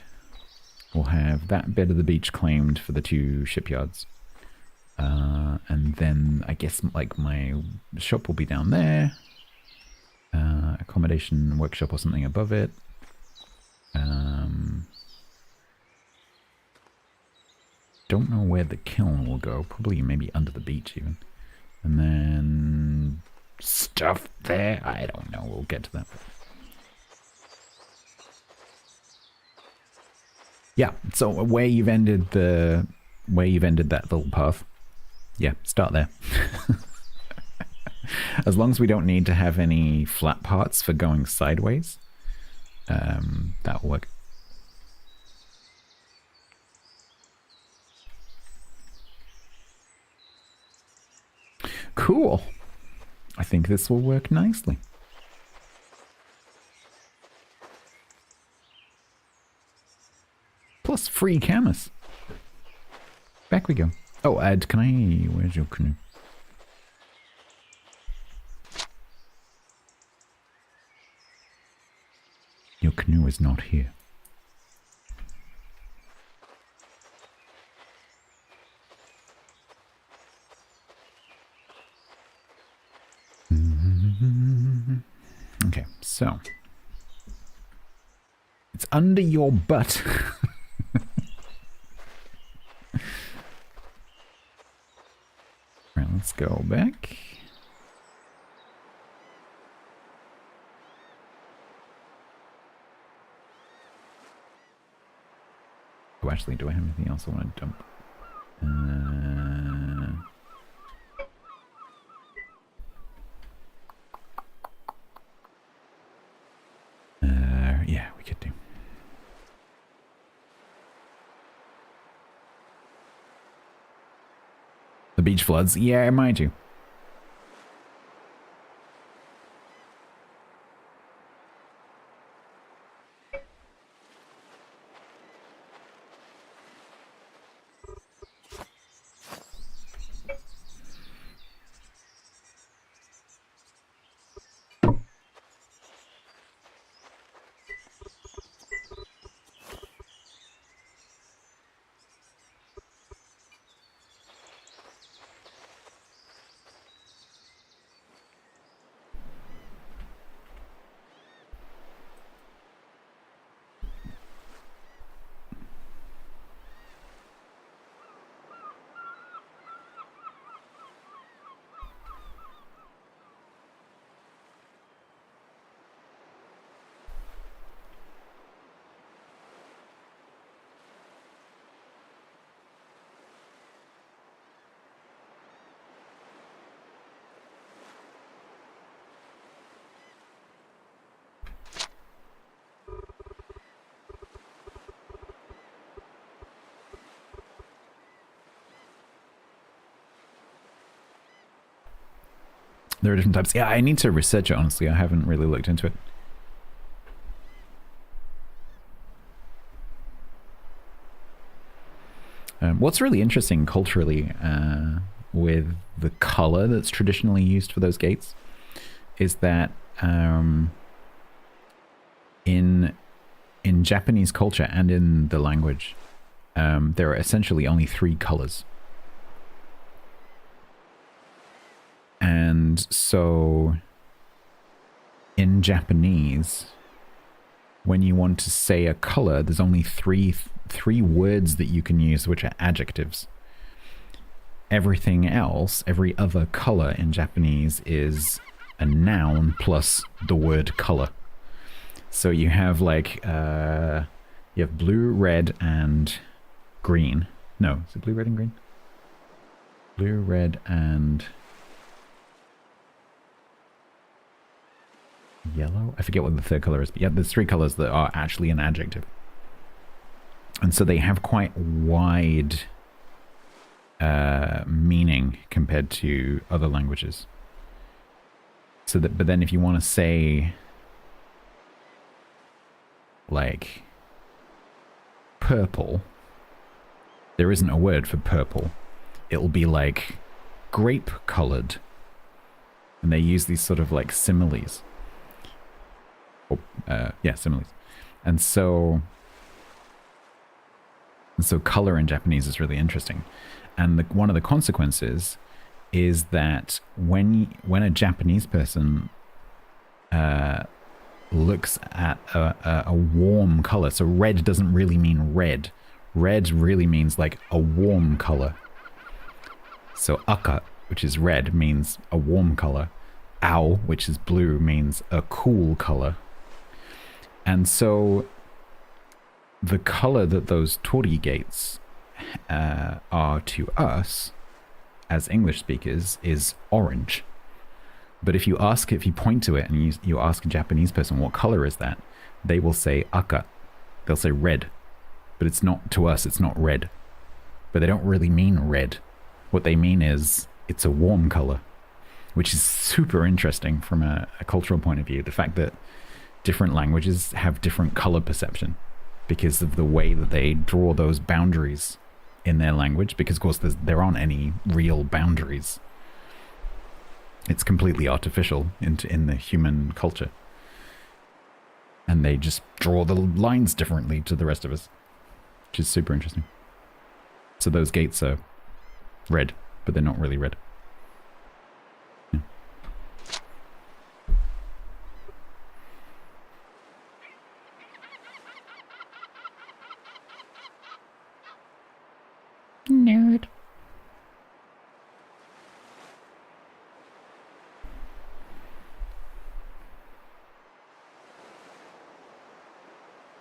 We'll have that bit of the beach claimed for the 2 shipyards, and then I guess like my shop will be down there. Accommodation workshop or something above it. Don't know where the kiln will go. Probably maybe under the beach even. And then stuff there. I don't know. We'll get to that. Yeah. So where you've ended that little path. Yeah. Start there. As long as we don't need to have any flat parts for going sideways, that'll work. Cool. I think this will work nicely. Plus free camas. Back we go. Oh, Ed, can I... Where's your canoe? Your canoe is not here. Okay, so it's under your butt. Right, let's go back. Oh, actually, do I have anything else I want to dump? Yeah, we could do. The beach floods? Yeah, mine too. There are different types. Yeah, I need to research it, honestly. I haven't really looked into it. What's really interesting culturally with the color that's traditionally used for those gates is that in Japanese culture and in the language, there are essentially only 3 colors. And so in Japanese, when you want to say a color, there's only three words that you can use, which are adjectives. Everything else, every other color in Japanese is a noun plus the word color. So you have like, you have blue, red, and green. No, is it blue, red, and green? Blue, red, and yellow? I forget what the third color is, but yeah, there's 3 colors that are actually an adjective. And so they have quite wide meaning compared to other languages. So that, but then if you want to say like purple, there isn't a word for purple. It'll be like grape colored. And they use these sort of like similes. Yeah, similes. And so color in Japanese is really interesting. And one of the consequences is that when a Japanese person looks at a warm color, so red doesn't really mean red. Red really means like a warm color. So aka, which is red, means a warm color. Ao, which is blue, means a cool color. And so the color that those torii gates are to us as English speakers is orange. But if you point to it and you ask a Japanese person, what color is that? They will say aka. They'll say red. But it's not, to us, it's not red. But they don't really mean red. What they mean is it's a warm color, which is super interesting from a cultural point of view. The fact that different languages have different color perception because of the way that they draw those boundaries in their language, because of course there aren't any real boundaries. It's completely artificial in the human culture. And they just draw the lines differently to the rest of us, which is super interesting. So those gates are red, but they're not really red. Yeah. Nerd.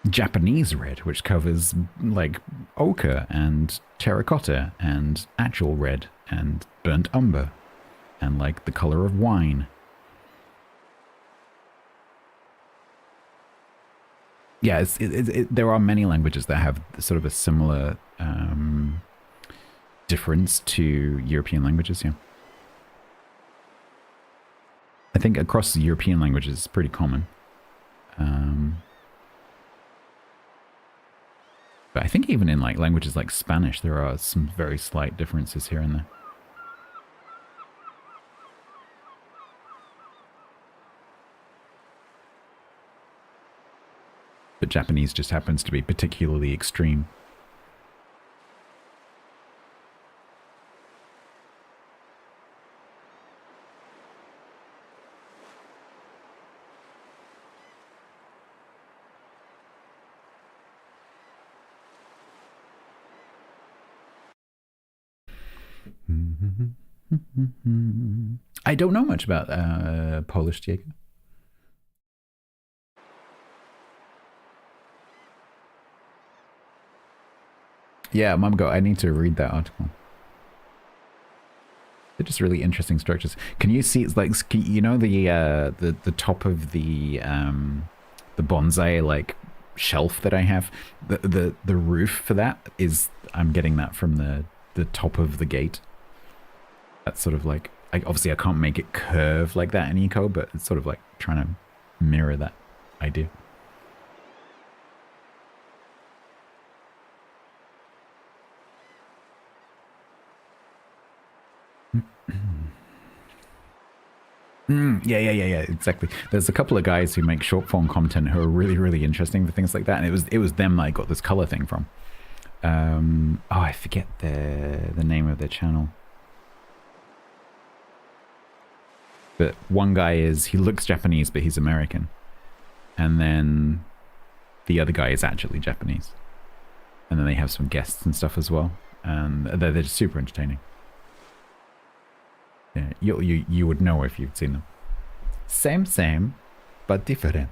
Japanese red, which covers like ochre and terracotta and actual red and burnt umber and like the color of wine. Yeah, there are many languages that have sort of a similar difference to European languages, yeah. I think across the European languages it's pretty common. But I think even in like languages like Spanish, there are some very slight differences here and there. But Japanese just happens to be particularly extreme. I don't know much about Polish, Diego. Yeah, Mum, I need to read that article. They're just really interesting structures. Can you see? It's like, you know, the top of the bonsai like shelf that I have. The roof for that is, I'm getting that from the top of the gate. That's sort of like obviously I can't make it curve like that in Eco, but it's sort of like trying to mirror that idea. Yeah, exactly. There's a couple of guys who make short form content who are really, really interesting for things like that, and it was them that I got this color thing from. Oh, I forget the name of their channel. But one guy he looks Japanese, but he's American, and then the other guy is actually Japanese, and then they have some guests and stuff as well, and they're just super entertaining. Yeah, you would know if you'd seen them. Same, but different.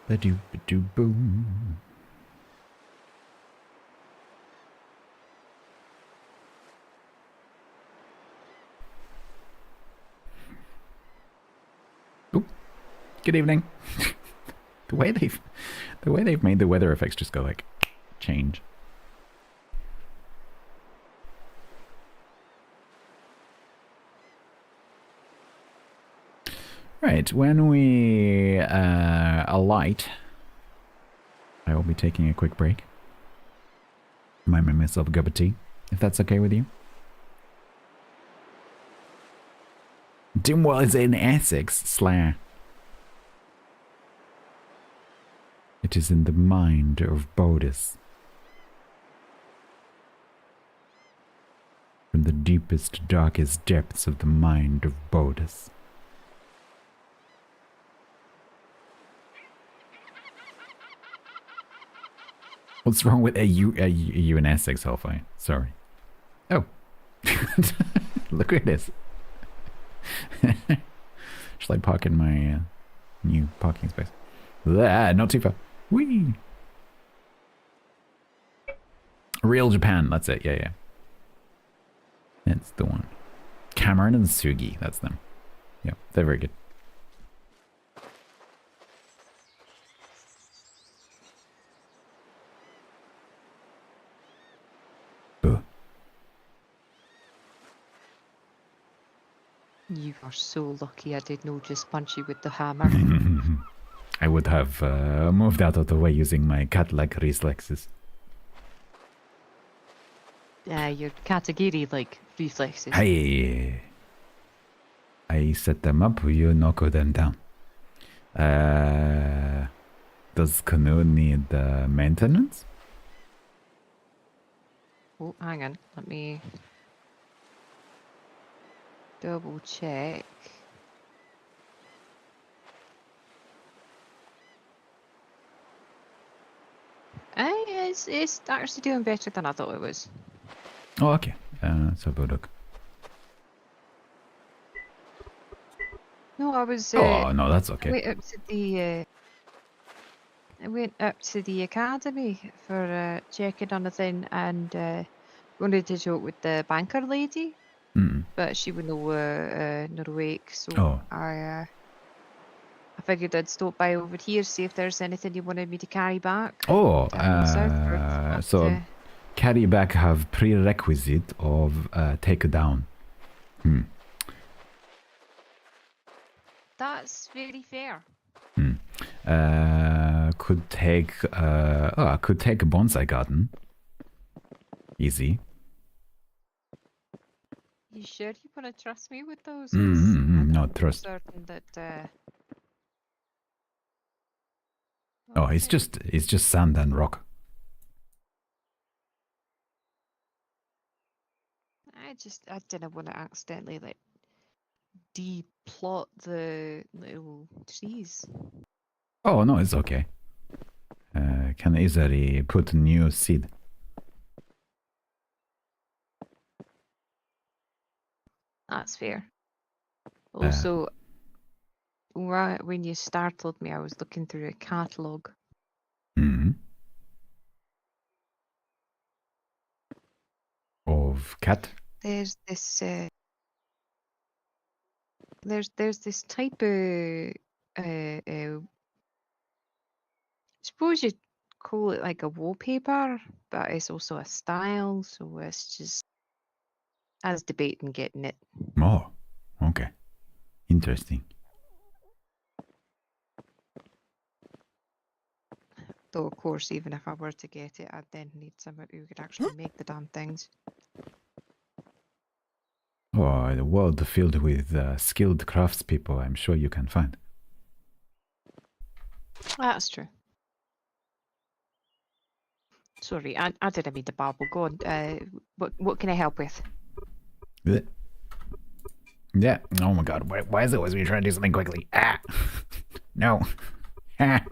Ba-doo-ba-doo-boom. Oop. Good evening. the way they've made the weather effects just go like change. Right, when we alight, I will be taking a quick break. Might make myself a cup of tea, if that's okay with you. Dimworld is in Essex, Slayer. It is in the mind of Bodis. From the deepest, darkest depths of the mind of Bodis. What's wrong with you in Essex, Hellfire? Sorry. Oh. Look at this. Should I park in my new parking space? There, not too far. Whee! Real Japan, that's it. Yeah. That's the one. Cameron and Sugi, that's them. Yeah, they're very good. You are so lucky I did not just punch you with the hammer. I would have moved out of the way using my cat-like reflexes. Your Katagiri-like reflexes. Hey! I set them up, you knock them down. Does canoe need maintenance? Oh, hang on. Let me double check. It's actually doing better than I thought it was. Oh, okay. Let's have a look. No, I was. Oh, no, that's okay. I went up to the academy for checking on a thing and wanted to talk with the banker lady, but she was not awake. So I figured I'd stop by over here, see if there's anything you wanted me to carry back. Oh, southward, so carry back have prerequisite of take down. That's very fair. Could take I could take a bonsai garden. Easy. You sure you want to trust me with those? No trust. Certain that. Oh, it's just sand and rock. I didn't want to accidentally like deplot the little trees. Oh no, it's okay. Can easily put new seed. That's fair. Also, when you startled me, I was looking through a catalogue. Of cat? There's this. There's this type of. Suppose you'd call it like a wallpaper, but it's also a style. So it's just. I was debating getting it. Oh, okay. Interesting. Though, of course, even if I were to get it, I'd then need somebody who could actually make the damn things. Oh, the world filled with skilled craftspeople, I'm sure you can find. That's true. Sorry, I didn't mean to babble. Go on. What can I help with? Blech. Yeah. Oh my god. Why is it always when you try to do something quickly? Ah! No. Ah!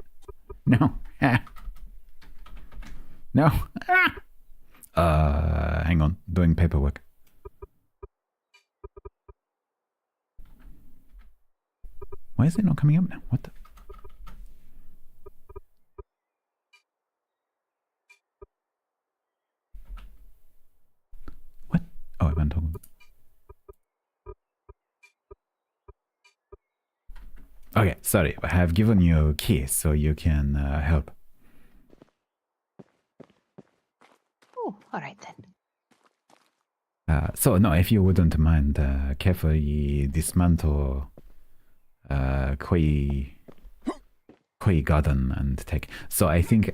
No. Ah! No. Ah! Hang on. Doing paperwork. Why is it not coming up now? What the? What? Oh, I went on. Okay, sorry. I have given you a key so you can help. Oh, all right then. So no, if you wouldn't mind, carefully dismantle Koi garden and take. So I think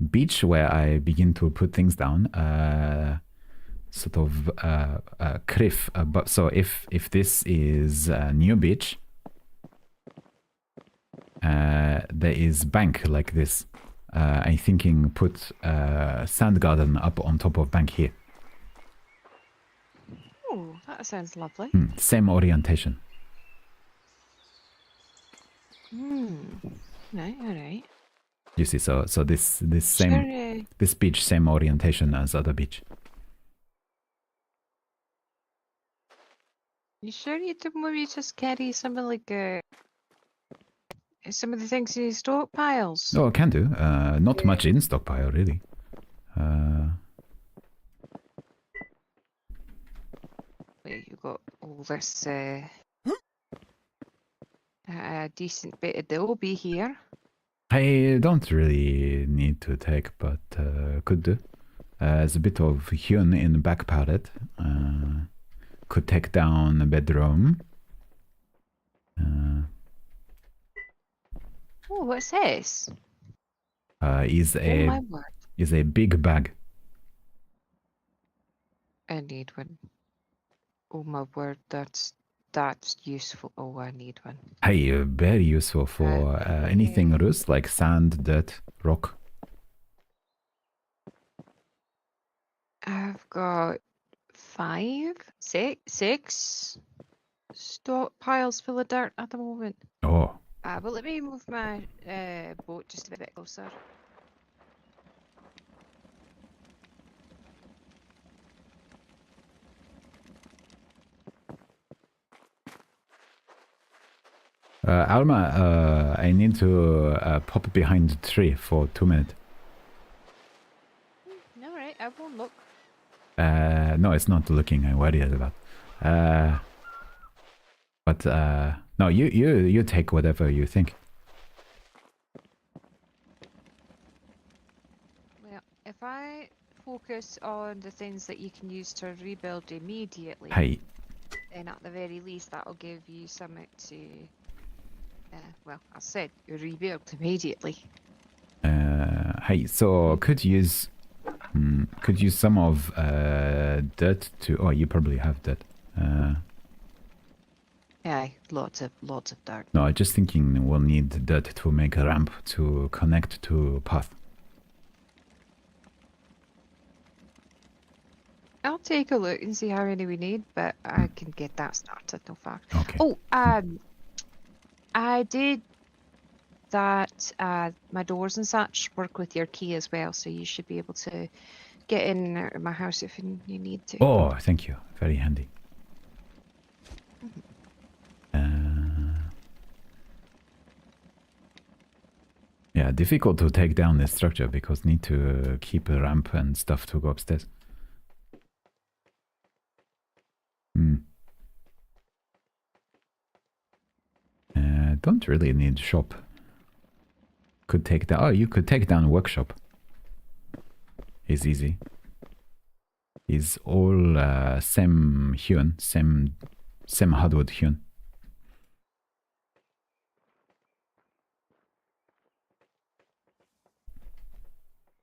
beach where I begin to put things down. Sort of cliff. But so if this is a new beach, there is bank like this. I'm thinking put sand garden up on top of bank here. Oh, that sounds lovely. Same orientation. Right, all right. You see, so this same Sure, this beach same orientation as other beach. you sure you didn't maybe just carry some of like some of the things in your stockpiles? Oh, can do. Not much in stockpile really. Wait, you got all this a decent bit of Dolby here. I don't really need to take, but could do. There's a bit of hewn in the back pallet. Could take down a bedroom. Oh, what's this? Is my word. a big bag. I need one. Oh my word, that's useful. Oh, I need one. Hey, very useful for anything loose like sand, dirt, rock. I've got 6 stockpiles full of dirt at the moment. Oh. But let me move my boat just a bit closer. Alma, I need to pop behind the tree for 2 minutes. Alright, I won't look. No, it's not looking I'm worried about. But no, you take whatever you think. Well, if I focus on the things that you can use to rebuild immediately, Hey. then at the very least that'll give you something to, well, I said, rebuild immediately. Hey, so could use some of dirt to. Oh, you probably have dirt. Yeah, lots of dirt. No, I'm just thinking we'll need dirt to make a ramp to connect to path. I'll take a look and see how many we need, but I can get that started. No fact. Okay. Oh, I did that. My doors and such work with your key as well, so you should be able to get in and out of my house if you need to. Oh, thank you. Very handy. Yeah, difficult to take down this structure because need to keep a ramp and stuff to go upstairs. Don't really need shop. Could take down. Oh, you could take down a workshop. It's easy. It's all same hewn, same hardwood hewn.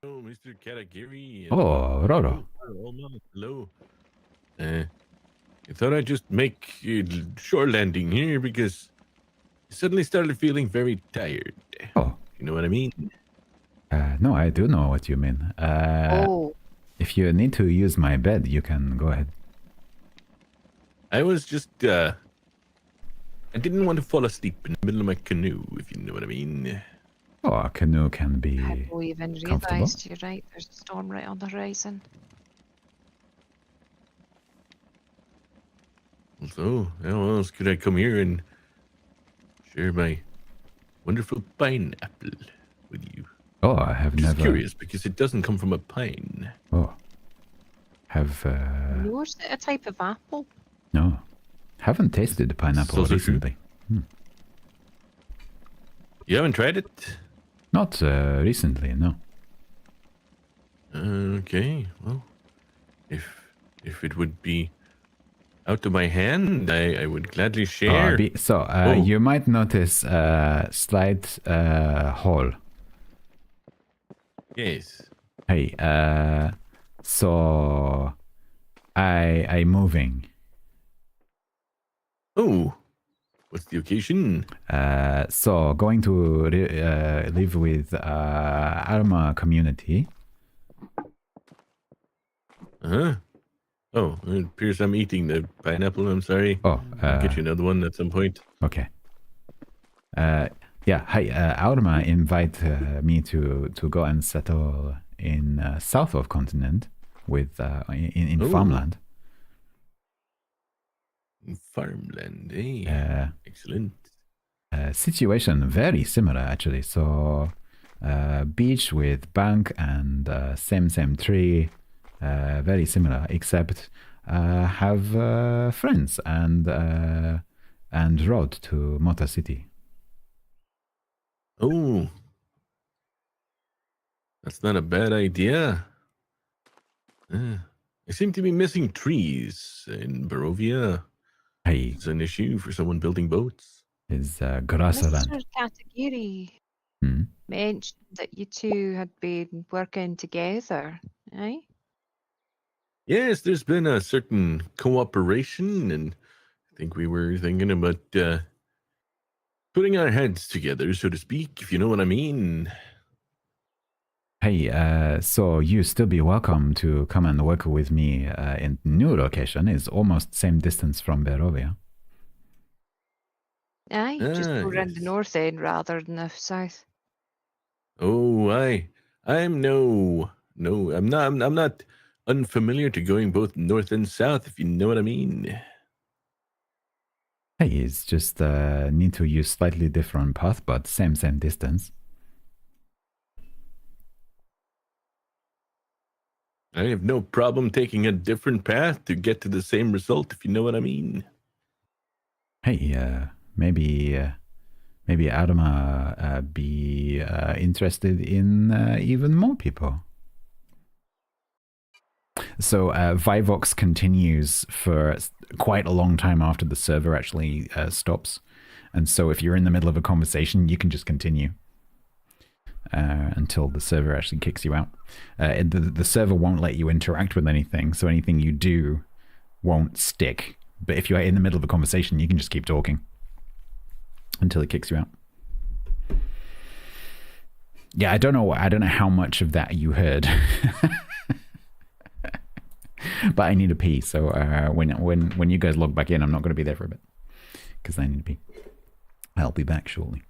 Oh, Mr. Katagiri. Oh, Roro. Hello. I thought I'd just make a shore landing here because I suddenly started feeling very tired. Oh. You know what I mean? No, I do know what you mean. If you need to use my bed, you can go ahead. I was just, I didn't want to fall asleep in the middle of my canoe, if you know what I mean. Oh, a canoe can be I don't even comfortable. realised, you're right, there's a storm right on the horizon. So, how else could I come here and share my wonderful pineapple with you? Oh, I have Just never... curious, because it doesn't come from a pine. Oh. Have... No, is it a type of apple? No. Haven't tasted the pineapple Also recently. You haven't tried it? Not recently, no. Okay, well, if it would be out of my hand, I would gladly share. You might notice a slight hole. Yes. Hey, so I moving. Oh, what's the occasion? So going to live with Alma community. Uh-huh. Oh, it appears I'm eating the pineapple. I'm sorry. Oh, I'll get you another one at some point. Okay. Yeah, hi. Alma invite me to go and settle in south of continent with in farmland. Farmland, eh? Excellent. Situation very similar actually. So beach with bank and same tree, very similar, except have friends and road to Motor City. Oh, that's not a bad idea. I seem to be missing trees in Bearovia. Hey, it's an issue for someone building boats. Is grassland. Mr. Katagiri Hmm? mentioned that you two had been working together, eh? Yes, there's been a certain cooperation, and I think we were thinking about putting our heads together, so to speak, if you know what I mean. Hey, so you still be welcome to come and work with me in new location. Is almost same distance from Bearovia. Aye, just go around the north end rather than the south. Oh, I'm not unfamiliar to going both north and south, if you know what I mean. Hey, it's just need to use slightly different path, but same distance. I have no problem taking a different path to get to the same result, if you know what I mean. Hey, maybe Adama be interested in even more people. So Vivox continues for quite a long time after the server actually stops. And so if you're in the middle of a conversation, you can just continue until the server actually kicks you out. The server won't let you interact with anything, so anything you do won't stick. But if you're in the middle of a conversation, you can just keep talking until it kicks you out. Yeah, I don't know how much of that you heard. But I need a pee, so when you guys log back in, I'm not going to be there for a bit because I need to pee. I'll be back shortly,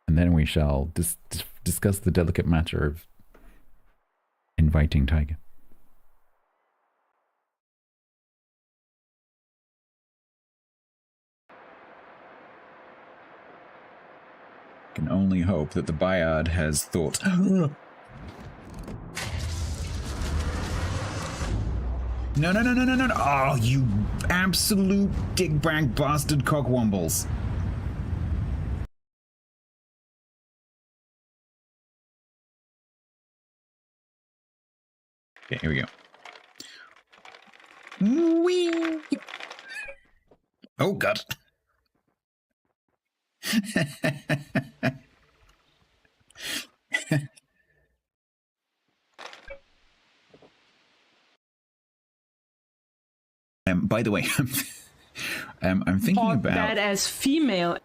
and then we shall discuss the delicate matter of inviting Tiger. Can only hope that the Bayard has thought. No, no, no, no, no, no. Oh, you absolute dickbag bastard cockwombles. Okay, here we go. Whee! Oh, God. By the way, I'm thinking about that as female.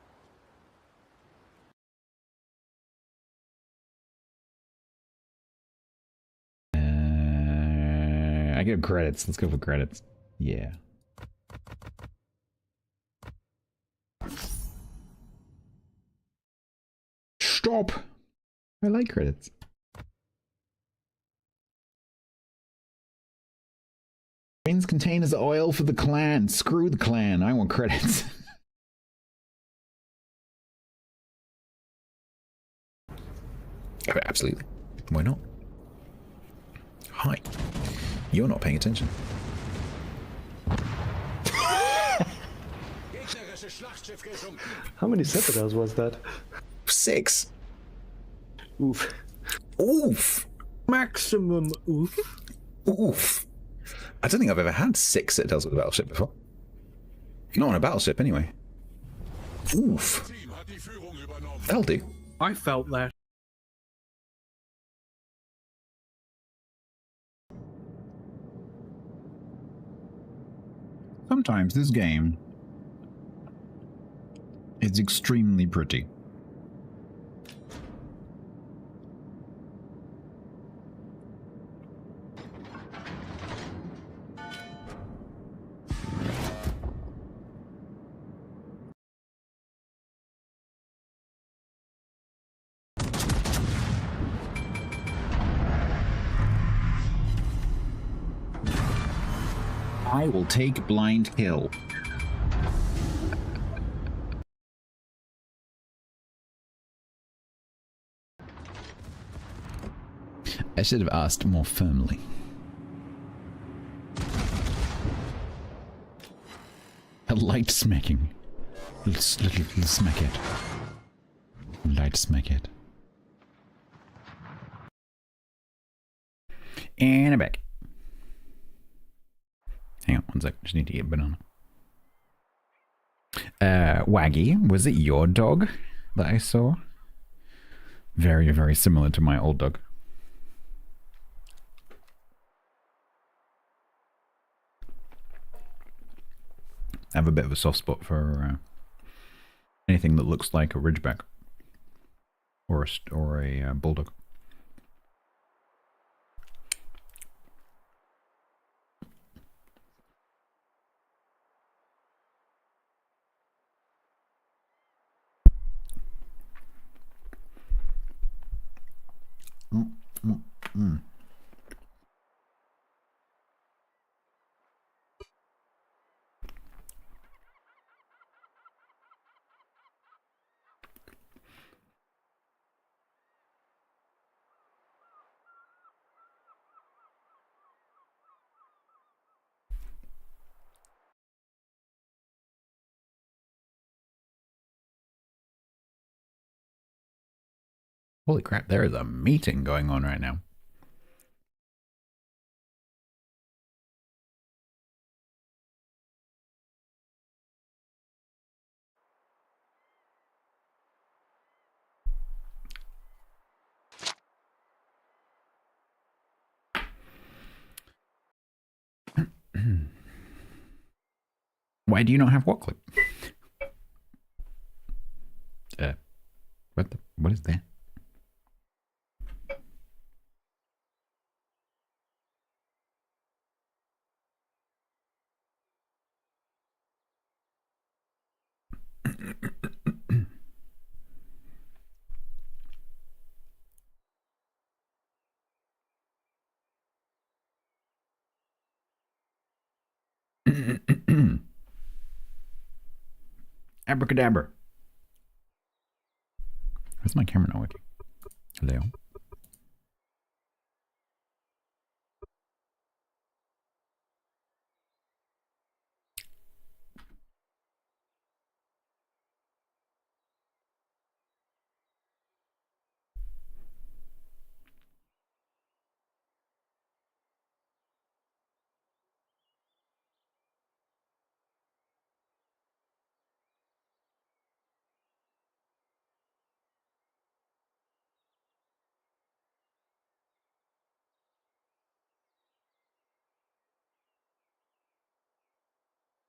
I get credits. Let's go for credits. Yeah. Stop. I like credits. Winds contain as oil for the clan. Screw the clan. I want credits. Absolutely. Why not? Hi. You're not paying attention. How many Citadels was that? 6. Oof. Oof. Maximum oof. Oof. I don't think I've ever had 6 Citadels with a battleship before. Not on a battleship, anyway. Oof. That'll do. I felt that. Sometimes this game is extremely pretty. I will take blind kill. I should have asked more firmly. A light smacking. Little smack it. Light smack it. And I'm back. Hang on one sec. Just need to eat a banana. Waggy, was it your dog that I saw? Very, very similar to my old dog. I have a bit of a soft spot for anything that looks like a Ridgeback or a Bulldog. Holy crap, there is a meeting going on right now. Why do you not have what clip? What is that? Abracadabra. Where's my camera not working? Leo.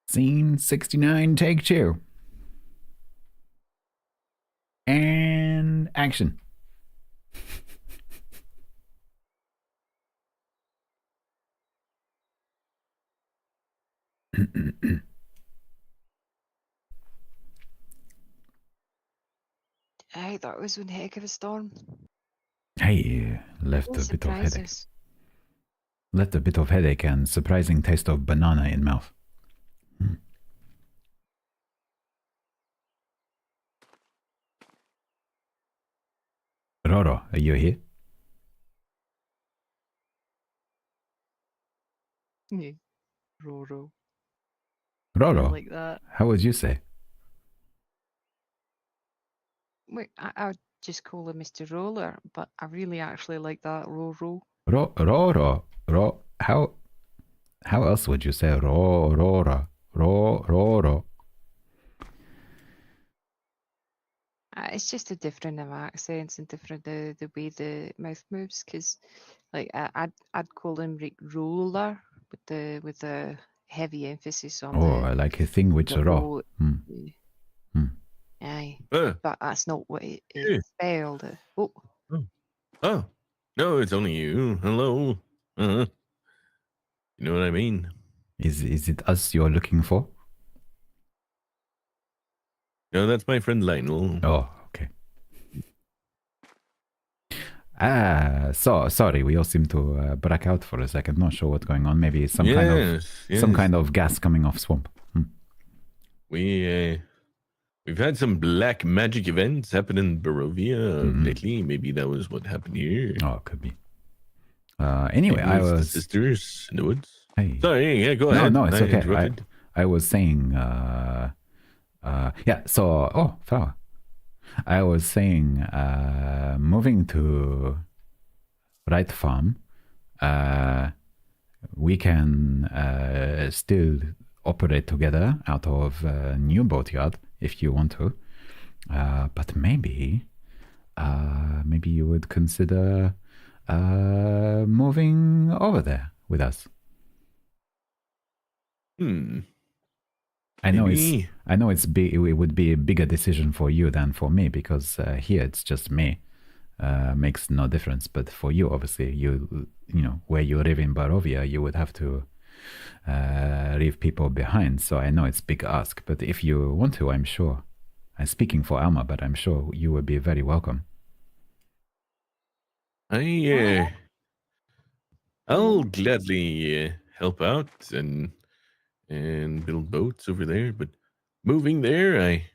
Scene 69, take 2. And action. Aye, that was one heck of a storm. Hey, left No a bit of headache. surprises. Left a bit of headache and surprising taste of banana in mouth. Roro, are you here? Yeah. Roro. Roro, Like that. how would you say? Wait, I would just call him Mr. Roller, but I really actually like that Roro. Roro. How else would you say Roro? Roro. It's just a different of accents and different the way the mouth moves. Cause like I'd call him roller with the heavy emphasis on Oh, the I like a thing which the raw. roll. Aye, but that's not what it's Yeah. spelled. Oh, Oh, no, it's only you. Hello. You know what I mean? Is it us you're looking for? No, that's my friend Lionel. Oh, okay. So sorry, we all seem to black out for a second. Not sure what's going on. Maybe some kind of gas coming off swamp. We've had some black magic events happen in Bearovia lately. Maybe that was what happened here. Oh, it could be. Anyway, Maybe I it's the was sisters in the woods. Hey. Sorry, yeah, go ahead. No, it's I okay. interrupted. I was saying, yeah. So, flower. I was saying, moving to Right Farm, we can still operate together out of new boatyard if you want to. But maybe you would consider moving over there with us. I know it's big. It would be a bigger decision for you than for me because here it's just me. Makes no difference. But for you, obviously, you know where you live in Bearovia, you would have to leave people behind. So I know it's big ask. But if you want to, I'm sure. I'm speaking for Alma, but I'm sure you would be very welcome. I'll gladly help out and build boats over there, but moving there, I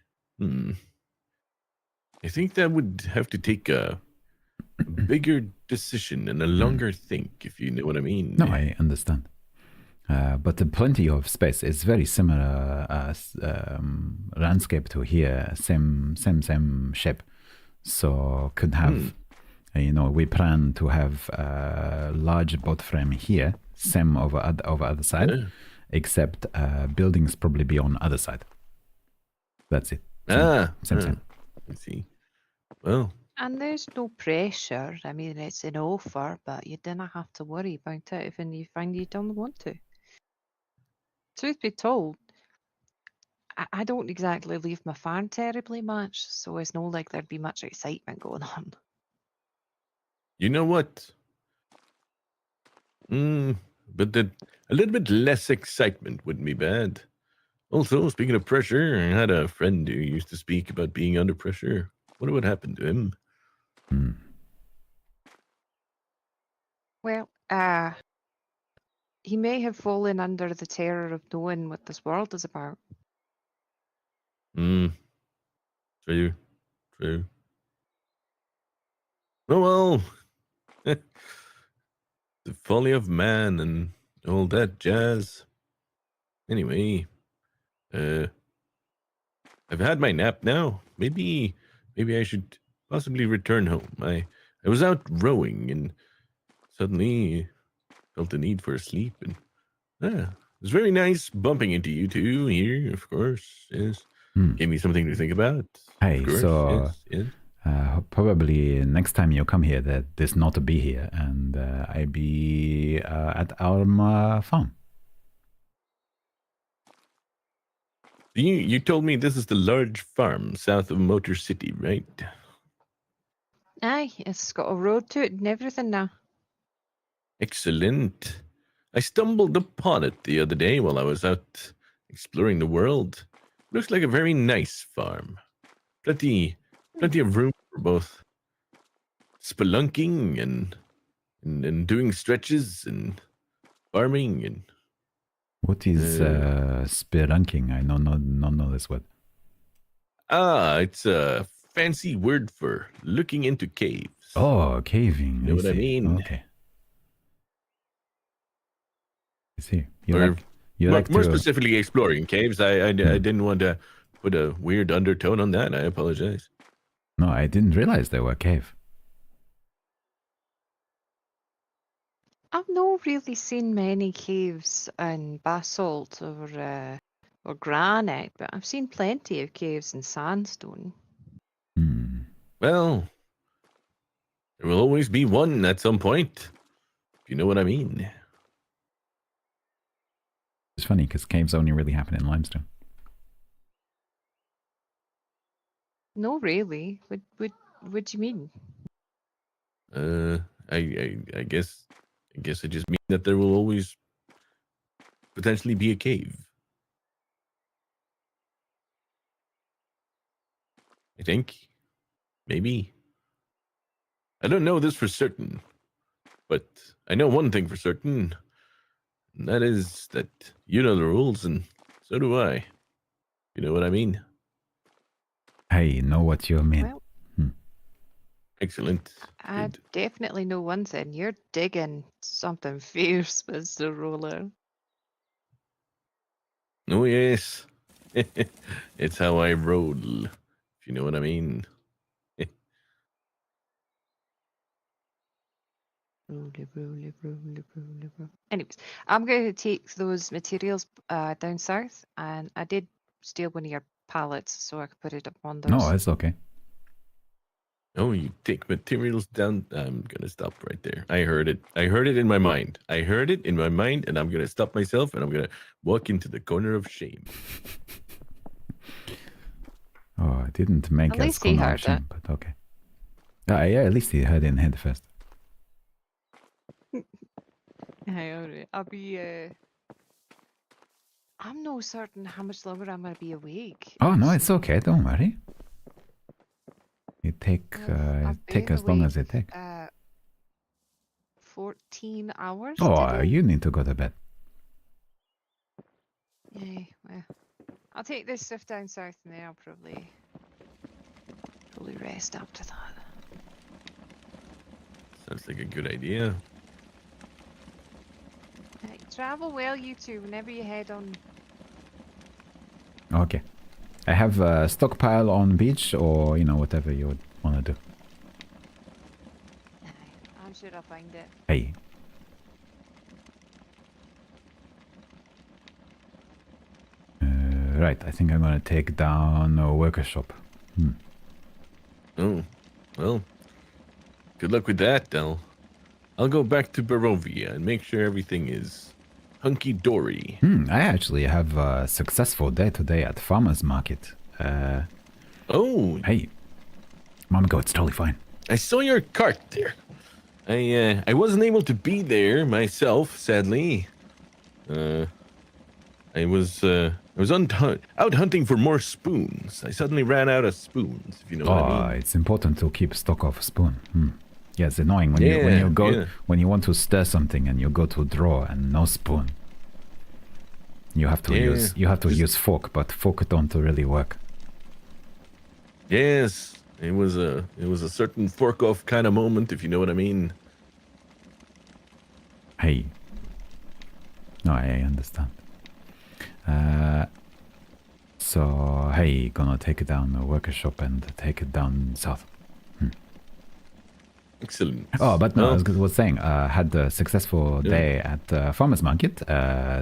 think that would have to take a bigger decision and a longer think, if you know what I mean. No, I understand. But plenty of space. It's very similar landscape to here. Same shape. So could have, we plan to have a large boat frame here, same over other side, except buildings probably be on other side. That's it. Same. I see. Well. and there's no pressure. I mean, it's an offer, but you don't have to worry about it if you find you don't want to. Truth be told, I don't exactly leave my farm terribly much, so it's not like there'd be much excitement going on. You know what? But a little bit less excitement wouldn't be bad. Also, speaking of pressure, I had a friend who used to speak about being under pressure. Wonder what happened to him. Well, He may have fallen under the terror of knowing what this world is about. True. True. Oh well. The folly of man and all that jazz. Anyway, I've had my nap now. Maybe I should possibly return home. I was out rowing and suddenly felt the need for a sleep, and it was very nice bumping into you two here, of course. Yes. Gave me something to think about. Hey, of course. so yes. probably next time you come here, that there's not to be here, and I be at our farm. You told me this is the large farm south of Motor City, right? Aye, it's got a road to it and everything now. Excellent. I stumbled upon it the other day while I was out exploring the world. Looks like a very nice farm. Plenty of room for both spelunking and doing stretches and farming and. What is spelunking? I don't know this word. It's a fancy word for looking into caves. Oh, caving. You know what I mean? Okay. I see. More specifically, exploring caves. I didn't want to put a weird undertone on that. I apologize. No, I didn't realize they were a cave. I've not really seen many caves in basalt or granite, but I've seen plenty of caves in sandstone. Well, there will always be one at some point. If you know what I mean. It's funny because caves only really happen in limestone. No, really. What do you mean? I guess I just mean that there will always potentially be a cave. I think. Maybe. I don't know this for certain, but I know one thing for certain, and that is that you know the rules, and so do I. You know what I mean? I know what you mean. Well, Excellent. I definitely know one thing. You're digging something fierce, Mr. Roller. Oh, yes. It's how I roll, if you know what I mean. Anyways, I'm going to take those materials down south, and I did steal one of your pallets so I could put it up on those. No, it's okay. Oh, you take materials down. I'm going to stop right there. I heard it. I heard it in my mind. I heard it in my mind, and I'm going to stop myself, and I'm going to walk into the corner of shame. Oh, I didn't make At us least he corner of heard shame, but okay. Yeah, at least he heard in head first. I'll be. I'm not certain how much longer I'm going to be awake. Oh no, it's okay. Don't worry. It take been as long as it awake, take. 14 hours. Oh, today. you need to go to bed. Yeah, well, I'll take this stuff down south, and then I'll probably rest after that. Sounds like a good idea. Travel well, you two, whenever you head on. Okay. I have a stockpile on beach, or whatever you would want to do. I'm sure I'll find it. Hey. Right, I think I'm gonna take down a worker shop. Oh, well. Good luck with that. I'll go back to Bearovia and make sure everything is hunky-dory. I actually have a successful day today at farmer's market. Oh. Hey. Mom, go, it's totally fine. I saw your cart there. I wasn't able to be there myself, sadly. I was out hunting for more spoons. I suddenly ran out of spoons, if you know what I mean. It's important to keep stock of spoon. Yeah, it's annoying when you want to stir something and you go to draw and no spoon. You have to use fork, but fork don't really work. Yes, it was a certain fork off kind of moment, if you know what I mean. Hey. No, I understand. So, hey, gonna take it down the workshop and take it down south. Excellent. Oh, but no, I was saying, had a successful day at the farmer's market.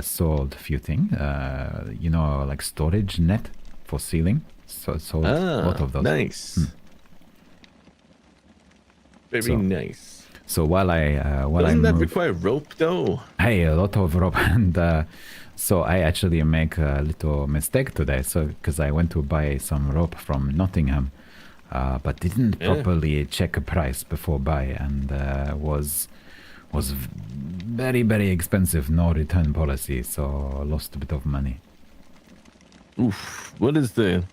Sold a few things. Like storage net for ceiling. So sold a lot of those. Nice. Very nice. So while Doesn't that require rope though? Hey, a lot of rope, and so I actually make a little mistake today. So because I went to buy some rope from Nottingham, but didn't properly check a price before buy, and was very, very expensive. No return policy, so lost a bit of money. Oof! What is the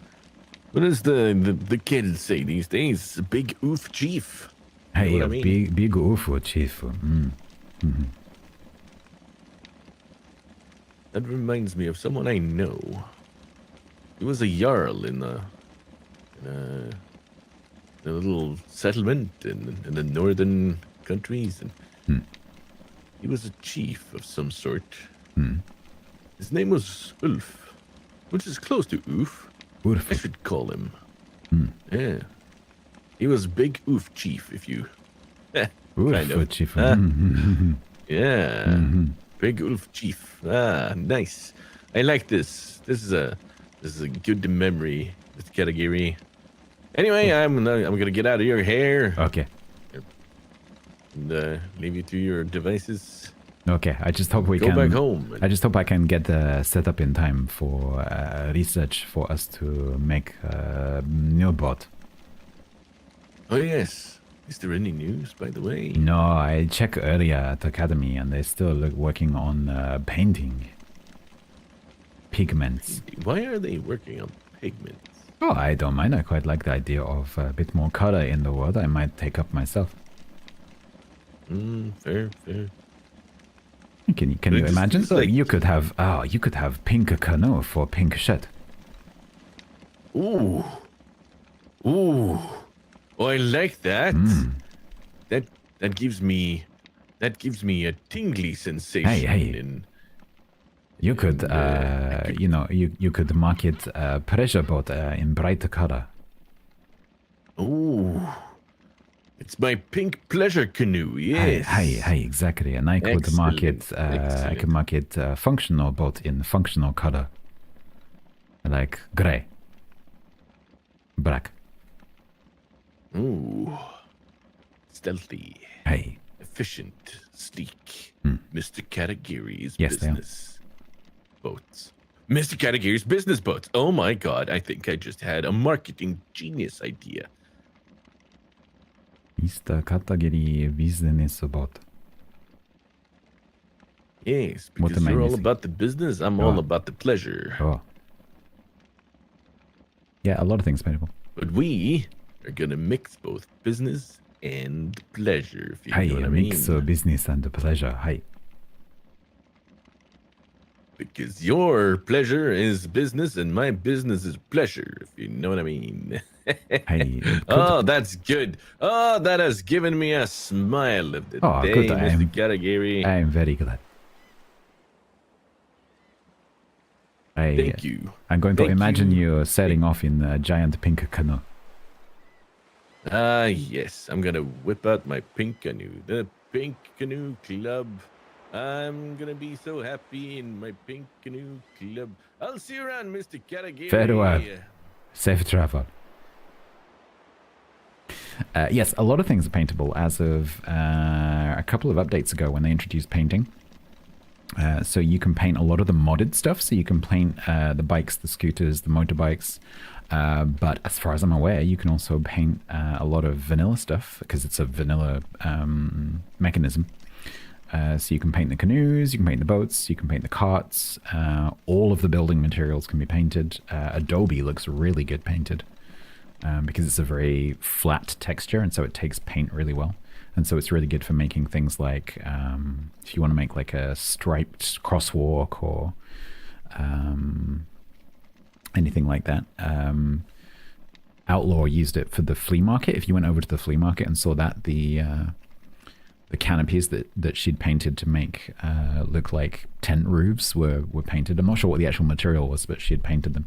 kids say these days? Big oof, chief. Hey, you know what I mean? big oof, chief. Mm-hmm. That reminds me of someone I know. He was a jarl in a little settlement in the northern countries, and he was a chief of some sort. His name was Ulf, which is close to oof. Ulf. I should call him. Yeah. He was big oof chief, if you... Oof chief. Yeah. Big oof chief. Nice. I like this. This is a good memory, Mr. Katagiri. Anyway, I'm gonna get out of your hair. Okay. And leave you to your devices. Okay, I just hope we go back home. I just hope I can get set up in time for research for us to make a new bot. Oh yes. Is there any news, by the way? No, I checked earlier at the academy, and they're still working on painting pigments. Why are they working on pigments? Oh, I don't mind. I quite like the idea of a bit more color in the world. I might take up myself. Fair. Can you imagine? So you could have pink canoe for pink shirt. Ooh. Oh, I like that. That gives me a tingly sensation. Hey. You could you could market pressure boat in bright color. Ooh. It's my pink pleasure canoe, yes. Hey, exactly. And I could market functional boat in functional color. Like gray. Black. Ooh. Stealthy. Hey. Efficient. Sleek. Mr. Katagiri's yes, business boats. Mr. Katagiri's business boats. Oh my god, I think I just had a marketing genius idea. Mr. Katagiri business boat. Yes, because you're all about the business, I'm all about the pleasure. Oh. Yeah, a lot of things paintable. But we are gonna mix both business and pleasure, if you know what I mean. Mix business and pleasure. Hi. Because your pleasure is business and my business is pleasure, if you know what I mean. Oh, that's good. Oh, that has given me a smile of the day, good. Mr. Katagiri. I am very glad. Thank you. I'm going to imagine you sailing off in a giant pink canoe. Yes. I'm gonna whip out my pink canoe. The Pink Canoe Club. I'm gonna be so happy in my Pink Canoe Club. I'll see you around, Mr. Katagiri. Farewell. Safe travel. Yes, a lot of things are paintable as of a couple of updates ago when they introduced painting. So you can paint a lot of the modded stuff. So you can paint the bikes, the scooters, the motorbikes. But as far as I'm aware, you can also paint a lot of vanilla stuff because it's a vanilla mechanism. So you can paint the canoes, you can paint the boats, you can paint the carts. All of the building materials can be painted. Adobe looks really good painted because it's a very flat texture, and so it takes paint really well. And so it's really good for making things like, if you want to make like a striped crosswalk or anything like that. Outlaw used it for the flea market. If you went over to the flea market and saw that, the canopies that she'd painted to make look like tent roofs were painted. I'm not sure what the actual material was, but she had painted them.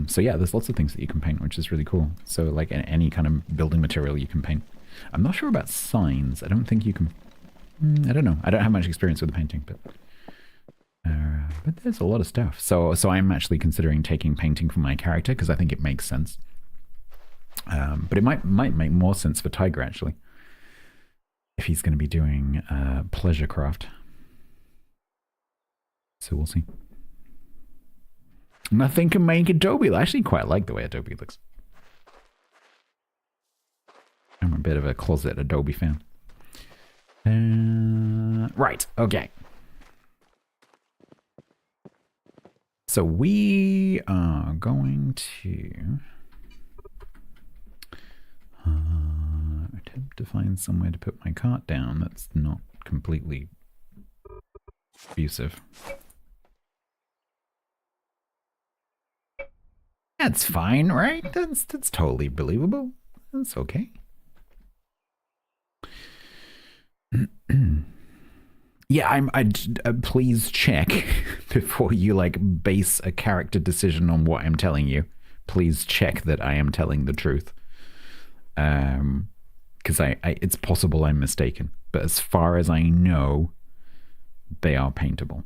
So yeah, there's lots of things that you can paint, which is really cool. So like any kind of building material you can paint. I'm not sure about signs. I don't think you can... I don't know. I don't have much experience with the painting, but there's a lot of stuff. So I'm actually considering taking painting from my character because I think it makes sense. But it might make more sense for Tiger, actually, if he's going to be doing pleasure craft. So we'll see. Nothing can make Adobe. I actually quite like the way Adobe looks. I'm a bit of a closet Adobe fan. Right, okay. So we are going to attempt to find somewhere to put my cart down that's not completely abusive. That's fine, right? That's totally believable. That's okay. Yeah, please check before you like base a character decision on what I'm telling you. Please check that I am telling the truth. Because it's possible I'm mistaken, but as far as I know, they are paintable.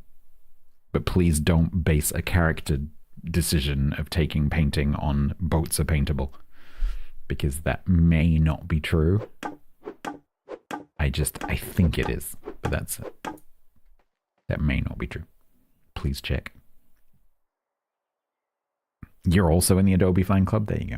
But please don't base a character decision of taking painting on boats are paintable, because that may not be true. I think it is, but that may not be true. Please check. You're also in the Adobe fan club? There you go.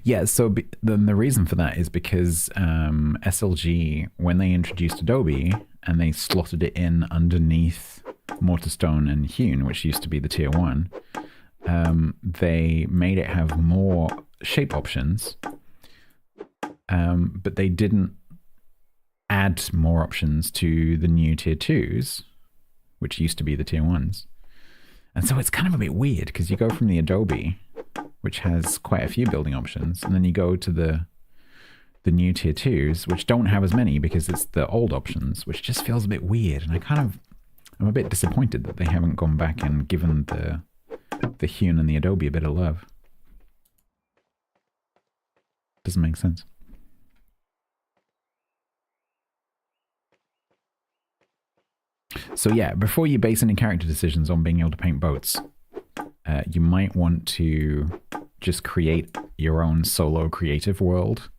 Yeah, so then the reason for that is because SLG, when they introduced Adobe and they slotted it in underneath Mortarstone and Hewn, which used to be the tier 1, they made it have more shape options, but they didn't add more options to the new tier 2s, which used to be the tier 1s. And so it's kind of a bit weird because you go from the Adobe, which has quite a few building options, and then you go to the new tier 2s, which don't have as many because it's the old options, which just feels a bit weird. And I'm a bit disappointed that they haven't gone back and given the Hewn and the Adobe a bit of love. Doesn't make sense. So yeah, before you base any character decisions on being able to paint boats, you might want to just create your own solo creative world.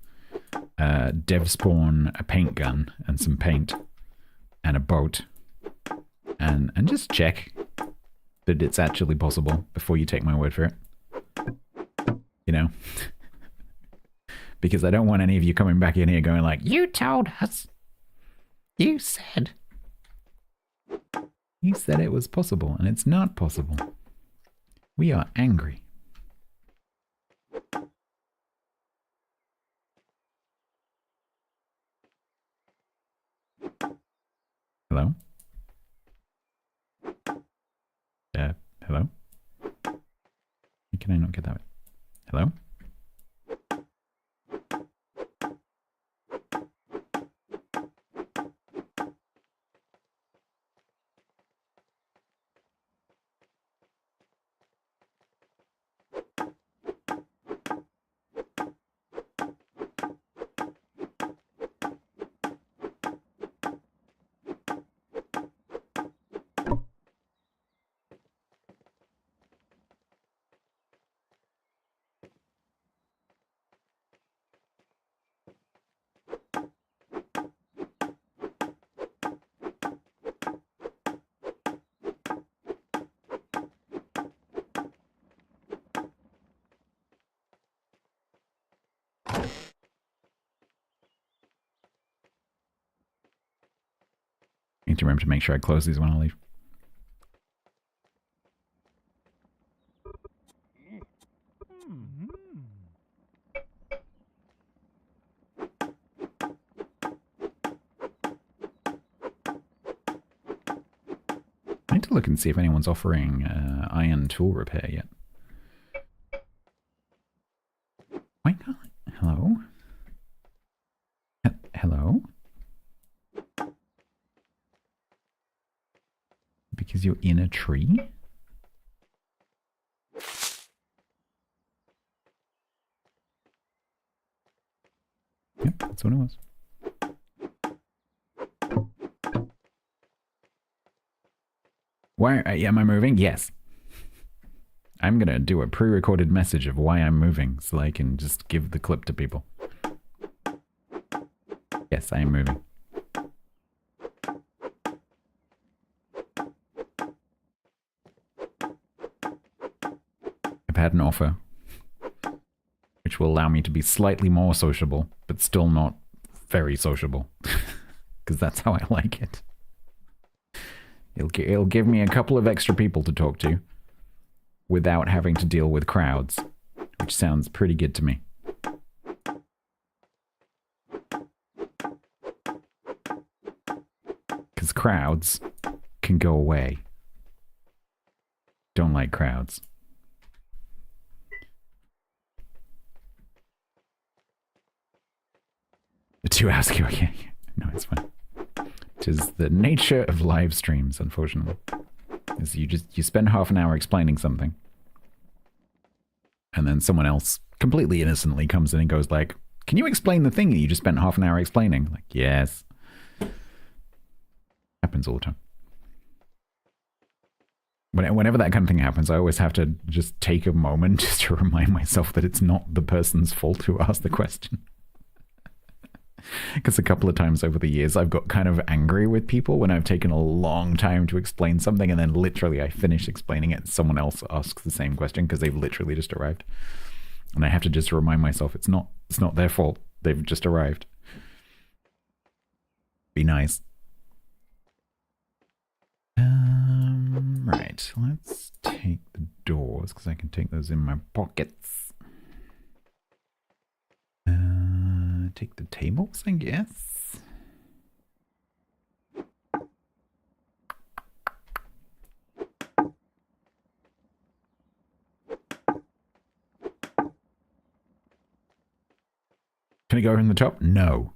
Dev spawn a paint gun and some paint and a boat, and just check that it's actually possible before you take my word for it. You know? Because I don't want any of you coming back in here going like, you told us. You said it was possible, and it's not possible. We are angry. Hello? Hello? Can I not get that? Hello? to remember to make sure I close these when I leave. I need to look and see if anyone's offering iron tool repair yet. Why can't I? Hello? Hello? Because you're in a tree? Yep, that's what it was. Why am I moving? Yes. I'm gonna do a pre-recorded message of why I'm moving so I can just give the clip to people. Yes, I am moving. I've had an offer which will allow me to be slightly more sociable, but still not very sociable. Because that's how I like it. It'll give me a couple of extra people to talk to without having to deal with crowds, which sounds pretty good to me. Because crowds can go away. Don't like crowds. The 2 hours ago, yeah. No, it's fine. It is the nature of live streams, unfortunately. Is you spend half an hour explaining something, and then someone else completely innocently comes in and goes like, "Can you explain the thing that you just spent half an hour explaining?" Like, yes. Happens all the time. Whenever that kind of thing happens, I always have to just take a moment just to remind myself that it's not the person's fault who asked the question. Because a couple of times over the years, I've got kind of angry with people when I've taken a long time to explain something, and then literally I finish explaining it and someone else asks the same question because they've literally just arrived. And I have to just remind myself it's not their fault. They've just arrived. Be nice. Right, let's take the doors because I can take those in my pockets. Take the tables, I guess. Can I go in the top? No.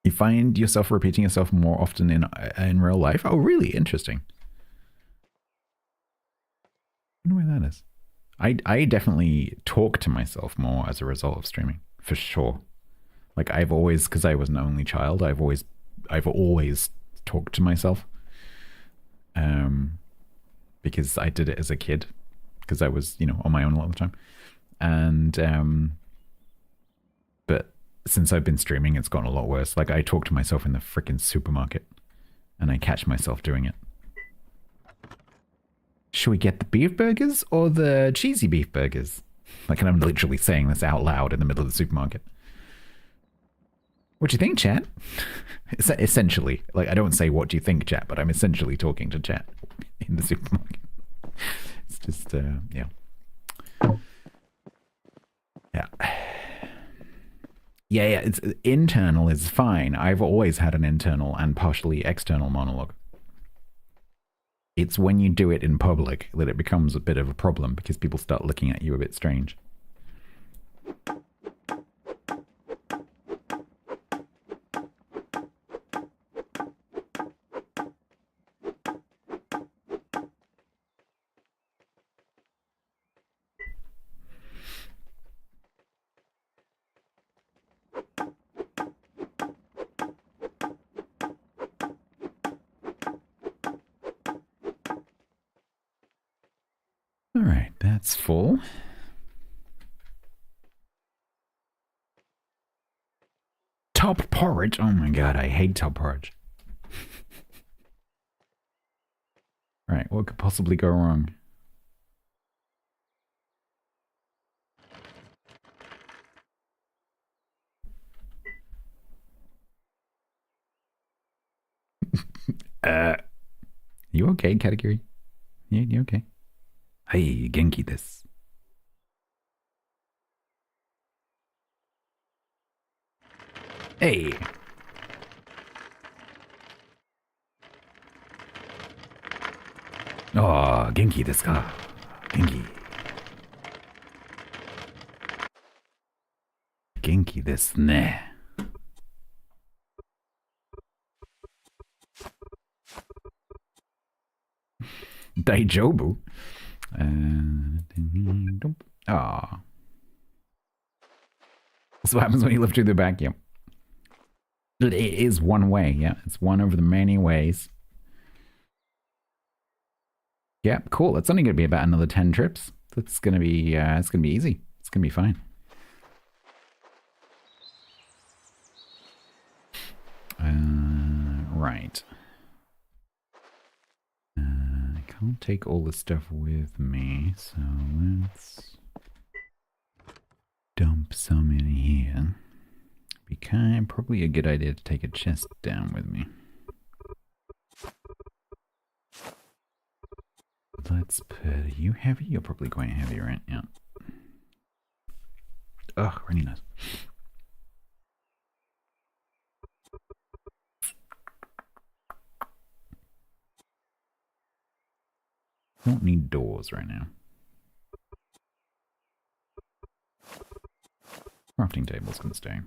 You find yourself repeating yourself more often in real life? Oh, really? Interesting. I wonder why that is. I definitely talk to myself more as a result of streaming, for sure. Like I've always, because I was an only child, I've always talked to myself. Because I did it as a kid, because I was, on my own a lot of the time. And but since I've been streaming, it's gotten a lot worse. Like I talk to myself in the freaking supermarket, and I catch myself doing it. Should we get the beef burgers or the cheesy beef burgers? Like, and I'm literally saying this out loud in the middle of the supermarket. What do you think, chat? Essentially, like, I don't say what do you think, chat, but I'm essentially talking to chat in the supermarket. It's just, yeah. Yeah. Yeah, it's internal is fine. I've always had an internal and partially external monologue. It's when you do it in public that it becomes a bit of a problem because people start looking at you a bit strange. All right, that's full. Top porridge? Oh my god, I hate top porridge. All right, what could possibly go wrong? You okay, Katagiri? You okay? Hey, Genki this. Hey. Oh, Genki desu ka? Genki. Genki desu ne. Daijobu? Ah. That's what happens when you live through the back, yep. It is one way, yeah. It's one of the many ways. Yeah, cool. It's only going to be about another 10 trips. It's going to be easy. It's going to be fine. Right. I can't take all this stuff with me, so let's dump some in here. Probably a good idea to take a chest down with me. Let's put you heavy. You're probably quite heavy, right? Yeah. Ugh, really nice. Don't need doors right now. Crafting tables can stay.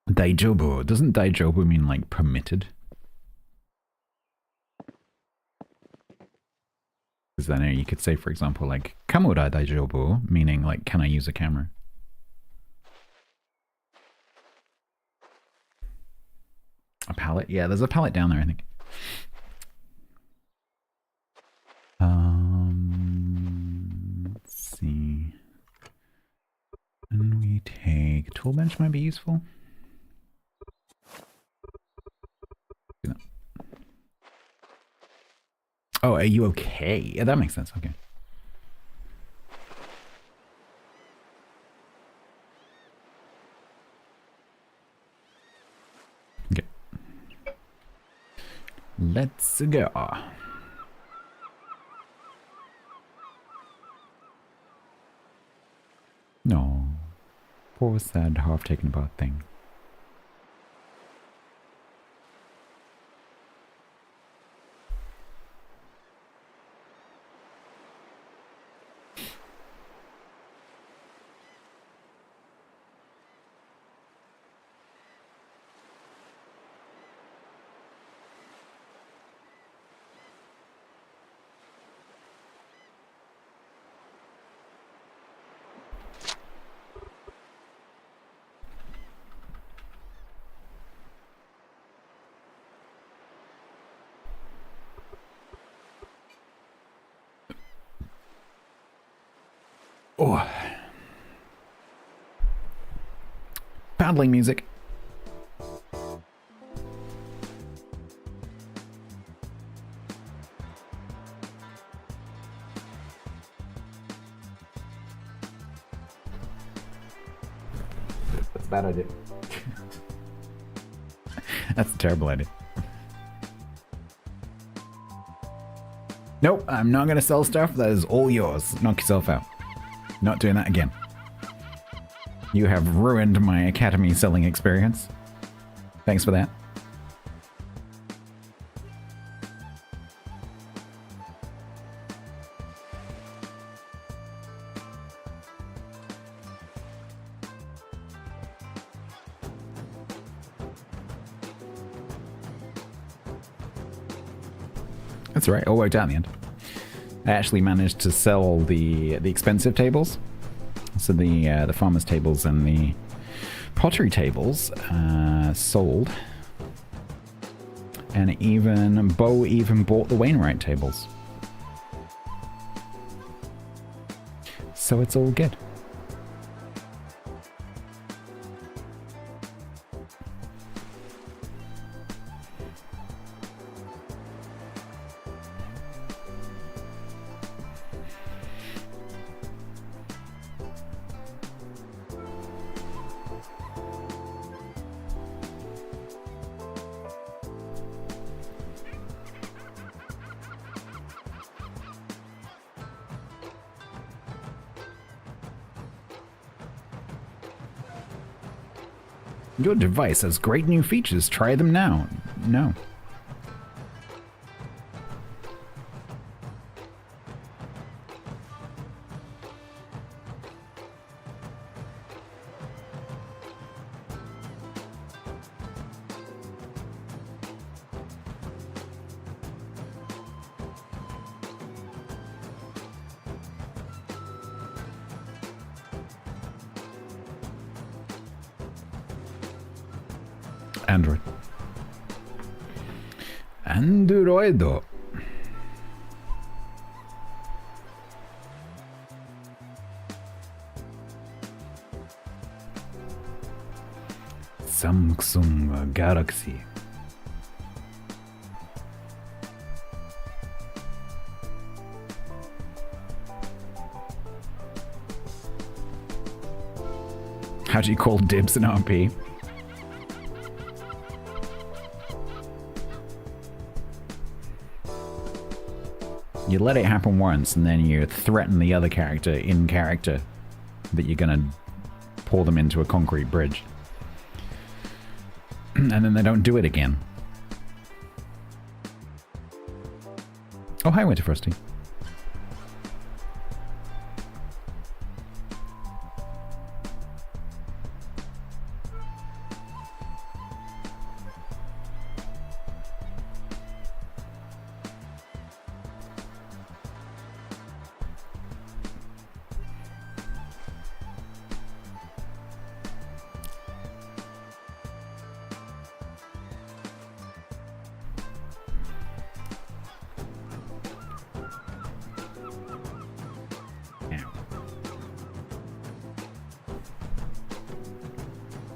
Daijobu. Doesn't daijobu mean like permitted? Because then you could say, for example, like kamura daijobu, meaning like, can I use a camera? A pallet? Yeah, there's a pallet down there, I think. Let's see. And we take tool bench might be useful. Oh, are you okay? Yeah, that makes sense. Okay. Okay. Let's go. No. Poor sad half taken apart thing. Oh. Paddling music. That's a bad idea. That's a terrible idea. Nope, I'm not going to sell stuff. That is all yours. Knock yourself out. Not doing that again. You have ruined my Academy selling experience. Thanks for that. That's right, all worked out in the end. I actually managed to sell the expensive tables. So the farmer's tables and the pottery tables sold. And Bo even bought the Wainwright tables. So it's all good. Your device has great new features. Try them now. No. Android. Androido. Samsung Galaxy. How do you call dibs an RP? You let it happen once, and then you threaten the other character in character that you're gonna pour them into a concrete bridge. And then they don't do it again. Oh, hi, Winter Frosty.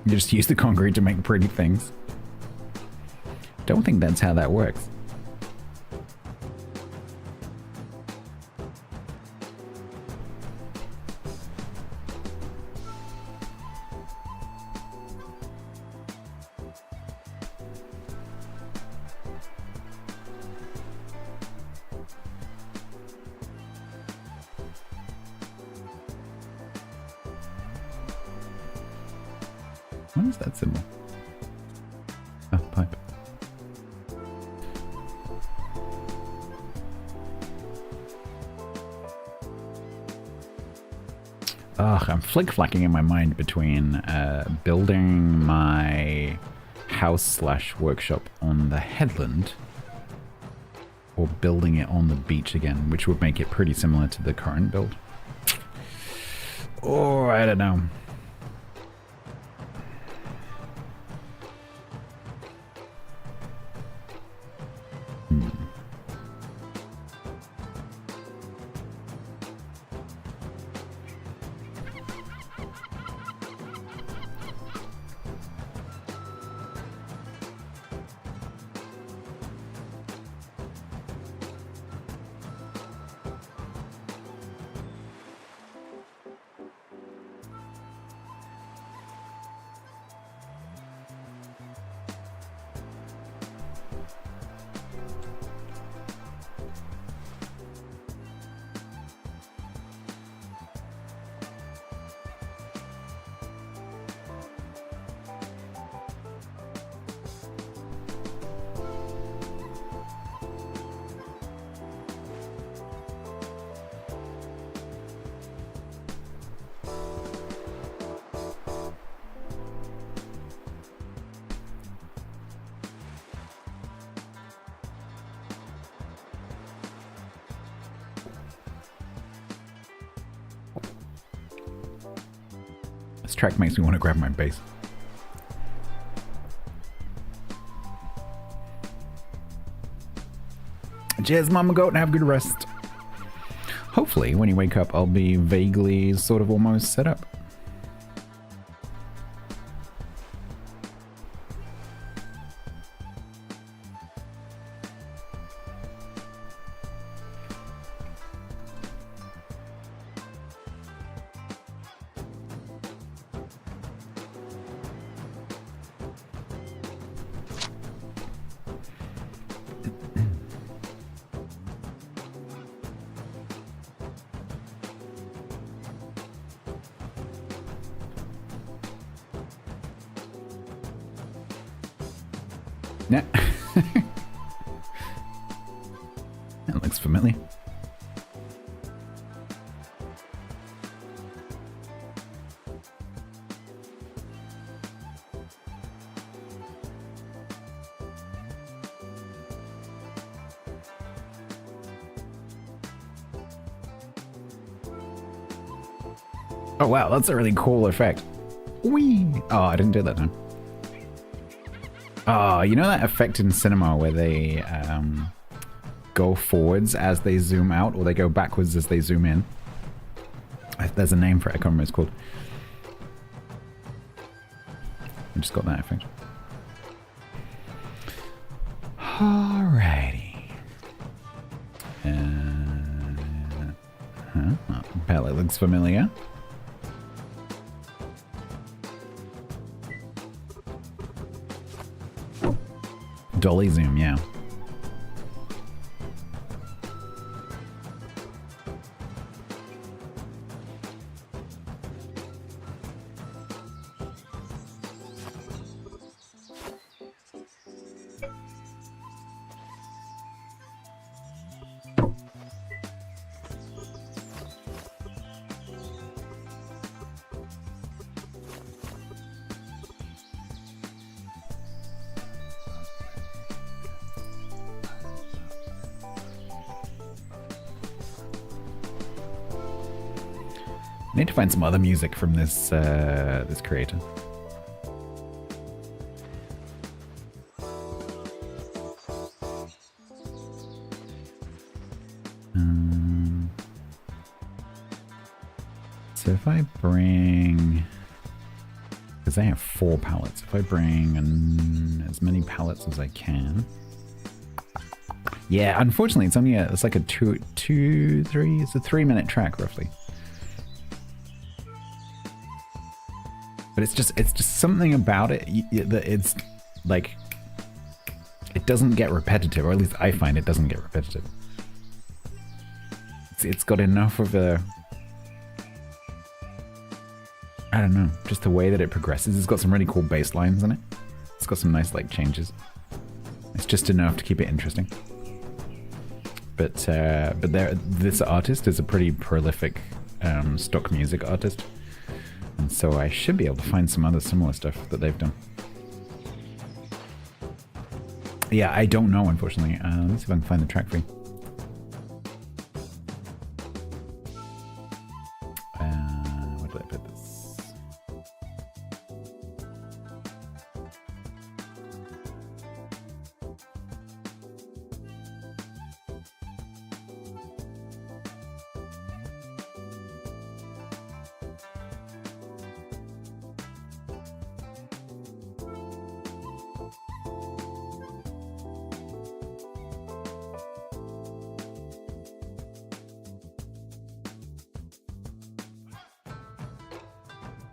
You just use the concrete to make pretty things. Don't think that's how that works. What is that symbol? Oh, pipe. Ugh, I'm flick-flacking in my mind between building my house/workshop on the headland or building it on the beach again, which would make it pretty similar to the current build. Oh, I don't know. This track makes me want to grab my bass. Cheers, Mama Goat, and have a good rest. Hopefully, when you wake up, I'll be vaguely sort of almost set up. Yeah. That looks familiar. Oh wow, that's a really cool effect. Whee! Oh, I didn't do that time. Oh, you know that effect in cinema where they go forwards as they zoom out, or they go backwards as they zoom in? There's a name for it, I can't remember what it's called. I just got that effect. Alrighty. Palette looks familiar. Dolly zoom, yeah. I need to find some other music from this this creator. So if I bring, because I have 4 palettes, if I bring as many palettes as I can. Yeah, unfortunately, it's only it's like a it's a 3-minute track roughly. But it's just something about it that it's like, it doesn't get repetitive, or at least I find it doesn't get repetitive. It's got enough of a, I don't know, just the way that it progresses. It's got some really cool bass lines in it. It's got some nice like changes. It's just enough to keep it interesting. But this artist is a pretty prolific stock music artist. And so I should be able to find some other similar stuff that they've done. Yeah, I don't know, unfortunately. Let me see if I can find the track for you. Where did I put this?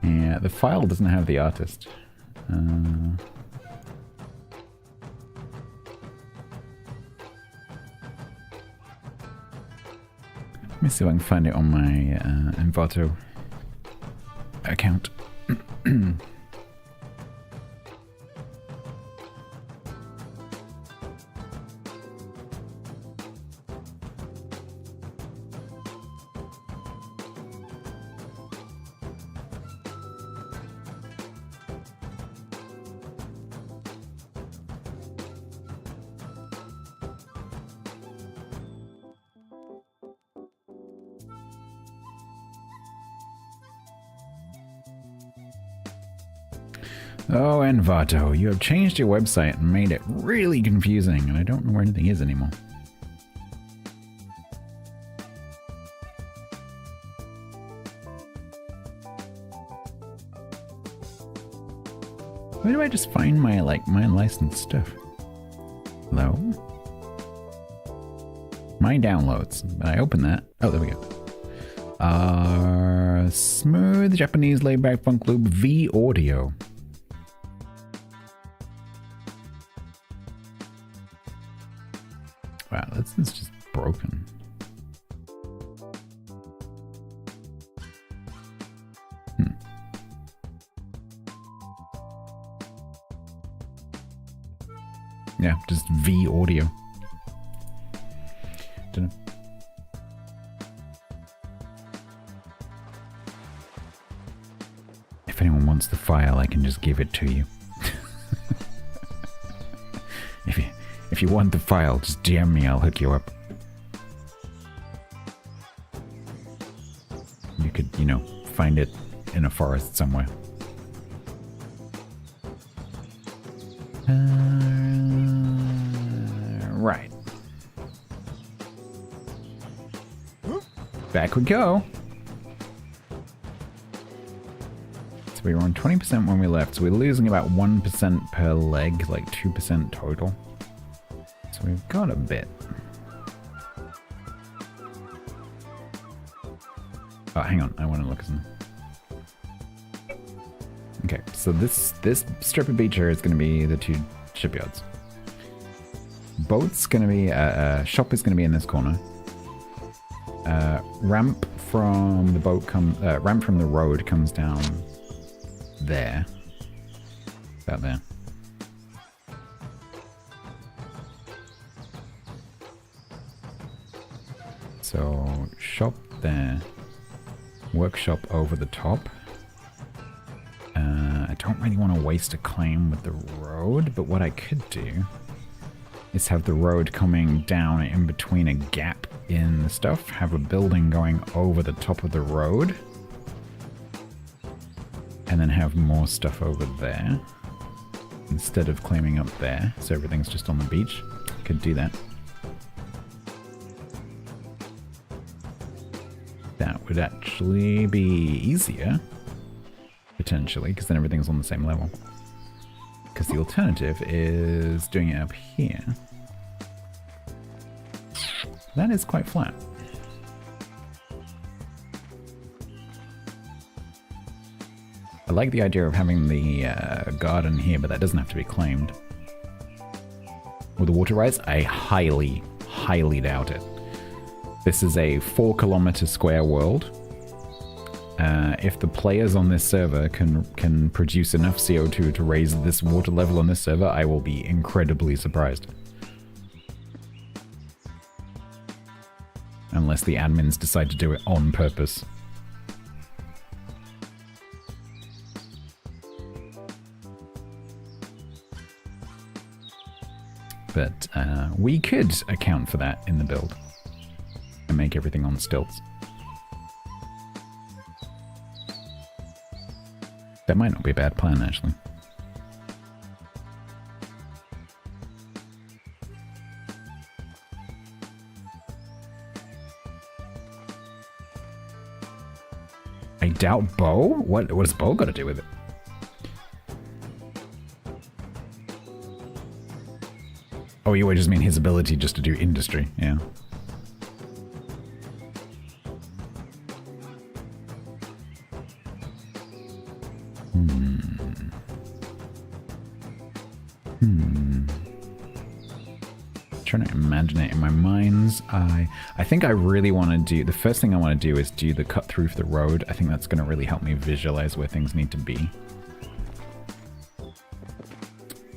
Yeah, the file doesn't have the artist. Let me see if I can find it on my Envato account. Oh, Envato, you have changed your website and made it really confusing, and I don't know where anything is anymore. Where do I just find my licensed stuff? Hello? My downloads. When I open that, oh, there we go. Smooth Japanese laid-back funk loop V audio. Wow, that's just broken. just V audio. Dunno. If anyone wants the file, I can just give it to you. If you want the file, just DM me, I'll hook you up. You could, you know, find it in a forest somewhere. Right. Back we go. So we were on 20% when we left, so we're losing about 1% per leg, like 2% total. So we've got a bit. Oh, hang on, I want to look at something. Okay, so this strip of beach here is going to be the 2 shipyards. Boat's going to be, shop is going to be in this corner. Ramp from the boat ramp from the road comes down there. About there. So, shop there. Workshop over the top. I don't really want to waste a claim with the road, but what I could do is have the road coming down in between a gap in the stuff, have a building going over the top of the road, and then have more stuff over there instead of claiming up there, so everything's just on the beach. Could do that. That would actually be easier, potentially, because then everything's on the same level. Because the alternative is doing it up here. That is quite flat. I like the idea of having the garden here, but that doesn't have to be claimed. Will the water rise? I highly, highly doubt it. This is a 4-kilometer square world. If the players on this server can produce enough CO2 to raise this water level on this server, I will be incredibly surprised. Unless the admins decide to do it on purpose. But we could account for that in the build and make everything on stilts. That might not be a bad plan, actually. I doubt Bo? What has Bo got to do with it? Oh, you just mean his ability just to do industry, yeah. Trying to imagine it in my mind's eye. I think I really want to do, the first thing I want to do is do the cut through for the road. I think that's going to really help me visualize where things need to be.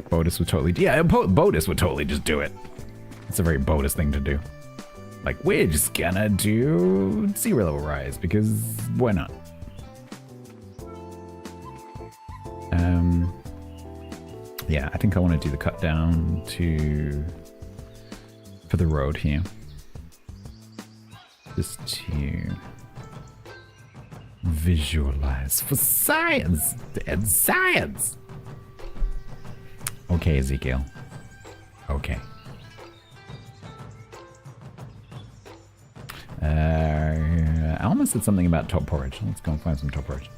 Bodus would totally, yeah, Bodus would totally just do it. It's a very Bodus thing to do. Like, we're just gonna do sea level rise because why not? Yeah, I think I want to do the cut down for the road here. Just to visualize for science and science. Okay, Ezekiel. Okay. Alma said something about top porridge. Let's go and find some top porridge.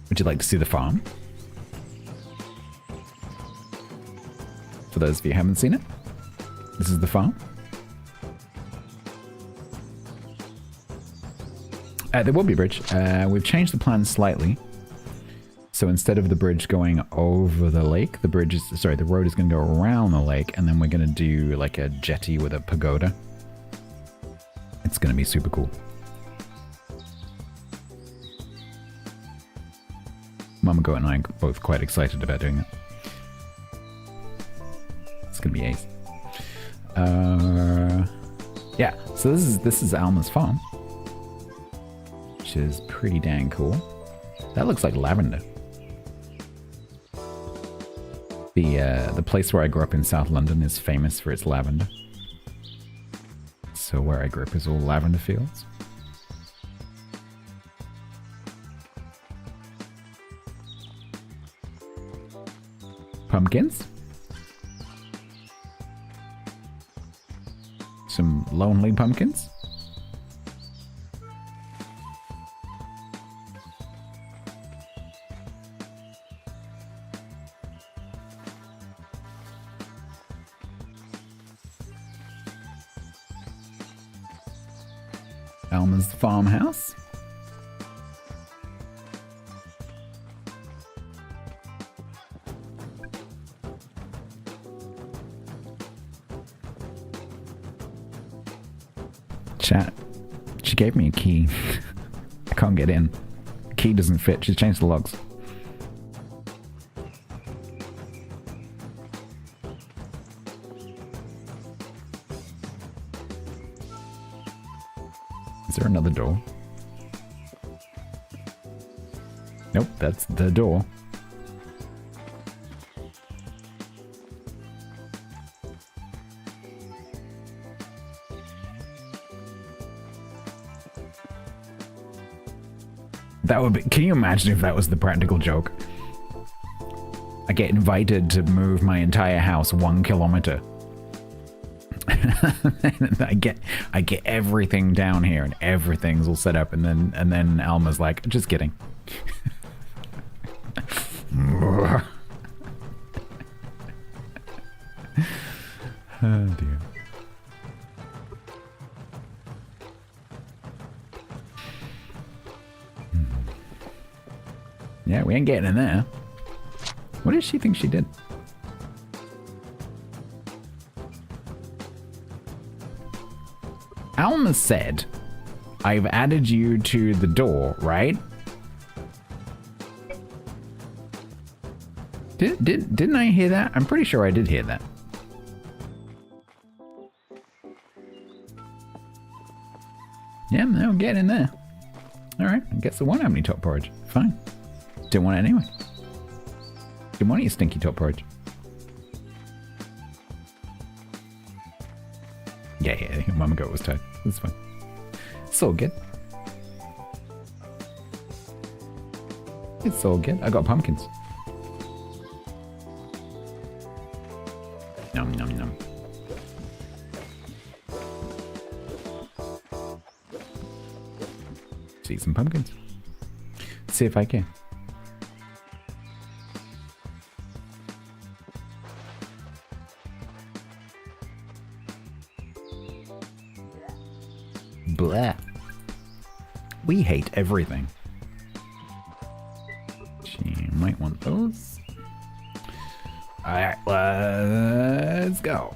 Would you like to see the farm? For those of you who haven't seen it, this is the farm. There will be a bridge. We've changed the plan slightly. So instead of the bridge going over the lake, the road is going to go around the lake, and then we're going to do like a jetty with a pagoda. It's going to be super cool. Mama Goat and I are both quite excited about doing it. It's gonna be ace. Yeah, so this is Alma's farm, which is pretty dang cool. That looks like lavender. The place where I grew up in South London is famous for its lavender. So where I grew up is all lavender fields. Pumpkins. Some lonely pumpkins. Alma's farmhouse. Chat. She gave me a key. I can't get in. The key doesn't fit. She's changed the locks. Is there another door? Nope, that's the door. That would be... Can you imagine if that was the practical joke? I get invited to move my entire house 1 kilometer. I get everything down here and everything's all set up, and then Alma's like, just kidding. Oh dear. Yeah, we ain't getting in there. What does she think she did? Alma said, I've added you to the door, right? Didn't I hear that? I'm pretty sure I did hear that. Yeah, no, get in there. Alright, I guess I won't have any top porridge. Fine. Didn't want it anyway. Didn't want to eat stinky top porridge. Yeah, Mama Goat was tired. That's fine. It's all good. It's all good. I got pumpkins. Nom nom nom. See some pumpkins. See if I can. Blah. We hate everything. She might want those. Alright, let's go.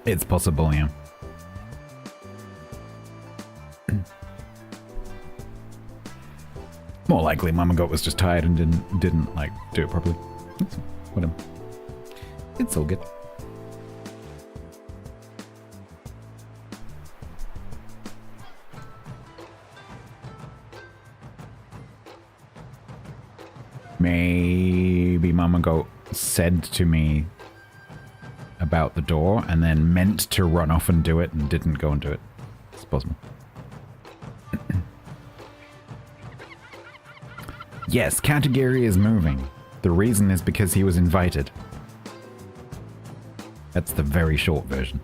It's possible, yeah. More likely, Mama Goat was just tired and didn't like do it properly. Whatever. It's all good. Maybe Mama Goat said to me about the door and then meant to run off and do it and didn't go and do it. It's possible. Yes, Katagiri is moving. The reason is because he was invited. That's the very short version.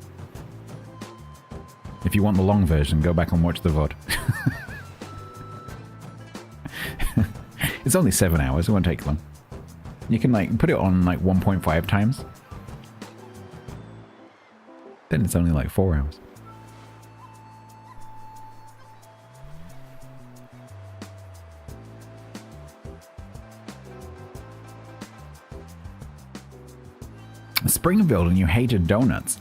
If you want the long version, go back and watch the VOD. It's only 7 hours, it won't take long. You can like put it on like 1.5 times. Then it's only like 4 hours. Springfield and you hated donuts.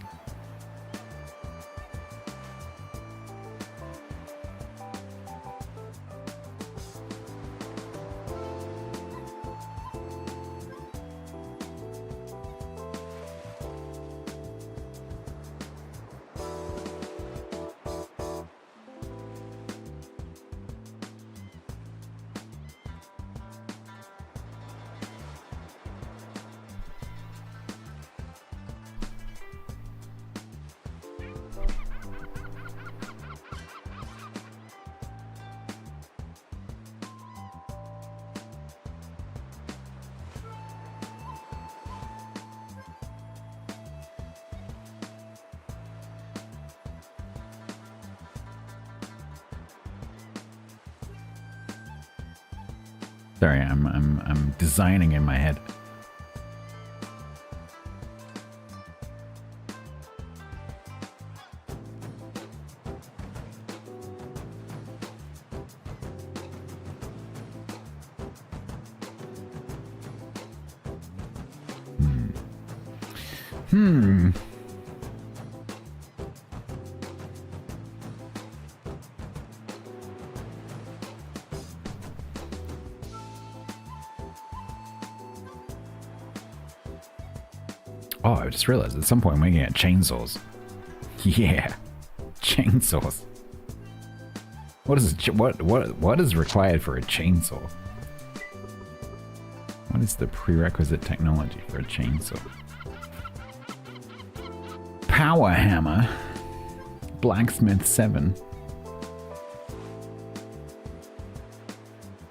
Sorry, I'm designing in my head. Oh, I just realized at some point we're gonna get chainsaws. Yeah, chainsaws. What is required for a chainsaw? What is the prerequisite technology for a chainsaw? Power hammer. Blacksmith 7.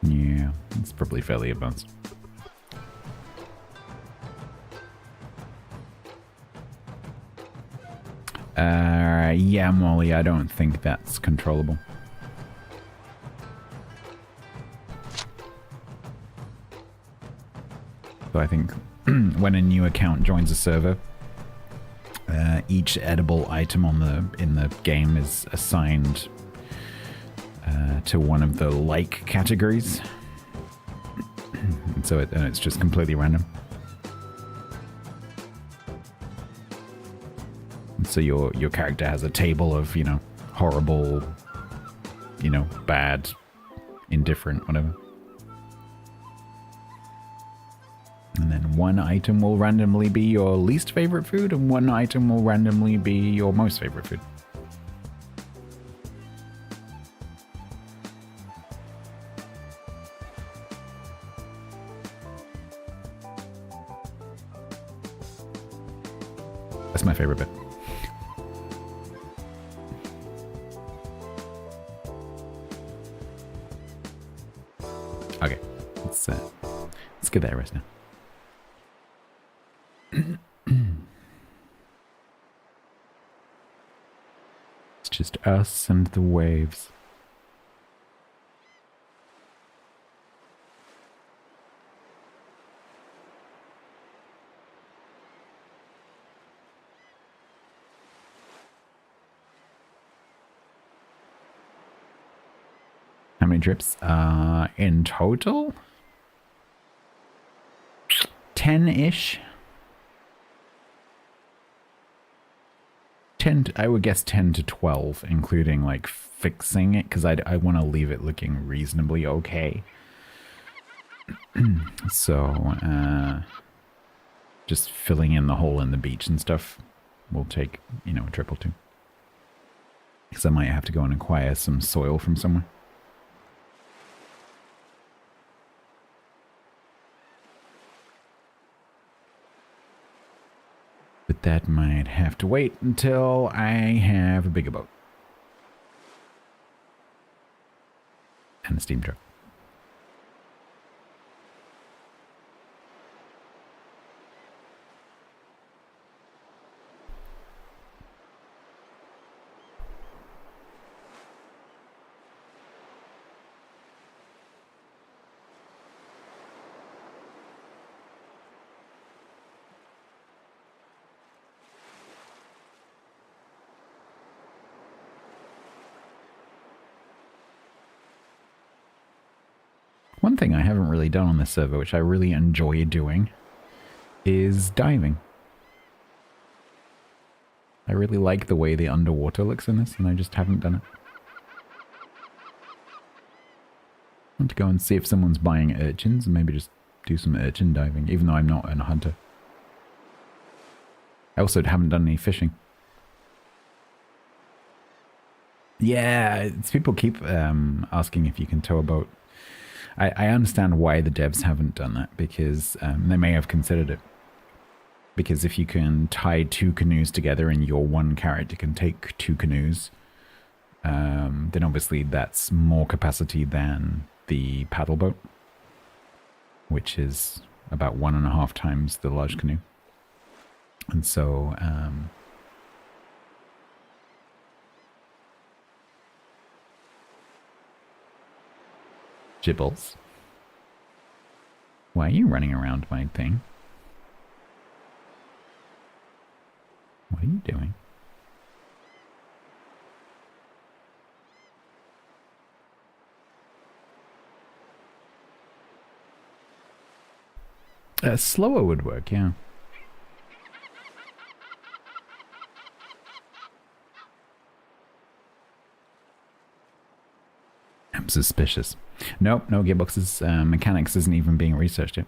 Yeah, it's probably fairly advanced. Yeah, Molly, I don't think that's controllable. So I think when a new account joins a server, each edible item in the game is assigned to one of the like categories. And so it's just completely random. So your character has a table of, you know, horrible, you know, bad, indifferent, whatever. And then one item will randomly be your least favorite food, and one item will randomly be your most favorite food. That's my favorite bit. Okay, let's get that rest now. It's just us and the waves. How many trips? In total? 10-ish? 10, I would guess 10 to 12, including like fixing it, because I want to leave it looking reasonably okay. So, just filling in the hole in the beach and stuff will take, you know, a trip or two. Because I might have to go and acquire some soil from somewhere. But that might have to wait until I have a bigger boat. and a steam truck. One thing I haven't really done on this server, which I really enjoy doing, is diving. I really like the way the underwater looks in this, and I just haven't done it. I want to go and see if someone's buying urchins, and maybe just do some urchin diving, even though I'm not a hunter. I also haven't done any fishing. Yeah, people keep asking if you can tow a boat. I understand why the devs haven't done that, because they may have considered it. Because if you can tie 2 canoes together and your one character can take 2 canoes, then obviously that's more capacity than the paddle boat, which is about 1.5 times the large canoe. And so, Gibbles, why are you running around my thing? What are you doing? Slower would work, yeah. I'm suspicious. Nope, no Gearbox's mechanics isn't even being researched yet.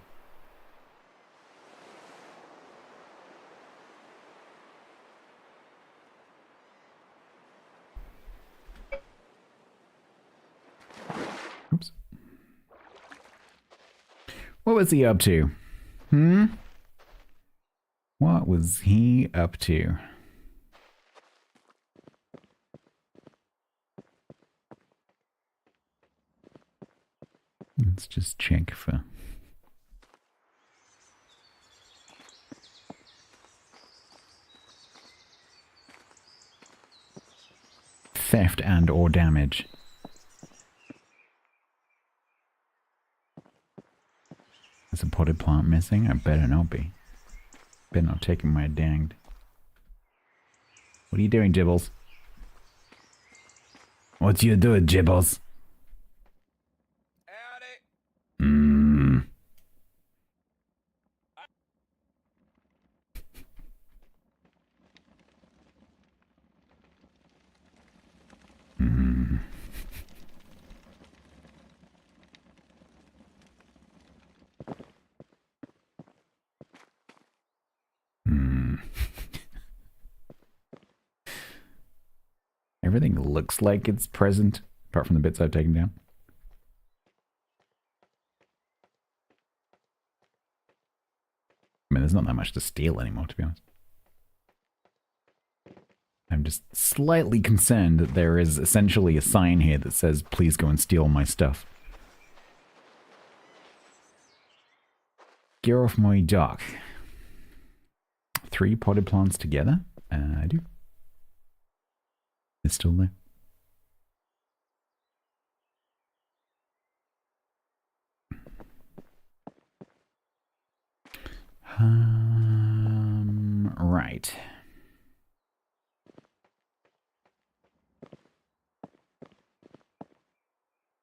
Oops. What was he up to? What was he up to? Let's just check for... theft and or damage. Is a potted plant missing? I better not be. Better not taking my danged. What are you doing, Gibbles? What you doing, Gibbles? Mmm. Mm. Mm. Everything looks like it's present, apart from the bits I've taken down. I mean, there's not that much to steal anymore, to be honest. I'm just slightly concerned that there is essentially a sign here that says, please go and steal my stuff. Gear off my dock. 3 potted plants together? I do. It's still there. Right.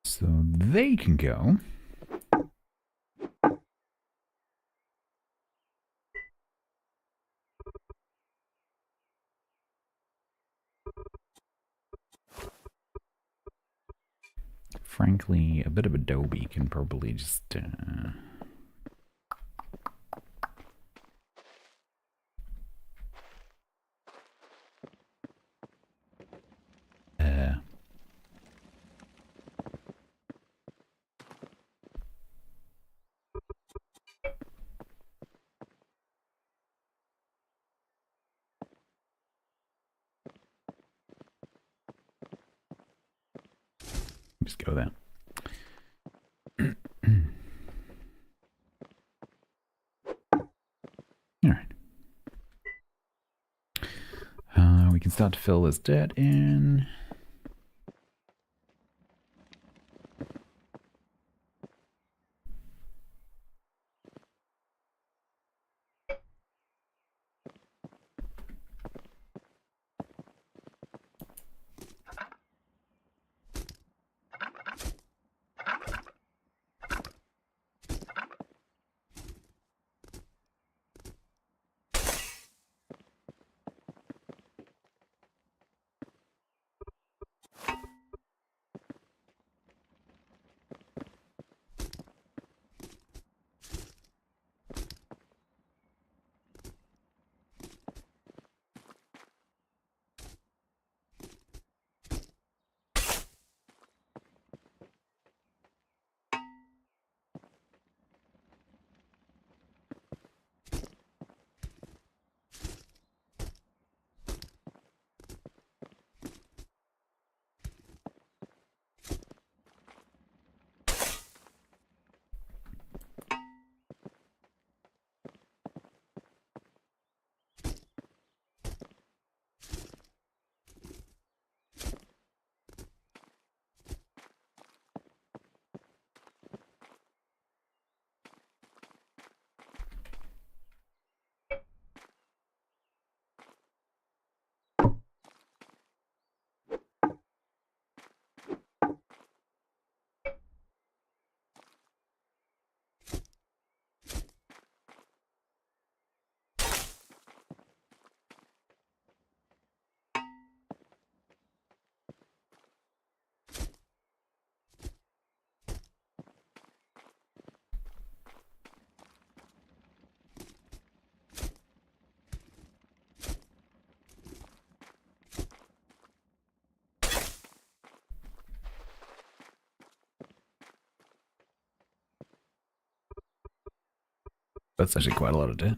So they can go. Frankly, a bit of Adobe can probably just... just go there. start to fill this dirt in. That's actually quite a lot of dirt.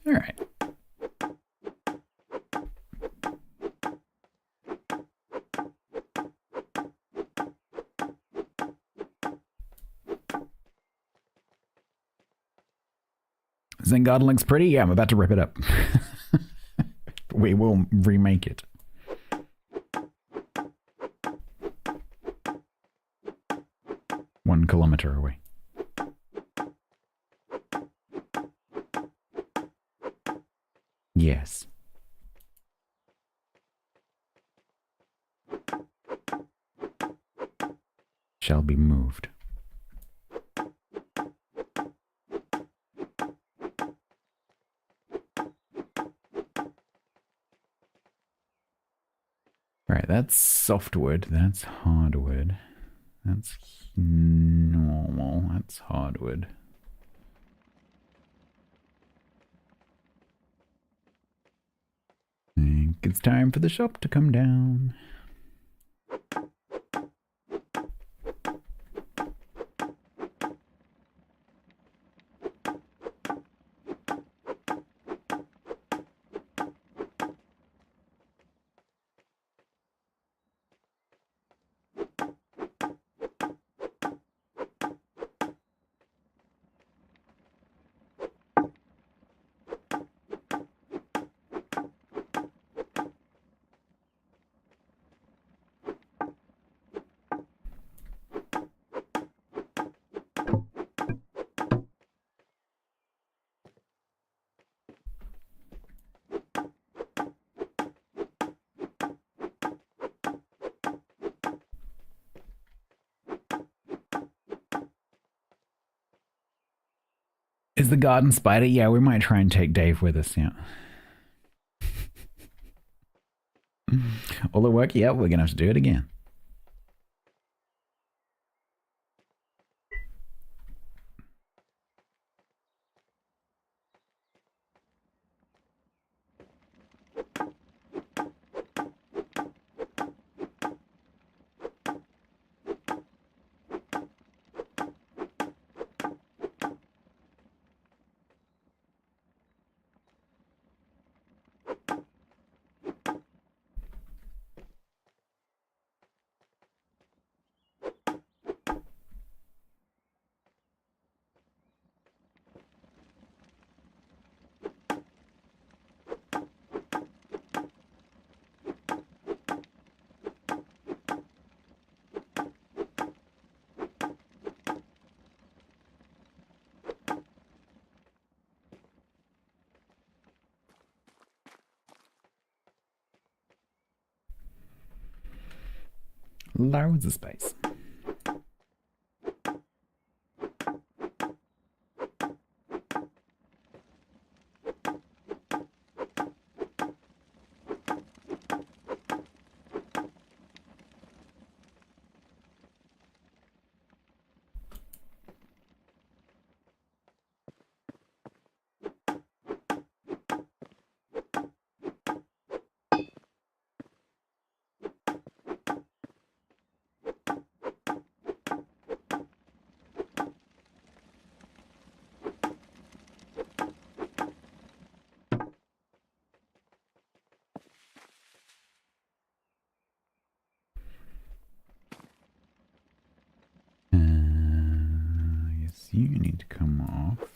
All right. Zen Garden looks pretty. Yeah, I'm about to rip it up. We will remake it. One kilometer away. Yes. Shall be moved. Right, that's softwood. That's hardwood. That's normal. That's hardwood. I think it's time for the shop to come down. There's the garden spider. Yeah, we might try and take Dave with us, yeah. All the work? Yeah, we're going to have to do it again. Loads of space. Yes, you need to come off.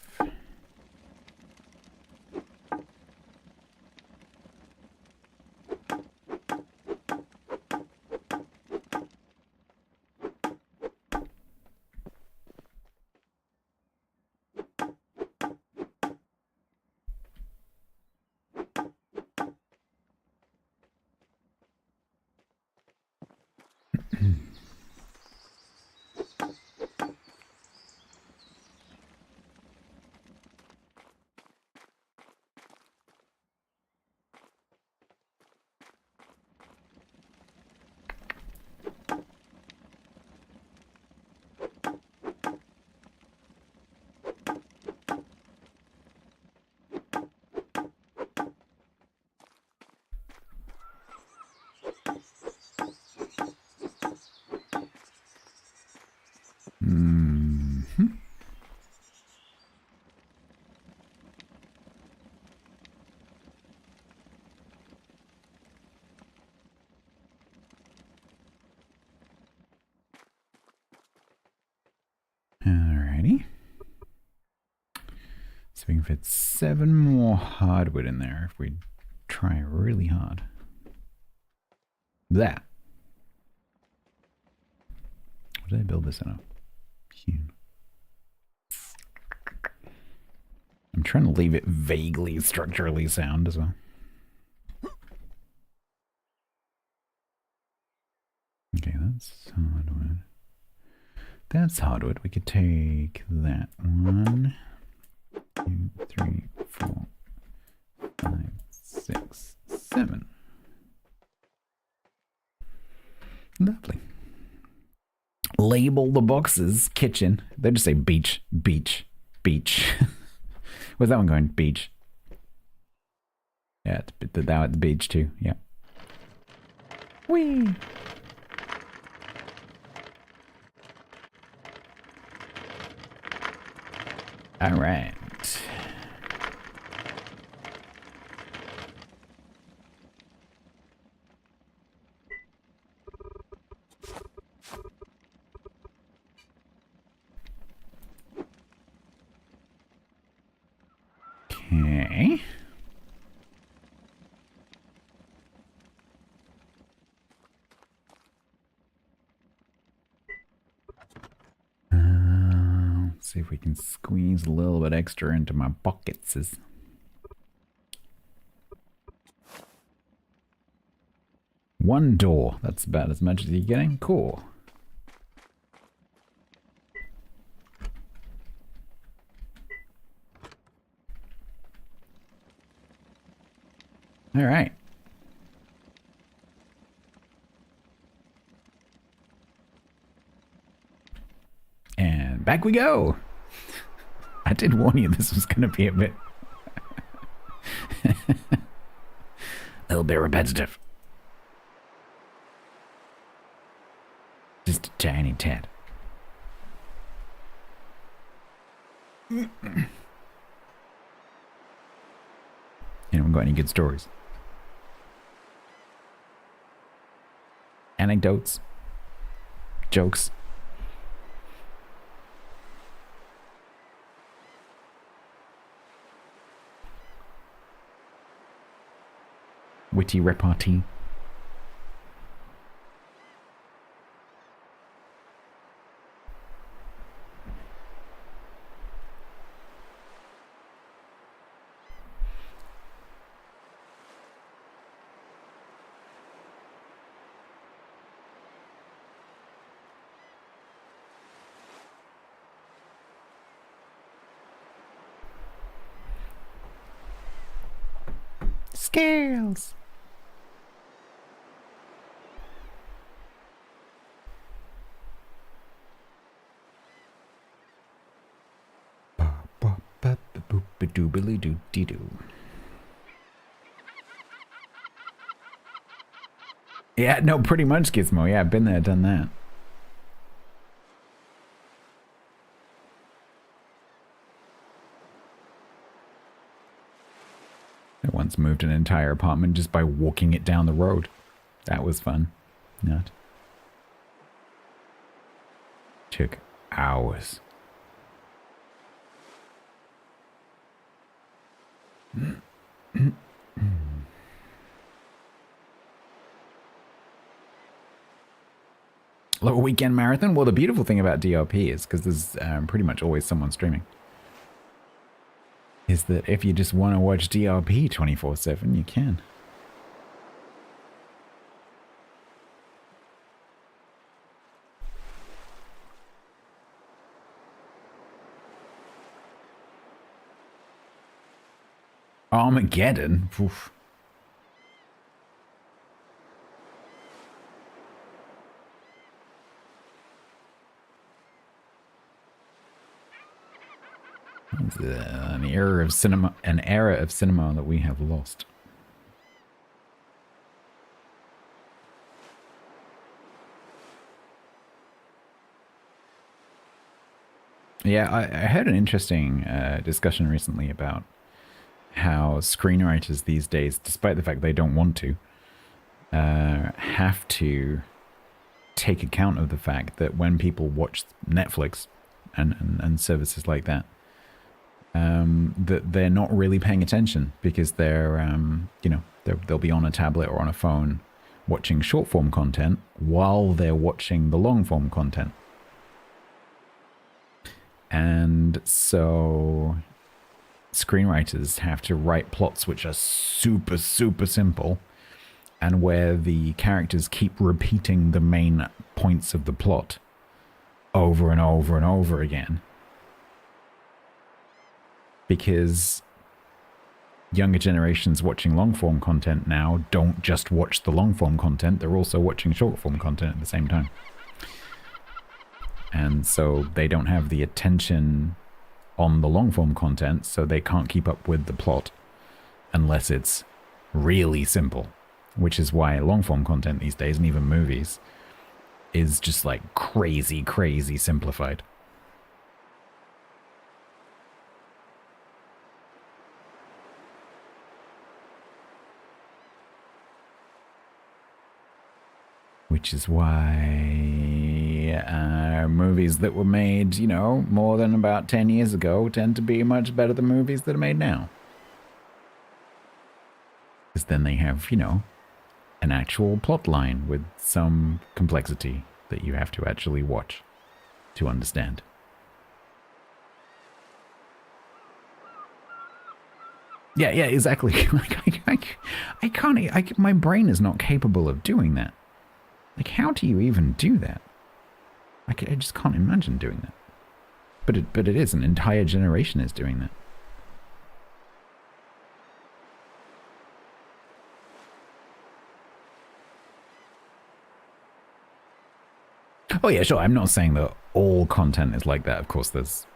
Alrighty. So we can fit 7 more hardwood in there if we try really hard. That. What did I build this in? Hewn. I'm trying to leave it vaguely structurally sound as well. Okay, that's hardwood. That's hardwood. We could take that 1, 2, 3, 4, 5, 6, 7. Lovely. Label the boxes. Kitchen. They just say beach, beach, beach. Where's that one going? Beach. Yeah, it's now at the beach too. Yeah. Whee! All right. Okay. Let's see if we can squeeze a little bit extra into my pockets. One door. That's about as much as you're getting. Cool. All right. And back we go. I did warn you this was going to be a bit... a little bit repetitive. Just a tiny tad. Anyone got any good stories? Anecdotes? Jokes? Witty repartee? Scales. Doobly-doo-dee-doo. Yeah, no, pretty much, Gizmo. Yeah, I've been there, done that. I once moved an entire apartment just by walking it down the road. That was fun. Not. Took hours. Little weekend marathon? Well, the beautiful thing about DRP is, because there's pretty much always someone streaming, is that if you just want to watch DRP 24/7, you can. Armageddon? Oof. It's an era of cinema that we have lost. Yeah, I heard an interesting discussion recently about how screenwriters these days, despite the fact they don't want to, have to take account of the fact that when people watch Netflix and services like that, that they're not really paying attention because they're, they'll be on a tablet or on a phone watching short form content while they're watching the long form content. And so screenwriters have to write plots which are super, super simple and where the characters keep repeating the main points of the plot over and over and over again. Because younger generations watching long form content now don't just watch the long form content, they're also watching short form content at the same time. And so they don't have the attention on the long form content, so they can't keep up with the plot unless it's really simple, which is why long form content these days, and even movies, is just like crazy, crazy simplified. Which is why movies that were made, more than about 10 years ago tend to be much better than movies that are made now. Because then they have, an actual plot line with some complexity that you have to actually watch to understand. Yeah, exactly. I can't, my brain is not capable of doing that. Like, how do you even do that? I just can't imagine doing that. But it is. An entire generation is doing that. Oh yeah, sure. I'm not saying that all content is like that. Of course, there's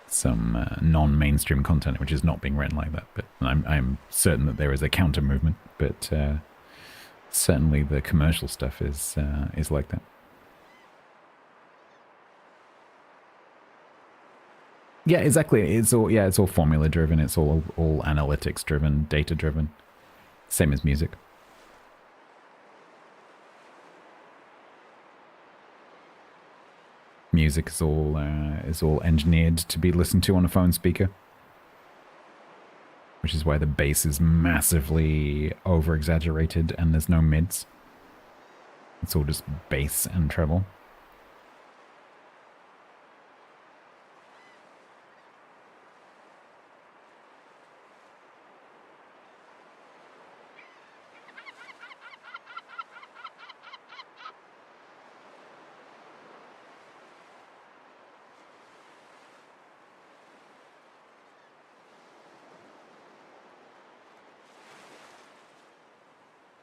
some non-mainstream content which is not being written like that. But I'm certain that there is a counter movement. But certainly the commercial stuff is like that. Yeah, exactly. It's all formula driven. It's all analytics driven, data driven. Same as music. Music is all engineered to be listened to on a phone speaker, which is why the bass is massively over exaggerated and there's no mids. It's all just bass and treble.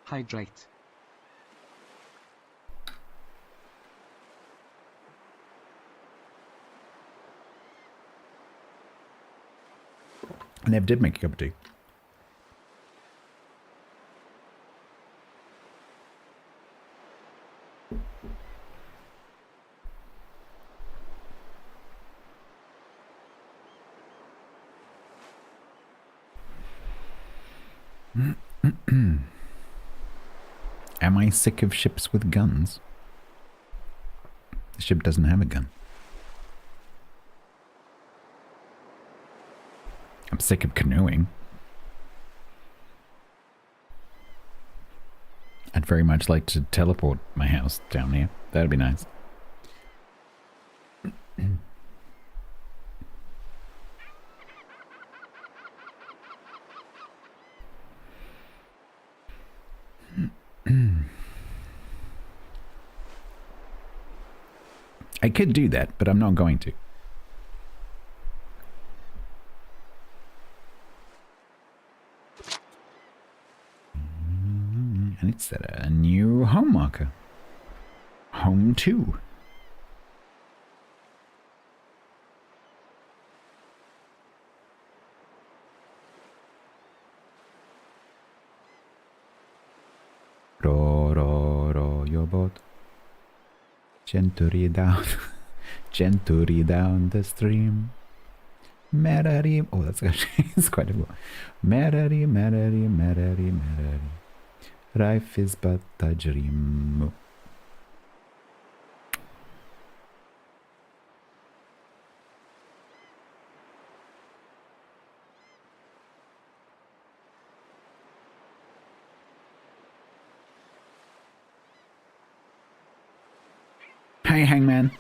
Hydrate. I never did make a cup of tea. Am I sick of ships with guns? The ship doesn't have a gun. I'm sick of canoeing. I'd very much like to teleport my house down here. That'd be nice. I could do that, but I'm not going to. And it's a new home marker. Home 2. Row your boat. Gently down, gently down the stream. Merari. Oh, that's actually it's quite difficult. Merari, merari, merari, merari. Life is but a dream. Hi, Hangman.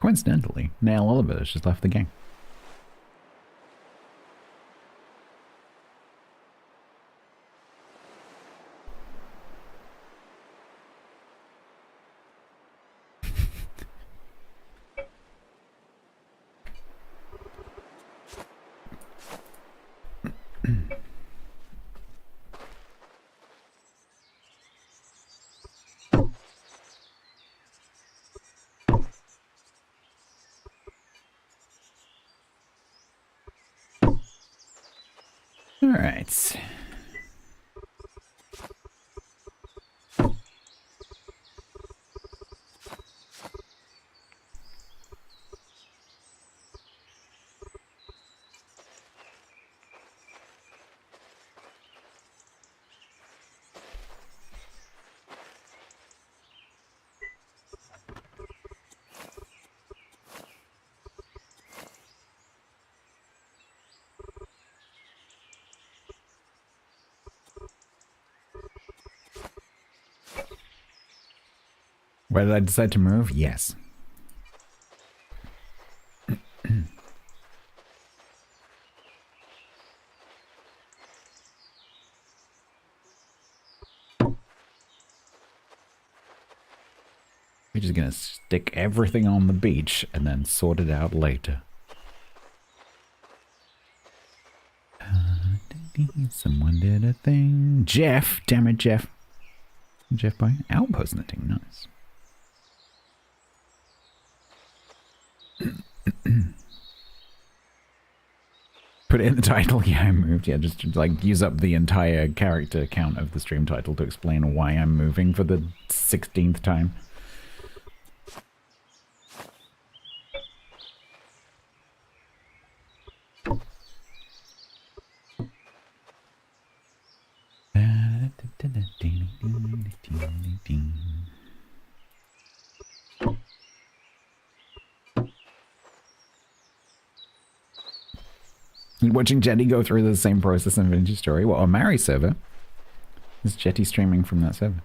Coincidentally, Nail Oliver has just left the game. All right. Where did I decide to move? Yes. We're just gonna stick everything on the beach and then sort it out later. Someone did a thing. Jeff! Damn it, Jeff. Jeff by Outpost Knitting, nice. Put it in the title. Yeah, I moved. Yeah, just like use up the entire character count of the stream title to explain why I'm moving for the 16th time. You watching Jetty go through the same process in Vintage Story? What, a Mary server? Is Jetty streaming from that server?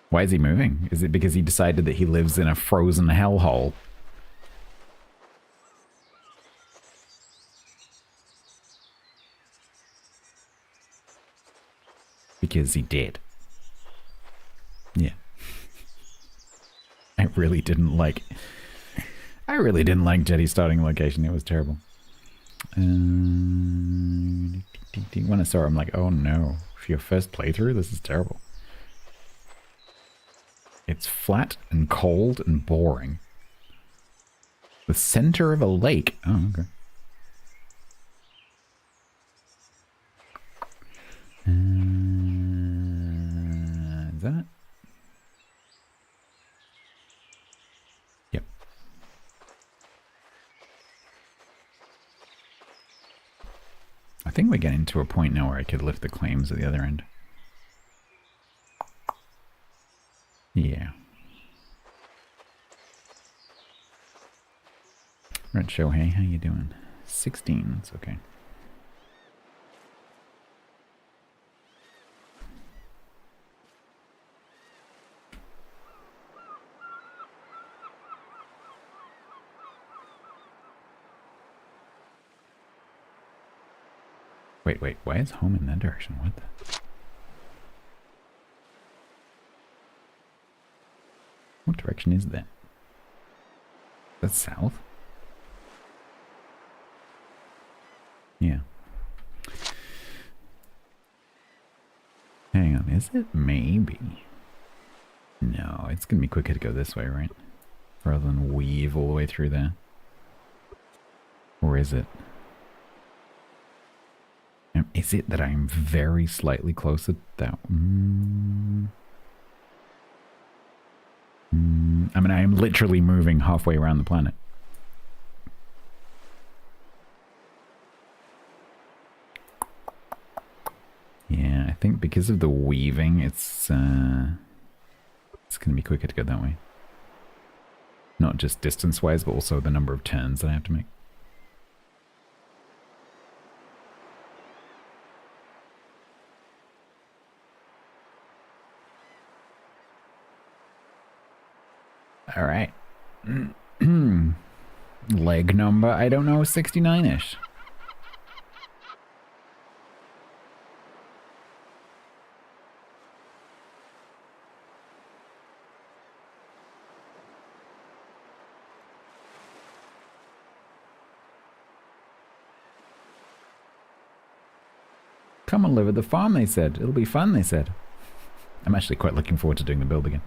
Why is he moving? Is it because he decided that he lives in a frozen hellhole? Because he did. Yeah. I really didn't like Jetty's starting location. It was terrible. When I saw her, I'm like, oh no. For your first playthrough, this is terrible. It's flat and cold and boring. The center of a lake. Oh, okay. Is that it? Yep. I think we're getting to a point now where I could lift the claims at the other end. Yeah. Red Shohei, how you doing? 16, it's okay. Wait, why is home in that direction? What the? What direction is that? That's south? Yeah. Hang on, is it? Maybe. No, it's gonna be quicker to go this way, right? Rather than weave all the way through there. Or is it? Is it that I'm very slightly closer to that? I mean, I am literally moving halfway around the planet. Yeah, I think because of the weaving, it's going to be quicker to go that way. Not just distance-wise, but also the number of turns that I have to make. All right. Leg number, I don't know, 69-ish. Come and live at the farm, they said. It'll be fun, they said. I'm actually quite looking forward to doing the build again.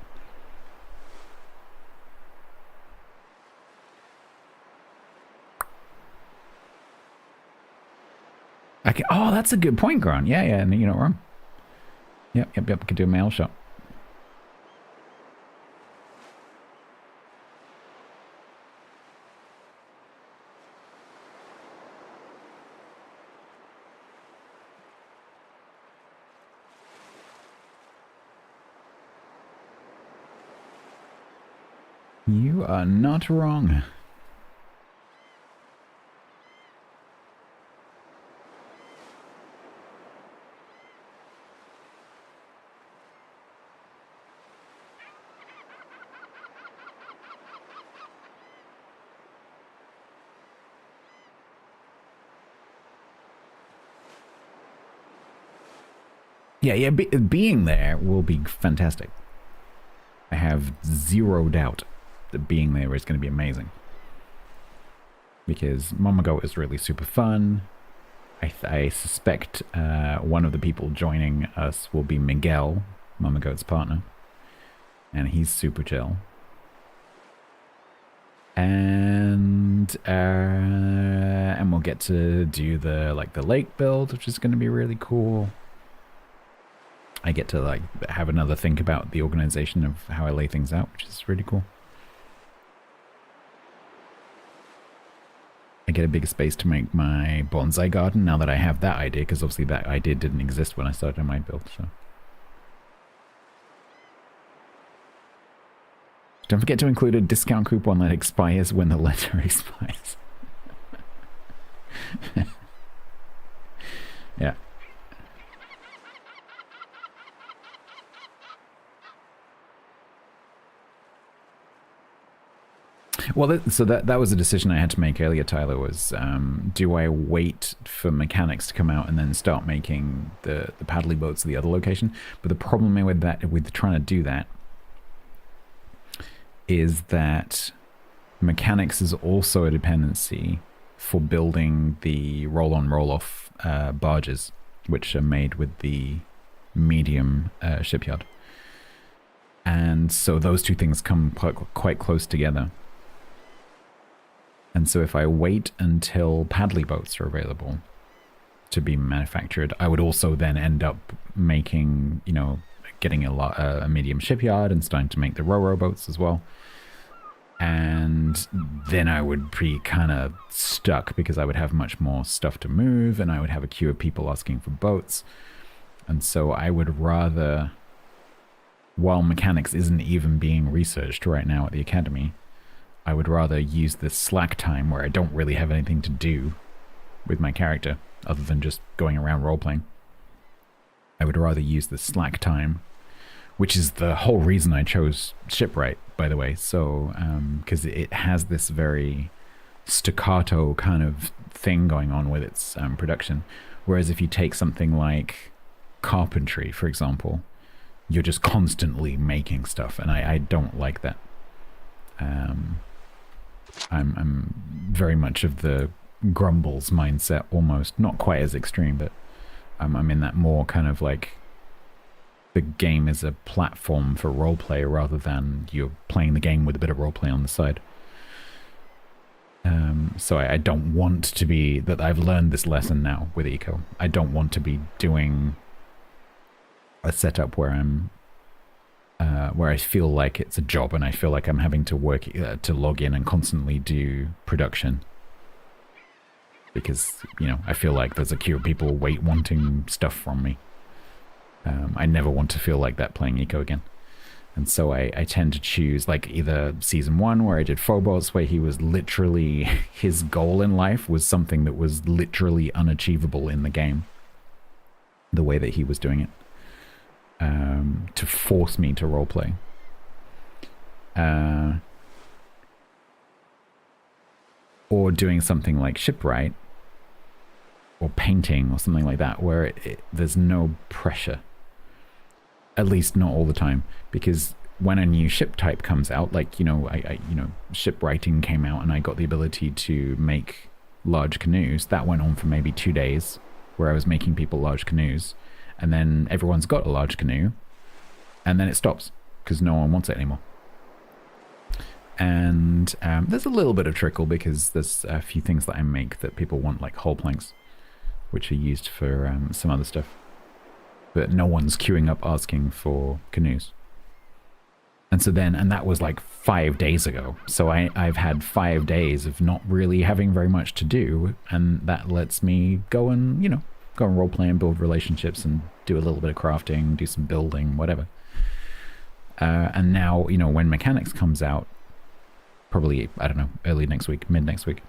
Oh, that's a good point, Grant. Yeah, you're not wrong. Yep, we could do a mail shop. You are not wrong. Yeah, being there will be fantastic. I have zero doubt that being there is going to be amazing. Because Momogo is really super fun. I suspect one of the people joining us will be Miguel, Mama Goat's partner, and he's super chill. And we'll get to do the lake build, which is going to be really cool. I get to have another think about the organization of how I lay things out, which is really cool. I get a bigger space to make my bonsai garden now that I have that idea, because obviously that idea didn't exist when I started my build. So don't forget to include a discount coupon that expires when the letter expires. Yeah. Well, so that was a decision I had to make earlier, Tyler, was do I wait for mechanics to come out and then start making the paddly boats at the other location? But the problem with that, with trying to do that, is that mechanics is also a dependency for building the roll-on, roll-off barges, which are made with the medium shipyard. And so those two things come quite close together. And so if I wait until paddly boats are available to be manufactured, I would also then end up making, getting a medium shipyard and starting to make the ro-ro boats as well. And then I would be kind of stuck because I would have much more stuff to move and I would have a queue of people asking for boats. And so I would rather, while mechanics isn't even being researched right now at the Academy, I would rather use this slack time where I don't really have anything to do with my character other than just going around role-playing. I would rather use the slack time, which is the whole reason I chose Shipwright, by the way. So, because it has this very staccato kind of thing going on with its production. Whereas if you take something like carpentry, for example, you're just constantly making stuff, and I don't like that. I'm very much of the Grumbles mindset, almost. Not quite as extreme, but I'm in that more kind of the game is a platform for roleplay rather than you're playing the game with a bit of roleplay on the side. So I don't want to be, that I've learned this lesson now with Eco. I don't want to be doing a setup where I'm where I feel like it's a job and I feel like I'm having to work to log in and constantly do production. Because, I feel like there's a queue of people wanting stuff from me. I never want to feel like that playing Eco again. And so I tend to choose either Season 1 where I did Phobos, where he was literally, his goal in life was something that was literally unachievable in the game. The way that he was doing it. To force me to roleplay. Or doing something like Shipwright, or painting, or something like that, where there's no pressure. At least not all the time, because when a new ship type comes out, shipwriting came out and I got the ability to make large canoes. That went on for maybe 2 days, where I was making people large canoes. And then everyone's got a large canoe, and then it stops because no one wants it anymore. And there's a little bit of trickle because there's a few things that I make that people want, like hull planks, which are used for some other stuff. But no one's queuing up asking for canoes. And so then, and that was 5 days ago. So I've had 5 days of not really having very much to do, and that lets me go and, go and roleplay and build relationships and do a little bit of crafting, do some building, whatever. And now, when Mechanics comes out, probably, I don't know, early next week, mid next week,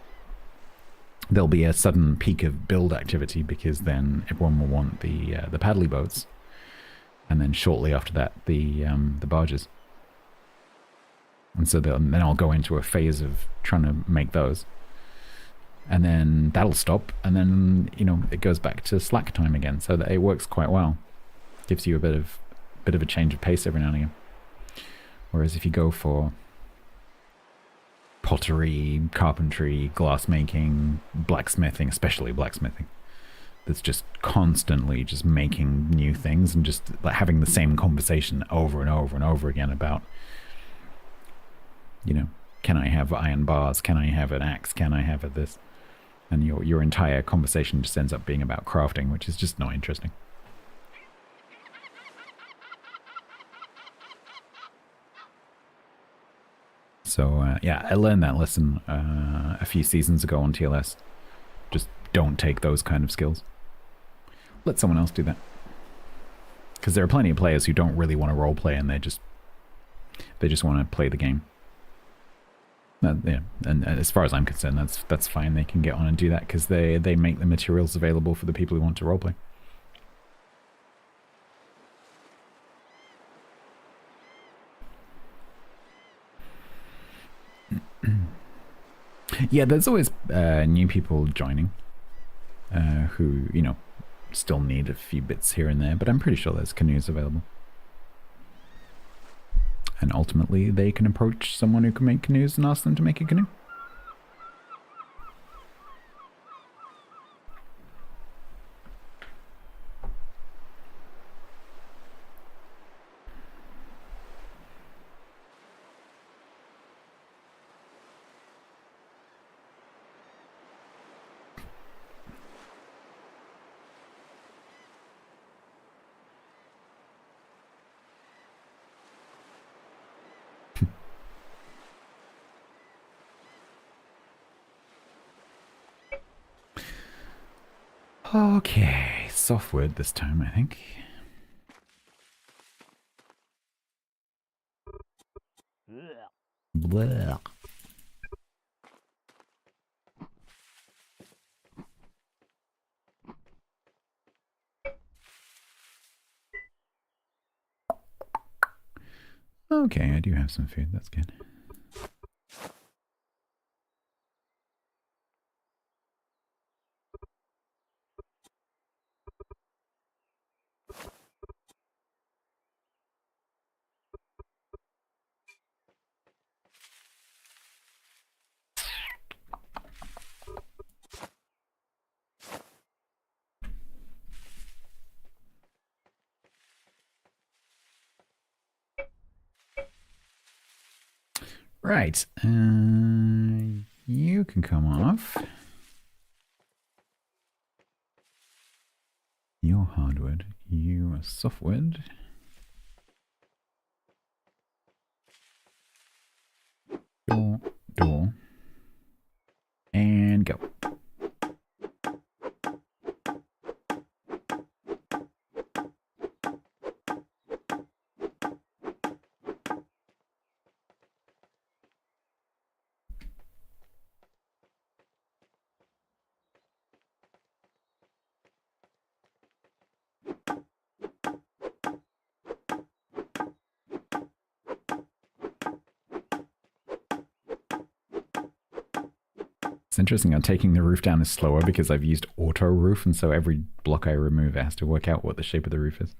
there'll be a sudden peak of build activity because then everyone will want the paddly boats. And then shortly after that, the barges. And so then I'll go into a phase of trying to make those. And then that'll stop, and then it goes back to slack time again, so that it works quite well. Gives you a bit of a change of pace every now and again. Whereas if you go for pottery, carpentry, glass making, blacksmithing, especially blacksmithing, that's just constantly just making new things and just like having the same conversation over and over and over again about, you know, can I have iron bars? Can I have an axe? Can I have this? And your entire conversation just ends up being about crafting, which is just not interesting. So yeah, I learned that lesson a few seasons ago on TLS. Just don't take those kind of skills. Let someone else do that. Because there are plenty of players who don't really want to roleplay and they just want to play the game. Yeah, and as far as I'm concerned, that's fine. They can get on and do that because they make the materials available for the people who want to roleplay. Yeah, there's always new people joining who, you know, still need a few bits here and there, but I'm pretty sure there's canoes available. And ultimately, they can approach someone who can make canoes and ask them to make a canoe. Okay, softwood this time, I think. Blah. Okay, I do have some food, that's good. Right, you can come off. You're hardwood, you are softwood. Door, and go. It's interesting, I'm taking the roof down is slower because I've used auto roof, and so every block I remove it has to work out what the shape of the roof is.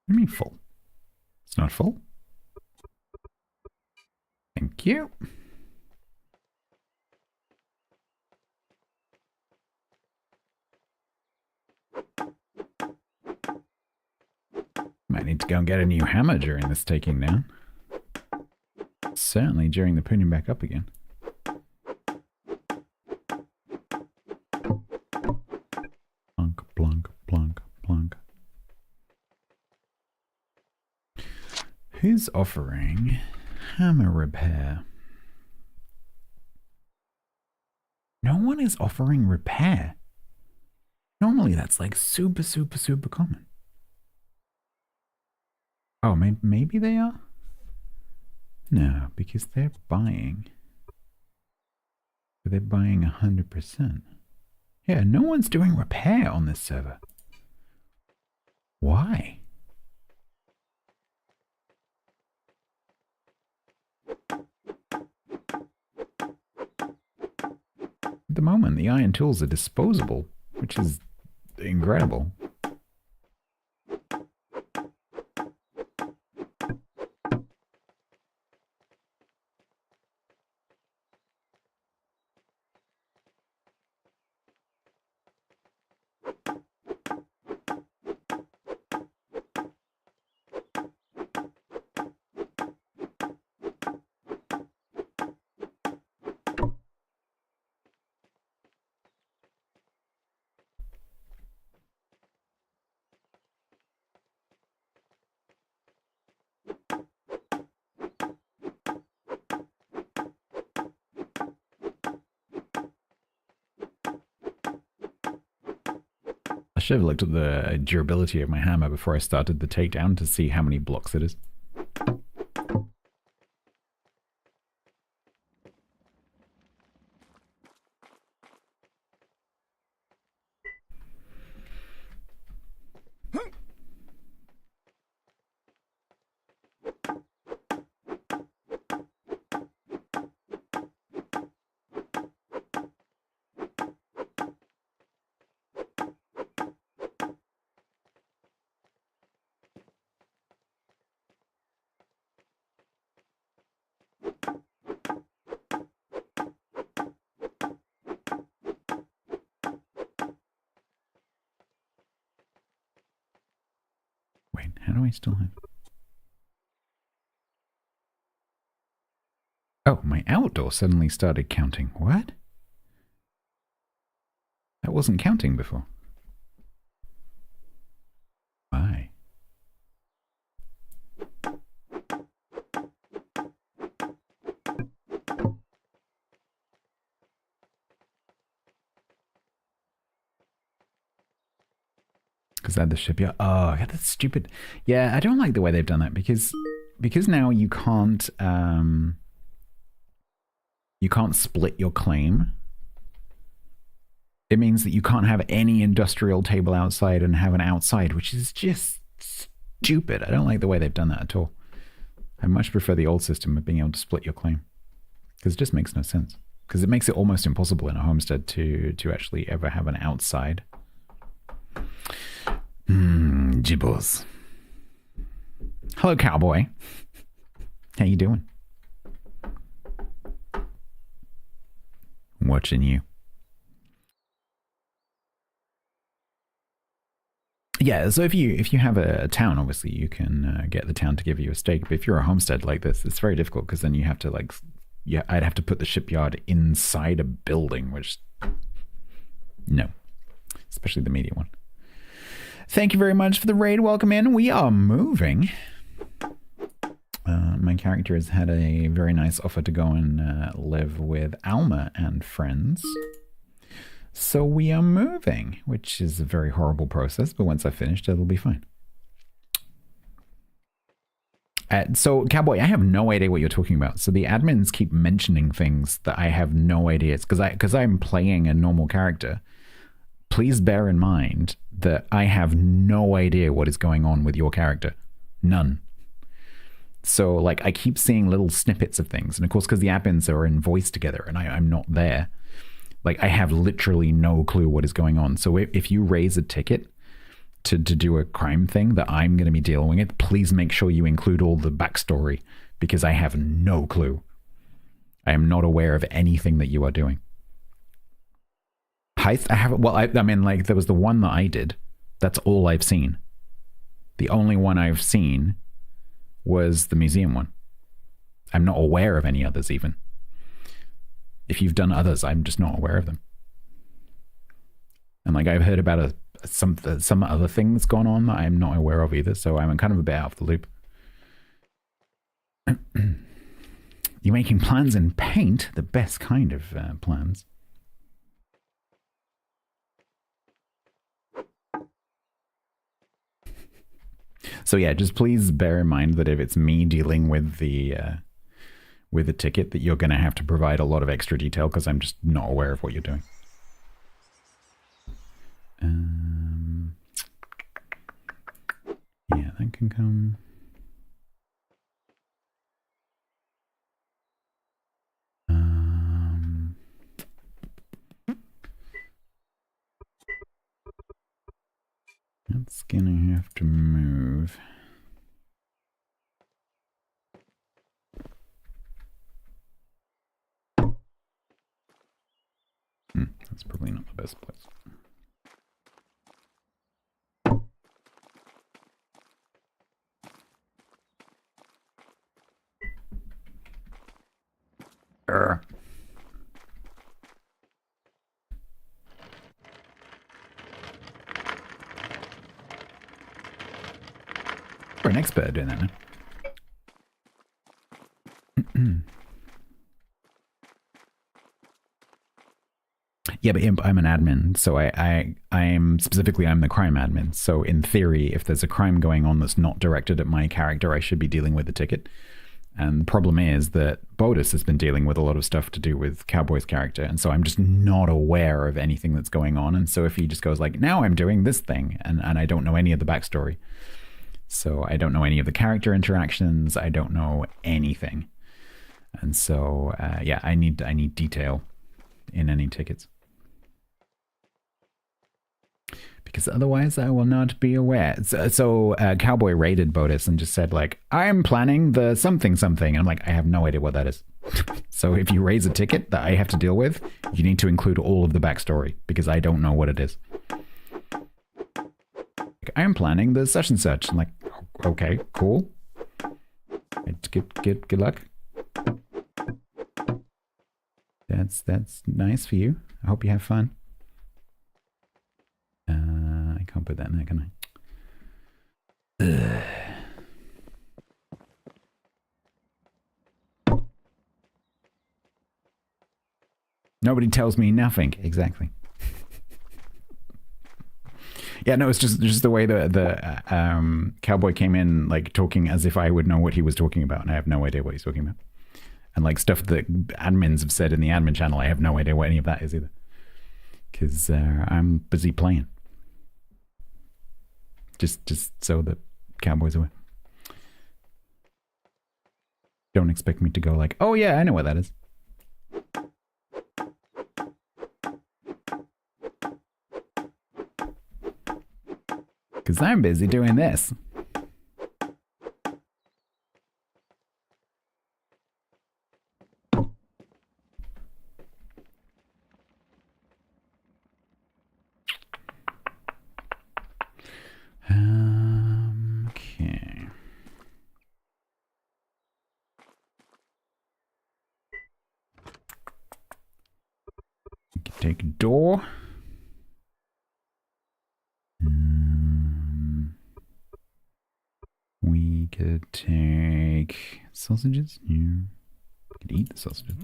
What do you mean full? It's not full. Thank you. Might need to go and get a new hammer during this taking down. Certainly during the putting back up again. Plunk, plunk, plunk, plunk. Who's offering hammer repair? No one is offering repair. Normally that's like super, super, super common. Oh, maybe they are? No, because they're buying. They're buying 100%. Yeah, no one's doing repair on this server. Why? At the moment, the iron tools are disposable, which is incredible. I should have looked at the durability of my hammer before I started the takedown to see how many blocks it is. Wait, how do I still have... Oh, my outdoor suddenly started counting. What? That wasn't counting before. Why? Because I had the shipyard. Oh, yeah, that's stupid. Yeah, I don't like the way they've done that because now you can't split your claim. It means that you can't have any industrial table outside and have an outside, which is just stupid. I don't like the way they've done that at all. I much prefer the old system of being able to split your claim. Because it just makes no sense. Because it makes it almost impossible in a homestead to actually ever have an outside. Jibbos. Hello, cowboy. How you doing? Watching you. Yeah, so if you have a town, obviously you can get the town to give you a stake. But if you're a homestead like this, it's very difficult because then you have to I'd have to put the shipyard inside a building, which no, especially the media one. Thank you very much for the raid. Welcome in. We are moving. My character has had a very nice offer to go and live with Alma and friends. So we are moving, which is a very horrible process, but once I've finished, it'll be fine. So, Cowboy, I have no idea what you're talking about. So the admins keep mentioning things that I have no idea. It's because I'm playing a normal character. Please bear in mind that I have no idea what is going on with your character. None. So, like, I keep seeing little snippets of things. And of course, because the admins are in voice together and I'm not there, like, I have literally no clue what is going on. So if you raise a ticket to do a crime thing that I'm going to be dealing with, please make sure you include all the backstory because I have no clue. I am not aware of anything that you are doing. Heist? I haven't. Well, I mean, like, there was the one that I did. That's all I've seen. The only one I've seen was the museum one. I'm not aware of any others even. If you've done others, I'm just not aware of them. And like I've heard about some other thing that's gone on that I'm not aware of either, so I'm kind of a bit out of the loop. You're making plans in paint, the best kind of plans. So yeah, just please bear in mind that if it's me dealing with the ticket, that you're going to have to provide a lot of extra detail because I'm just not aware of what you're doing. Yeah, that can come. That's gonna have to move. That's probably not the best place. We're an expert doing that now. Yeah, but I'm an admin, so I'm specifically I'm the crime admin. So in theory, if there's a crime going on that's not directed at my character, I should be dealing with the ticket. And the problem is that Bodus has been dealing with a lot of stuff to do with Cowboy's character, and so I'm just not aware of anything that's going on. And so if he just goes like, now I'm doing this thing, and I don't know any of the backstory. So I don't know any of the character interactions, I don't know anything. And so yeah, I need detail in any tickets. Because otherwise I will not be aware. So Cowboy raided Bodus and just said like, I'm planning the something something. And I'm like, I have no idea what that is. So if you raise a ticket that I have to deal with, you need to include all of the backstory because I don't know what it is. Like, I'm planning the such and such. I'm like, okay, cool. Good luck. That's nice for you. I hope you have fun. I can't put that in there, can I? Nobody tells me nothing. Exactly. Yeah, no, it's just the way the Cowboy came in, like talking as if I would know what he was talking about, and I have no idea what he's talking about. And like stuff that admins have said in the admin channel, I have no idea what any of that is either, because I'm busy playing. Just so the Cowboy's aware. Don't expect me to go like, oh yeah, I know what that is. Because I'm busy doing this. Okay. We can take a door. We could take sausages. Yeah. We could eat the sausages.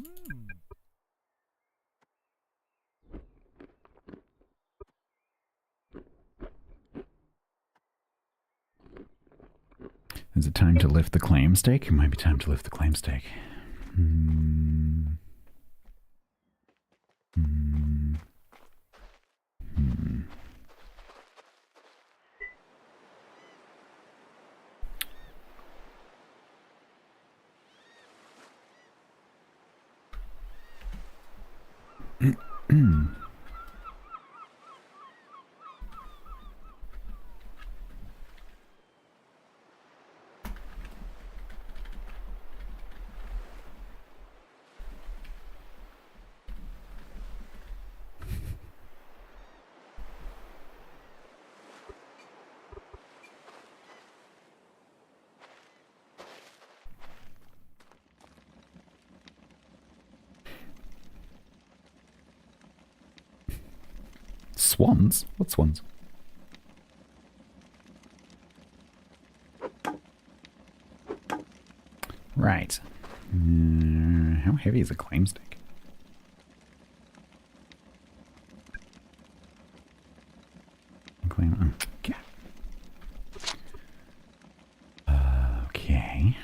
Is it time to lift the clam steak? It might be time to lift the clam steak. Swans? What swans? Right. How heavy is a claim stake? Claim. Okay. Okay.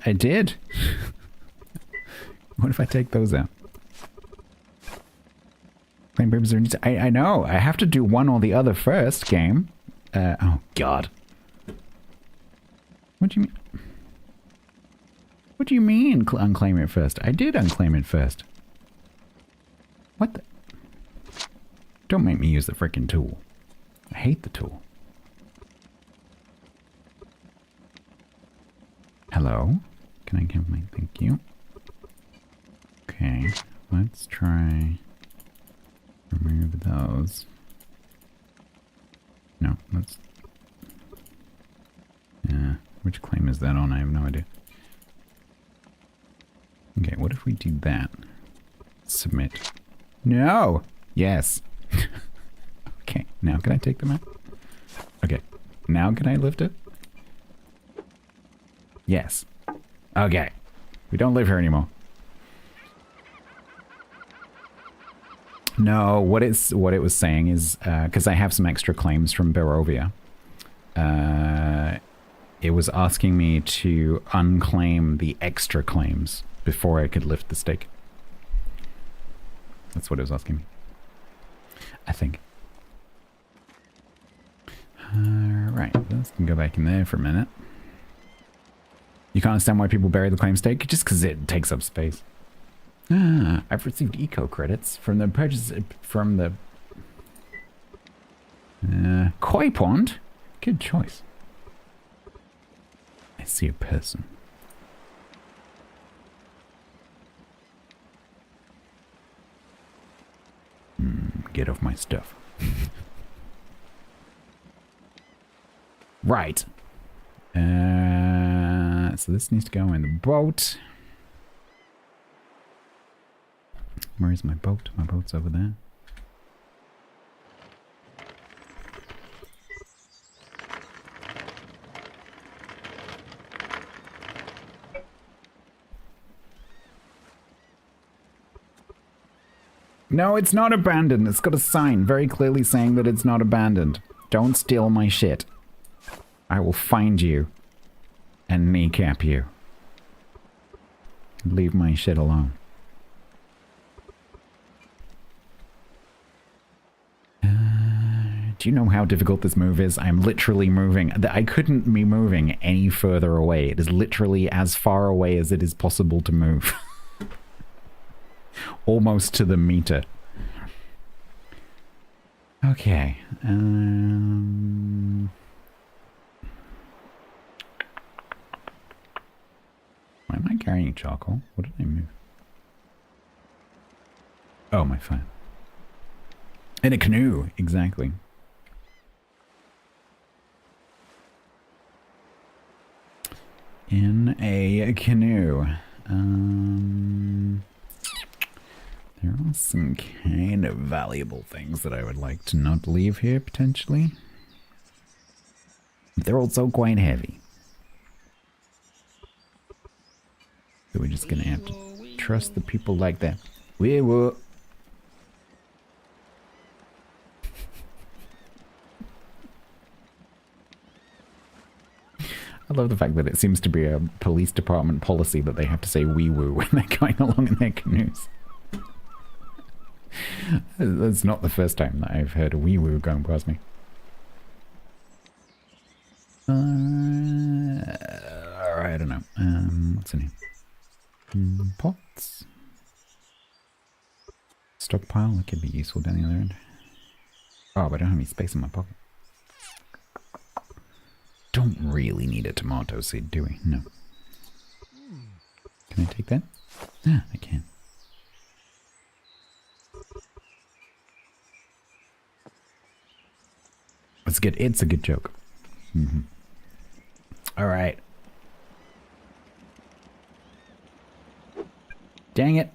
I did. What if I take those out? Claim papers are... I know. I have to do one or the other first, game. Oh, God. What do you mean? What do you mean unclaim it first? I did unclaim it first. What the... Don't make me use the frickin' tool. I hate the tool. Hello? Can I give my thank you? Okay, let's try remove those. No, let's... Yeah, which claim is that on? I have no idea. Okay, what if we do that? Submit. No! Yes. Okay, now can I take them out? Okay, now can I lift it? Yes. Okay. We don't live here anymore. No, what it was saying is, because I have some extra claims from Bearovia, it was asking me to unclaim the extra claims before I could lift the stake. That's what it was asking me. I think. Right, let's go back in there for a minute. You can't understand why people bury the claim stake? Just because it takes up space. Ah, I've received eco credits from the purchase from the koi pond. Good choice. I see a person. Get off my stuff. Right. So this needs to go in the boat. Where is my boat? My boat's over there. No, it's not abandoned. It's got a sign very clearly saying that it's not abandoned. Don't steal my shit. I will find you and kneecap you. Leave my shit alone. Do you know how difficult this move is? I'm literally moving. I couldn't be moving any further away. It is literally as far away as it is possible to move. Almost to the meter. Okay. Why am I carrying charcoal? What did I move? Oh, my phone. In a canoe, exactly. In a canoe. There are some kind of valuable things that I would like to not leave here, potentially. They're also quite heavy. So we're just gonna have to trust the people like that. We will. I love the fact that it seems to be a police department policy that they have to say wee woo when they're going along in their canoes. That's not the first time that I've heard a wee woo going past me. Alright, I don't know. What's in here? Pots. Stockpile, that could be useful down the other end. Oh, but I don't have any space in my pocket. Don't really need a tomato seed, do we? No. Can I take that? Yeah, I can. It's good. It's a good joke. All right. Dang it.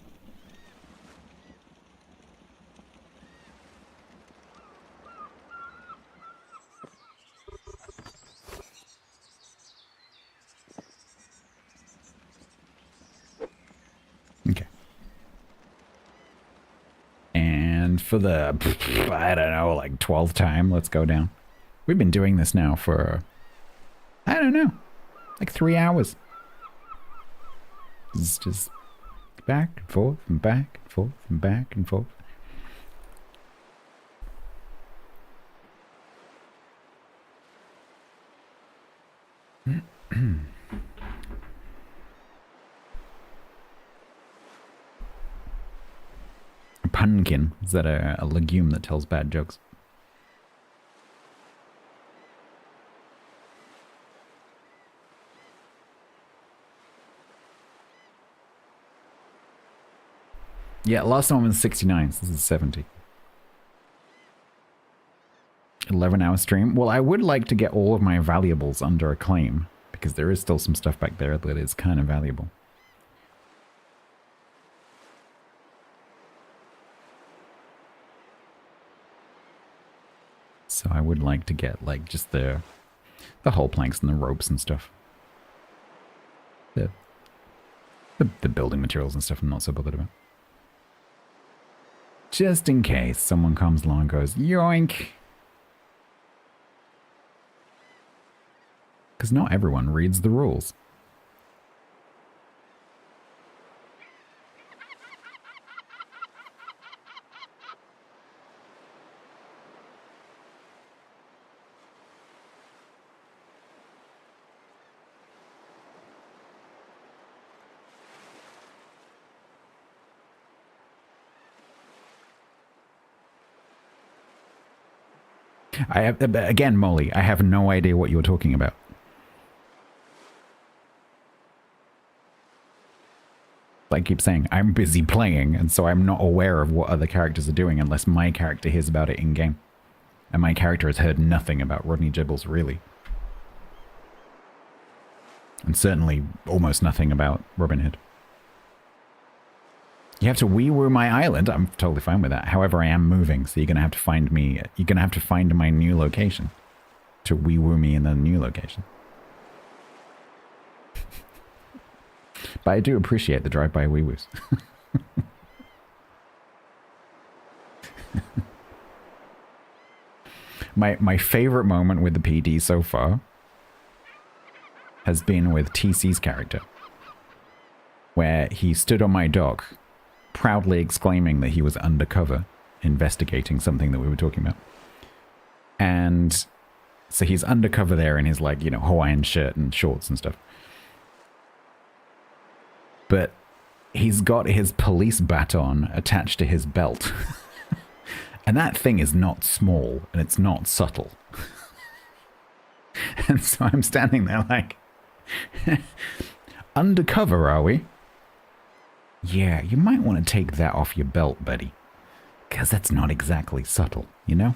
Okay. And for the, I don't know, like 12th time, let's go down. We've been doing this now for, I don't know, like 3 hours. It's just back and forth and back and forth and back and forth. Pumpkin, is that a legume that tells bad jokes? Yeah, last one was 69, so this is 70. 11-hour stream. Well, I would like to get all of my valuables under a claim, because there is still some stuff back there that is kind of valuable. So I would like to get, like, just the whole planks and the ropes and stuff. The building materials and stuff I'm not so bothered about. Just in case someone comes along and goes, yoink! Because not everyone reads the rules. I have, again, Molly, I have no idea what you're talking about. I keep saying, I'm busy playing, and so I'm not aware of what other characters are doing unless my character hears about it in-game. And my character has heard nothing about Rodney Gibbles, really. And certainly almost nothing about Robin Hood. You have to wee-woo my island. I'm totally fine with that. However, I am moving, so you're going to have to find me. You're going to have to find my new location to wee-woo me in the new location. But I do appreciate the drive-by wee-woos. My favorite moment with the PD so far has been with TC's character, where he stood on my dock, proudly exclaiming that he was undercover, investigating something that we were talking about. And so he's undercover there in his, like, you know, Hawaiian shirt and shorts and stuff. But he's got his police baton attached to his belt. And that thing is not small, and it's not subtle. And so I'm standing there like, undercover, are we? Yeah, you might want to take that off your belt, buddy. Because that's not exactly subtle, you know?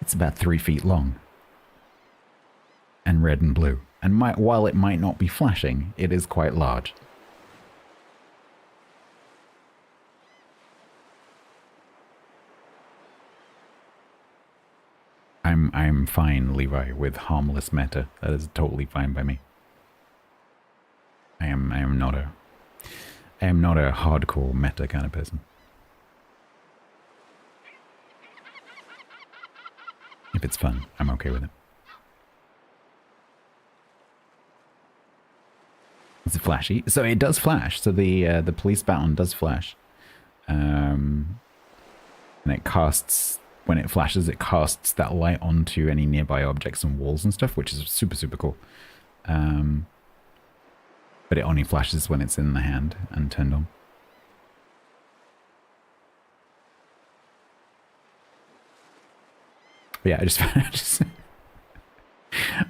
It's about 3 feet long. And red and blue. And while it might not be flashing, it is quite large. I'm fine, Levi, with harmless meta. That is totally fine by me. I am not a hardcore meta kind of person. If it's fun, I'm okay with it. Is it flashy? So it does flash. So the police baton does flash, and it casts, when it flashes, it casts that light onto any nearby objects and walls and stuff, which is super, super cool. But it only flashes when it's in the hand and turned on. But yeah, I just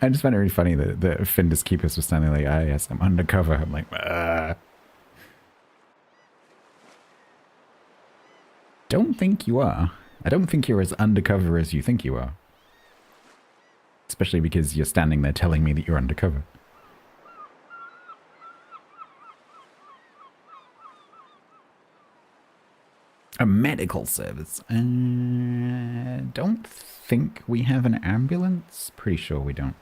I just found it really funny that the Findus Keepers were standing like, ah, yes, I'm undercover. I'm like, don't think you are. I don't think you're as undercover as you think you are. Especially because you're standing there telling me that you're undercover. A medical service. Don't think we have an ambulance. Pretty sure we don't.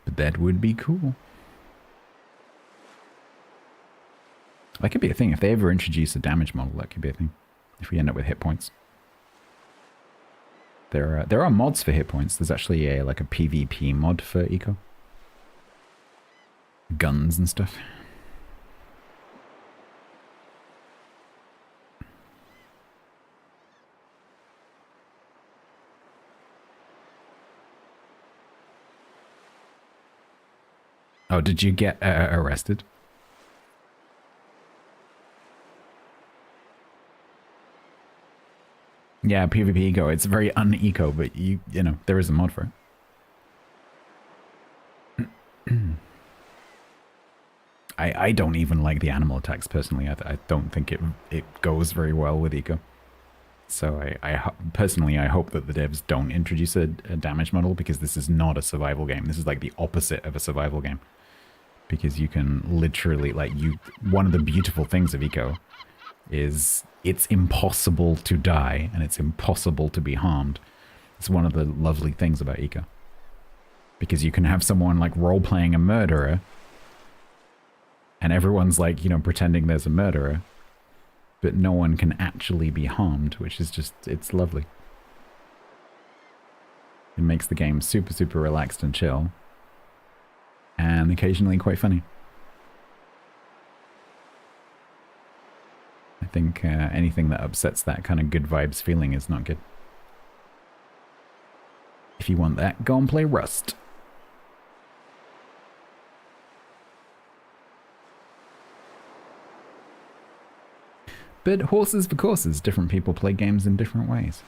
But that would be cool. That could be a thing. If they ever introduce a damage model, that could be a thing. If we end up with hit points. There are mods for hit points. There's actually a PvP mod for eco. Guns and stuff. Oh, did you get arrested? Yeah, PvP eco. It's very un-eco, but you know, there is a mod for it. I don't even like the animal attacks personally. I don't think it goes very well with eco. So personally, I hope that the devs don't introduce a damage model, because this is not a survival game. This is like the opposite of a survival game. Because you can literally, one of the beautiful things of eco is it's impossible to die and it's impossible to be harmed. It's one of the lovely things about eco. Because you can have someone role-playing a murderer and everyone's pretending there's a murderer, but no one can actually be harmed, which is just, it's lovely. It makes the game super, super relaxed and chill. And occasionally quite funny. I think anything that upsets that kind of good vibes feeling is not good. If you want that, go and play Rust. But horses for courses, different people play games in different ways.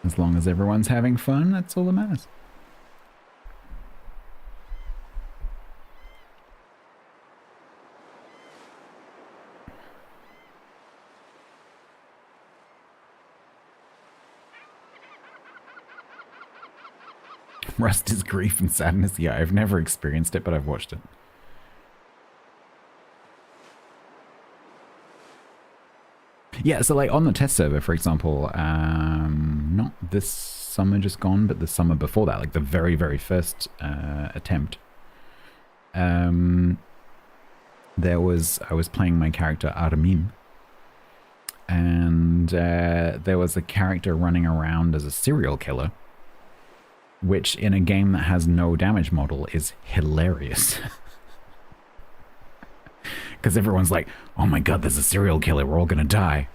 As long as everyone's having fun, that's all that matters. Rust is grief and sadness. Yeah, I've never experienced it, but I've watched it. Yeah, so on the test server, for example, not this summer just gone, but the summer before that, the very, very first attempt, I was playing my character Armin, and there was a character running around as a serial killer, which in a game that has no damage model is hilarious. Because everyone's like, oh my god, there's a serial killer, we're all gonna die.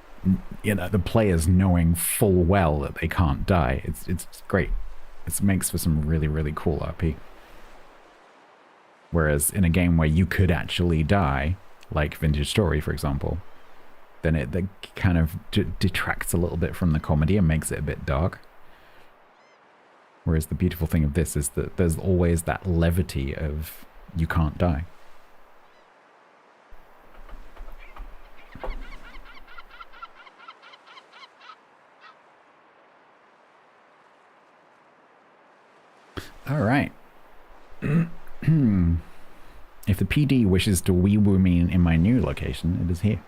You know, the players knowing full well that they can't die. It's great. It makes for some really, really cool RP. Whereas in a game where you could actually die, like Vintage Story, for example, then it kind of detracts a little bit from the comedy and makes it a bit dark. Whereas the beautiful thing of this is that there's always that levity of you can't die. All right. If the PD wishes to wee-woo me in my new location, it is here.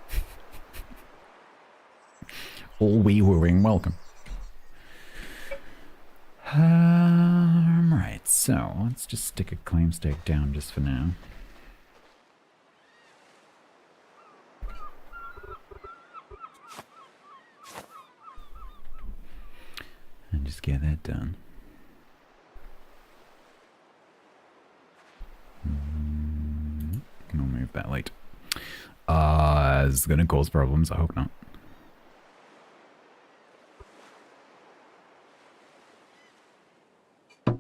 All wee-wooing welcome. Right, so let's just stick a claim stake down just for now. And just get that done. I'll move that late. Is it going to cause problems? I hope not. Am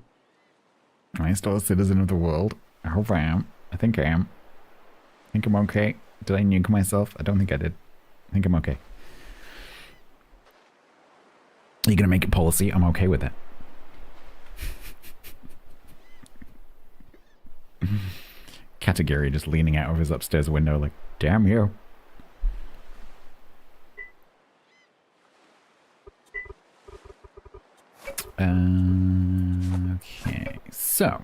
I still a citizen of the world? I hope I am. I think I am. I think I'm okay. Did I nuke myself? I don't think I did. I think I'm okay. You're gonna make it policy. I'm okay with that. Katagiri just leaning out of his upstairs window like, damn you. Okay, so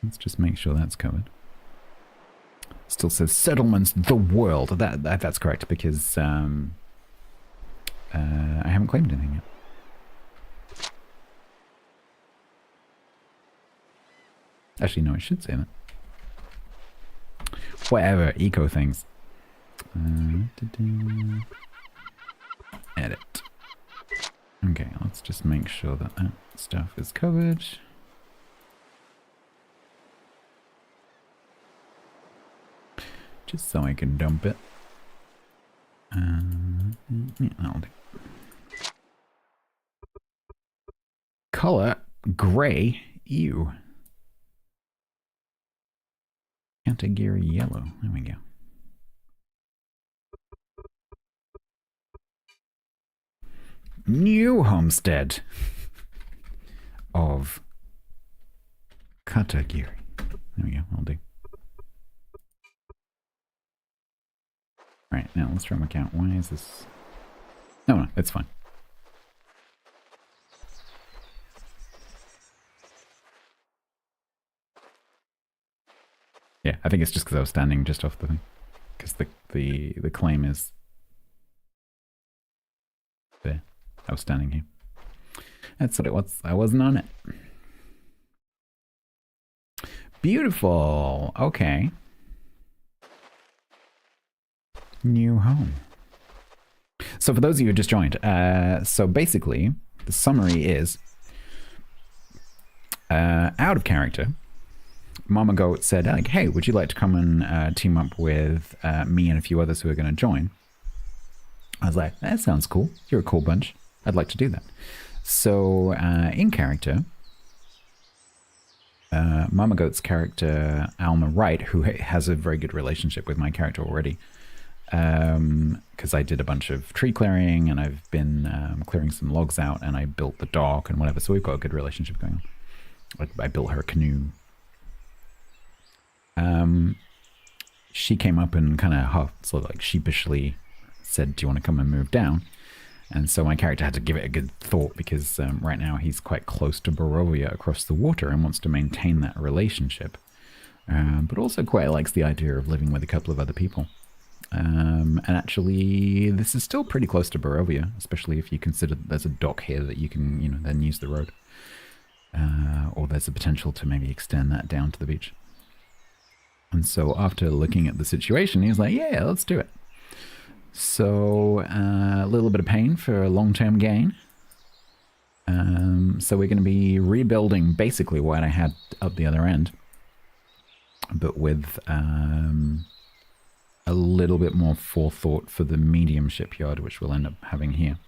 let's just make sure that's covered. Still says settlements, the world. That's correct because I haven't claimed anything yet. Actually, no, I should say that. Whatever, eco things. Edit. Okay, let's just make sure that that stuff is covered. Just so I can dump it. Yeah, that'll do. Color, gray. Ew. Katagiri yellow. There we go. New homestead of Katagiri. There we go. I'll do. Right, now let's try my count. Why is this? No, it's fine. Yeah, I think it's just because I was standing just off the thing. Because the claim is there. I was standing here. That's what it was. I wasn't on it. Beautiful. Okay. New home. So for those of you who just joined, so basically the summary is out of character. Mama Goat said, like, hey, would you like to come and team up with me and a few others who are going to join? I was like, that sounds cool. You're a cool bunch. I'd like to do that. So in character, Mama Goat's character, Alma Wright, who has a very good relationship with my character already, because I did a bunch of tree clearing and I've been clearing some logs out and I built the dock and whatever. So we've got a good relationship going on. I built her canoe. She came up and kind of sort of like sheepishly said, do you want to come and move down? And so my character had to give it a good thought because right now he's quite close to Bearovia across the water and wants to maintain that relationship. But also quite likes the idea of living with a couple of other people. And actually, this is still pretty close to Bearovia, especially if you consider that there's a dock here that you can, then use the road. Or there's a potential to maybe extend that down to the beach. And so after looking at the situation, he was like, yeah, let's do it. So a little bit of pain for a long-term gain. So we're going to be rebuilding basically what I had up the other end, but with a little bit more forethought for the medium shipyard, which we'll end up having here.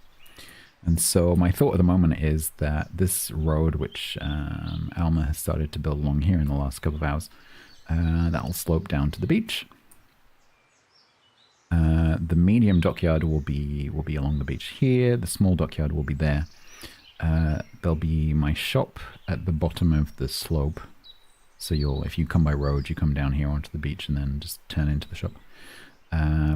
And so my thought at the moment is that this road, which Alma has started to build along here in the last couple of hours, that'll slope down to the beach. The medium dockyard will be along the beach here. The small dockyard will be there. There'll be my shop at the bottom of the slope. So if you come by road, you come down here onto the beach and then just turn into the shop.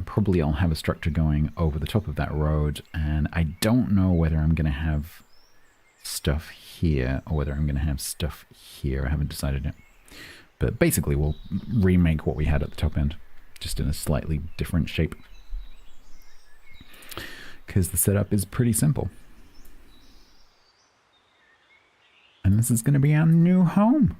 Probably I'll have a structure going over the top of that road, and I don't know whether I'm going to have stuff here or whether I'm going to have stuff here. I haven't decided yet. But basically we'll remake what we had at the top end, just in a slightly different shape. Because the setup is pretty simple. And this is going to be our new home.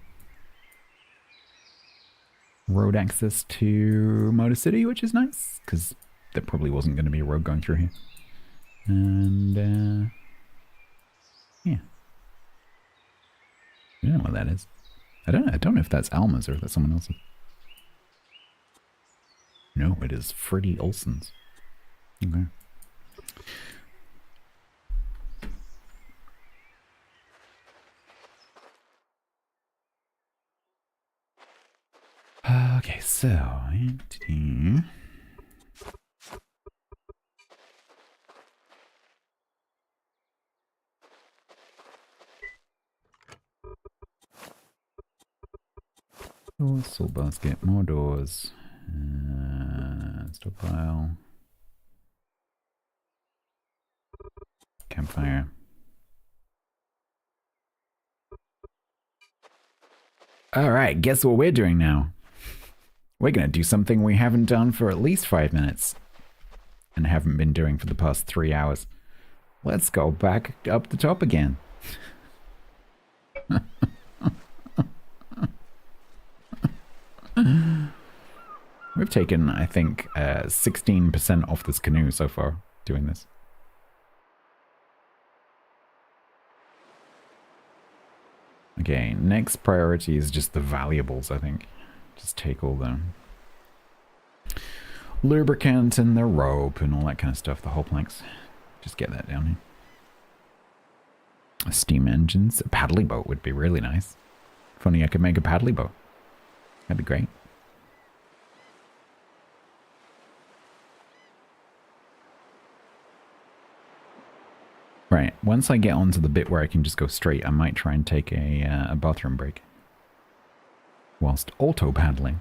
Road access to Motor City, which is nice, because there probably wasn't going to be a road going through here. And, yeah. I don't know what that is. I don't know if that's Alma's or if that's someone else's. No, it is Freddie Olsen's. Okay. Okay, So, entity. Doors, soul basket, more doors. Stockpile. Campfire. Alright, guess what we're doing now? We're gonna do something we haven't done for at least 5 minutes. And haven't been doing for the past 3 hours. Let's go back up the top again. We've taken, I think, 16% off this canoe so far doing this. Okay, next priority is just the valuables, I think. Just take all the lubricant and the rope and all that kind of stuff, the whole planks. Just get that down here. Steam engines. A paddly boat would be really nice. Funny, I could make a paddly boat. That'd be great. Right, once I get onto the bit where I can just go straight, I might try and take a bathroom break. Whilst auto-paddling.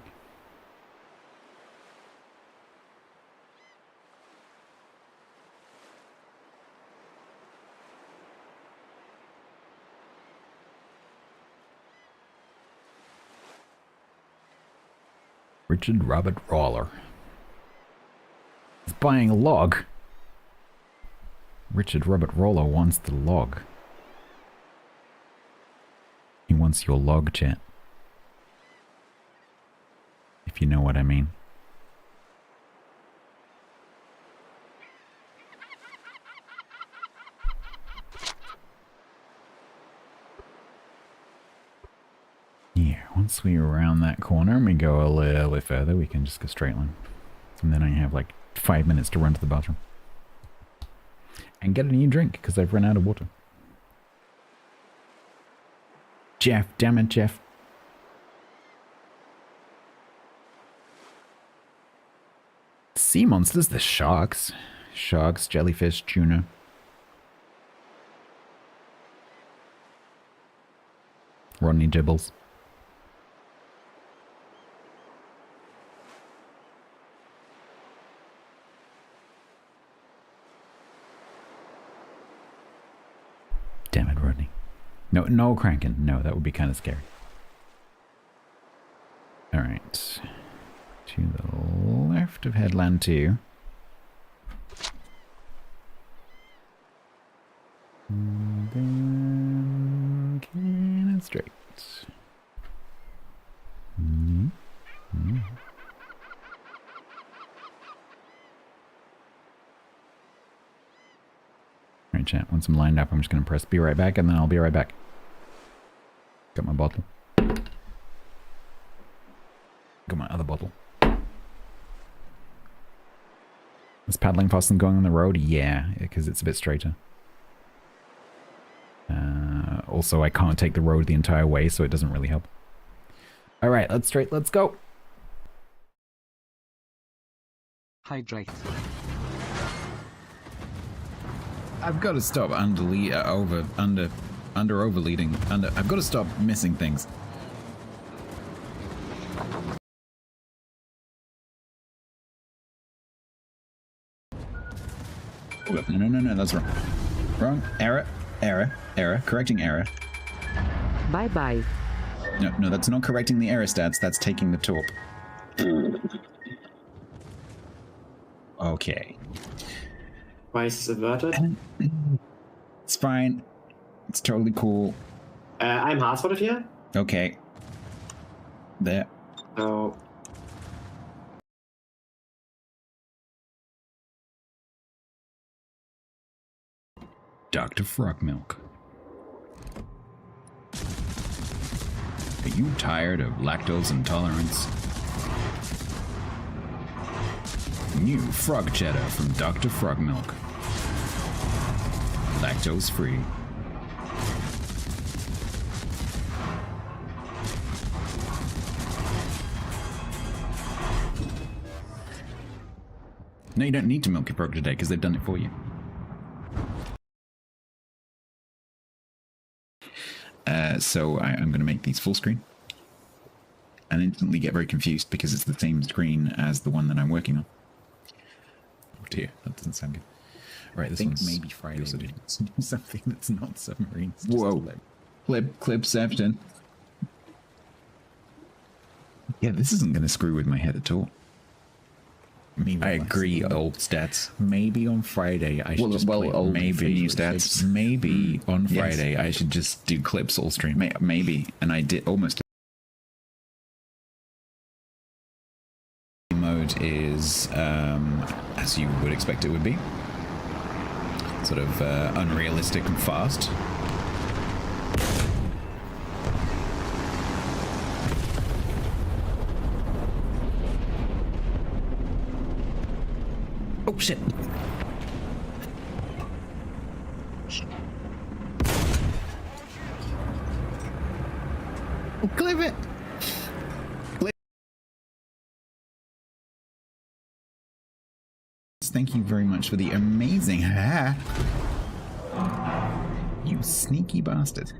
Richard Robert Roller. He's buying a log. Richard Robert Roller wants the log. He wants your log, chat. If you know what I mean. Yeah, once we round that corner and we go a little bit further, we can just go straight line. And then I have like 5 minutes to run to the bathroom. And get a new drink, because I've run out of water. Jeff, damn it, Jeff. Sea monsters, the sharks. Sharks, jellyfish, tuna. Rodney Dibbles. Damn it, Rodney. No cranking. No, that would be kind of scary. Alright. To the left of Headland 2. And then cannon straight. Alright, chat. Once I'm lined up, I'm just going to press be right back, and then I'll be right back. Got my bottle. Got my other bottle. Is paddling faster than going on the road? Yeah, because it's a bit straighter. Also, I can't take the road the entire way, so it doesn't really help. Alright, let's go! Hydrate. I've got to stop overleading. I've got to stop missing things. No, that's wrong. Wrong. Error. Correcting error. Bye-bye. No, that's not correcting the error stats. That's taking the torp. Okay. Why is this averted? It's fine. It's totally cool. I'm hard-spotted here. Okay. There. So... Dr. Frog Milk. Are you tired of lactose intolerance? New frog cheddar from Dr. Frog Milk. Lactose free. No, you don't need to milk your broker today because they've done it for you. So I'm going to make these full screen and instantly get very confused because it's the same screen as the one that I'm working on. Oh dear, that doesn't sound good. Right, this one's maybe Friday. Also do something that's not submarines. Whoa, clipception. Yeah, this isn't going to screw with my head at all. I agree, old stats. Maybe on Friday I should just play, maybe new stats. Maybe on Friday I should just do clips all stream. Maybe, and I did almost. Mode is as you would expect it would be, sort of unrealistic and fast. Oh shit. Clip it. Thank you very much for the amazing hair. You sneaky bastard.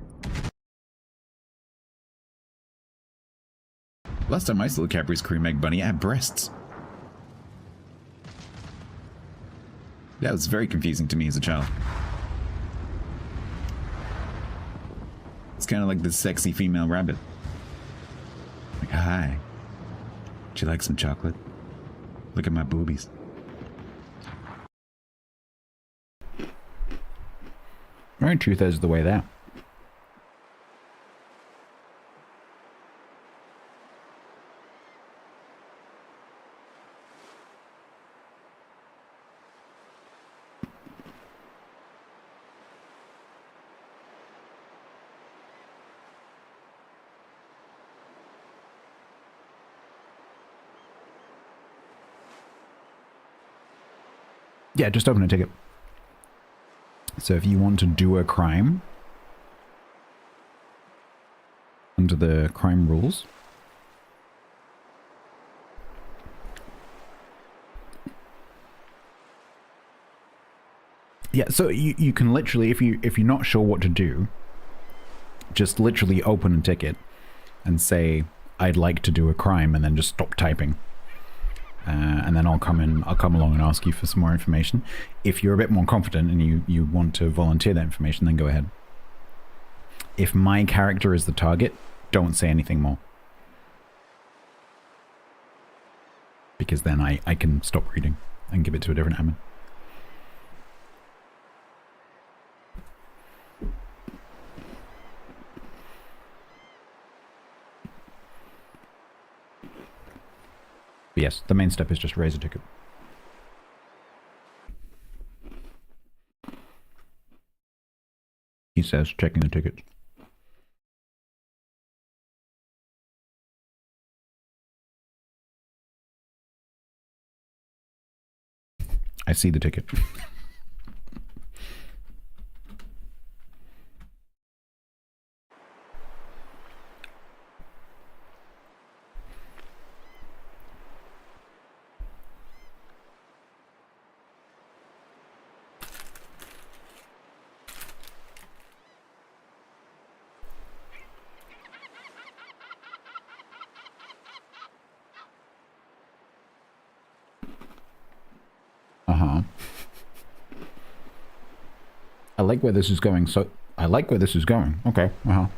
Last time I saw the Cadbury's Cream Egg Bunny, it had breasts. That was very confusing to me as a child. It's kind of like this sexy female rabbit. Like, hi. Would you like some chocolate? Look at my boobies. Right, 2/3 of the way there. Yeah, just open a ticket. So if you want to do a crime under the crime rules, yeah, so you can literally, if you're not sure what to do, just literally open a ticket and say, I'd like to do a crime, and then just stop typing. And then I'll come along and ask you for some more information. If you're a bit more confident and you want to volunteer that information, then go ahead. If my character is the target, don't say anything more. Because then I can stop reading and give it to a different admin. But yes, the main step is just raise a ticket. He says, checking the tickets. I see the ticket. I like where this is going. So I like where this is going. Okay. Okay.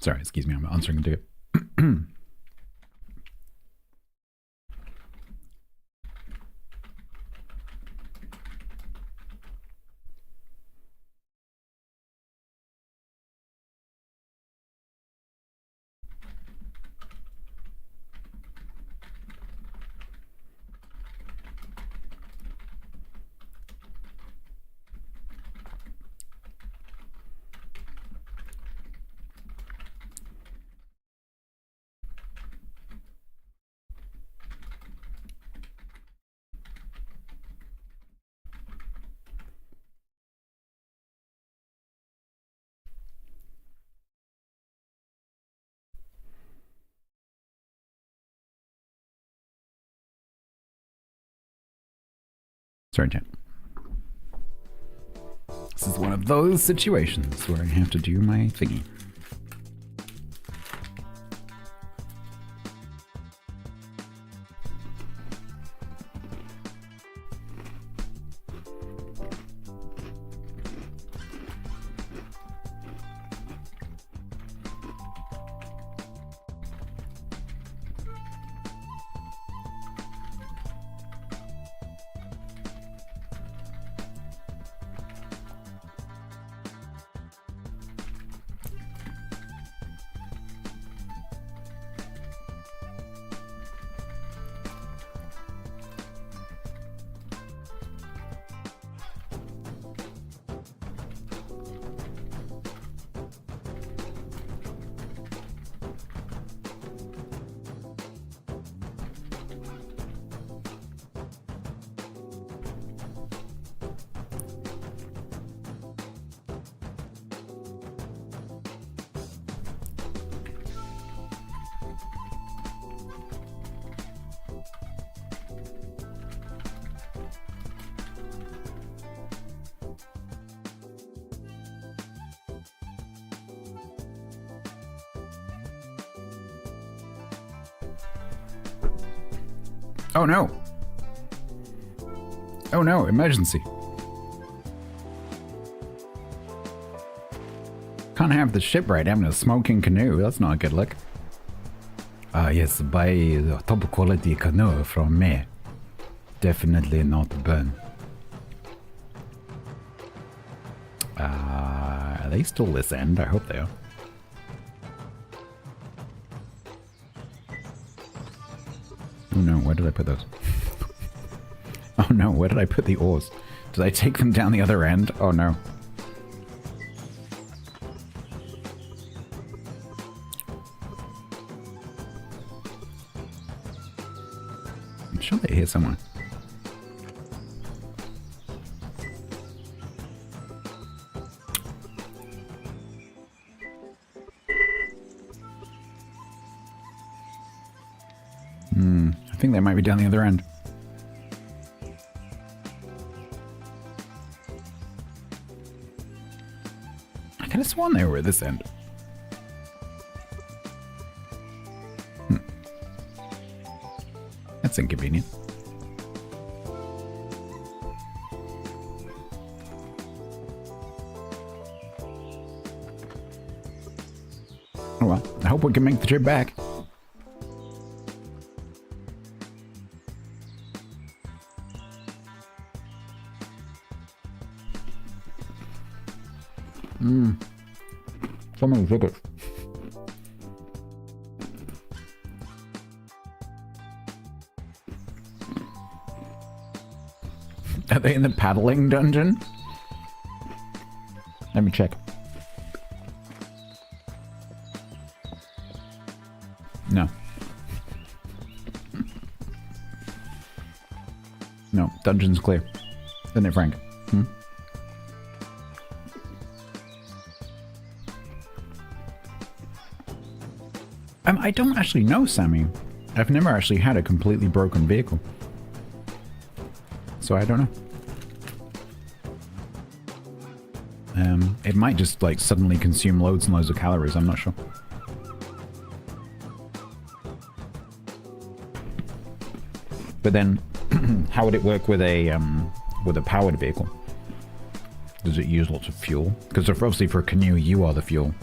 Sorry, excuse me, I'm answering a ticket. Sorry, chat. This is one of those situations where I have to do my thingy. Oh no! Oh no, emergency. Can't have the shipwright having a smoking canoe, that's not a good look. Yes, buy the top quality canoe from me. Definitely not burn. Are they still this end? I hope they are. Oh no, where did I put those? Oh no, where did I put the oars? Did I take them down the other end? Oh no. I'm sure they're here somewhere. I think they might be down the other end. I could have sworn they were at this end. That's inconvenient. Oh well, I hope we can make the trip back. So many tickets. Are they in the paddling dungeon? Let me check. Dungeon's clear. Isn't it, Frank? Hmm? I don't actually know, Sammy. I've never actually had a completely broken vehicle. So I don't know. It might just like suddenly consume loads and loads of calories, I'm not sure. But then, how would it work with a powered vehicle? Does it use lots of fuel? Because obviously for a canoe, you are the fuel.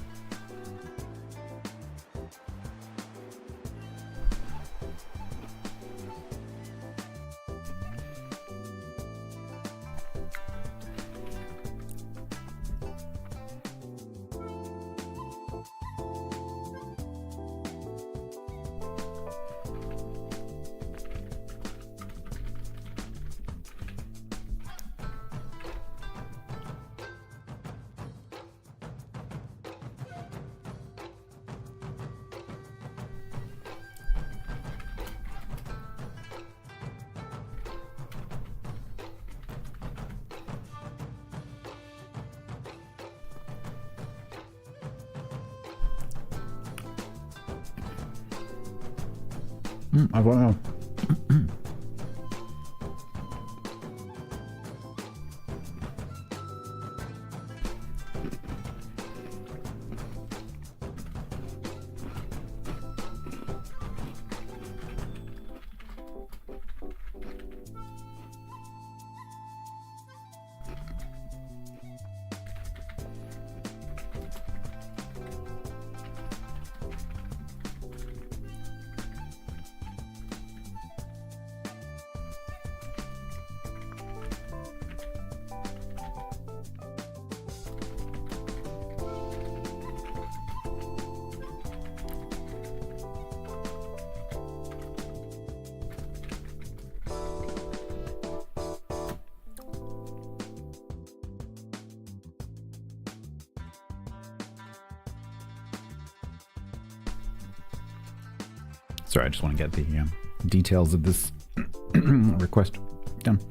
I don't know. Sorry, I just want to get the details of this request done.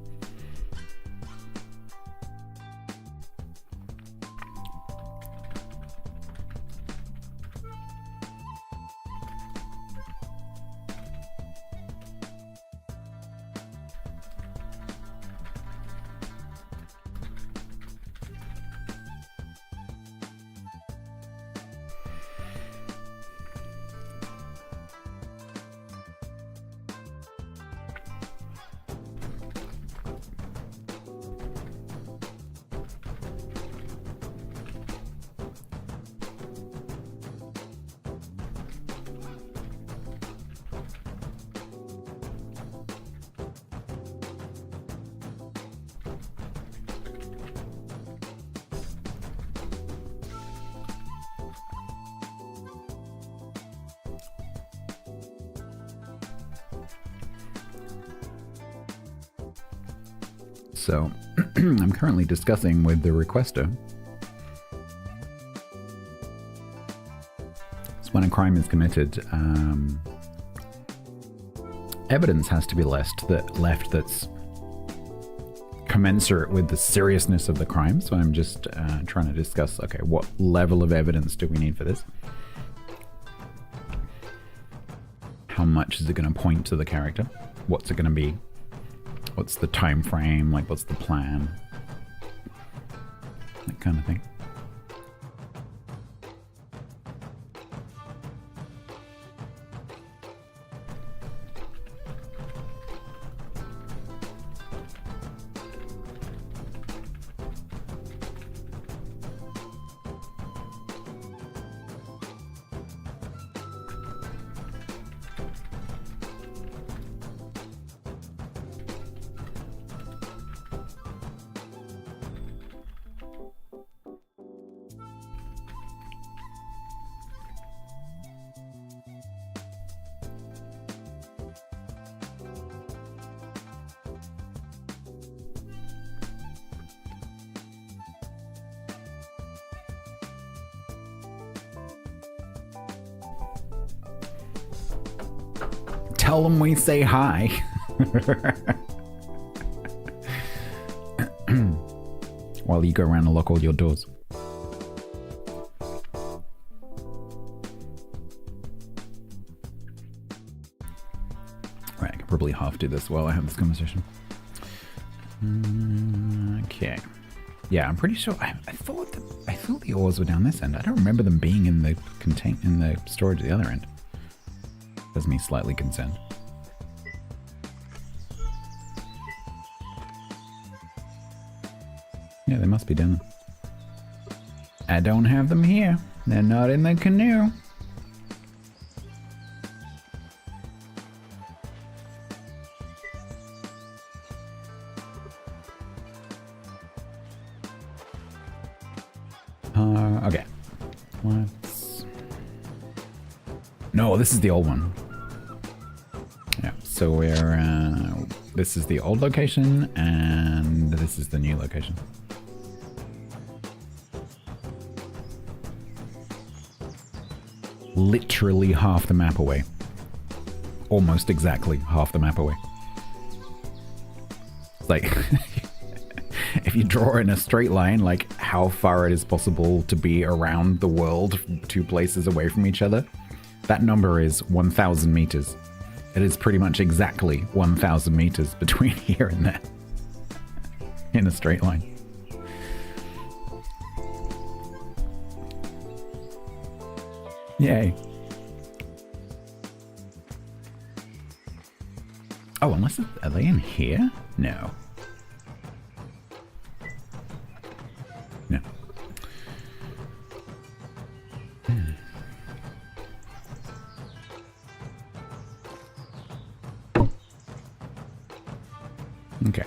So I'm currently discussing with the requester. So when a crime is committed, evidence has to be left that's commensurate with the seriousness of the crime. So I'm just trying to discuss, okay, what level of evidence do we need for this? How much is it going to point to the character? What's it going to be? What's the time frame? Like, what's the plan? That kind of thing. Tell them we say hi. while you go around and lock all your doors. Right, I could probably half do this while I have this conversation. Okay. Yeah, I'm pretty sure. I thought the ores were down this end. I don't remember them being in the storage at the other end. Has me slightly concerned. Yeah, they must be down there. I don't have them here. They're not in the canoe. Okay. Let's... No, this is the old one. Yeah, so we're... this is the old location, and this is the new location. Literally half the map away. Almost exactly half the map away. It's like... if you draw in a straight line, like how far it is possible to be around the world 2 places away from each other, that number is 1,000 meters. It is pretty much exactly 1,000 meters between here and there. In a straight line. Yay. Oh, unless are they in here? No. No. Okay.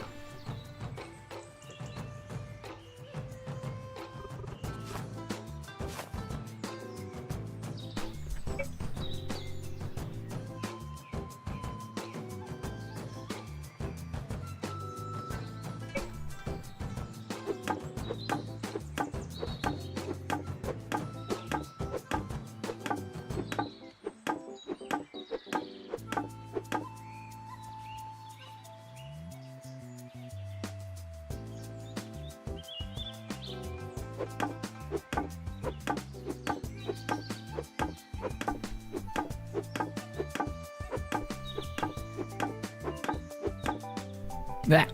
That.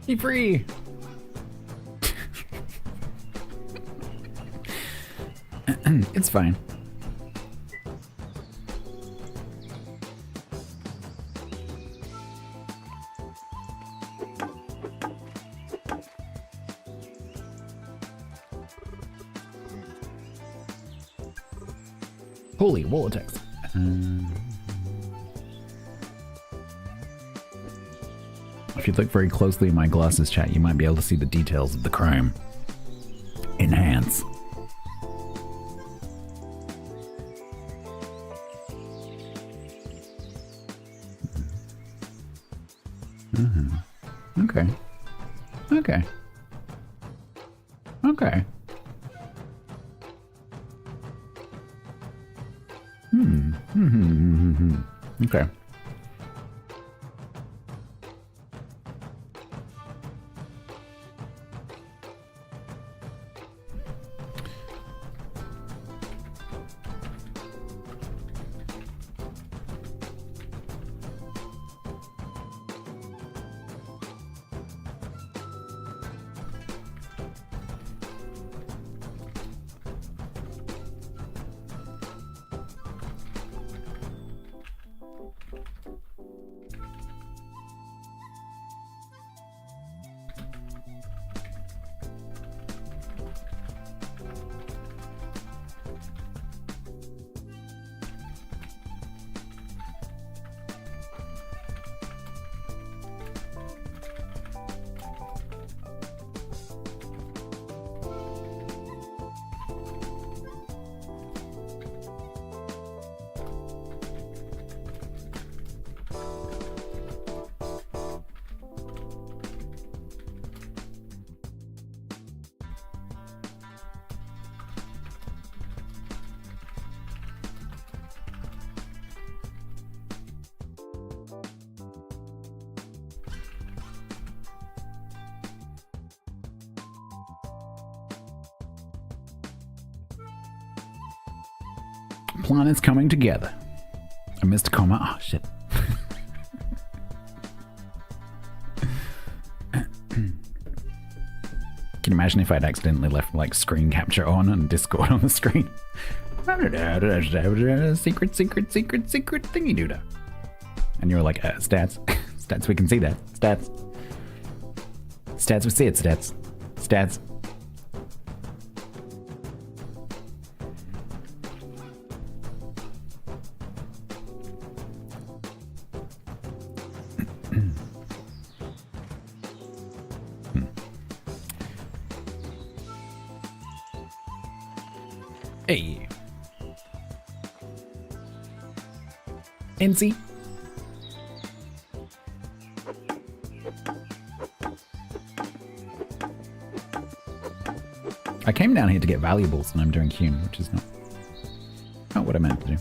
Be free. It's fine. Holy wall attacks. If you look very closely in my glasses chat, you might be able to see the details of the crime. Enhance. Okay. Okay. Okay. Okay. Plan is coming together. I missed a comma. Oh, shit. Can you imagine if I'd accidentally left like screen capture on and Discord on the screen? Secret thingy doodah. And you were like, stats. Stats, we can see that. Stats. Stats, we see it, stats. Stats. Hey. NC. I came down here to get valuables and I'm doing hewn, which is not what I meant to do.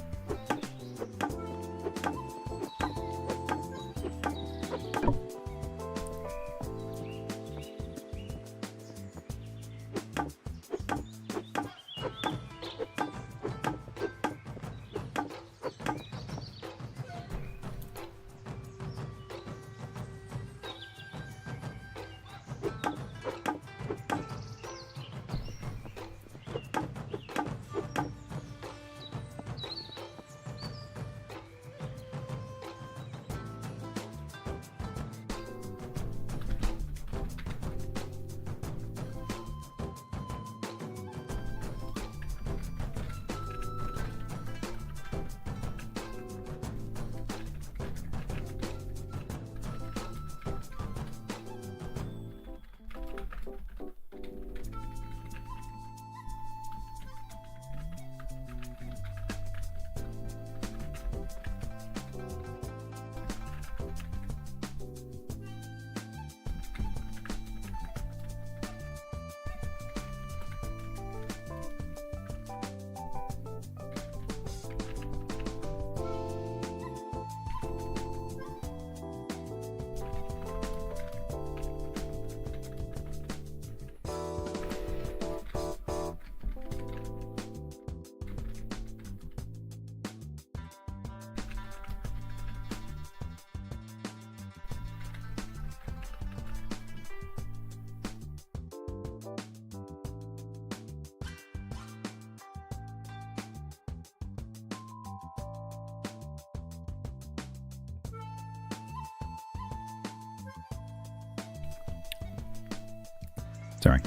Sorry.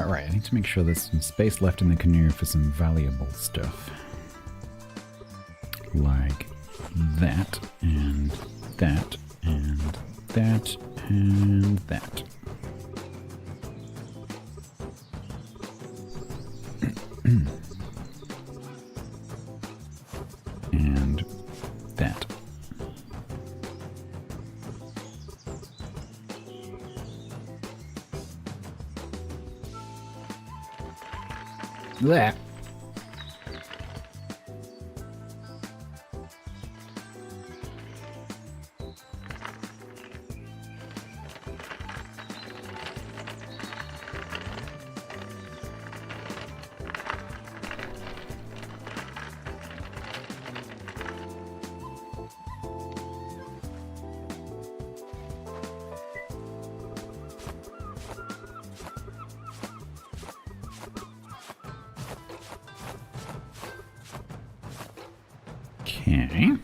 Right, I need to make sure there's some space left in the canoe for some valuable stuff. Like that, and that, and that, and that. And that. That. Okay.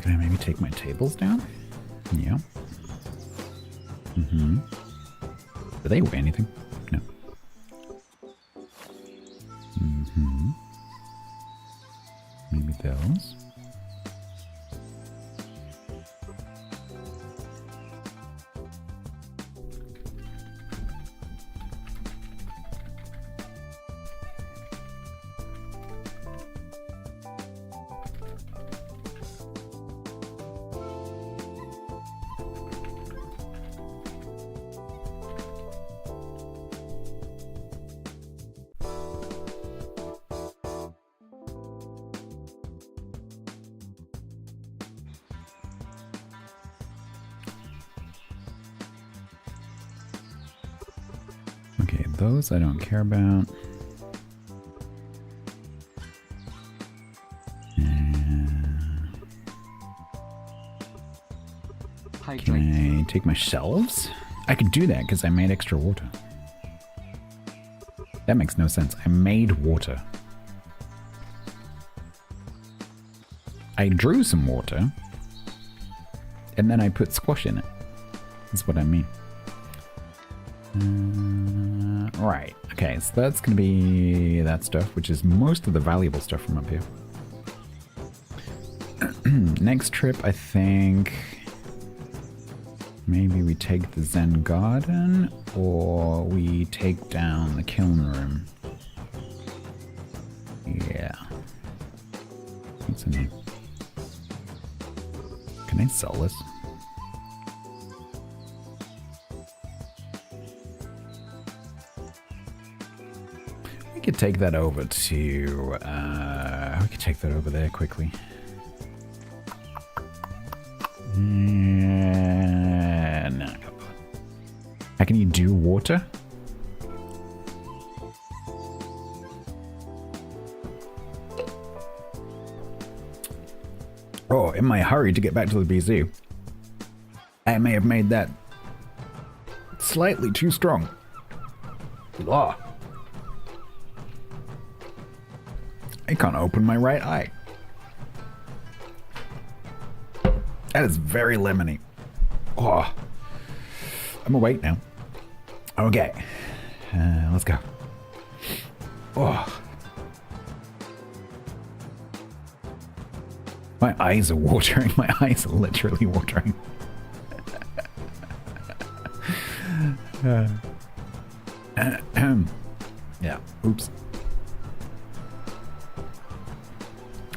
Can I maybe take my tables down? Yeah. Mm-hmm. Do they weigh anything? No. Mm-hmm. Maybe those. Those I don't care about. Can I take my shelves? I could do that because I made extra water. That makes no sense. I made water. I drew some water. And then I put squash in it. That's what I mean. Right. Okay, so that's going to be that stuff, which is most of the valuable stuff from up here. Next trip, I think... maybe we take the Zen Garden, or we take down the kiln room. Yeah. What's the name? Can I sell this? We could take that over to... we could take that over there quickly. No. How can you do water? Oh, in my hurry to get back to the BZ, I may have made that slightly too strong. Ah. I can't open my right eye. That is very lemony. Oh. I'm awake now. Okay. Let's go. Oh. My eyes are watering. My eyes are literally watering. Yeah. Oops.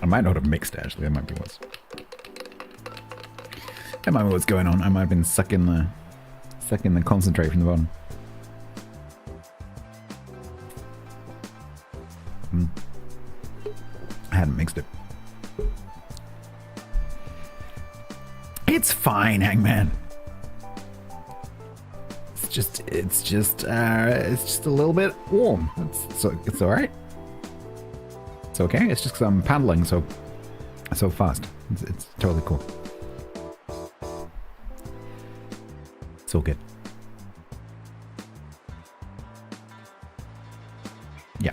I might not have mixed actually. That might be what's. That might be what's going on. I might have been sucking the concentrate from the bottom. I hadn't mixed it. It's fine, Hangman. It's just a little bit warm. It's all right. It's okay. It's just because I'm paddling so fast. It's totally cool. It's all good. Yeah.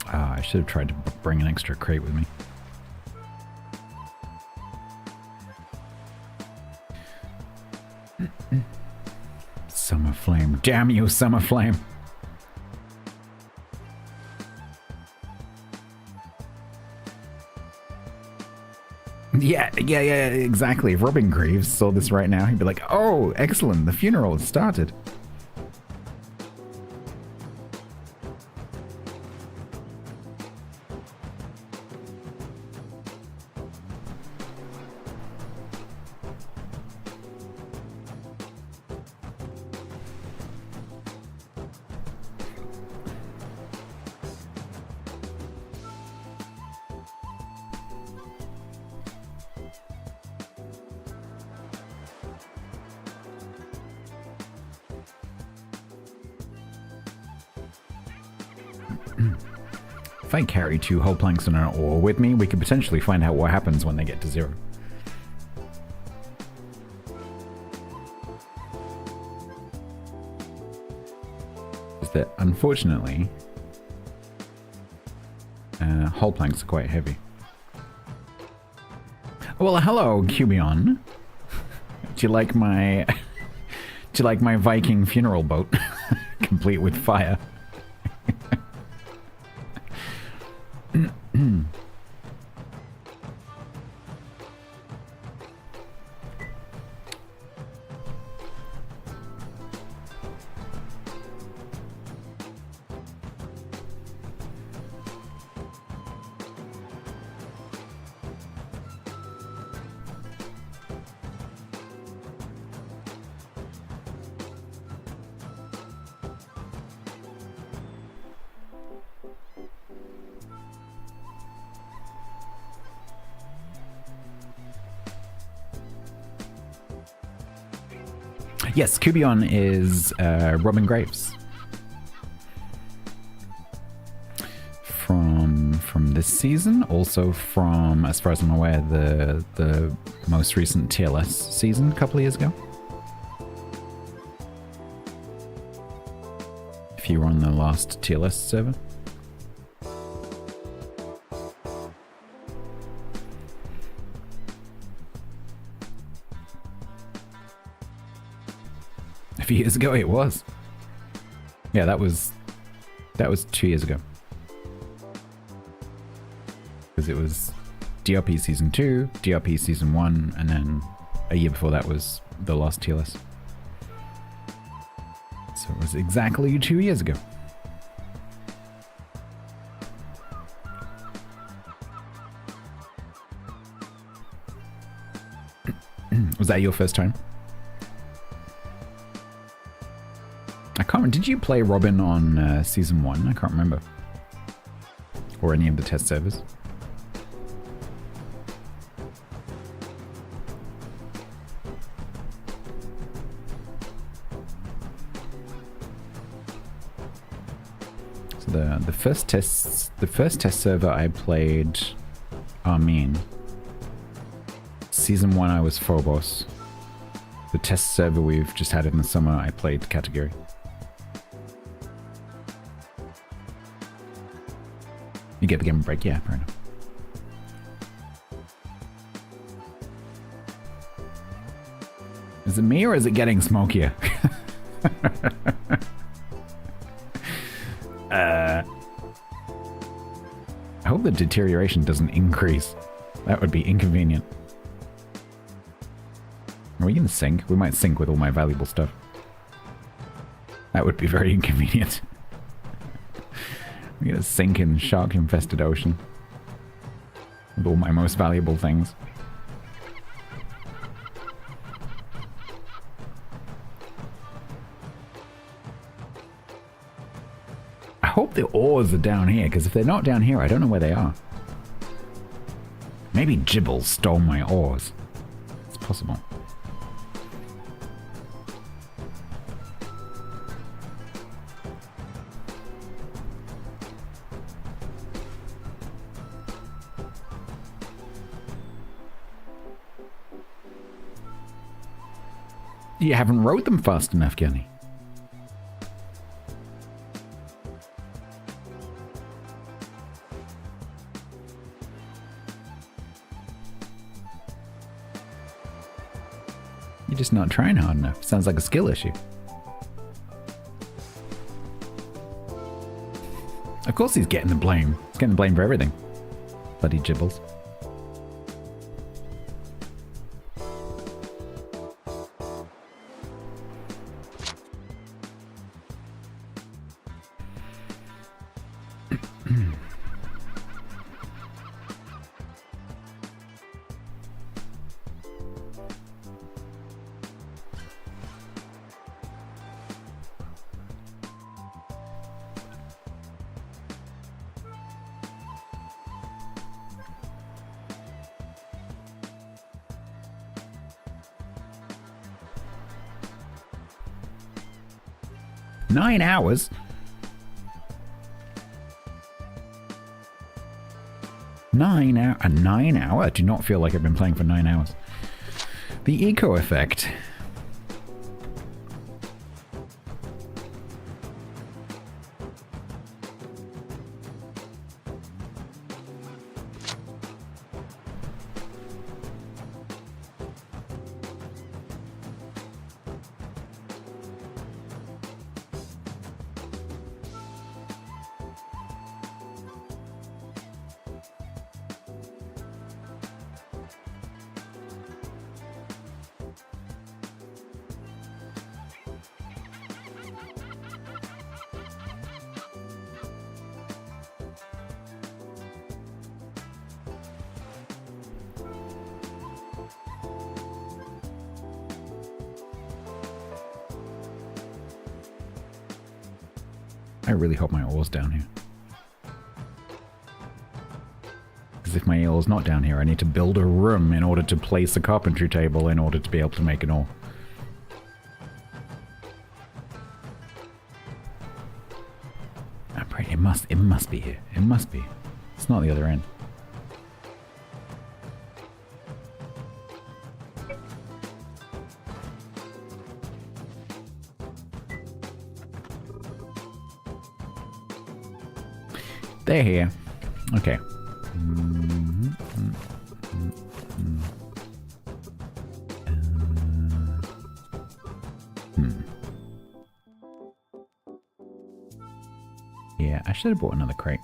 I should have tried to bring an extra crate with me. Summer Flame. Damn you, Summer Flame. Yeah, exactly. If Robin Greaves saw this right now, he'd be like, oh, excellent, the funeral has started. If I carry 2 whole planks and an ore with me, we could potentially find out what happens when they get to 0. Is that unfortunately, whole planks are quite heavy. Well, hello, Cubion. Do you like my Viking funeral boat, complete with fire? Yes, Cubion is Robin Graves. From this season, also from, as far as I'm aware, the most recent TLS season a couple of years ago. If you were on the last TLS server. A few years ago, it was. Yeah, that was 2 years ago. Because it was DRP Season 2, DRP Season 1, and then a year before that was the last TLS. So it was exactly 2 years ago. Was that your first time? I can't remember. Did you play Robin on Season 1? I can't remember. Or any of the test servers. The first test server I played Armin. Season 1 I was Phobos. The test server we've just had in the summer I played Katagiri. You get the game break, yeah, fair enough. Is it me or is it getting smokier? I hope the deterioration doesn't increase. That would be inconvenient. Are we gonna sync? We might sync with all my valuable stuff. That would be very inconvenient. We're gonna sink in shark-infested ocean. With all my most valuable things. I hope the ores are down here, because if they're not down here, I don't know where they are. Maybe Gibble stole my ores. It's possible. You haven't wrote them fast enough, Kenny. You're just not trying hard enough. Sounds like a skill issue. Of course he's getting the blame. He's getting the blame for everything. Bloody Gibbles. Nine hours? A 9 hour? I do not feel like I've been playing for 9 hours. The eco effect. I really hope my ore's down here. Because if my ore's not down here, I need to build a room in order to place a carpentry table in order to be able to make an ore. I'm pretty. It must be here. It must be. It's not the other end. They're here. Okay. Yeah, I should have bought another crate.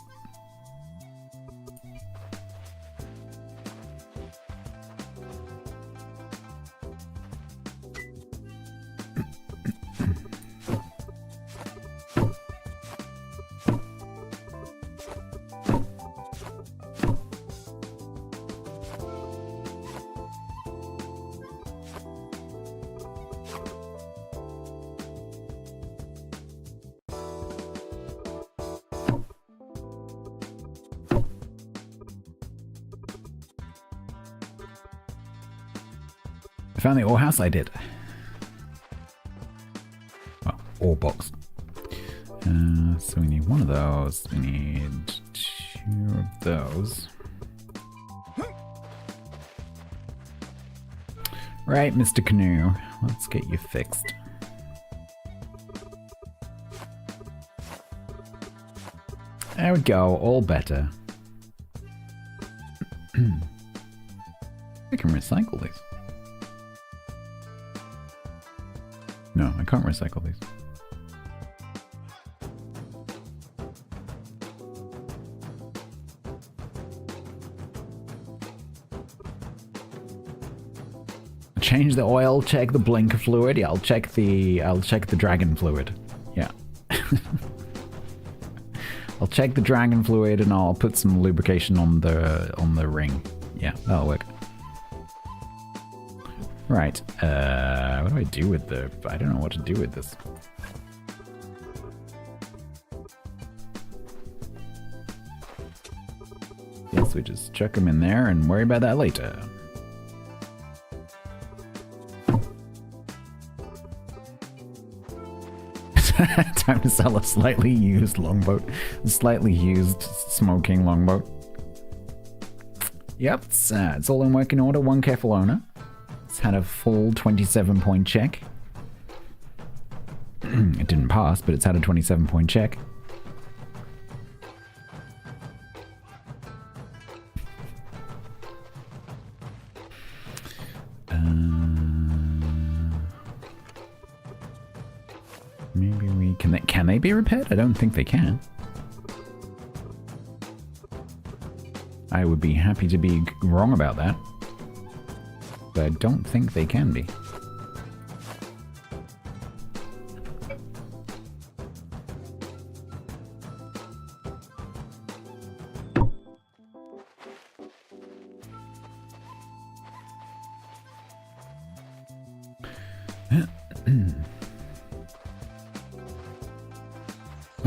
I found the ore house. I did. Well, ore box. So we need one of those. We need 2 of those. Right, Mr. Canoe. Let's get you fixed. There we go. All better. I can recycle these. No, I can't recycle these. Change the oil, check the blinker fluid. Yeah, I'll check the dragon fluid. Yeah. I'll check the dragon fluid and I'll put some lubrication on the ring. Yeah, that'll work. Right. What do I do with the... I don't know what to do with this. Yes, we just chuck them in there and worry about that later. Time to sell a slightly used longboat. A slightly used smoking longboat. Yep, it's all in working order. One careful owner. It's had a full 27-point check. It didn't pass, but it's had a 27-point check. Maybe we can they be repaired? I don't think they can. I would be happy to be wrong about that. But I don't think they can be.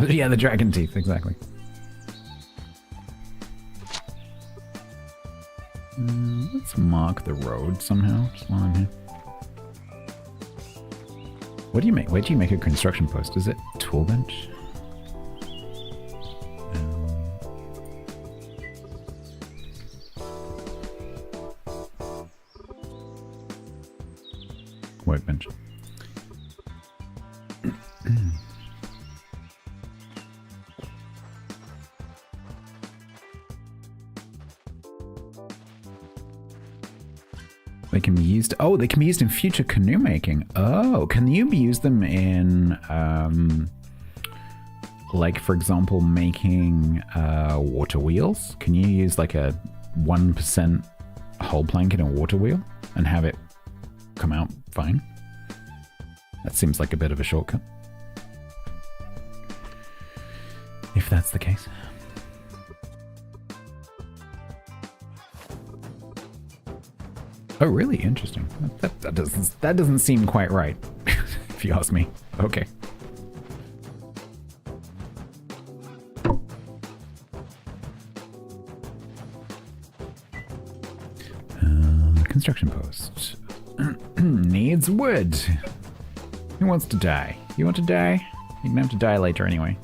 Yeah, the dragon teeth, exactly. Let's mark the road somehow, just while I'm here. What do you make? Where do you make a construction post? Is it tool bench? Workbench. They can be used. Oh, they can be used in future canoe making. Oh, can you use them in, like, for example, making water wheels? Can you use like a 1% hull plank in a water wheel and have it come out fine? That seems like a bit of a shortcut. If that's the case. Oh, really? Interesting. That doesn't seem quite right, if you ask me. Okay. Construction post. Needs wood. Who wants to die? You want to die? You're gonna have to die later anyway.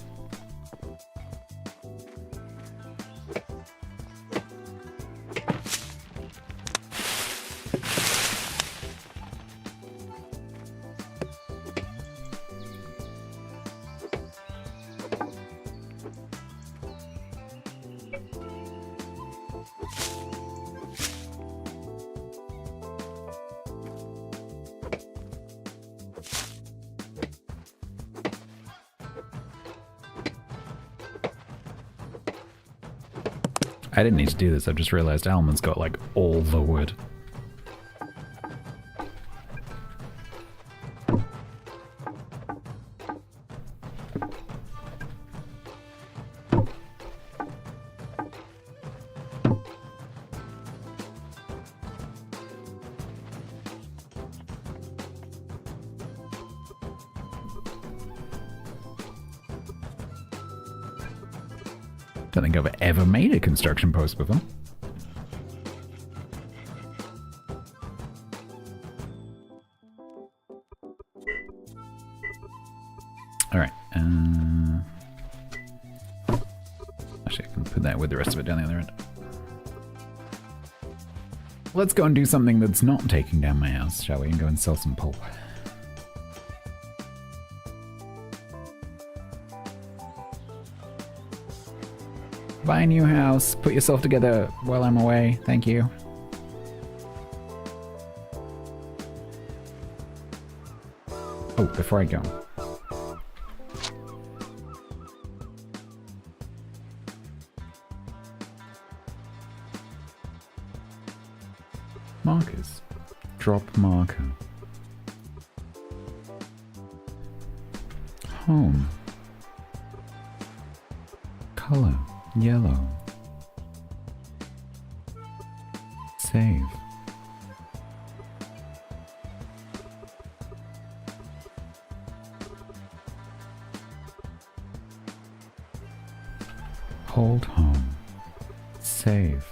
I didn't need to do this. I've just realized Alman's got like all the wood. Don't think I've ever made a construction post before. Alright. Actually, I can put that with the rest of it down the other end. Let's go and do something that's not taking down my house, shall we? And go and sell some pulp. Buy a new house. Put yourself together while I'm away. Thank you. Oh, before I go. Markers. Drop marker. Home. Color. Yellow. Save. Hold home. Save.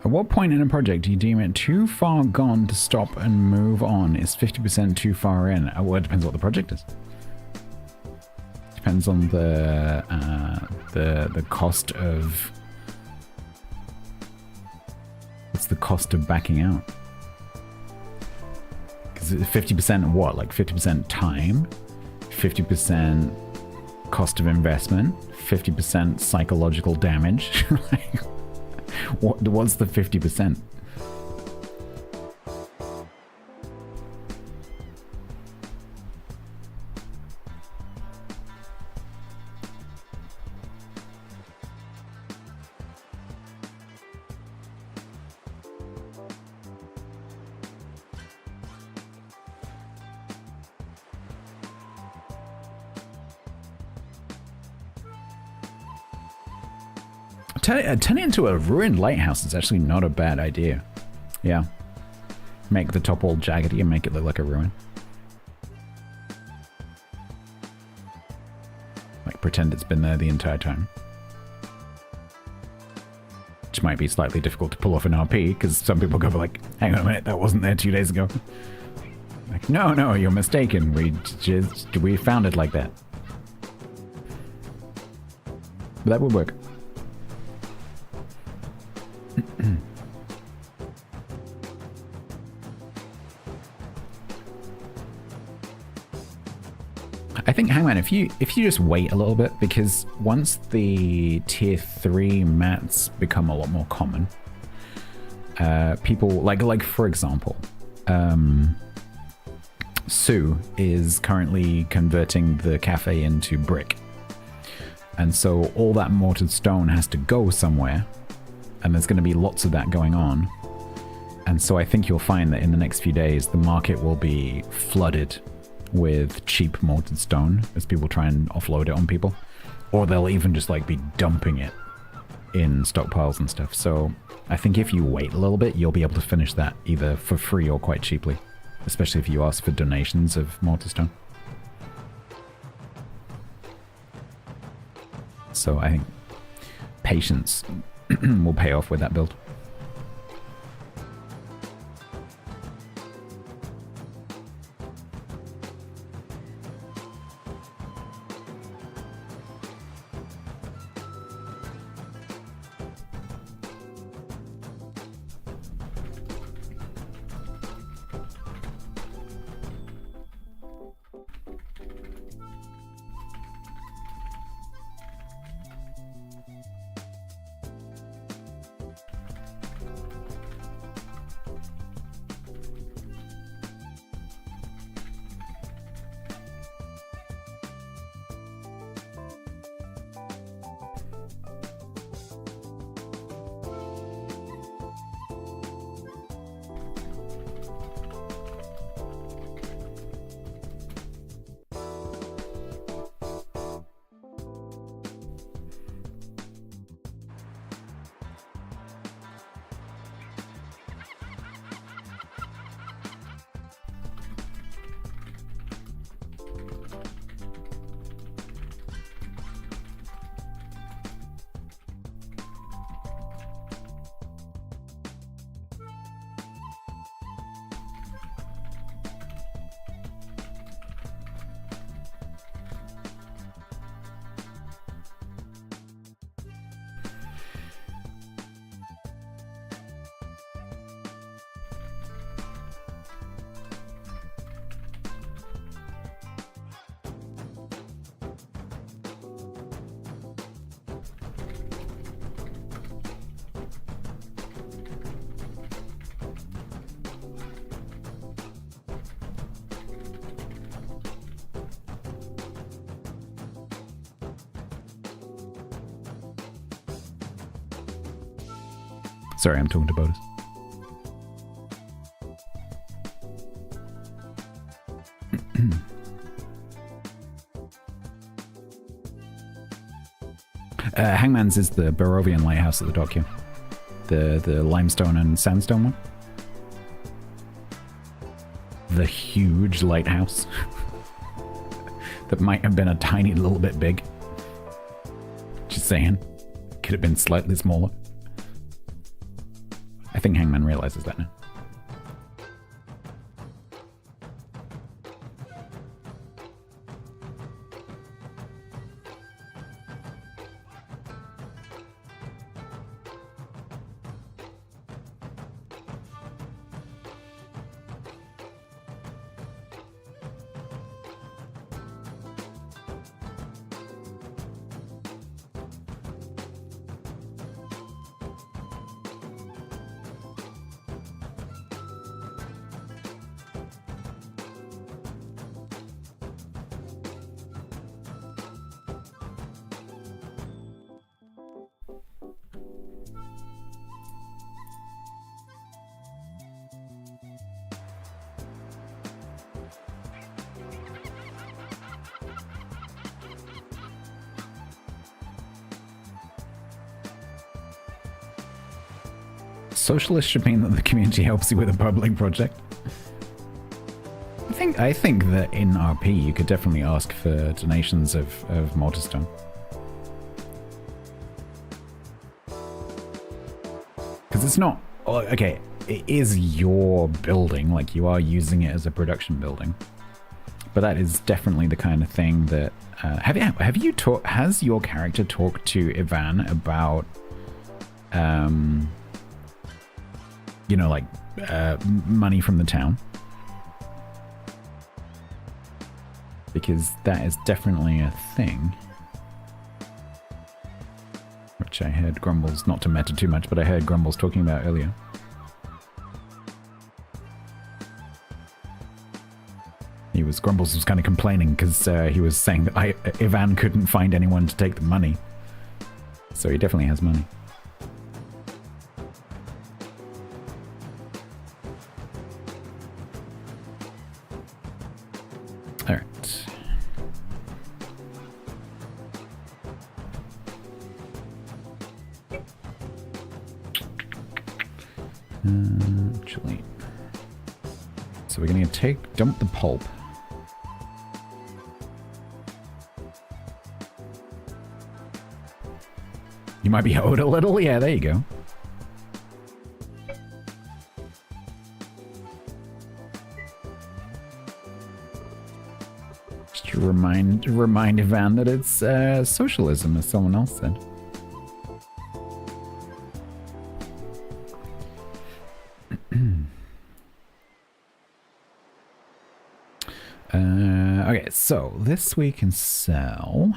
At what point in a project do you deem it too far gone to stop and move on? Is 50% too far in? Well, it depends what the project is. Depends on the cost of... What's the cost of backing out? Because 50% of what? Like 50% time? 50% cost of investment? 50% psychological damage? Like... What's the 50%? Turn it into a ruined lighthouse is actually not a bad idea. Yeah. Make the top all jaggedy and make it look like a ruin. Like pretend it's been there the entire time. Which might be slightly difficult to pull off an RP, because some people go like, hang on a minute, that wasn't there 2 days ago. Like, no, you're mistaken. We found it like that. But that would work. I think, Hangman, if you just wait a little bit, because once the tier 3 mats become a lot more common, people like for example, Sue is currently converting the cafe into brick, and so all that mortared stone has to go somewhere, and there's going to be lots of that going on. And so I think you'll find that in the next few days the market will be flooded with cheap mortared stone as people try and offload it on people, or they'll even just like be dumping it in stockpiles and stuff. So I think if you wait a little bit, you'll be able to finish that either for free or quite cheaply, especially if you ask for donations of mortar stone. So I think patience will pay off with that build. Sorry, I'm talking to Bodus. Hangman's is the Bearovian lighthouse at the dock here. The limestone and sandstone one. The huge lighthouse. That might have been a tiny little bit big. Just saying. Could have been slightly smaller. I think Hangman realizes that now. Socialist should mean that the community helps you with a public project. I think that in RP you could definitely ask for donations of mortar stone. Because it's not... Okay, it is your building, like you are using it as a production building. But that is definitely the kind of thing that... has your character talked to Ivan about... you know, like, money from the town? Because that is definitely a thing. Which I heard Grumbles, not to meta too much, but I heard Grumbles talking about earlier. Grumbles was kind of complaining because he was saying that Ivan couldn't find anyone to take the money. So he definitely has money. Alright. Actually. So we're going to dump the pulp. You might be owed a little? Yeah, there you go. Just to remind Ivan that it's socialism, as someone else said. Okay, so this we can sell.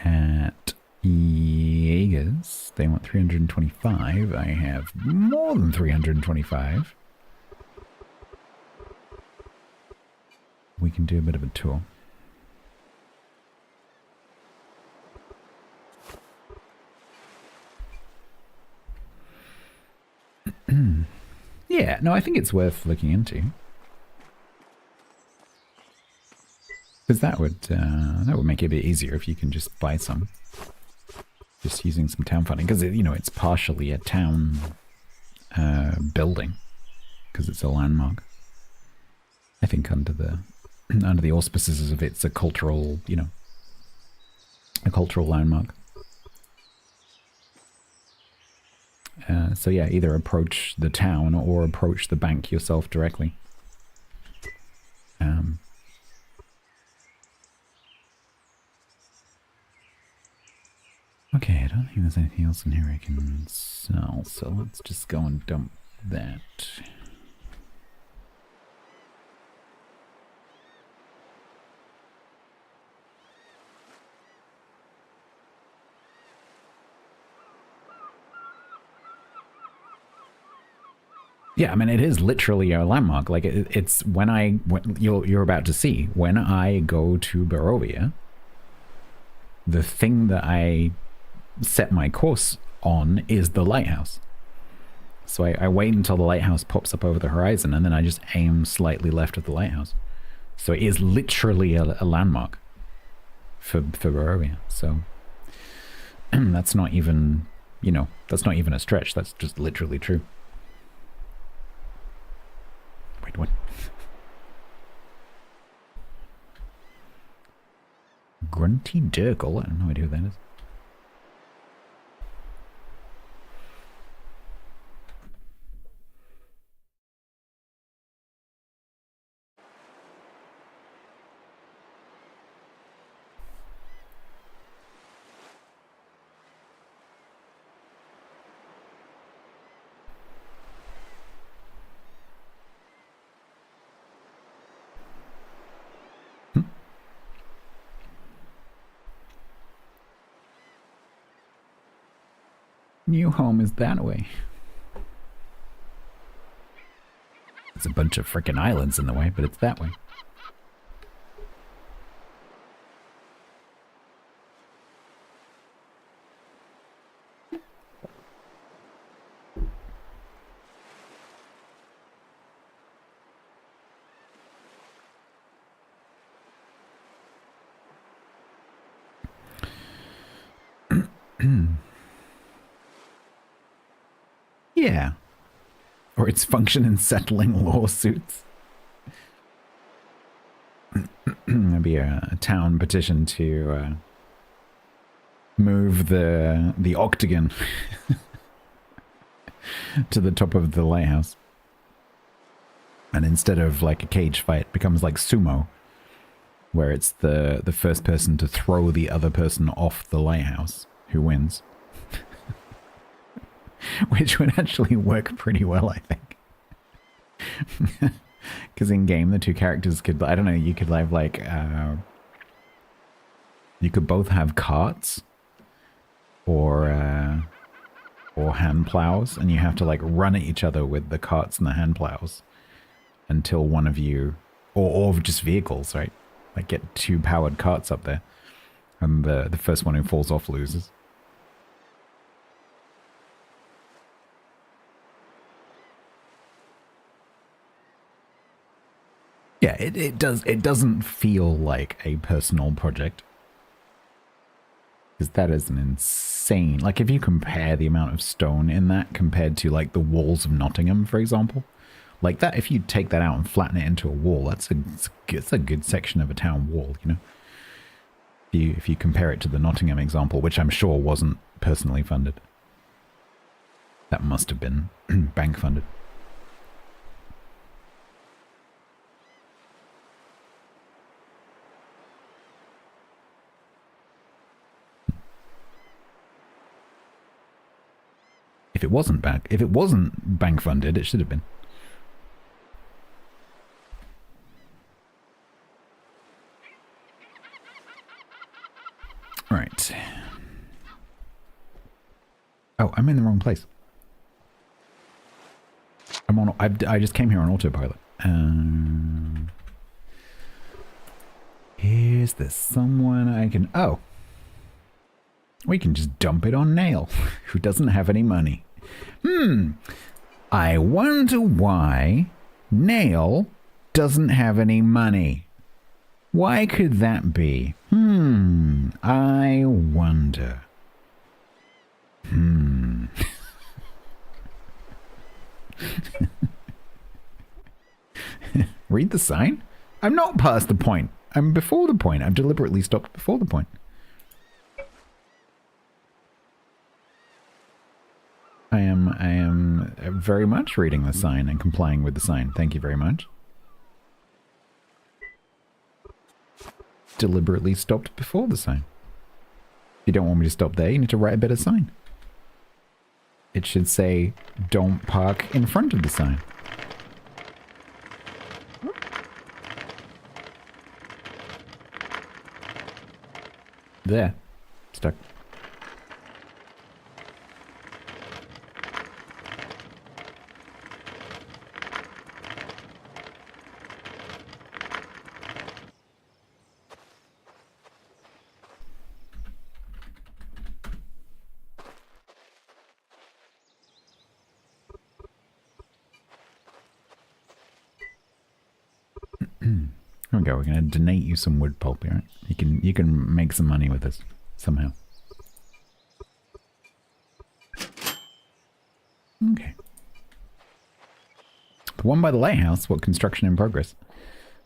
At Jaegers, they want 325. I have more than 325. We can do a bit of a tour. Yeah, no, I think it's worth looking into. Because that would make it a bit easier if you can just buy some. Just using some town funding. Because, you know, it's partially a town building. Because it's a landmark. I think under the auspices of it's a cultural, you know, a cultural landmark. So yeah, either approach the town or approach the bank yourself directly. Okay, I don't think there's anything else in here I can sell, so let's just go and dump that. Yeah, I mean, it is literally a landmark. Like, it's when you're about to see, when I go to Bearovia, the thing that I set my course on is the lighthouse. So I wait until the lighthouse pops up over the horizon, and then I just aim slightly left of the lighthouse. So it is literally a landmark for Bearovia. So that's not even, you know, that's not even a stretch. That's just literally true. Wait, what? Grunty Durkle? I have no idea who that is. New home is that way. There's a bunch of frickin' islands in the way, but it's that way. Yeah. Or its function in settling lawsuits. There'd be a town petition to move the octagon to the top of the lighthouse. And instead of like a cage fight, it becomes like sumo, where it's the first person to throw the other person off the lighthouse who wins. Which would actually work pretty well, I think. Because in game, the two characters could, I don't know, you could have like, you could both have carts or hand plows, and you have to like run at each other with the carts and the hand plows until one of you, or just vehicles, right? Like get two powered carts up there, and the first one who falls off loses. Yeah, it doesn't feel like a personal project. Because that is an insane... Like, if you compare the amount of stone in that compared to, like, the walls of Nottingham, for example. Like, that, if you take that out and flatten it into a wall, it's a good section of a town wall, you know? If you compare it to the Nottingham example, which I'm sure wasn't personally funded. That must have been bank funded. If it wasn't bank funded, it should have been. Right. Oh, I'm in the wrong place. I just came here on autopilot. Is there someone I can... Oh. We can just dump it on Nail, who doesn't have any money. I wonder why Nail doesn't have any money. Why could that be? I wonder. Read the sign? I'm not past the point. I'm before the point. I've deliberately stopped before the point. I am very much reading the sign and complying with the sign. Thank you very much. Deliberately stopped before the sign. If you don't want me to stop there, you need to write a better sign. It should say, don't park in front of the sign. There. Stuck. There we go. We're gonna donate you some wood pulp, right? You can make some money with this somehow. Okay. The one by the lighthouse. What construction in progress?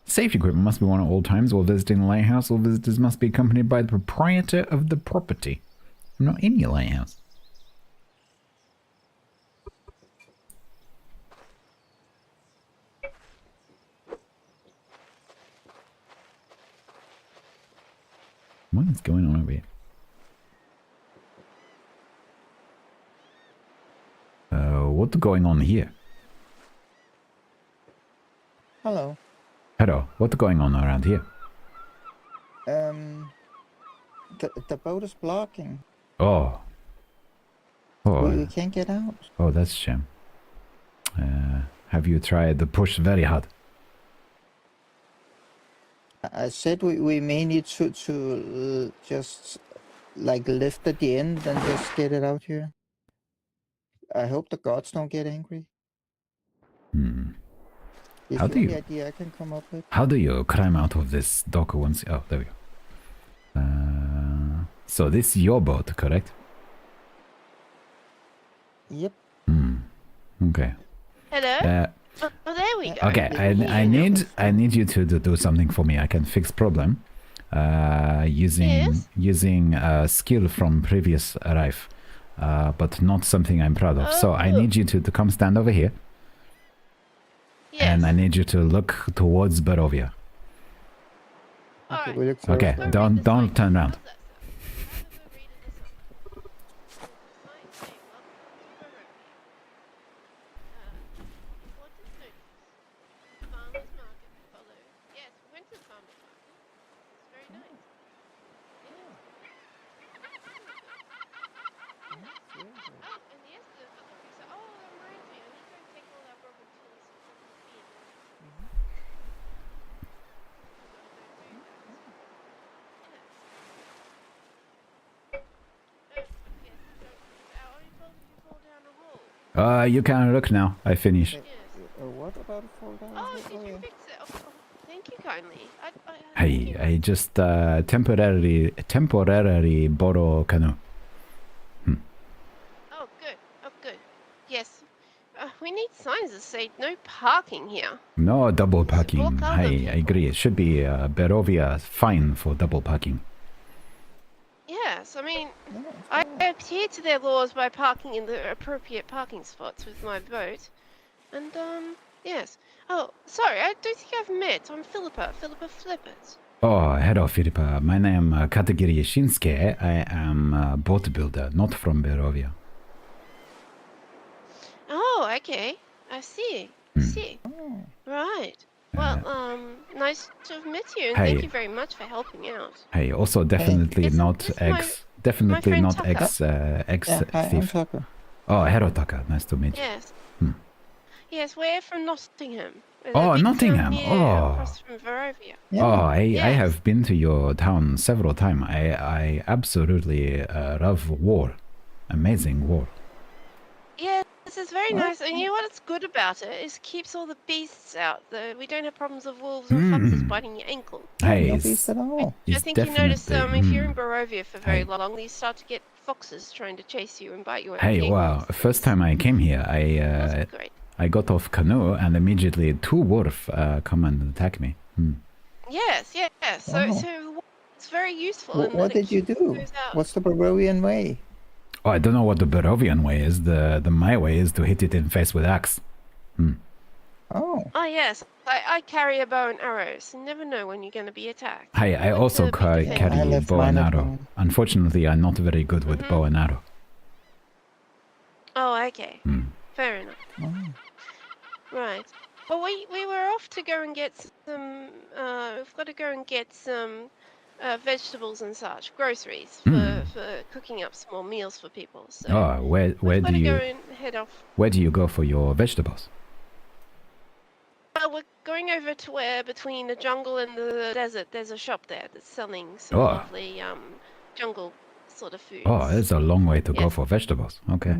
Safety equipment must be worn at all times while visiting the lighthouse. All visitors must be accompanied by the proprietor of the property. I'm not in your lighthouse. What is going on over here? What's going on here? Hello. Hello. What's going on around here? The boat is blocking. Oh. Oh. We can't get out. Oh, that's a shame. Have you tried to push very hard? I said we may need to just like lift at the end and just get it out here. I hope the gods don't get angry. Is How the do only you- idea I can come up with? How do you climb out of this dock once? Oh, there we go. So this is your boat, correct? Yep. Okay. Hello? Oh, there we go. Okay, I need you to do something for me. I can fix problem using skill from previous life, but not something I'm proud of. So I need you to come stand over here. Yes. And I need you to look towards Bearovia. Okay, don't turn around. You can look now. I finished. What about a fall down? Oh, did you fix it? Oh, thank you kindly. Hey, I just temporarily borrow canoe. Oh, good. Oh, good. Yes. We need signs that say no parking here. No double parking. block other I agree. It should be Bearovia fine for double parking. Yes, I mean, I adhere to their laws by parking in the appropriate parking spots with my boat. And, yes. Oh, sorry, I don't think I've met. I'm Philippa Flippert. Oh, hello, Philippa. My name is Katagiri Shinsuke. I am a boat builder, not from Bearovia. Oh, okay. I see. Right. Well, nice to have met you, and thank Hey. you very much for helping out. Hey, also definitely not definitely not friend ex Hi, I'm thief. Tucker. Oh, hello, Tucker. Nice to meet you. Yes. Hmm. Yes, we're from Nottingham. We're Oh, a big town Nottingham. here Oh. across from Bearovia. Oh, I have been to your town several times. I absolutely love war. Amazing war. Yes, it's very nice. And you know what's good about it is keeps all the beasts out. We don't have problems of wolves or foxes biting your ankle. Hey, No it's, beast at all. I it's think you noticed definitely. if you're in Bearovia for very long, you start to get foxes trying to chase you and bite you. Hey, wow! First time I came here, Great. I got off canoe and immediately two wolves come and attack me. Yes. So it's very useful. in What that it did you keeps do? those out. What's the Bearovian way? Oh, I don't know what the Bearovian way is. The my way is to hit it in face with axe. Oh. Oh yes, I carry a bow and arrows. You never know when you're going to be attacked. Hey, I also carry bow and arrow. Unfortunately, I'm not very good with bow and arrow. Oh, okay. Fair enough. Right. Well, we were off to go and get some. We've got to go and get some vegetables and such, groceries for cooking up some more meals for people. So Oh, where we've got do to you go and head off. where do you go for your vegetables? We're going over to where between the jungle and the desert. There's a shop there that's selling some Oh. lovely jungle sort of food. Oh, it's a long way to go for vegetables. Okay.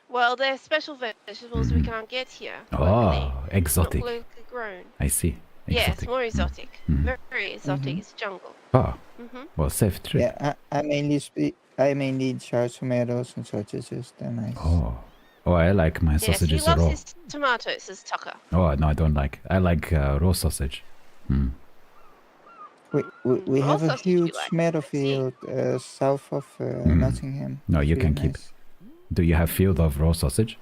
Well, they're special vegetables we can't get here. Oh, exotic. Not locally grown. I see. Yes, Exotic. more exotic. Very exotic. It's jungle. Oh, Mhm. well, safe trip. Yeah, I mainly charge tomatoes and sausages. They're nice. Oh, I like my Yes, he sausages loves raw. his tomatoes, as Tucker. Oh, no, I don't like. I like raw sausage. We have a sausage you huge like, meadow field south of Nottingham. No, It's you really can keep. nice. Do you have field of raw sausage?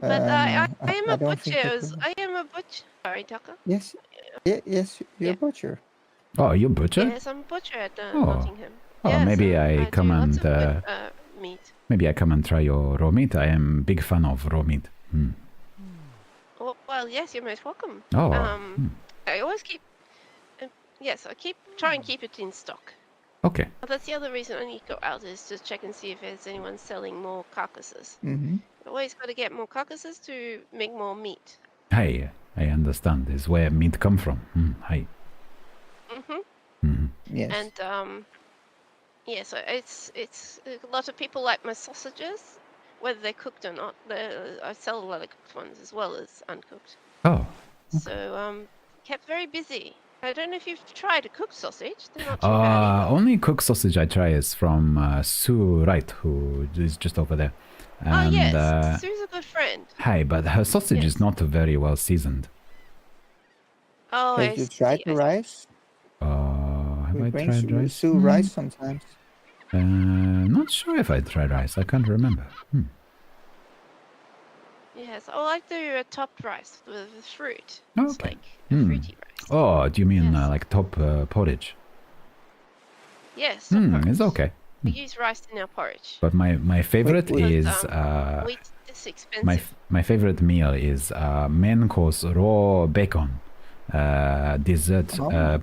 But I am I a don't think butcher. that I am a butcher. Sorry, Tucker. Yes, yes, you're a butcher. Oh, you butcher? Yes, I'm a butcher at Oh. Nottingham. Oh, Yes, maybe I do come lots and of good, meat. maybe I come and try your raw meat. I am big fan of raw meat. Well, yes, you're most welcome. Oh, I always keep. Yes, I try and keep it in stock. Okay. Well, that's the other reason I need to go out is to check and see if there's anyone selling more carcasses. Mm-hmm. Always got to get more carcasses to make more meat. Hey, I understand. This is where meat come from. Hi. Yes. And yeah, so it's a lot of people like my sausages, whether they're cooked or not. I sell a lot of cooked ones as well as uncooked. Oh. So kept very busy. I don't know if you've tried a cooked sausage. They're not too bad. Only cooked sausage I try is from Sue Wright, who is just over there. And, Oh yes, Sue's a good friend. Hi, but her sausage is not very well seasoned. Oh, Have you tried the rice? Have We I bring tried rice? Sue rice sometimes. Not sure if I tried rice. I can't remember. Yes, I like the topped rice with fruit. Oh, It's okay. like a fruity rice. Oh, do you mean like top porridge? Yes, It's okay. we use rice in our porridge. But my favorite is Wheat is expensive. my favorite meal is main course raw bacon, dessert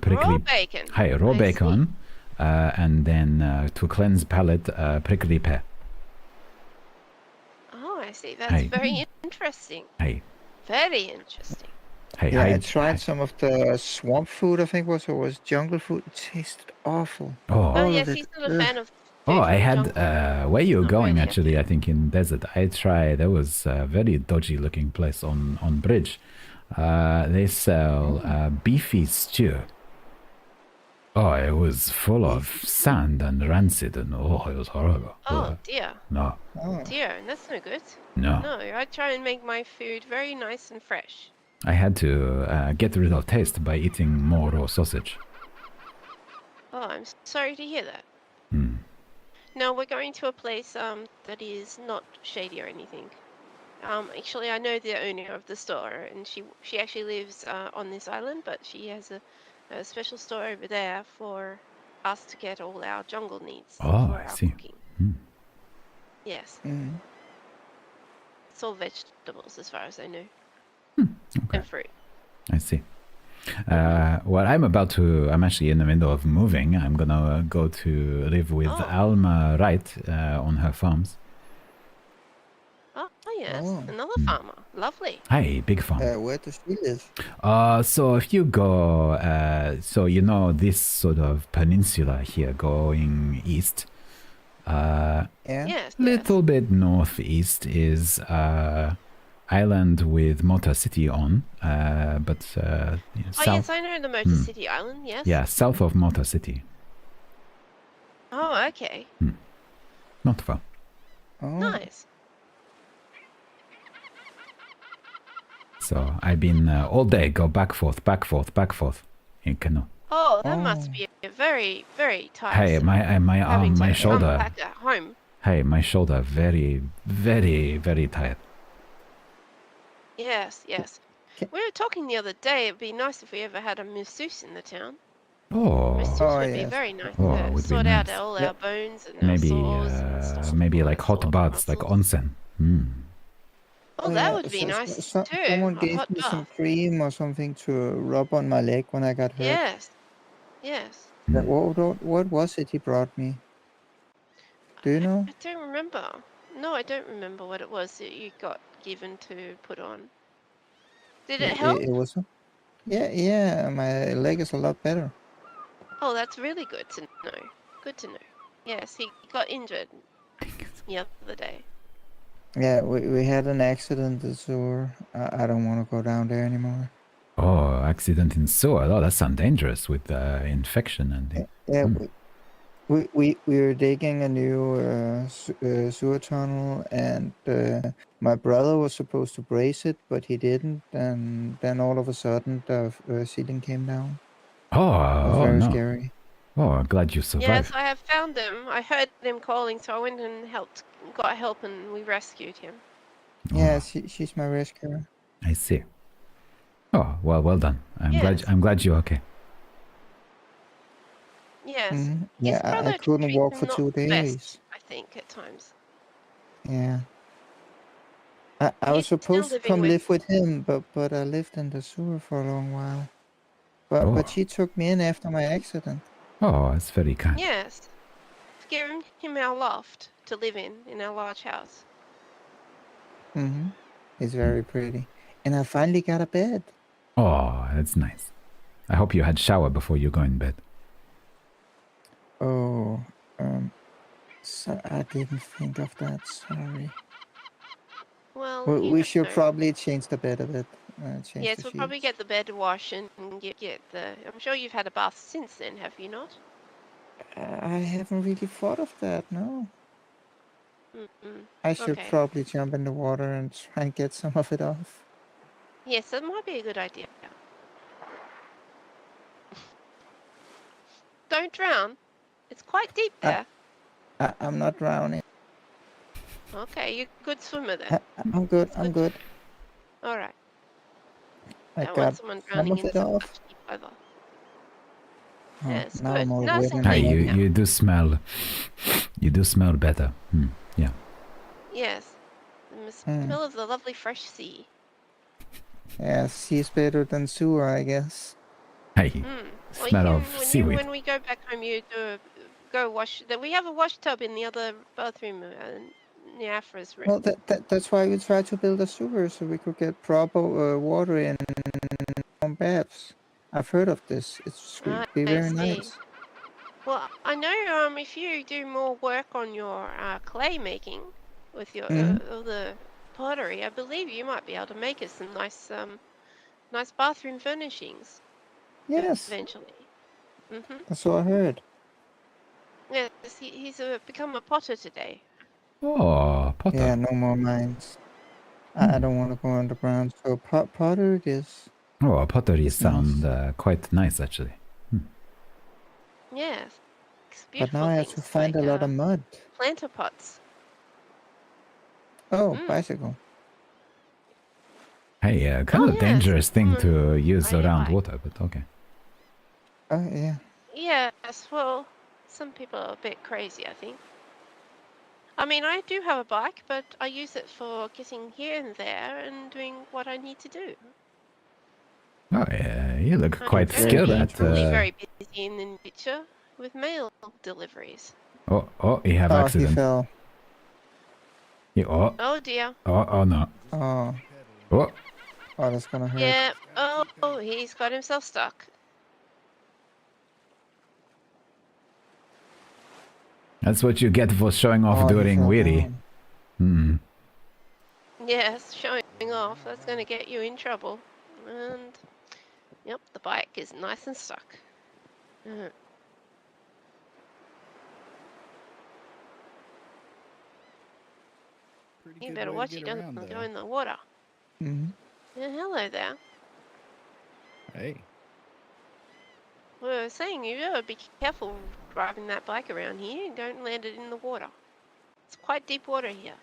prickly Raw bacon. Hi, raw I bacon, and then to cleanse palate prickly pear. Oh, I see. That's Hey. very interesting. Hey, Very interesting. hey, Yeah, I tried some of the swamp food. I think was jungle food. It tasted awful. Oh. Oh, All yes, of it. he's not a Ugh. fan of Oh, I had jungle. where you Not going really actually? I think in desert. I try. There was a very dodgy looking place on bridge. They sell beefy stew. Oh, it was full of sand and rancid, and oh, it was horrible. Oh dear. No, Dear, that's no good. No. No, I try and make my food very nice and fresh. I had to get rid of taste by eating more raw sausage. Oh, I'm sorry to hear that. No, we're going to a place that is not shady or anything. Actually, I know the owner of the store, and she actually lives on this island, but she has a special store over there for us to get all our jungle needs Oh, for I our see. cooking. Yes. It's all vegetables as far as I know. Okay. And fruit. I see. Well, I'm actually in the middle of moving. I'm gonna go to live with Alma Wright on her farms. Oh, yes. Another farmer. Lovely. Hi, big farm. Where does she live? So if you go, so you know this sort of peninsula here going east. Yes. Little bit northeast is island with Motor City on, but Oh, south. yes, I know the Motor City Island, yes. Yeah, south of Motor City, Oh, okay. not far. Nice. So I've been all day go back forth in canoe. Oh, that must be a very, very tiresome. Hey, my having arm, my to shoulder. unpack at home. Hey, my shoulder, very, very, very tired. Yes, yes. We were talking the other day, it'd be nice if we ever had a masseuse in the town. Oh, Masseuse would be very nice Oh, to would be sort out nice. all our bones and Maybe, our sores and stuff. maybe like hot baths, like onsen. Oh, that would be nice too. Someone A gave hot me some bath. cream or something to rub on my leg when I got hurt. Yes. Yes. What was it he brought me? Do you know? I don't remember. No, I don't remember what it was that you got given to put on. Did it help? It was. Yeah. My leg is a lot better. Oh, that's really good to know. Good to know. Yes, he got injured the other day. Yeah, we had an accident in the sewer. I don't want to go down there anymore. Oh, accident in sewer. Oh, that sounds dangerous with infection and. Yeah, we were digging a new sewer tunnel, and my brother was supposed to brace it, but he didn't. And then all of a sudden, the ceiling came down. It was very no. scary. Oh, I'm glad you survived. Yes, I have found him. I heard them calling, so I went and got help, and we rescued him. Yeah, she's my rescuer. I see. Oh, well done. I'm glad you're okay. Yes. Yeah, His brother I couldn't treats walk him for not 2 the days. best, I think, at times. Yeah. I was supposed to come live with him, but I lived in the sewer for a long while. But she took me in after my accident. Oh, that's very kind. Yes. Given him our loft to live in our large house. It's very pretty. And I finally got a bed. Oh, that's nice. I hope you had shower before you go in bed. Oh, so I didn't think of that. Sorry. Well, We should probably change the bed a bit. Change yes, the we'll probably sheets. get the bed wash and get the. I'm sure you've had a bath since then, have you not? I haven't really thought of that. No. Mm-mm. I should Okay. probably jump in the water and try and get some of it off. Yes, that might be a good idea. Don't drown. It's quite deep there. I'm not drowning. Okay, you're a good swimmer then. I'm good. I'm good. All right. I Don't got want someone some drowning of in it some off. much deep weather. Oh, Yes, now good. I'm all Nice wet and and Hey, clean wet. now. you do smell. You do smell better. Yeah. Yes. The smell of the lovely fresh sea. Yeah, sea's better than sewer, I guess. Hey, Well, smell of seaweed. when we go back home, you go wash. We have a wash tub in the other bathroom near Afra's room. Well, that's why we tried to build a sewer so we could get proper water in from baths. I've heard of this. It's be very I see. nice. Well, I know if you do more work on your clay making with your all the pottery, I believe you might be able to make us some nice bathroom furnishings Yes, eventually. Mhm. that's what I heard. Yes, he's become a potter today. Oh, Potter. Yeah, no more mines. I don't want to go underground, so potter it is. Oh, pottery It's nice. sound quite nice actually. Yes, it's But beautiful now I have things to find like a lot of mud. planter pots. Oh, Mm. bicycle. Hey, kind of yes, dangerous thing come to use ride your around bike. water, but okay. Oh, yeah. Yes, well, some people are a bit crazy, I think. I mean, I do have a bike, but I use it for getting here and there and doing what I need to do. Oh, yeah, you look I'm quite skilled at. probably very busy in the future with mail deliveries. Oh, you have Oh, he accident. fell. Oh dear. Oh no. Oh. Oh, Oh, that's gonna hurt. Yeah. Oh, he's got himself stuck. that's what you get for showing off Oh, he during fell weary. down. Hmm. Yes, showing off. That's going to get you in trouble. And yep, the bike is nice and stuck. You better watch he doesn't go in the water. Mm-hmm. Yeah, hello there. Hey. We were saying you gotta be careful driving that bike around here. Don't land it in the water. It's quite deep water here.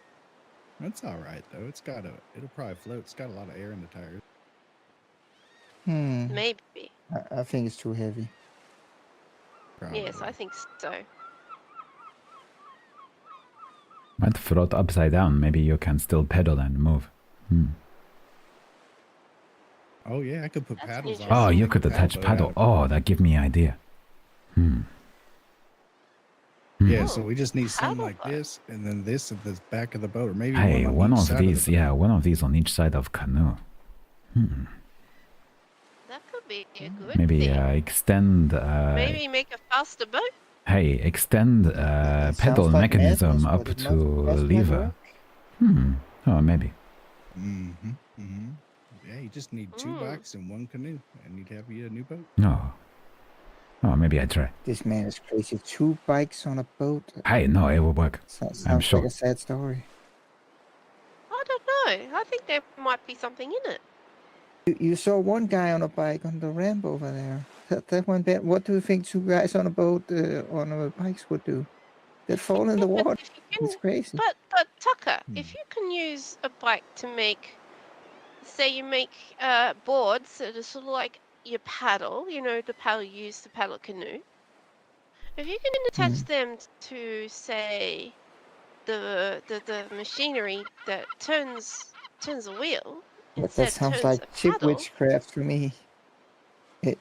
That's all right though. It'll probably float. It's got a lot of air in the tires. Maybe. I think it's too heavy. Yes, I think so. Might float upside down. Maybe you can still pedal and move. Oh yeah, I could put paddles on. Oh, it. you could attach paddle. Oh, that give me idea. Yeah, so we just need something like this, and then this at the back of the boat, or maybe Hey, one one on each of side these, yeah, one of these on each side of canoe. That could be a good Maybe thing. extend. Maybe make a faster boat. Hey, extend pedal like mechanism madness, up but it to must lever. Oh, maybe. Yeah, you just need 2 bikes and 1 canoe, and you'd have you a new boat. No. Oh, maybe I try. This man is crazy. 2 bikes on a boat. Hey, no, it will work. Sounds I'm sure. like a sad story. I don't know. I think there might be something in it. You saw one guy on a bike on the ramp over there. That went bad. What do you think 2 guys on a boat on bikes would do? They'd fall in the water. It's crazy. But Tucker, if you can use a bike to make, say you make boards that are sort of like your paddle, you know, the paddle you use to paddle a canoe. If you can attach them to, say, the machinery that turns the wheel But that instead sounds turns like a ship paddle. witchcraft to me. No,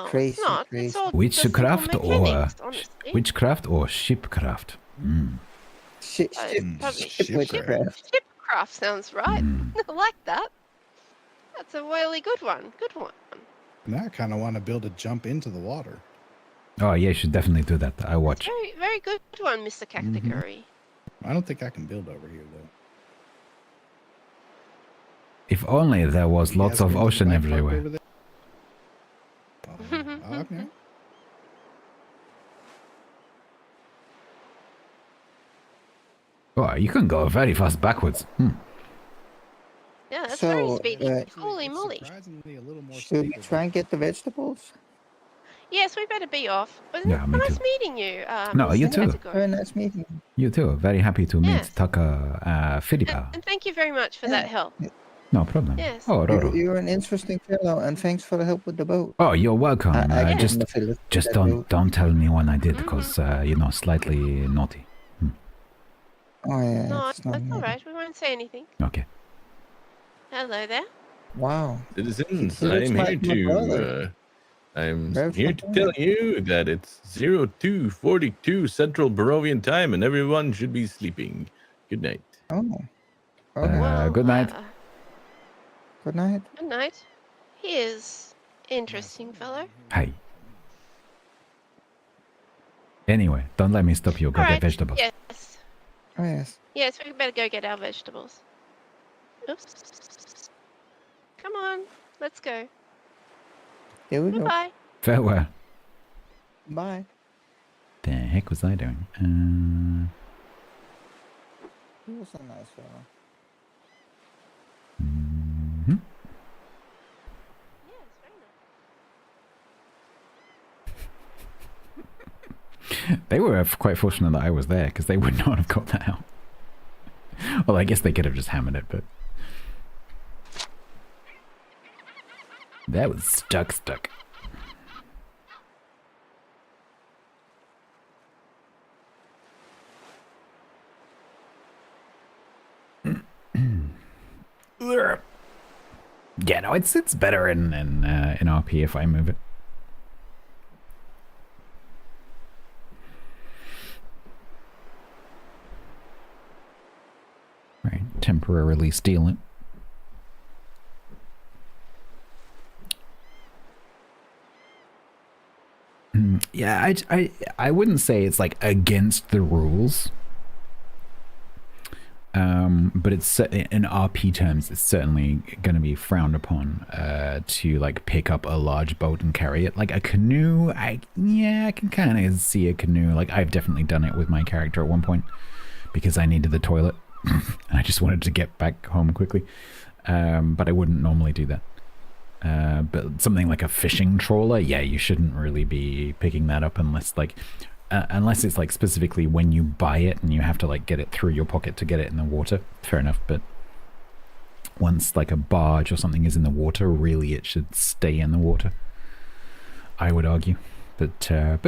Crazy, it's not. crazy. It's all the simple Witchcraft or mechanics, honestly. witchcraft or shipcraft? Probably Shipcraft. Shipcraft sounds right. I like that. That's a really good one. Good one. Now I kind of want to build a jump into the water. Oh, yeah, you should definitely do that. I watch. Very, very good one, Mr. Katagiri. I don't think I can build over here though. If only there was lots of ocean everywhere. Okay. Oh, you can go very fast backwards. Yeah, that's So, very speedy. Holy moly. Should we try and get the vegetables? Yes, we better be off. Wasn't Yeah, it me nice too. meeting you? No, Mr. you too. Katagiri? Very nice meeting you. You too. Very happy to meet Yes. Tucker Philippa. And thank you very much for that help. No problem. Yes. Oh, Roro. You're an interesting fellow, and thanks for the help with the boat. Oh, you're welcome. I Just couldn't have finished that boat. don't tell anyone I did, because slightly naughty. Oh yeah, No, it's not that's all me. right. We won't say anything. Okay. Hello there. Wow. Citizens, He looks I'm like my here brother. I'm Very here to fun. tell you that it's 02:42 Central Barovian time, and everyone should be sleeping. Good night. Oh. Okay. Good night. Good night. Good night. He is interesting fellow. Hey. Anyway, don't let me stop you. Go get vegetables. Yes. Oh, yes. Yes, we better go get our vegetables. Oops. Come on, let's go. Here we go. Goodbye. Farewell. Bye. The heck was I doing? He was a nice fellow. Mhm. They were quite fortunate that I was there, because they would not have got that out. Well, I guess they could have just hammered it, but... That was stuck. Yeah, no, it's better in RP if I move it. Right, temporarily steal it. Yeah, I wouldn't say it's like against the rules. But it's in RP terms, it's certainly going to be frowned upon to like pick up a large boat and carry it. Like a canoe, I can kind of see a canoe. Like I've definitely done it with my character at one point because I needed the toilet and I just wanted to get back home quickly. But I wouldn't normally do that. But something like a fishing trawler, yeah, you shouldn't really be picking that up unless like. Unless it's like specifically when you buy it and you have to like get it through your pocket to get it in the water, fair enough. But once like a barge or something is in the water, really it should stay in the water, I would argue. But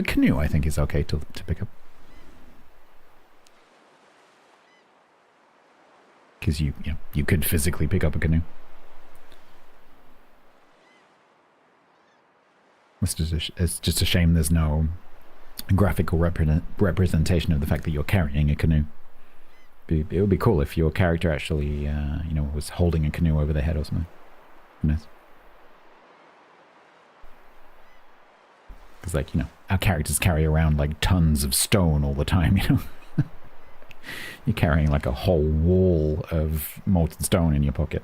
canoe I think is okay to pick up, because you could physically pick up a canoe. It's just a shame there's no graphical representation of the fact that you're carrying a canoe. It would be cool if your character actually, was holding a canoe over their head or something. Who knows? Because, like, our characters carry around, like, tons of stone all the time, You're carrying, like, a whole wall of molten stone in your pocket.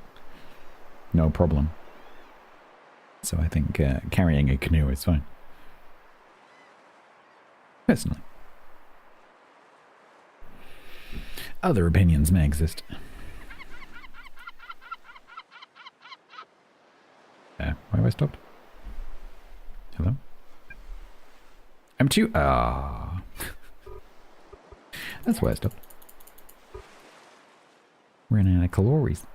No problem. So I think carrying a canoe is fine. Personally. Other opinions may exist. Why have I stopped? Hello? I'm too... That's why I stopped. Ran out of calories.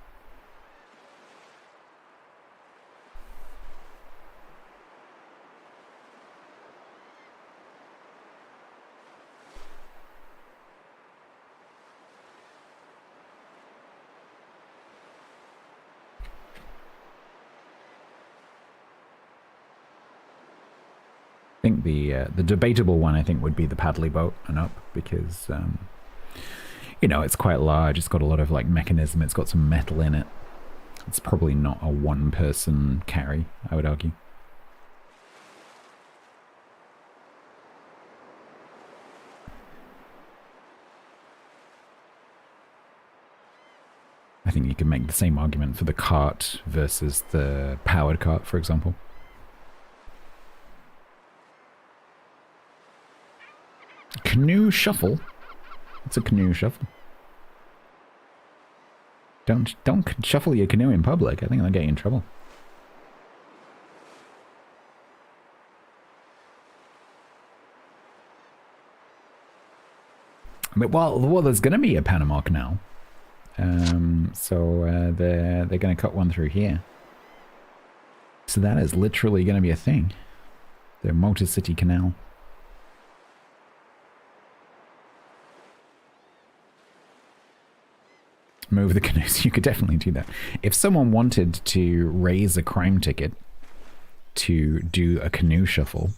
I think the debatable one, I think, would be the paddly boat and up, because, it's quite large. It's got a lot of, like, mechanism. It's got some metal in it. It's probably not a one-person carry, I would argue. I think you can make the same argument for the cart versus the powered cart, for example. Canoe shuffle? What's a canoe shuffle? Don't shuffle your canoe in public. I think that'll get you in trouble. But well, there's going to be a Panama Canal, so they're going to cut one through here. So that is literally going to be a thing. The Motor-City Canal. Move the canoes. You could definitely do that. If someone wanted to raise a crime ticket to do a canoe shuffle,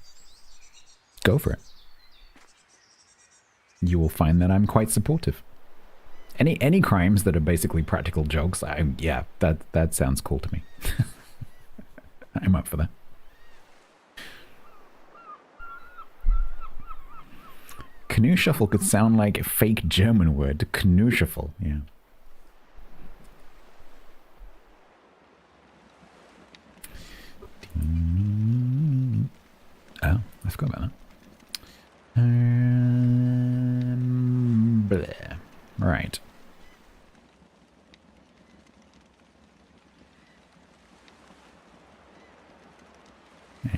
go for it. You will find that I'm quite supportive. Any crimes that are basically practical jokes, that sounds cool to me. I'm up for that. Canoe shuffle could sound like a fake German word. Canoe shuffle, yeah. Oh, I forgot about that. Bleh. Right.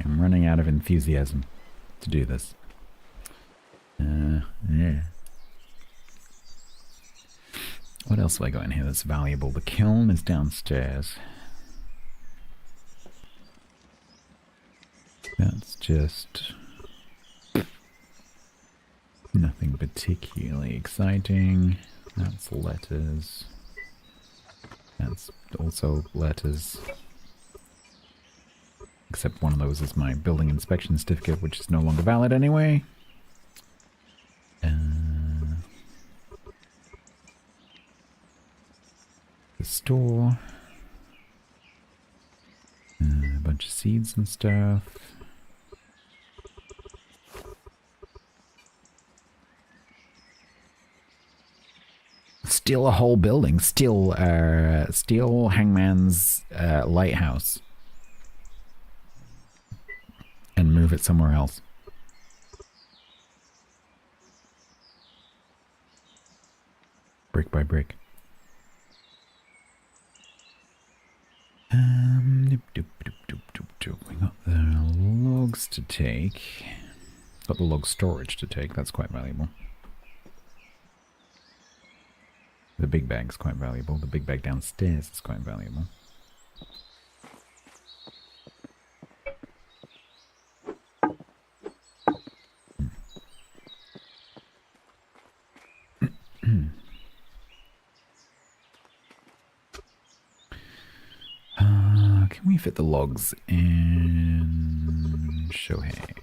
I'm running out of enthusiasm to do this. Yeah. What else have I got in here that's valuable? The kiln is downstairs. That's just nothing particularly exciting. That's letters. That's also letters. Except one of those is my building inspection certificate, which is no longer valid anyway. The store. A bunch of seeds and stuff. Steal a whole building. Steal Hangman's lighthouse. And move it somewhere else. Brick by brick. We got the logs to take. Got the log storage to take. That's quite valuable. The big bag's quite valuable. The big bag downstairs is quite valuable. Can we fit the logs in Shohei?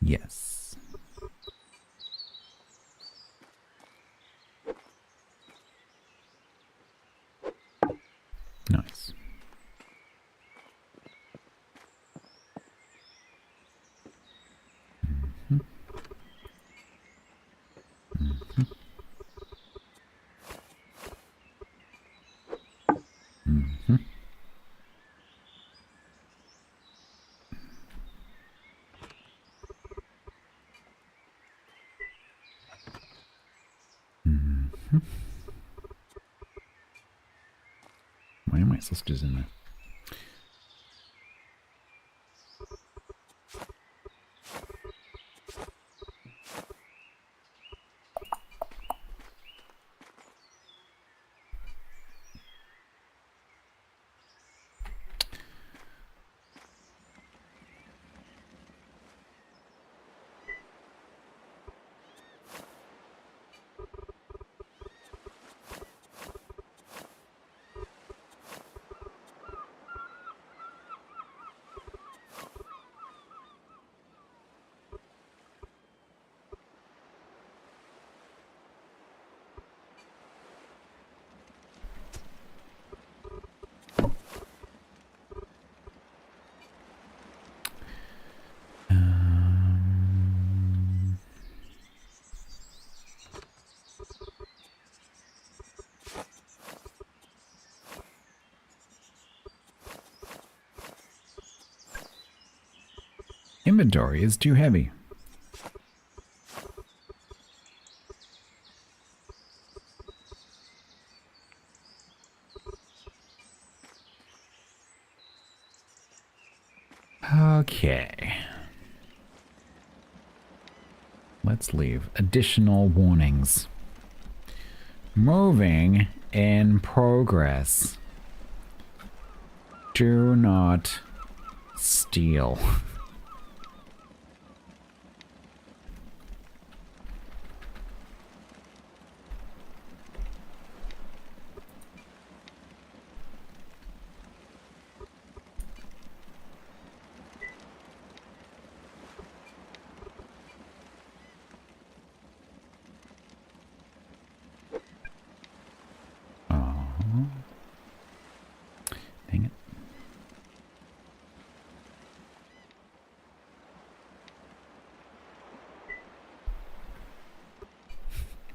Yes. Nice. Why are my sausages in there? Inventory is too heavy. Okay. Let's leave. Additional warnings. Moving in progress. Do not steal. Dang it.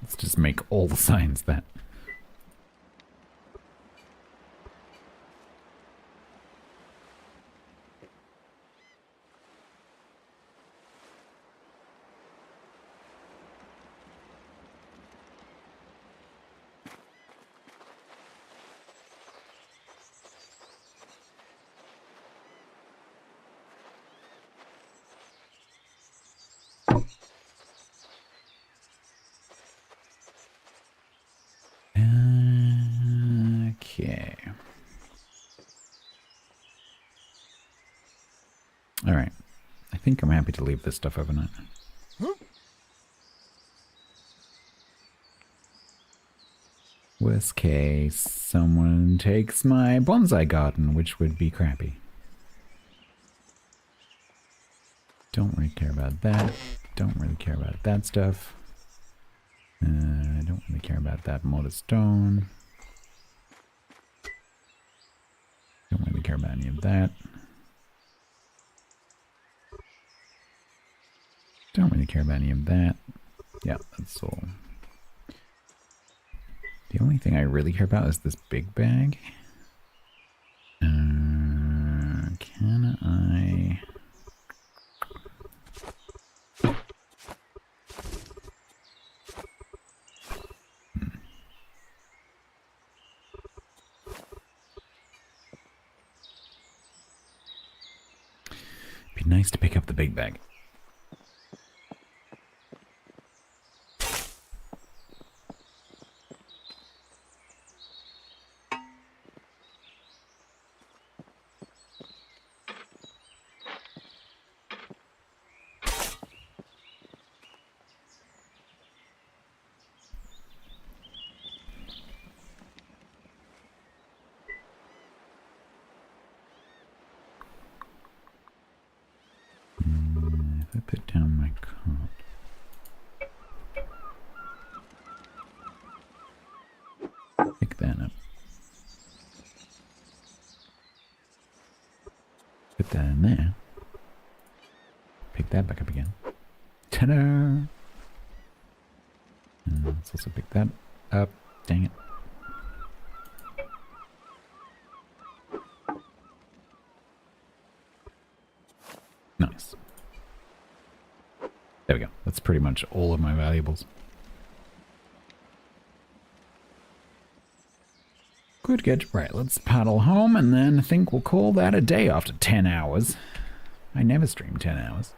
Let's just make all the signs that. Okay. All right. I think I'm happy to leave this stuff overnight. Worst case, someone takes my bonsai garden, which would be crappy. Don't really care about that. Don't really care about that stuff. I don't really care about that molded stone. Don't really care about any of that. Don't really care about any of that. Yeah, that's all. The only thing I really care about is this big bag. Can I... Be nice to pick up the big bag. If I put down my cart. Pick that up. Put that in there. Pick that back up again. Ta-da! Let's also pick that up. Dang it. Nice. There we go. That's pretty much all of my valuables. Good, good. Right, let's paddle home and then I think we'll call that a day after 10 hours. I never stream 10 hours.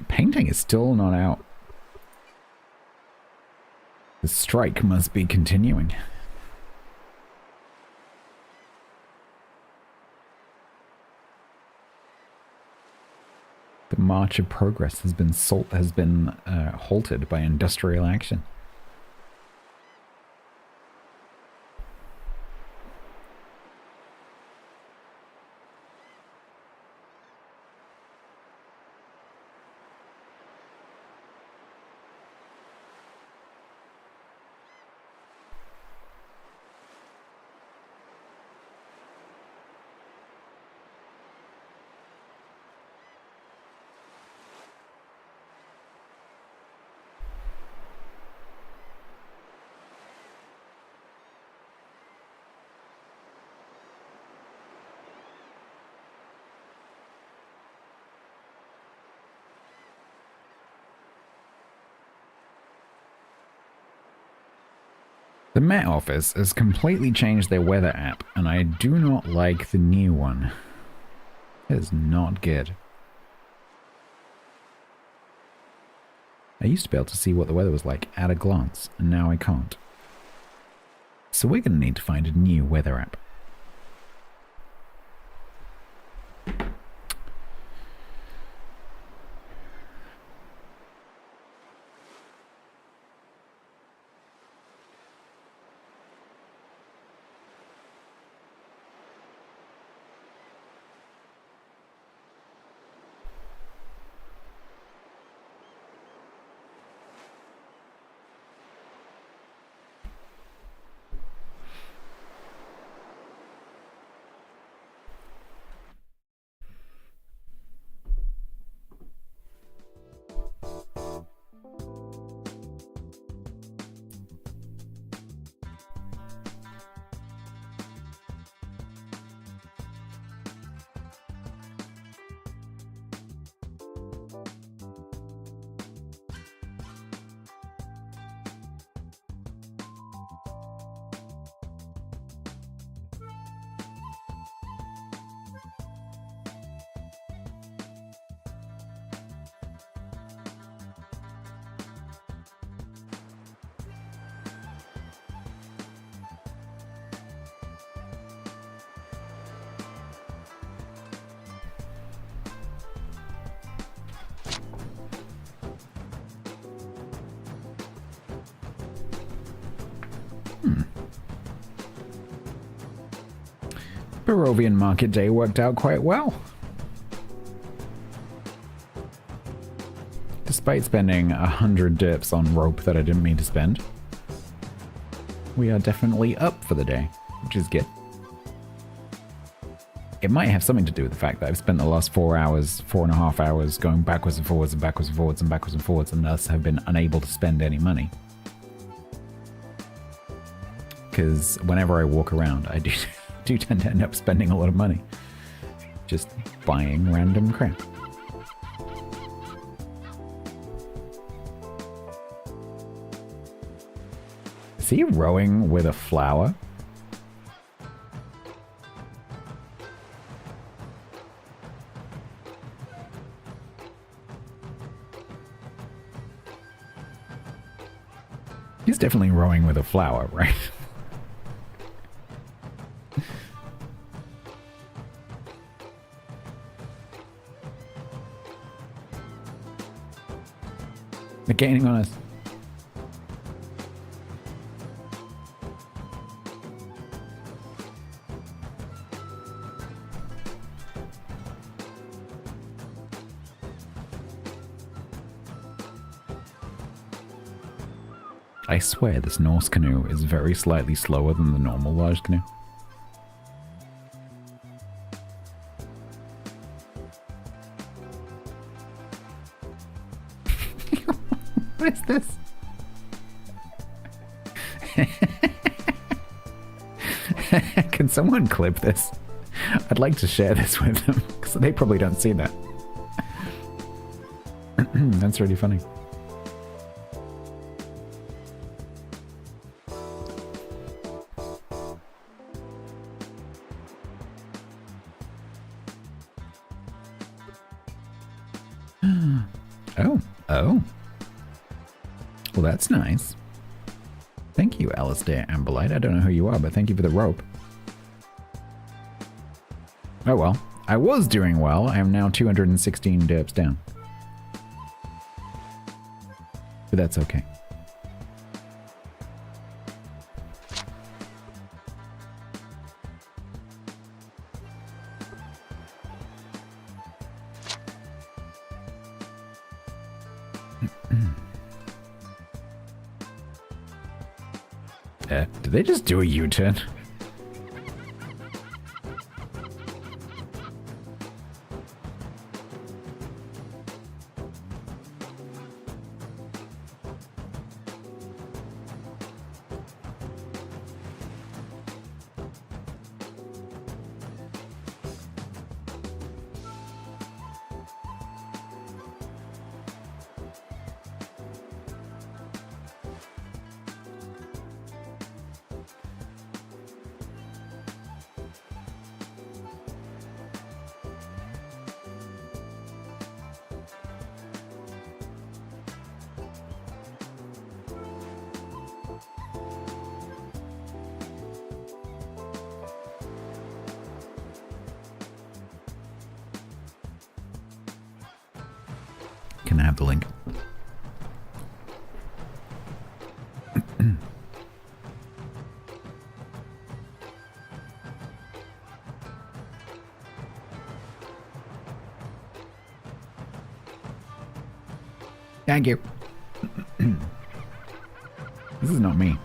Painting is still not out. The strike must be continuing. The march of progress has been halted by industrial action. The Met Office has completely changed their weather app, and I do not like the new one. It is not good. I used to be able to see what the weather was like at a glance, and now I can't. So we're going to need to find a new weather app. Bearovian market day worked out quite well. Despite spending 100 dips on rope that I didn't mean to spend, we are definitely up for the day, which is good. It might have something to do with the fact that I've spent the last 4.5 hours going backwards and forwards and backwards and forwards and backwards and forwards, and thus have been unable to spend any money. Because whenever I walk around, I do tend to end up spending a lot of money. Just buying random crap. Is he rowing with a flower? He's definitely rowing with a flower, right? They're gaining on us. I swear this Norse canoe is very slightly slower than the normal large canoe. What is this? Can someone clip this? I'd like to share this with them, because they probably don't see that. That's really funny. Oh. Well, that's nice. Thank you, Alistair Amberlight. I don't know who you are, but thank you for the rope. Oh well. I was doing well. I am now 216 dips down. But that's okay. Did they just do a U-turn? Can I have the link? Thank you. This is not me.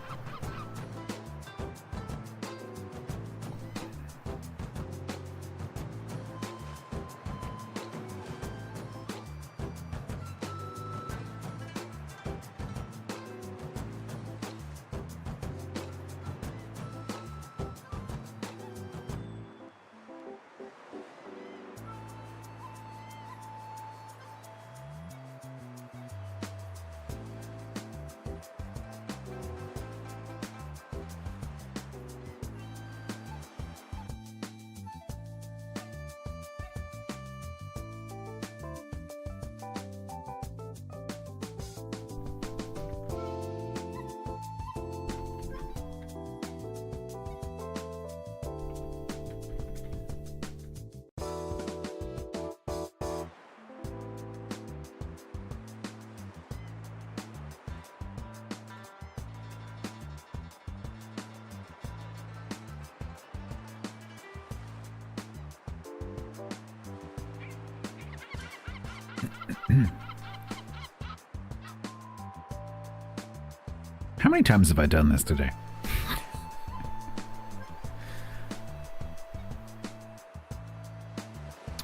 How many times have I done this today?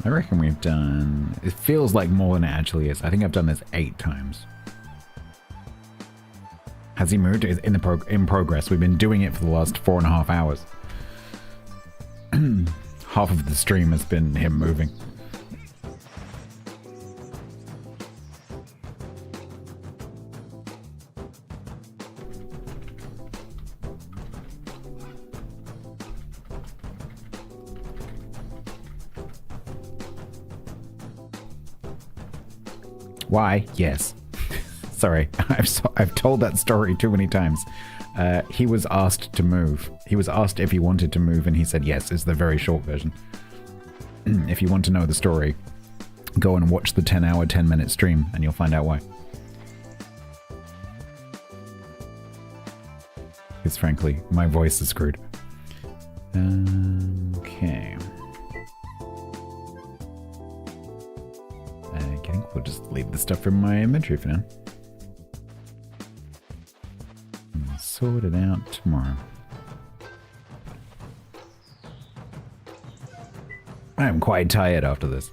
I reckon we've done... It feels like more than it actually is. I think I've done this 8 times. Has he moved? In progress. We've been doing it for the last 4.5 hours. Half of the stream has been him moving. Why? Yes. Sorry, I've told that story too many times. He was asked to move. He was asked if he wanted to move, and he said yes. It's the very short version. If you want to know the story, go and watch the 10-hour, 10-minute stream, and you'll find out why. Because frankly, my voice is screwed. Okay. I think we'll just leave the stuff in my inventory for now. We'll sort it out tomorrow. I am quite tired after this.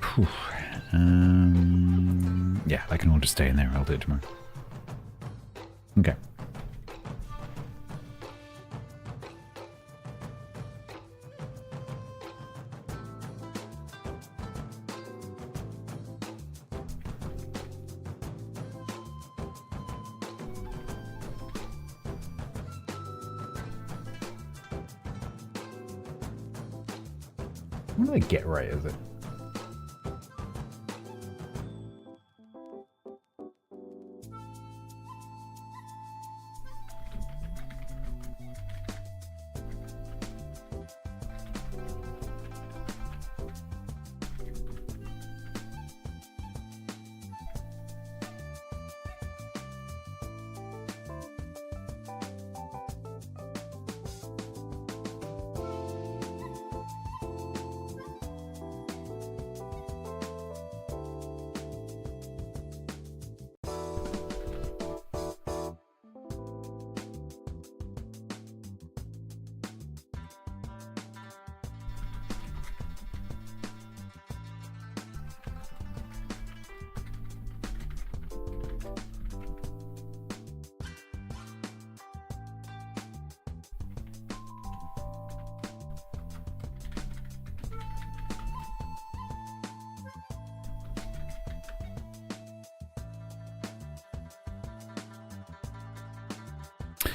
Whew. Yeah, I can all just stay in there. I'll do it tomorrow. Okay. What do I get right, is it?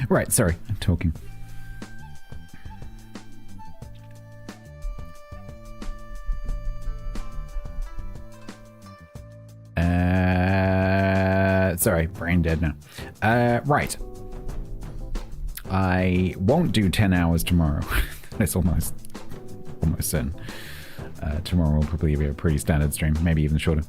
Right, sorry, I'm talking. Sorry, brain dead now. Right. I won't do 10 hours tomorrow. It's almost certain. Tomorrow will probably be a pretty standard stream, maybe even shorter.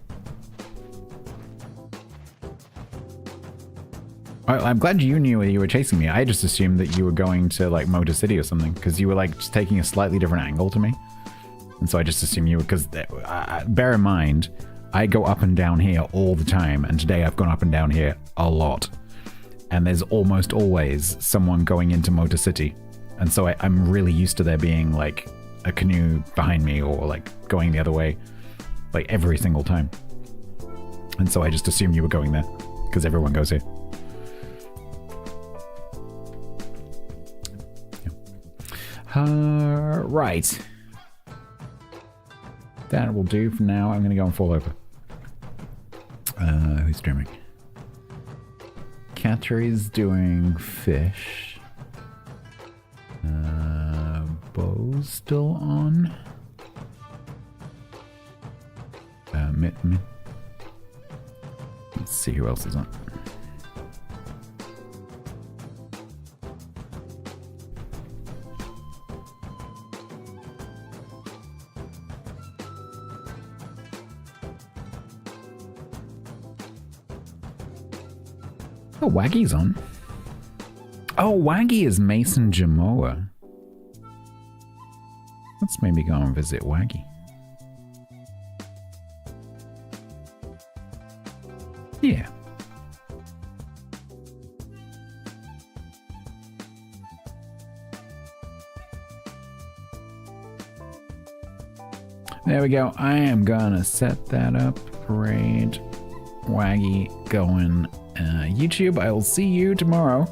I'm glad you knew you were chasing me. I just assumed that you were going to like Motor City or something because you were like just taking a slightly different angle to me. And so I just assumed you were, because bear in mind, I go up and down here all the time. And today I've gone up and down here a lot. And there's almost always someone going into Motor City. And so I'm really used to there being like a canoe behind me or like going the other way, like every single time. And so I just assumed you were going there because everyone goes here. Right. That will do for now. I'm going to go and fall over. Who's streaming? Katagiri's doing fish. Bo's still on. Let's see who else is on. Oh, Waggy's on. Oh, Waggy is Mason Jamoa. Let's maybe go and visit Waggy. Yeah. There we go. I am gonna set that up. Great. Waggy going. YouTube, I will see you tomorrow.